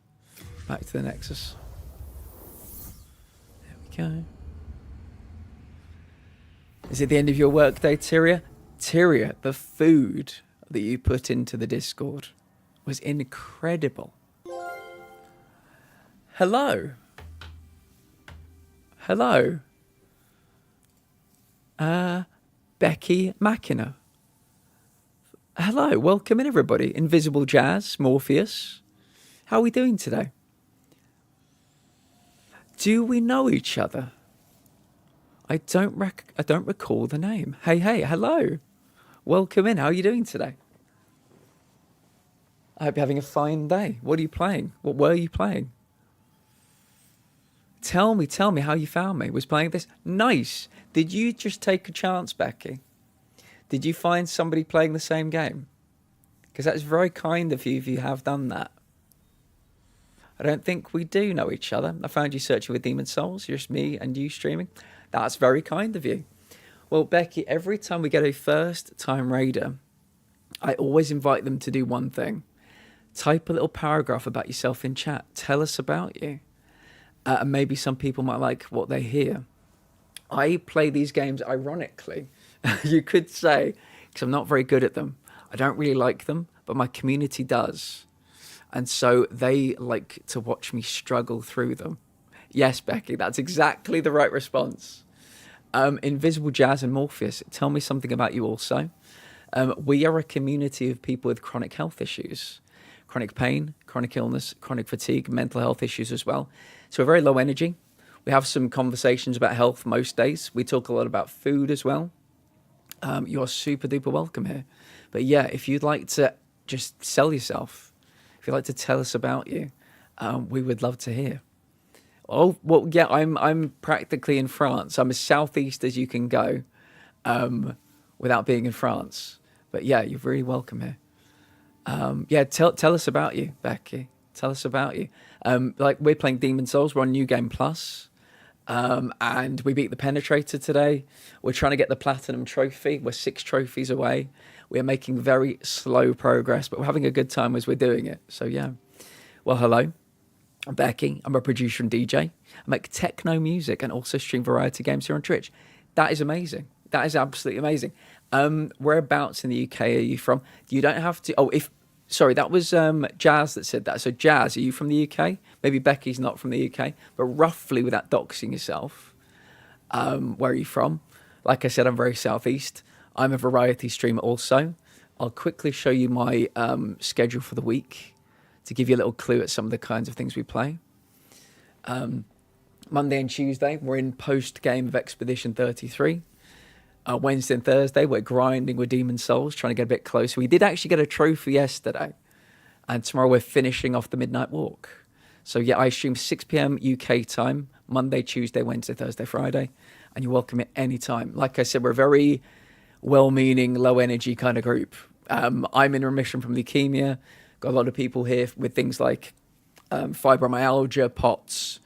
Back to the Nexus. There we go. Is it the end of your workday, Tyria? Tyria, the food that you put into the Discord was incredible. Hello. Hello. Becky Machina. Hello, welcome in everybody. Invisible Jazz, Morpheus. How are we doing today? Do we know each other? I don't recall the name. Hey, hello. Welcome in. How are you doing today? I hope you're having a fine day. What are you playing? What were you playing? Tell me how you found me. Was playing this? Nice. Did you just take a chance, Becky? Did you find somebody playing the same game? Because that's very kind of you if you have done that. I don't think we do know each other. I found you searching with Demon Souls. Just me and you streaming. That's very kind of you. Well, Becky, every time we get a first-time raider, I always invite them to do one thing. Type a little paragraph about yourself in chat. Tell us about you. And maybe some people might like what they hear. I play these games ironically, you could say, because I'm not very good at them. I don't really like them, but my community does. And so they like to watch me struggle through them. Yes, Becky, that's exactly the right response. Invisible Jazz and Morpheus, tell me something about you also. We are a community of people with chronic health issues. Chronic pain, chronic illness, chronic fatigue, mental health issues as well. So we're very low energy. We have some conversations about health most days. We talk a lot about food as well. You're super duper welcome here. But yeah, if you'd like to just sell yourself, if you'd like to tell us about you, we would love to hear. Oh, well, yeah, I'm practically in France. I'm as southeast as you can go without being in France. But yeah, you're really welcome here. Yeah, tell us about you, Becky. Tell us about you. Like, we're playing Demon Souls. We're on New Game Plus. And we beat the Penetrator today. We're trying to get the Platinum Trophy. We're 6 trophies away. We're making very slow progress, but we're having a good time as we're doing it. So, yeah. Well, hello. I'm Becky. I'm a producer and DJ. I make techno music and also stream variety games here on Twitch. That is amazing. That is absolutely amazing. Whereabouts in the UK are you from? You don't have to... Sorry, that was Jazz that said that. So, Jazz, are you from the UK? Maybe Becky's not from the UK, but roughly without doxing yourself, where are you from? Like I said, I'm very southeast. I'm a variety streamer also. I'll quickly show you my schedule for the week to give you a little clue at some of the kinds of things we play. Monday and Tuesday, we're in post-game of Expedition 33. Wednesday and Thursday, we're grinding with Demon Souls, trying to get a bit closer. We did actually get a trophy yesterday. And tomorrow we're finishing off the Midnight Walk. So yeah, I stream 6 p.m. UK time, Monday, Tuesday, Wednesday, Thursday, Friday, and you're welcome at any time. Like I said, we're a very well-meaning, low-energy kind of group. I'm in remission from leukemia. Got a lot of people here with things like fibromyalgia, POTS,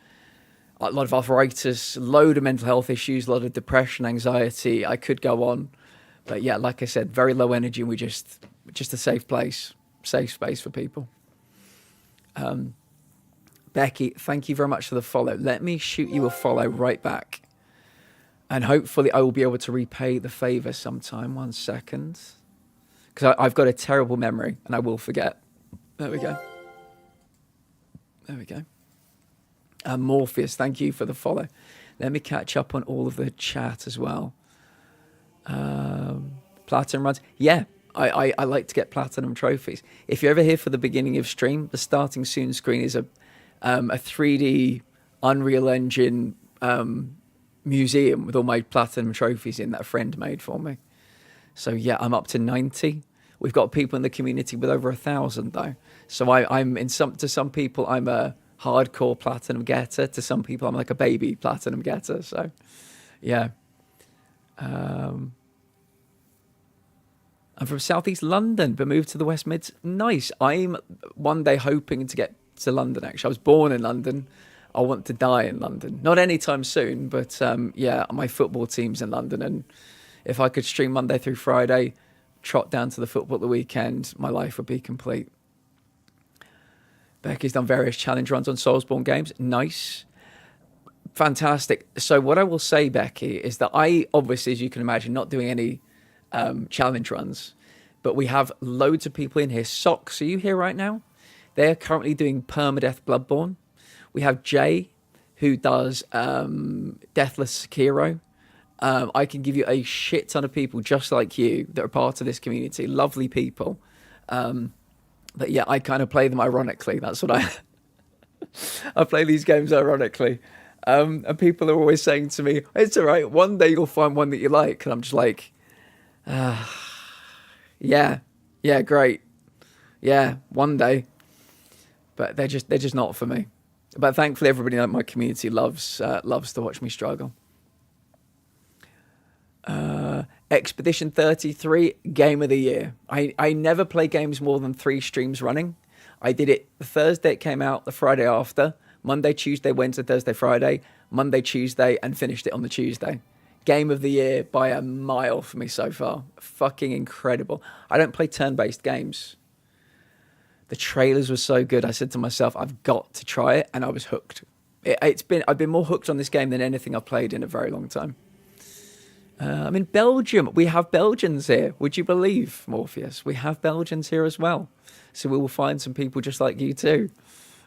a lot of arthritis, load of mental health issues, a lot of depression, anxiety. I could go on. But yeah, like I said, very low energy, and we're just a safe place, safe space for people. Becky, thank you very much for the follow. Let me shoot you a follow right back. And hopefully I will be able to repay the favor sometime. 1 second. Because I've got a terrible memory and I will forget. There we go. There we go. Morpheus, thank you for the follow. Let me catch up on all of the chat as well. Platinum runs. Yeah, I like to get platinum trophies. If you're ever here for the beginning of stream, the starting soon screen is a 3D Unreal Engine museum with all my platinum trophies in that a friend made for me. So yeah, I'm up to 90. We've got people in the community with over 1,000 though. So I'm to some people I'm a hardcore platinum getter. To some people I'm like a baby platinum getter. So yeah. I'm from Southeast London, but moved to the West Mids. Nice. I'm one day hoping to get to London, actually. I was born in London. I want to die in London. Not anytime soon, but yeah, my football team's in London. And if I could stream Monday through Friday, trot down to the football at the weekend, my life would be complete. Becky's done various challenge runs on Soulsborne games. Nice. Fantastic. So what I will say, Becky, is that I, obviously, as you can imagine, not doing any challenge runs, but we have loads of people in here. Socks, are you here right now? They're currently doing permadeath Bloodborne. We have Jay, who does Deathless Sekiro. I can give you a shit ton of people just like you that are part of this community. Lovely people. But yeah, I kind of play them ironically. That's what I play these games ironically. And people are always saying to me, it's all right, one day you'll find one that you like. And I'm just like, yeah, great. Yeah, one day. But they're just not for me. But thankfully everybody in my community loves to watch me struggle. Expedition 33, game of the year. I never play games more than 3 streams running. I did it the Thursday it came out, the Friday after, Monday, Tuesday, Wednesday, Thursday, Friday, Monday, Tuesday, and finished it on the Tuesday. Game of the year by a mile for me so far. Fucking incredible. I don't play turn-based games. The trailers were so good. I said to myself, I've got to try it, and I was hooked. I've been more hooked on this game than anything I've played in a very long time. I'm in Belgium. We have Belgians here. Would you believe, Morpheus? We have Belgians here as well. So we will find some people just like you too.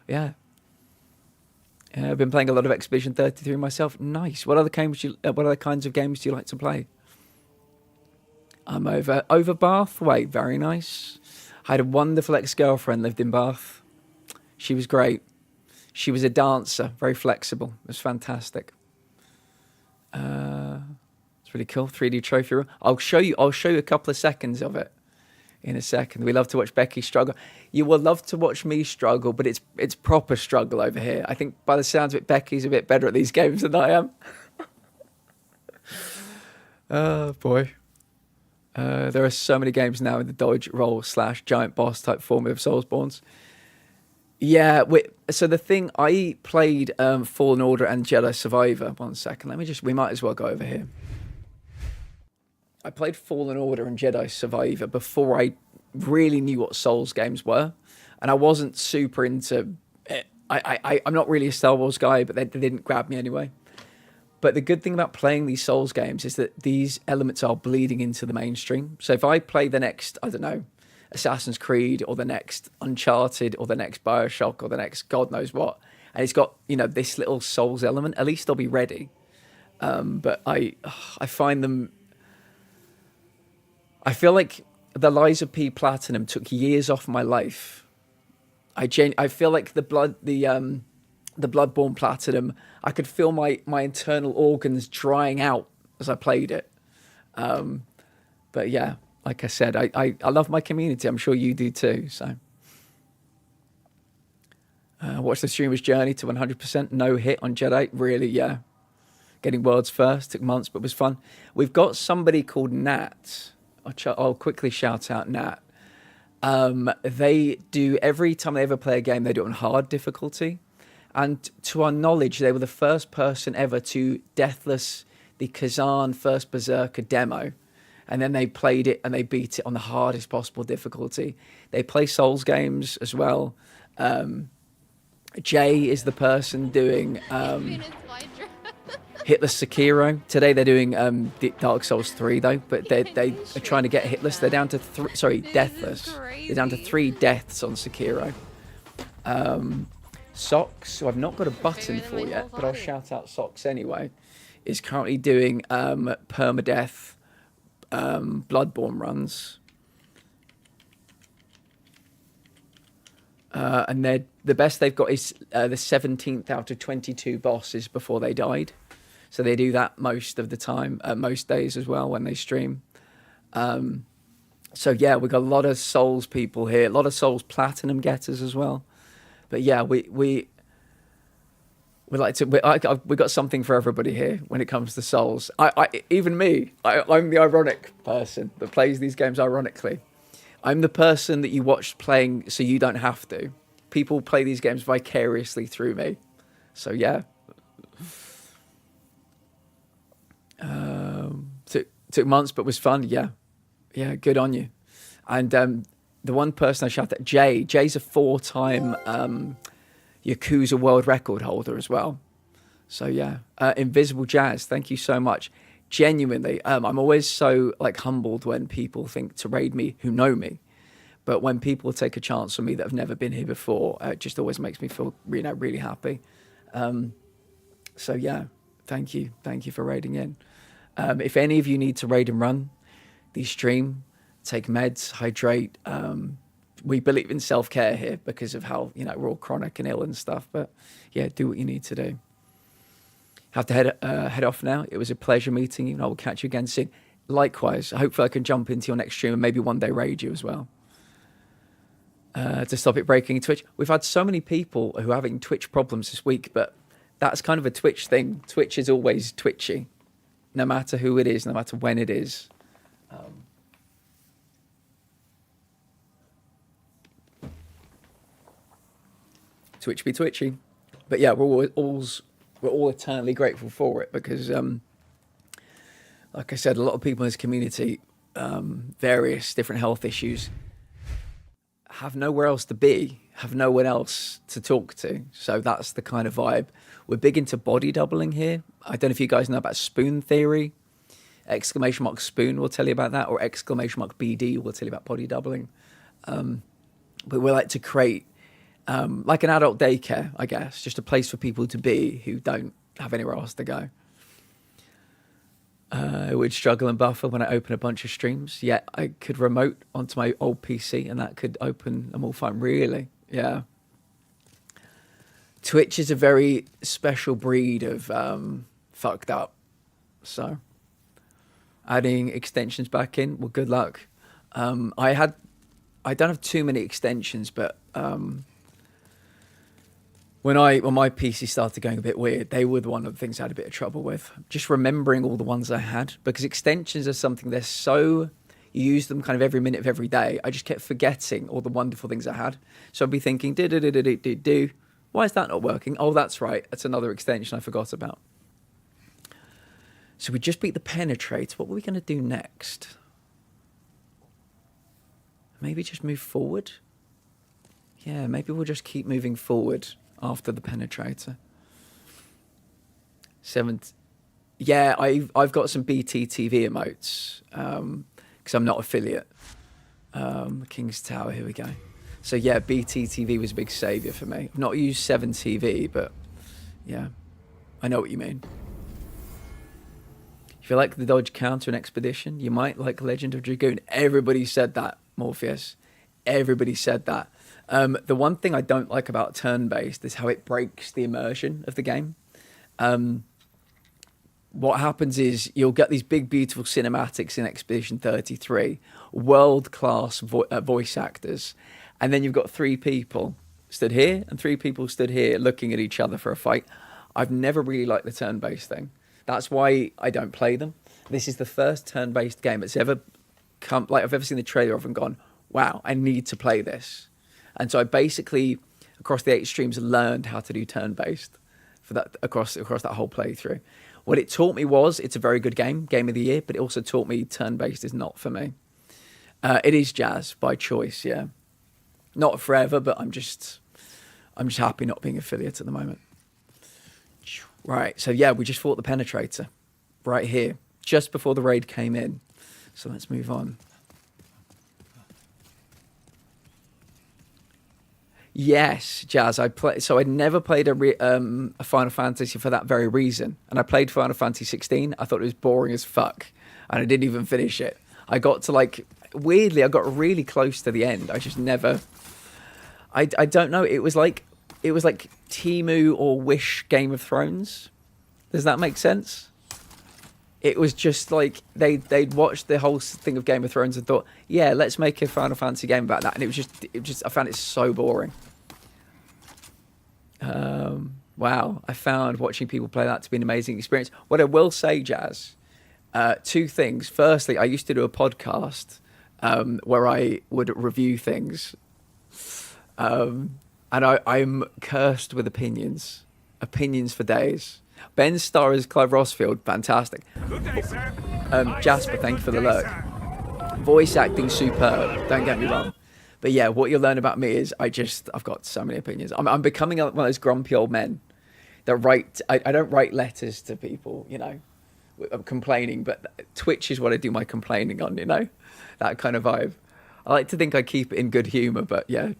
Yeah. I've been playing a lot of Expedition 33 myself. Nice. What other kinds of games do you like to play? I'm over Bath way. Very nice. I had a wonderful ex-girlfriend lived in Bath. She was great. She was a dancer, very flexible. It was fantastic. It's really cool. 3D trophy room. I'll show you a couple of seconds of it in a second. We love to watch Becky struggle. You will love to watch me struggle, but it's proper struggle over here. I think by the sounds of it, Becky's a bit better at these games than I am. Oh boy. There are so many games now in the dodge roll / giant boss type form of Soulsborns. Yeah, so the thing, I played Fallen Order and Jedi Survivor. 1 second, we might as well go over here. I played Fallen Order and Jedi Survivor before I really knew what Souls games were. And I wasn't super into it. I'm not really a Star Wars guy, but they didn't grab me anyway. But the good thing about playing these Souls games is that these elements are bleeding into the mainstream. So if I play the next, I don't know, Assassin's Creed or the next Uncharted or the next Bioshock or the next God knows what, and it's got, this little Souls element, at least I'll be ready. But I find them... I feel like the Lies of P Platinum took years off my life. I feel like the Bloodborne Platinum, I could feel my internal organs drying out as I played it. But yeah, like I said, I love my community. I'm sure you do too. So Watched the streamer's journey to 100%. No hit on Jedi. Really, yeah. Getting worlds first. Took months, but was fun. We've got somebody called Nat. I'll quickly shout out Nat. They do, every time they ever play a game, they do it on hard difficulty. And to our knowledge, they were the first person ever to deathless the Kazan First Berserker demo. And then they played it and they beat it on the hardest possible difficulty. They play Souls games as well. Jay is the person doing Hitless Sekiro. Today they're doing Dark Souls 3 though, but they are trying to get Hitless. They're down to Deathless. They're down to 3 deaths on Sekiro. Socks, who I've not got a button for yet, but I'll shout out Socks anyway, is currently doing permadeath Bloodborne runs. And the best they've got is the 17th out of 22 bosses before they died. So they do that most of the time, most days as well when they stream. So yeah, we've got a lot of Souls people here, a lot of Souls Platinum getters as well. But yeah, we like to. We got something for everybody here when it comes to Souls. Even me, I'm the ironic person that plays these games ironically. I'm the person that you watch playing so you don't have to. People play these games vicariously through me. So yeah. Took months, but was fun. Yeah, good on you. And the one person I shout at, Jay's a 4-time Yakuza world record holder as well. So yeah, Invisible Jazz, thank you so much. Genuinely, I'm always so humbled when people think to raid me who know me, but when people take a chance on me that have never been here before, it just always makes me feel really happy. So yeah, thank you for raiding in. If any of you need to raid and run, the stream, take meds, hydrate. We believe in self-care here because of how we're all chronic and ill and stuff. But yeah, do what you need to do. Have to head off now. It was a pleasure meeting you, and I will catch you again soon. Likewise, hopefully I can jump into your next stream and maybe one day raid you as well. To stop it breaking Twitch. We've had so many people who are having Twitch problems this week, but that's kind of a Twitch thing. Twitch is always twitchy, no matter who it is, no matter when it is. Twitch be twitchy. But yeah, we're all eternally grateful for it because, like I said, a lot of people in this community, various different health issues, have nowhere else to be, have no one else to talk to. So that's the kind of vibe. We're big into body doubling here. I don't know if you guys know about spoon theory. ! Spoon will tell you about that, or ! BD will tell you about body doubling. But we like to create like an adult daycare, I guess, just a place for people to be who don't have anywhere else to go. I would struggle and buffer when I open a bunch of streams. Yeah, I could remote onto my old PC and that could open them all fine. Really, yeah. Twitch is a very special breed of fucked up. So adding extensions back in, well, good luck. I don't have too many extensions, but when my PC started going a bit weird, they were one of the things I had a bit of trouble with. Just remembering all the ones I had, because extensions are something, they're so, you use them kind of every minute of every day. I just kept forgetting all the wonderful things I had. So I'd be thinking, do. Why is that not working? Oh, that's right. That's another extension I forgot about. So we just beat the Penetrate. What were we going to do next? Maybe just move forward? Yeah, maybe we'll just keep moving forward after the Penetrator. 7th. Yeah, I've got some BT TV emotes because I'm not affiliate. King's Tower, here we go. So yeah, BT TV was a big saviour for me. I've not used 7 TV, but yeah, I know what you mean. If you like the dodge counter and expedition, you might like Legend of Dragoon. Everybody said that, Morpheus. Everybody said that. The one thing I don't like about turn-based is how it breaks the immersion of the game. What happens is you'll get these big, beautiful cinematics in Expedition 33, world-class voice actors, and then you've got 3 people stood here and 3 people stood here looking at each other for a fight. I've never really liked the turn-based thing. That's why I don't play them. This is the first turn-based game that's ever come, like I've ever seen the trailer of and gone, wow, I need to play this. And so I basically, across the 8 streams, learned how to do turn-based for that across that whole playthrough. What it taught me was it's a very good game of the year, but it also taught me turn-based is not for me. It is jazz by choice, yeah. Not forever, but I'm just happy not being affiliate at the moment. Right, so yeah, we just fought the Penetrator right here, just before the raid came in. So let's move on. Yes, Jazz. So I'd never played a Final Fantasy for that very reason, and I played Final Fantasy 16. I thought it was boring as fuck, and I didn't even finish it. I got to weirdly, I got really close to the end. I just never. I don't know. It was like Temu or Wish Game of Thrones. Does that make sense? It was just like they'd watched the whole thing of Game of Thrones and thought, yeah, let's make a Final Fantasy game about that. And it was just I found it so boring. Wow, I found watching people play that to be an amazing experience. What I will say, Jazz, 2 things. Firstly, I used to do a podcast where I would review things. And I'm cursed with opinions for days. Ben Starr as Clive Rossfield, fantastic. Good day, sir. Jasper, thank you for the lurk. Voice acting superb, don't get me wrong. But yeah, what you'll learn about me is I've got so many opinions. I'm becoming one of those grumpy old men that I don't write letters to people, you know. I'm complaining, but Twitch is what I do my complaining on, you know. That kind of vibe. I like to think I keep it in good humour, but yeah,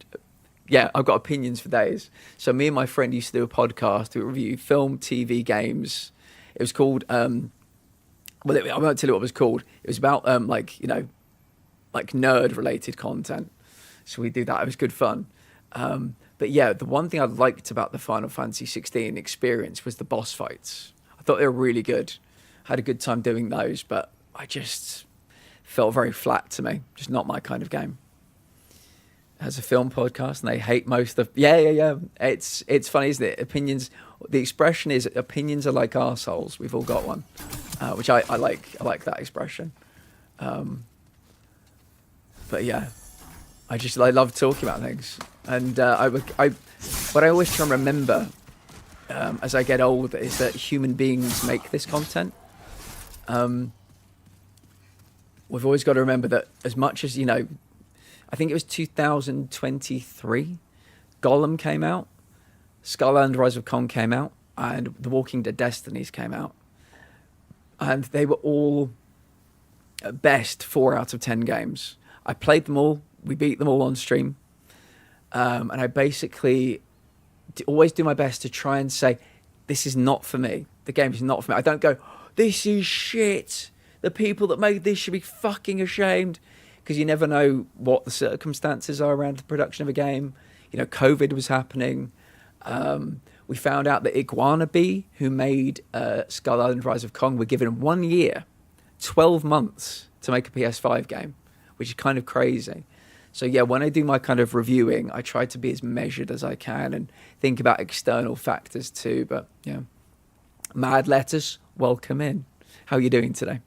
I've got opinions for days. So me and my friend used to do a podcast to review film, TV, games. It was called, I won't tell you what it was called. It was about, nerd-related content. So we do that. It was good fun. But yeah, the one thing I liked about the Final Fantasy 16 experience was the boss fights. I thought they were really good. Had a good time doing those, but I just felt very flat to me. Just not my kind of game. Has a film podcast and they hate most of it's funny, isn't it? Opinions, the expression is opinions are like arseholes. We've all got one, which I like that expression. But yeah, I love talking about things, and what I always try and remember as I get older is that human beings make this content. We've always got to remember that as much as, you know, I think it was 2023, Gollum came out, Skylanders Rise of Kong came out, and The Walking Dead Destinies came out. And they were all, at best, 4 out of 10 games. I played them all. We beat them all on stream. And I basically always do my best to try and say, this is not for me. The game is not for me. I don't go, this is shit. The people that made this should be fucking ashamed. Because you never know what the circumstances are around the production of a game. You know, COVID was happening. We found out that Iguana Bee, who made Skylanders Rise of Kong, were given 1 year, 12 months to make a PS5 game, which is kind of crazy. So yeah, when I do my kind of reviewing, I try to be as measured as I can and think about external factors too. But yeah, Mad Letters, welcome in. How are you doing today?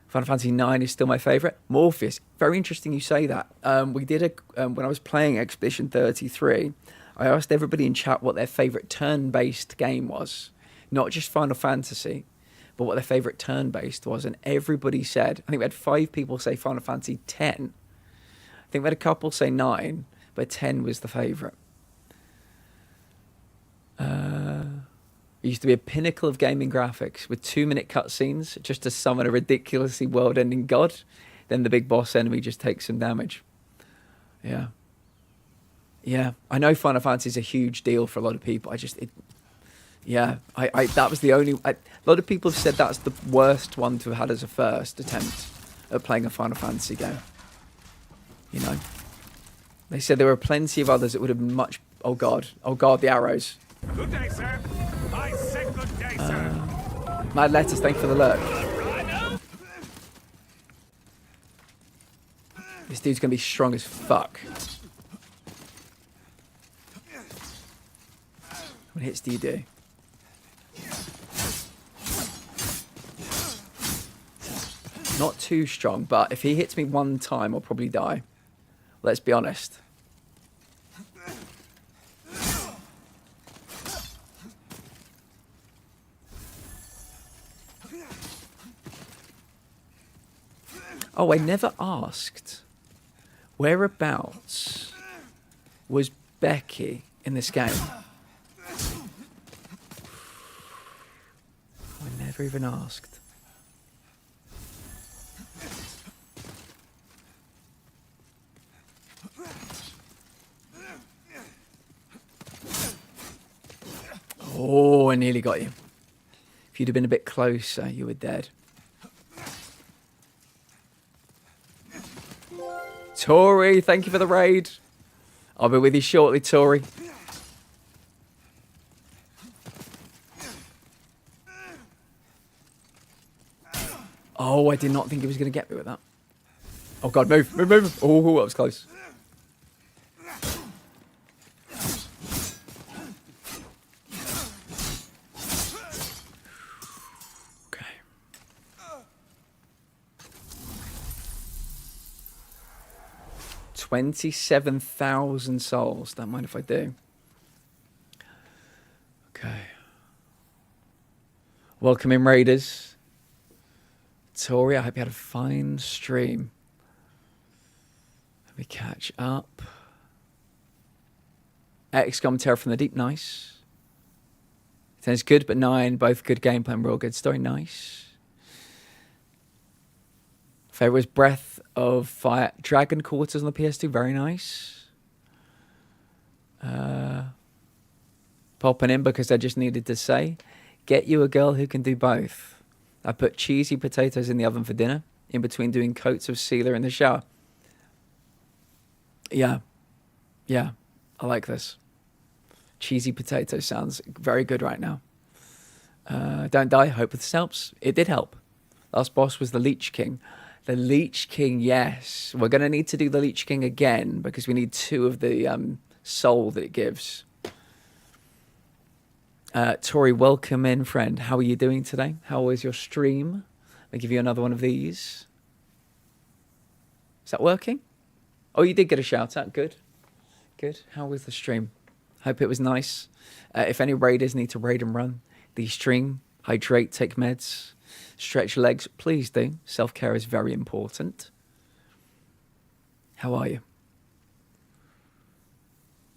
Final Fantasy IX is still my favourite. Morpheus, very interesting you say that. We did when I was playing Expedition 33, I asked everybody in chat what their favourite turn-based game was. Not just Final Fantasy, but what their favourite turn-based was. And everybody said, I think we had 5 people say Final Fantasy X. I think we had a couple say 9, but 10 was the favourite. It used to be a pinnacle of gaming graphics with 2-minute cutscenes just to summon a ridiculously world-ending god. Then the big boss enemy just takes some damage. Yeah. Yeah. I know Final Fantasy is a huge deal for a lot of people. That was the only... a lot of people have said that's the worst one to have had as a first attempt at playing a Final Fantasy game. You know? They said there were plenty of others that would have been much... Oh, God. Oh, God, the arrows. Good day, sir. I said good day, sir. Mad Letters, thank you for the lurk. This dude's going to be strong as fuck. What hits do you do? Not too strong, but if he hits me one time, I'll probably die. Let's be honest. Oh, I never asked. Whereabouts was Becky in this game? I never even asked. Oh, I nearly got you. If you'd have been a bit closer, you were dead. Tori, thank you for the raid. I'll be with you shortly, Tori. Oh, I did not think he was going to get me with that. Oh, God, move, move, move. Oh, that was close. Okay. 27,000 souls. Don't mind if I do. Okay. Welcome in, Raiders. Tori, I hope you had a fine stream. Let me catch up. XCOM Terror from the Deep, nice. 10 is good, but 9, both good gameplay and real good story, nice. Favorite was Breath of Fire. Dragon Quarters on the PS2, very nice. Popping in because I just needed to say, get you a girl who can do both. I put cheesy potatoes in the oven for dinner, in between doing coats of sealer in the shower. Yeah. Yeah. I like this. Cheesy potato sounds very good right now. Don't die. Hope this helps. It did help. Last boss was the Leech King. The Leech King, yes. We're going to need to do the Leech King again because we need 2 of the soul that it gives. Tori, welcome in, friend. How are you doing today? How was your stream? I'll give you another one of these. Is that working? Oh, you did get a shout out. Good. Good. How was the stream? Hope it was nice. If any raiders need to raid and run the stream, hydrate, take meds, stretch legs, please do. Self-care is very important. How are you?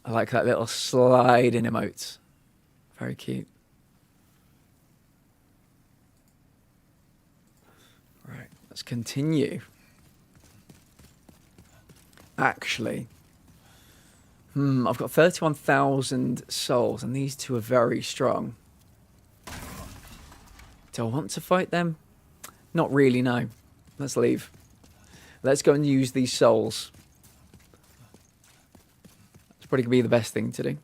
I like that little sliding emote. Very cute. Right, let's continue. Actually, I've got 31,000 souls, and these 2 are very strong. Do I want to fight them? Not really, no. Let's leave. Let's go and use these souls. It's probably going to be the best thing to do.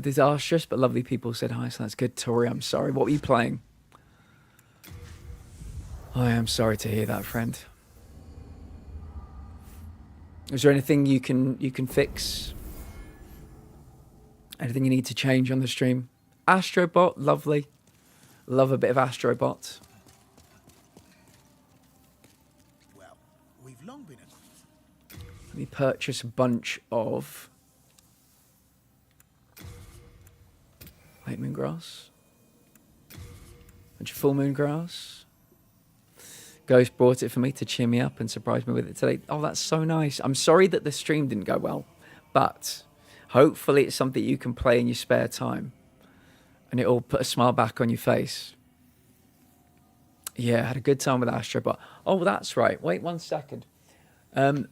Disastrous, but lovely people said hi, so that's good. Tori, I'm sorry. What were you playing? I am sorry to hear that, friend. Is there anything you can fix? Anything you need to change on the stream? Astrobot, lovely. Love a bit of Astrobot. Well, we've long been Let me purchase a bunch of late moon grass. Bunch of full moon grass. Ghost brought it for me to cheer me up and surprise me with it today. Oh, that's so nice. I'm sorry that the stream didn't go well, but hopefully it's something you can play in your spare time and it'll put a smile back on your face. Yeah, I had a good time with Astrobot. Oh, that's right. Wait 1 second.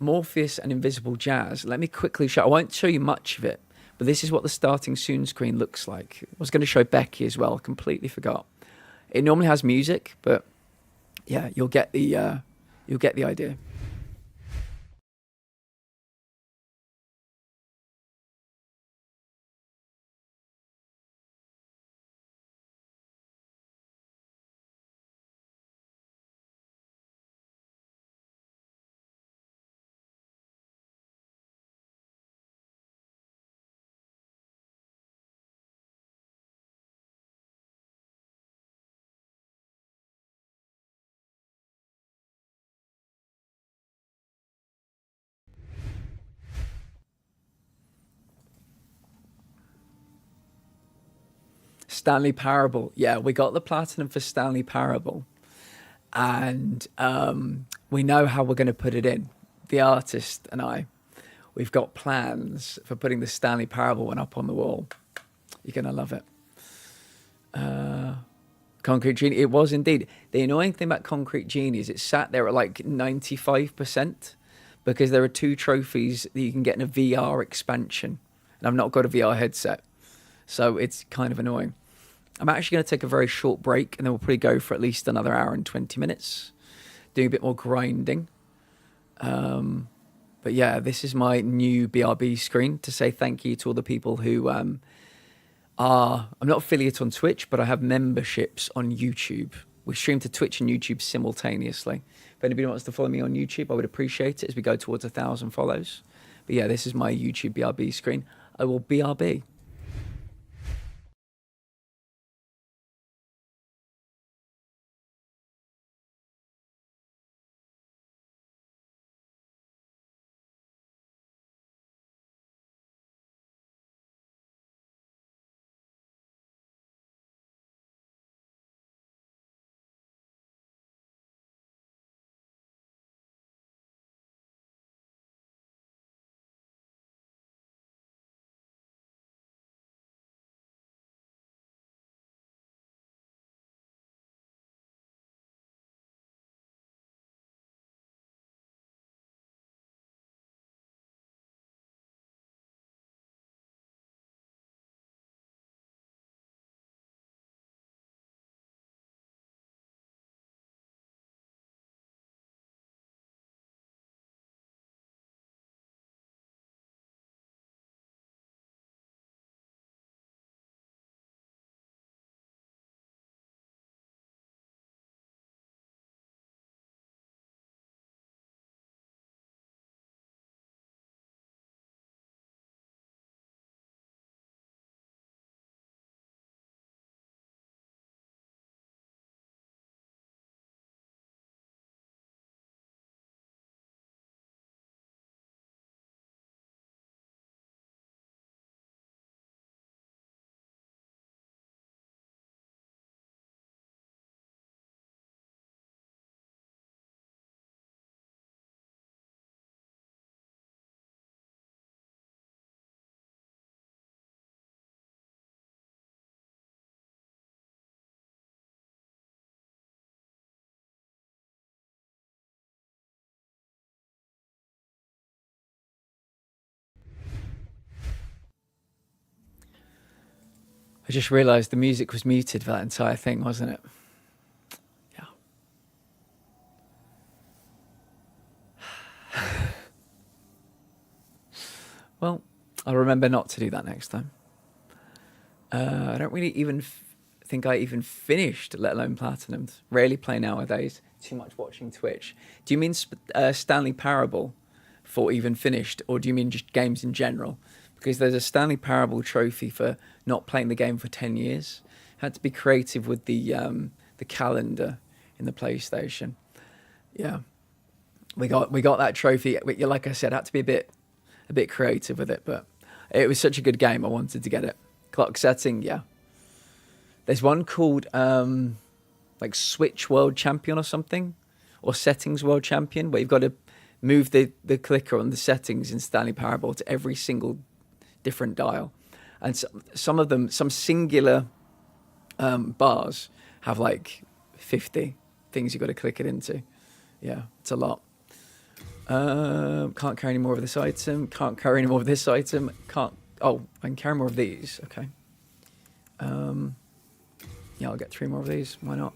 Morpheus and Invisible Jazz. Let me quickly show. I won't show you much of it, but this is what the starting soon screen looks like. I was going to show Becky as well. Completely forgot. It normally has music, but yeah, you'll get the idea. Stanley Parable. Yeah, we got the platinum for Stanley Parable. And we know how we're going to put it in. The artist and I. We've got plans for putting the Stanley Parable one up on the wall. You're going to love it. Concrete Genie. It was indeed. The annoying thing about Concrete Genie is it sat there at like 95% because there are 2 trophies that you can get in a VR expansion. And I've not got a VR headset. So it's kind of annoying. I'm actually going to take a very short break and then we'll probably go for at least another hour and 20 minutes. Doing a bit more grinding. But yeah, this is my new BRB screen to say thank you to all the people who I'm not affiliate on Twitch, but I have memberships on YouTube. We stream to Twitch and YouTube simultaneously. If anybody wants to follow me on YouTube, I would appreciate it as we go towards 1,000 follows. But yeah, this is my YouTube BRB screen. I will BRB. I just realised the music was muted for that entire thing, wasn't it? Yeah. Well, I'll remember not to do that next time. I don't really even think I even finished, let alone platinumed. Rarely play nowadays. Too much watching Twitch. Do you mean Stanley Parable for even finished, or do you mean just games in general? Because there's a Stanley Parable trophy for not playing the game for 10 years. Had to be creative with the calendar in the PlayStation. Yeah, we got that trophy. Like I said, had to be a bit creative with it, but it was such a good game. I wanted to get it. Clock setting, yeah. There's one called like Switch World Champion or something, or Settings World Champion, where you've got to move the clicker on the settings in Stanley Parable to every single different dial, and some of them, some singular bars have like 50 things you've got to click it into. Yeah, it's a lot. Can't carry any more of this item. Can't carry any more of this item. Can't. Oh, I can carry more of these. Okay. Yeah, I'll get 3 more of these. Why not?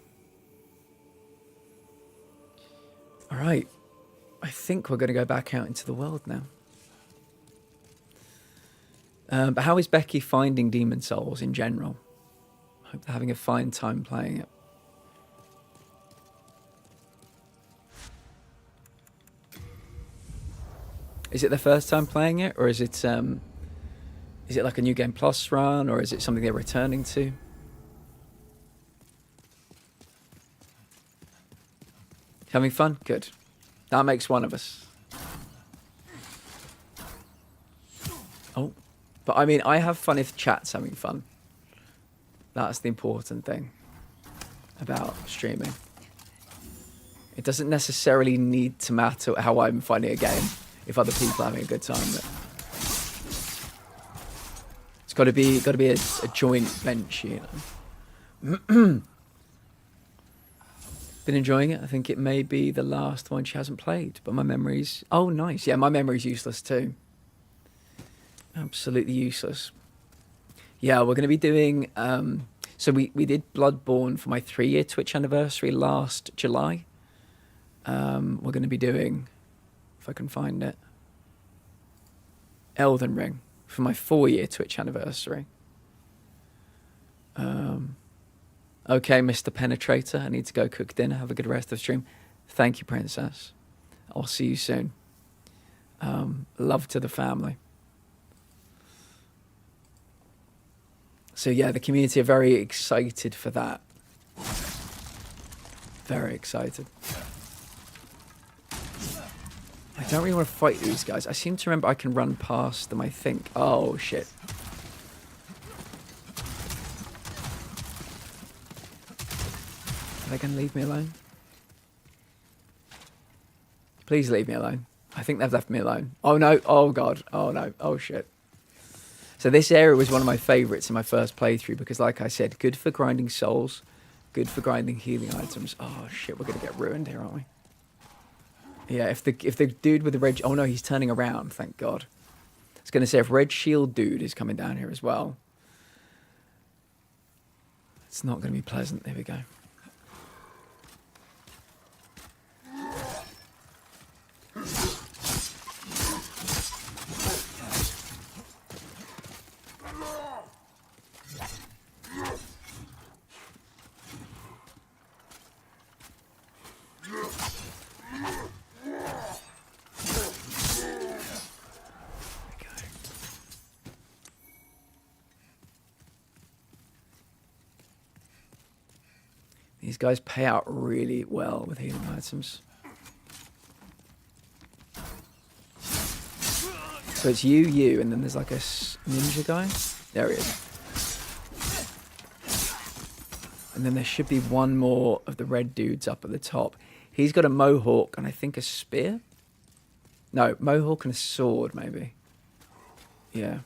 All right. I think we're going to go back out into the world now. But how is Becky finding Demon Souls in general? I hope they're having a fine time playing it. Is it the first time playing it, or is it like a New Game Plus run, or is it something they're returning to? Having fun? Good. That makes one of us. Oh. But I mean, I have fun if chat's having fun. That's the important thing about streaming. It doesn't necessarily need to matter how I'm finding a game if other people are having a good time. But it's got to be a joint venture, you know. Been enjoying it. I think it may be the last one she hasn't played, but my memory's... Oh, nice. Yeah, my memory's useless too. Absolutely useless. Yeah, we're going to be doing... so we did Bloodborne for my 3-year Twitch anniversary last July. We're going to be doing, if I can find it, Elden Ring for my 4-year Twitch anniversary. Okay, Mr. Penetrator, I need to go cook dinner. Have a good rest of the stream. Thank you, Princess. I'll see you soon. Love to the family. So yeah, the community are very excited for that. Very excited. I don't really want to fight these guys. I seem to remember I can run past them, I think. Oh, shit. Are they going to leave me alone? Please leave me alone. I think they've left me alone. Oh, no. Oh, God. Oh, no. Oh, shit. So this area was one of my favourites in my first playthrough because, like I said, good for grinding souls, good for grinding healing items. Oh, shit. We're going to get ruined here, aren't we? Yeah, if the dude with the red... Oh, no, he's turning around. Thank God. I was going to say, if Red Shield dude is coming down here as well, it's not going to be pleasant. There we go. These guys pay out really well with healing items. So it's you, and then there's like a ninja guy. There he is. And then there should be one more of the red dudes up at the top. He's got a mohawk and I think a spear? No, mohawk and a sword maybe. Yeah.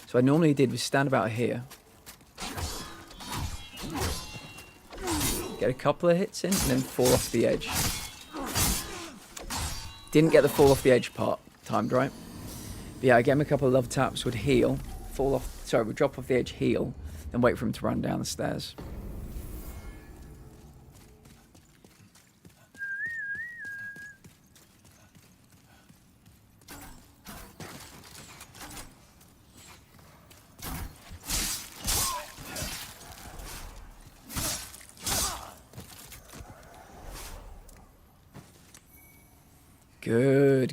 So what I normally did was stand about here. Get a couple of hits in and then fall off the edge. Didn't get the fall off the edge part timed right. But yeah, I gave him a couple of love taps, would heal, would drop off the edge, heal, then wait for him to run down the stairs.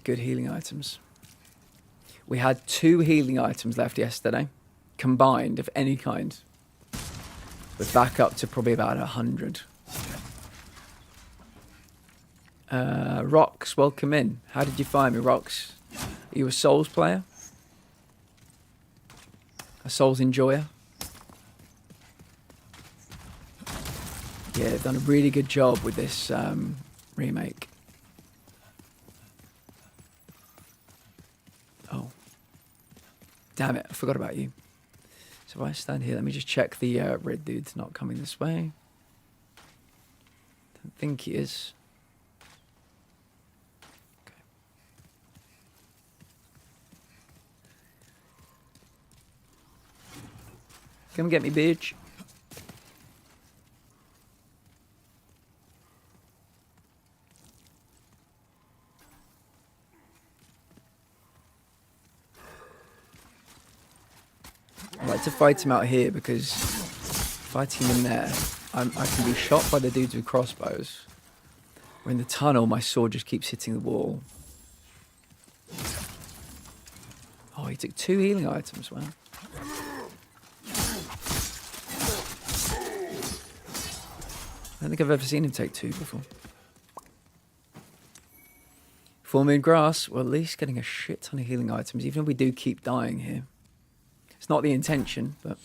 Good healing items. We had 2 healing items left yesterday, combined of any kind. We're back up to probably about 100. Rox, welcome in. How did you find me, Rox? Are you a Souls player? A Souls enjoyer? Yeah, they've done a really good job with this remake. Oh. Damn it, I forgot about you. So if I stand here, let me just check the red dude's not coming this way. Don't think he is. Okay. Come get me, bitch. I like to fight him out here because fighting him in there, I can be shot by the dudes with crossbows. Or in the tunnel, my sword just keeps hitting the wall. Oh, he took 2 healing items, wow. I don't think I've ever seen him take 2 before. Full moon grass, well, at least getting a shit ton of healing items, even if we do keep dying here. It's not the intention, but...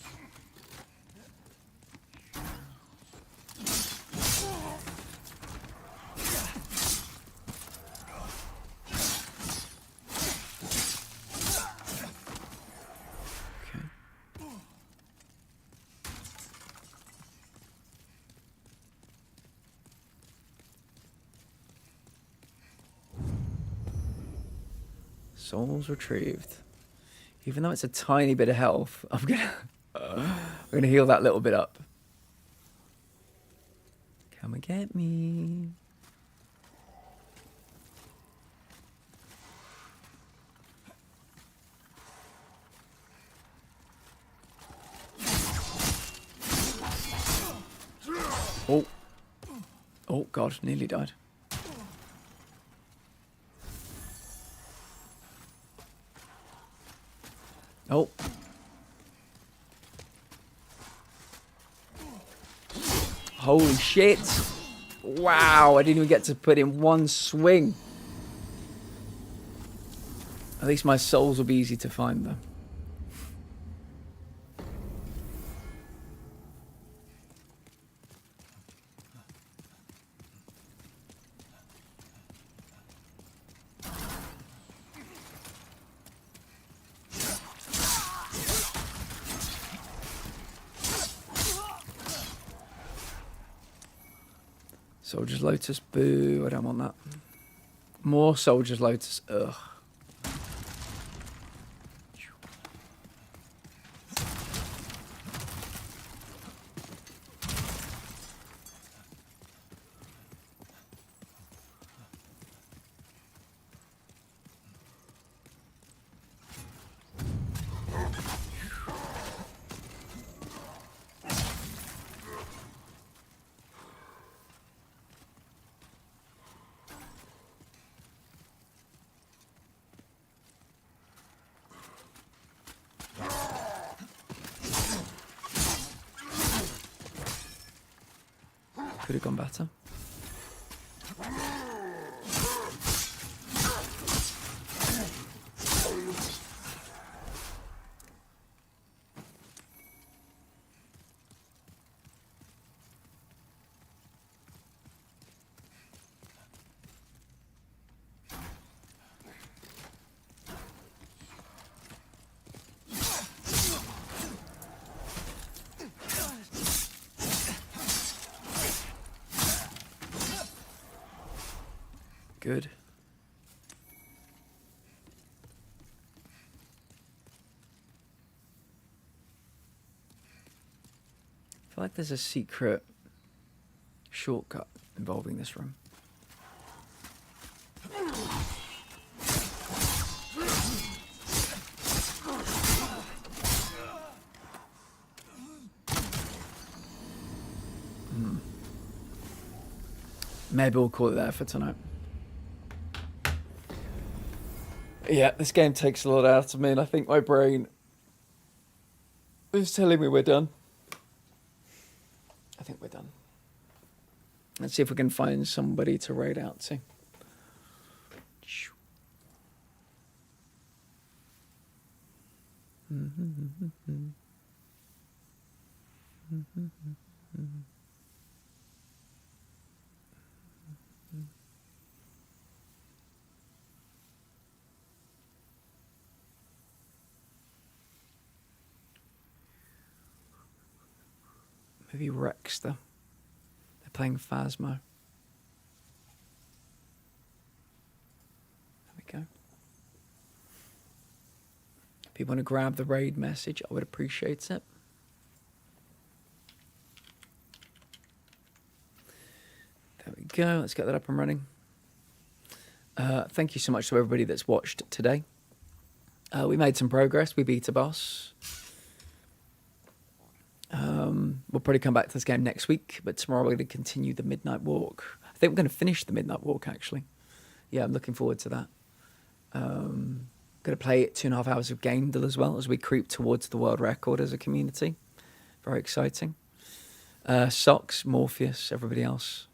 Souls retrieved. Even though it's a tiny bit of health, I'm gonna heal that little bit up. Come and get me. Oh. Oh, God, nearly died. Oh. Holy shit. Wow, I didn't even get to put in one swing. At least my souls will be easy to find, though. Soldier's Lotus, boo, I don't want that. More Soldier's Lotus, ugh. Could have gone better. Good. I feel like there's a secret shortcut involving this room. Maybe we'll call it there for tonight. Yeah, this game takes a lot out of me, and I think my brain is telling me we're done. I think we're done. Let's see if we can find somebody to raid out to. Maybe Rexter. They're playing Phasmo. There we go. If you want to grab the raid message, I would appreciate it. There we go. Let's get that up and running. Thank you so much to everybody that's watched today. We made some progress. We beat a boss. We'll probably come back to this game next week, but tomorrow we're going to continue the Midnight Walk. I think we're going to finish the Midnight Walk, actually. Yeah, I'm looking forward to that. Going to play 2.5 hours of Gamedal as well as we creep towards the world record as a community. Very exciting. Socks, Morpheus, everybody else.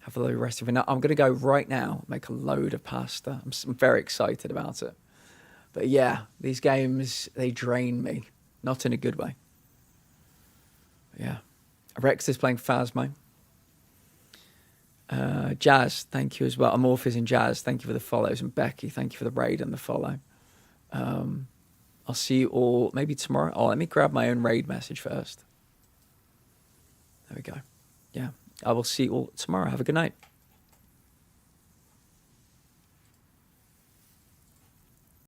Have a load of rest of it. Now, I'm going to go right now, make a load of pasta. I'm very excited about it. But yeah, these games, they drain me. Not in a good way. Yeah. Rex is playing Phasmo. Jazz, thank you as well. Amorphis and Jazz, thank you for the follows. And Becky, thank you for the raid and the follow. I'll see you all maybe tomorrow. Oh, let me grab my own raid message first. There we go. Yeah. I will see you all tomorrow. Have a good night.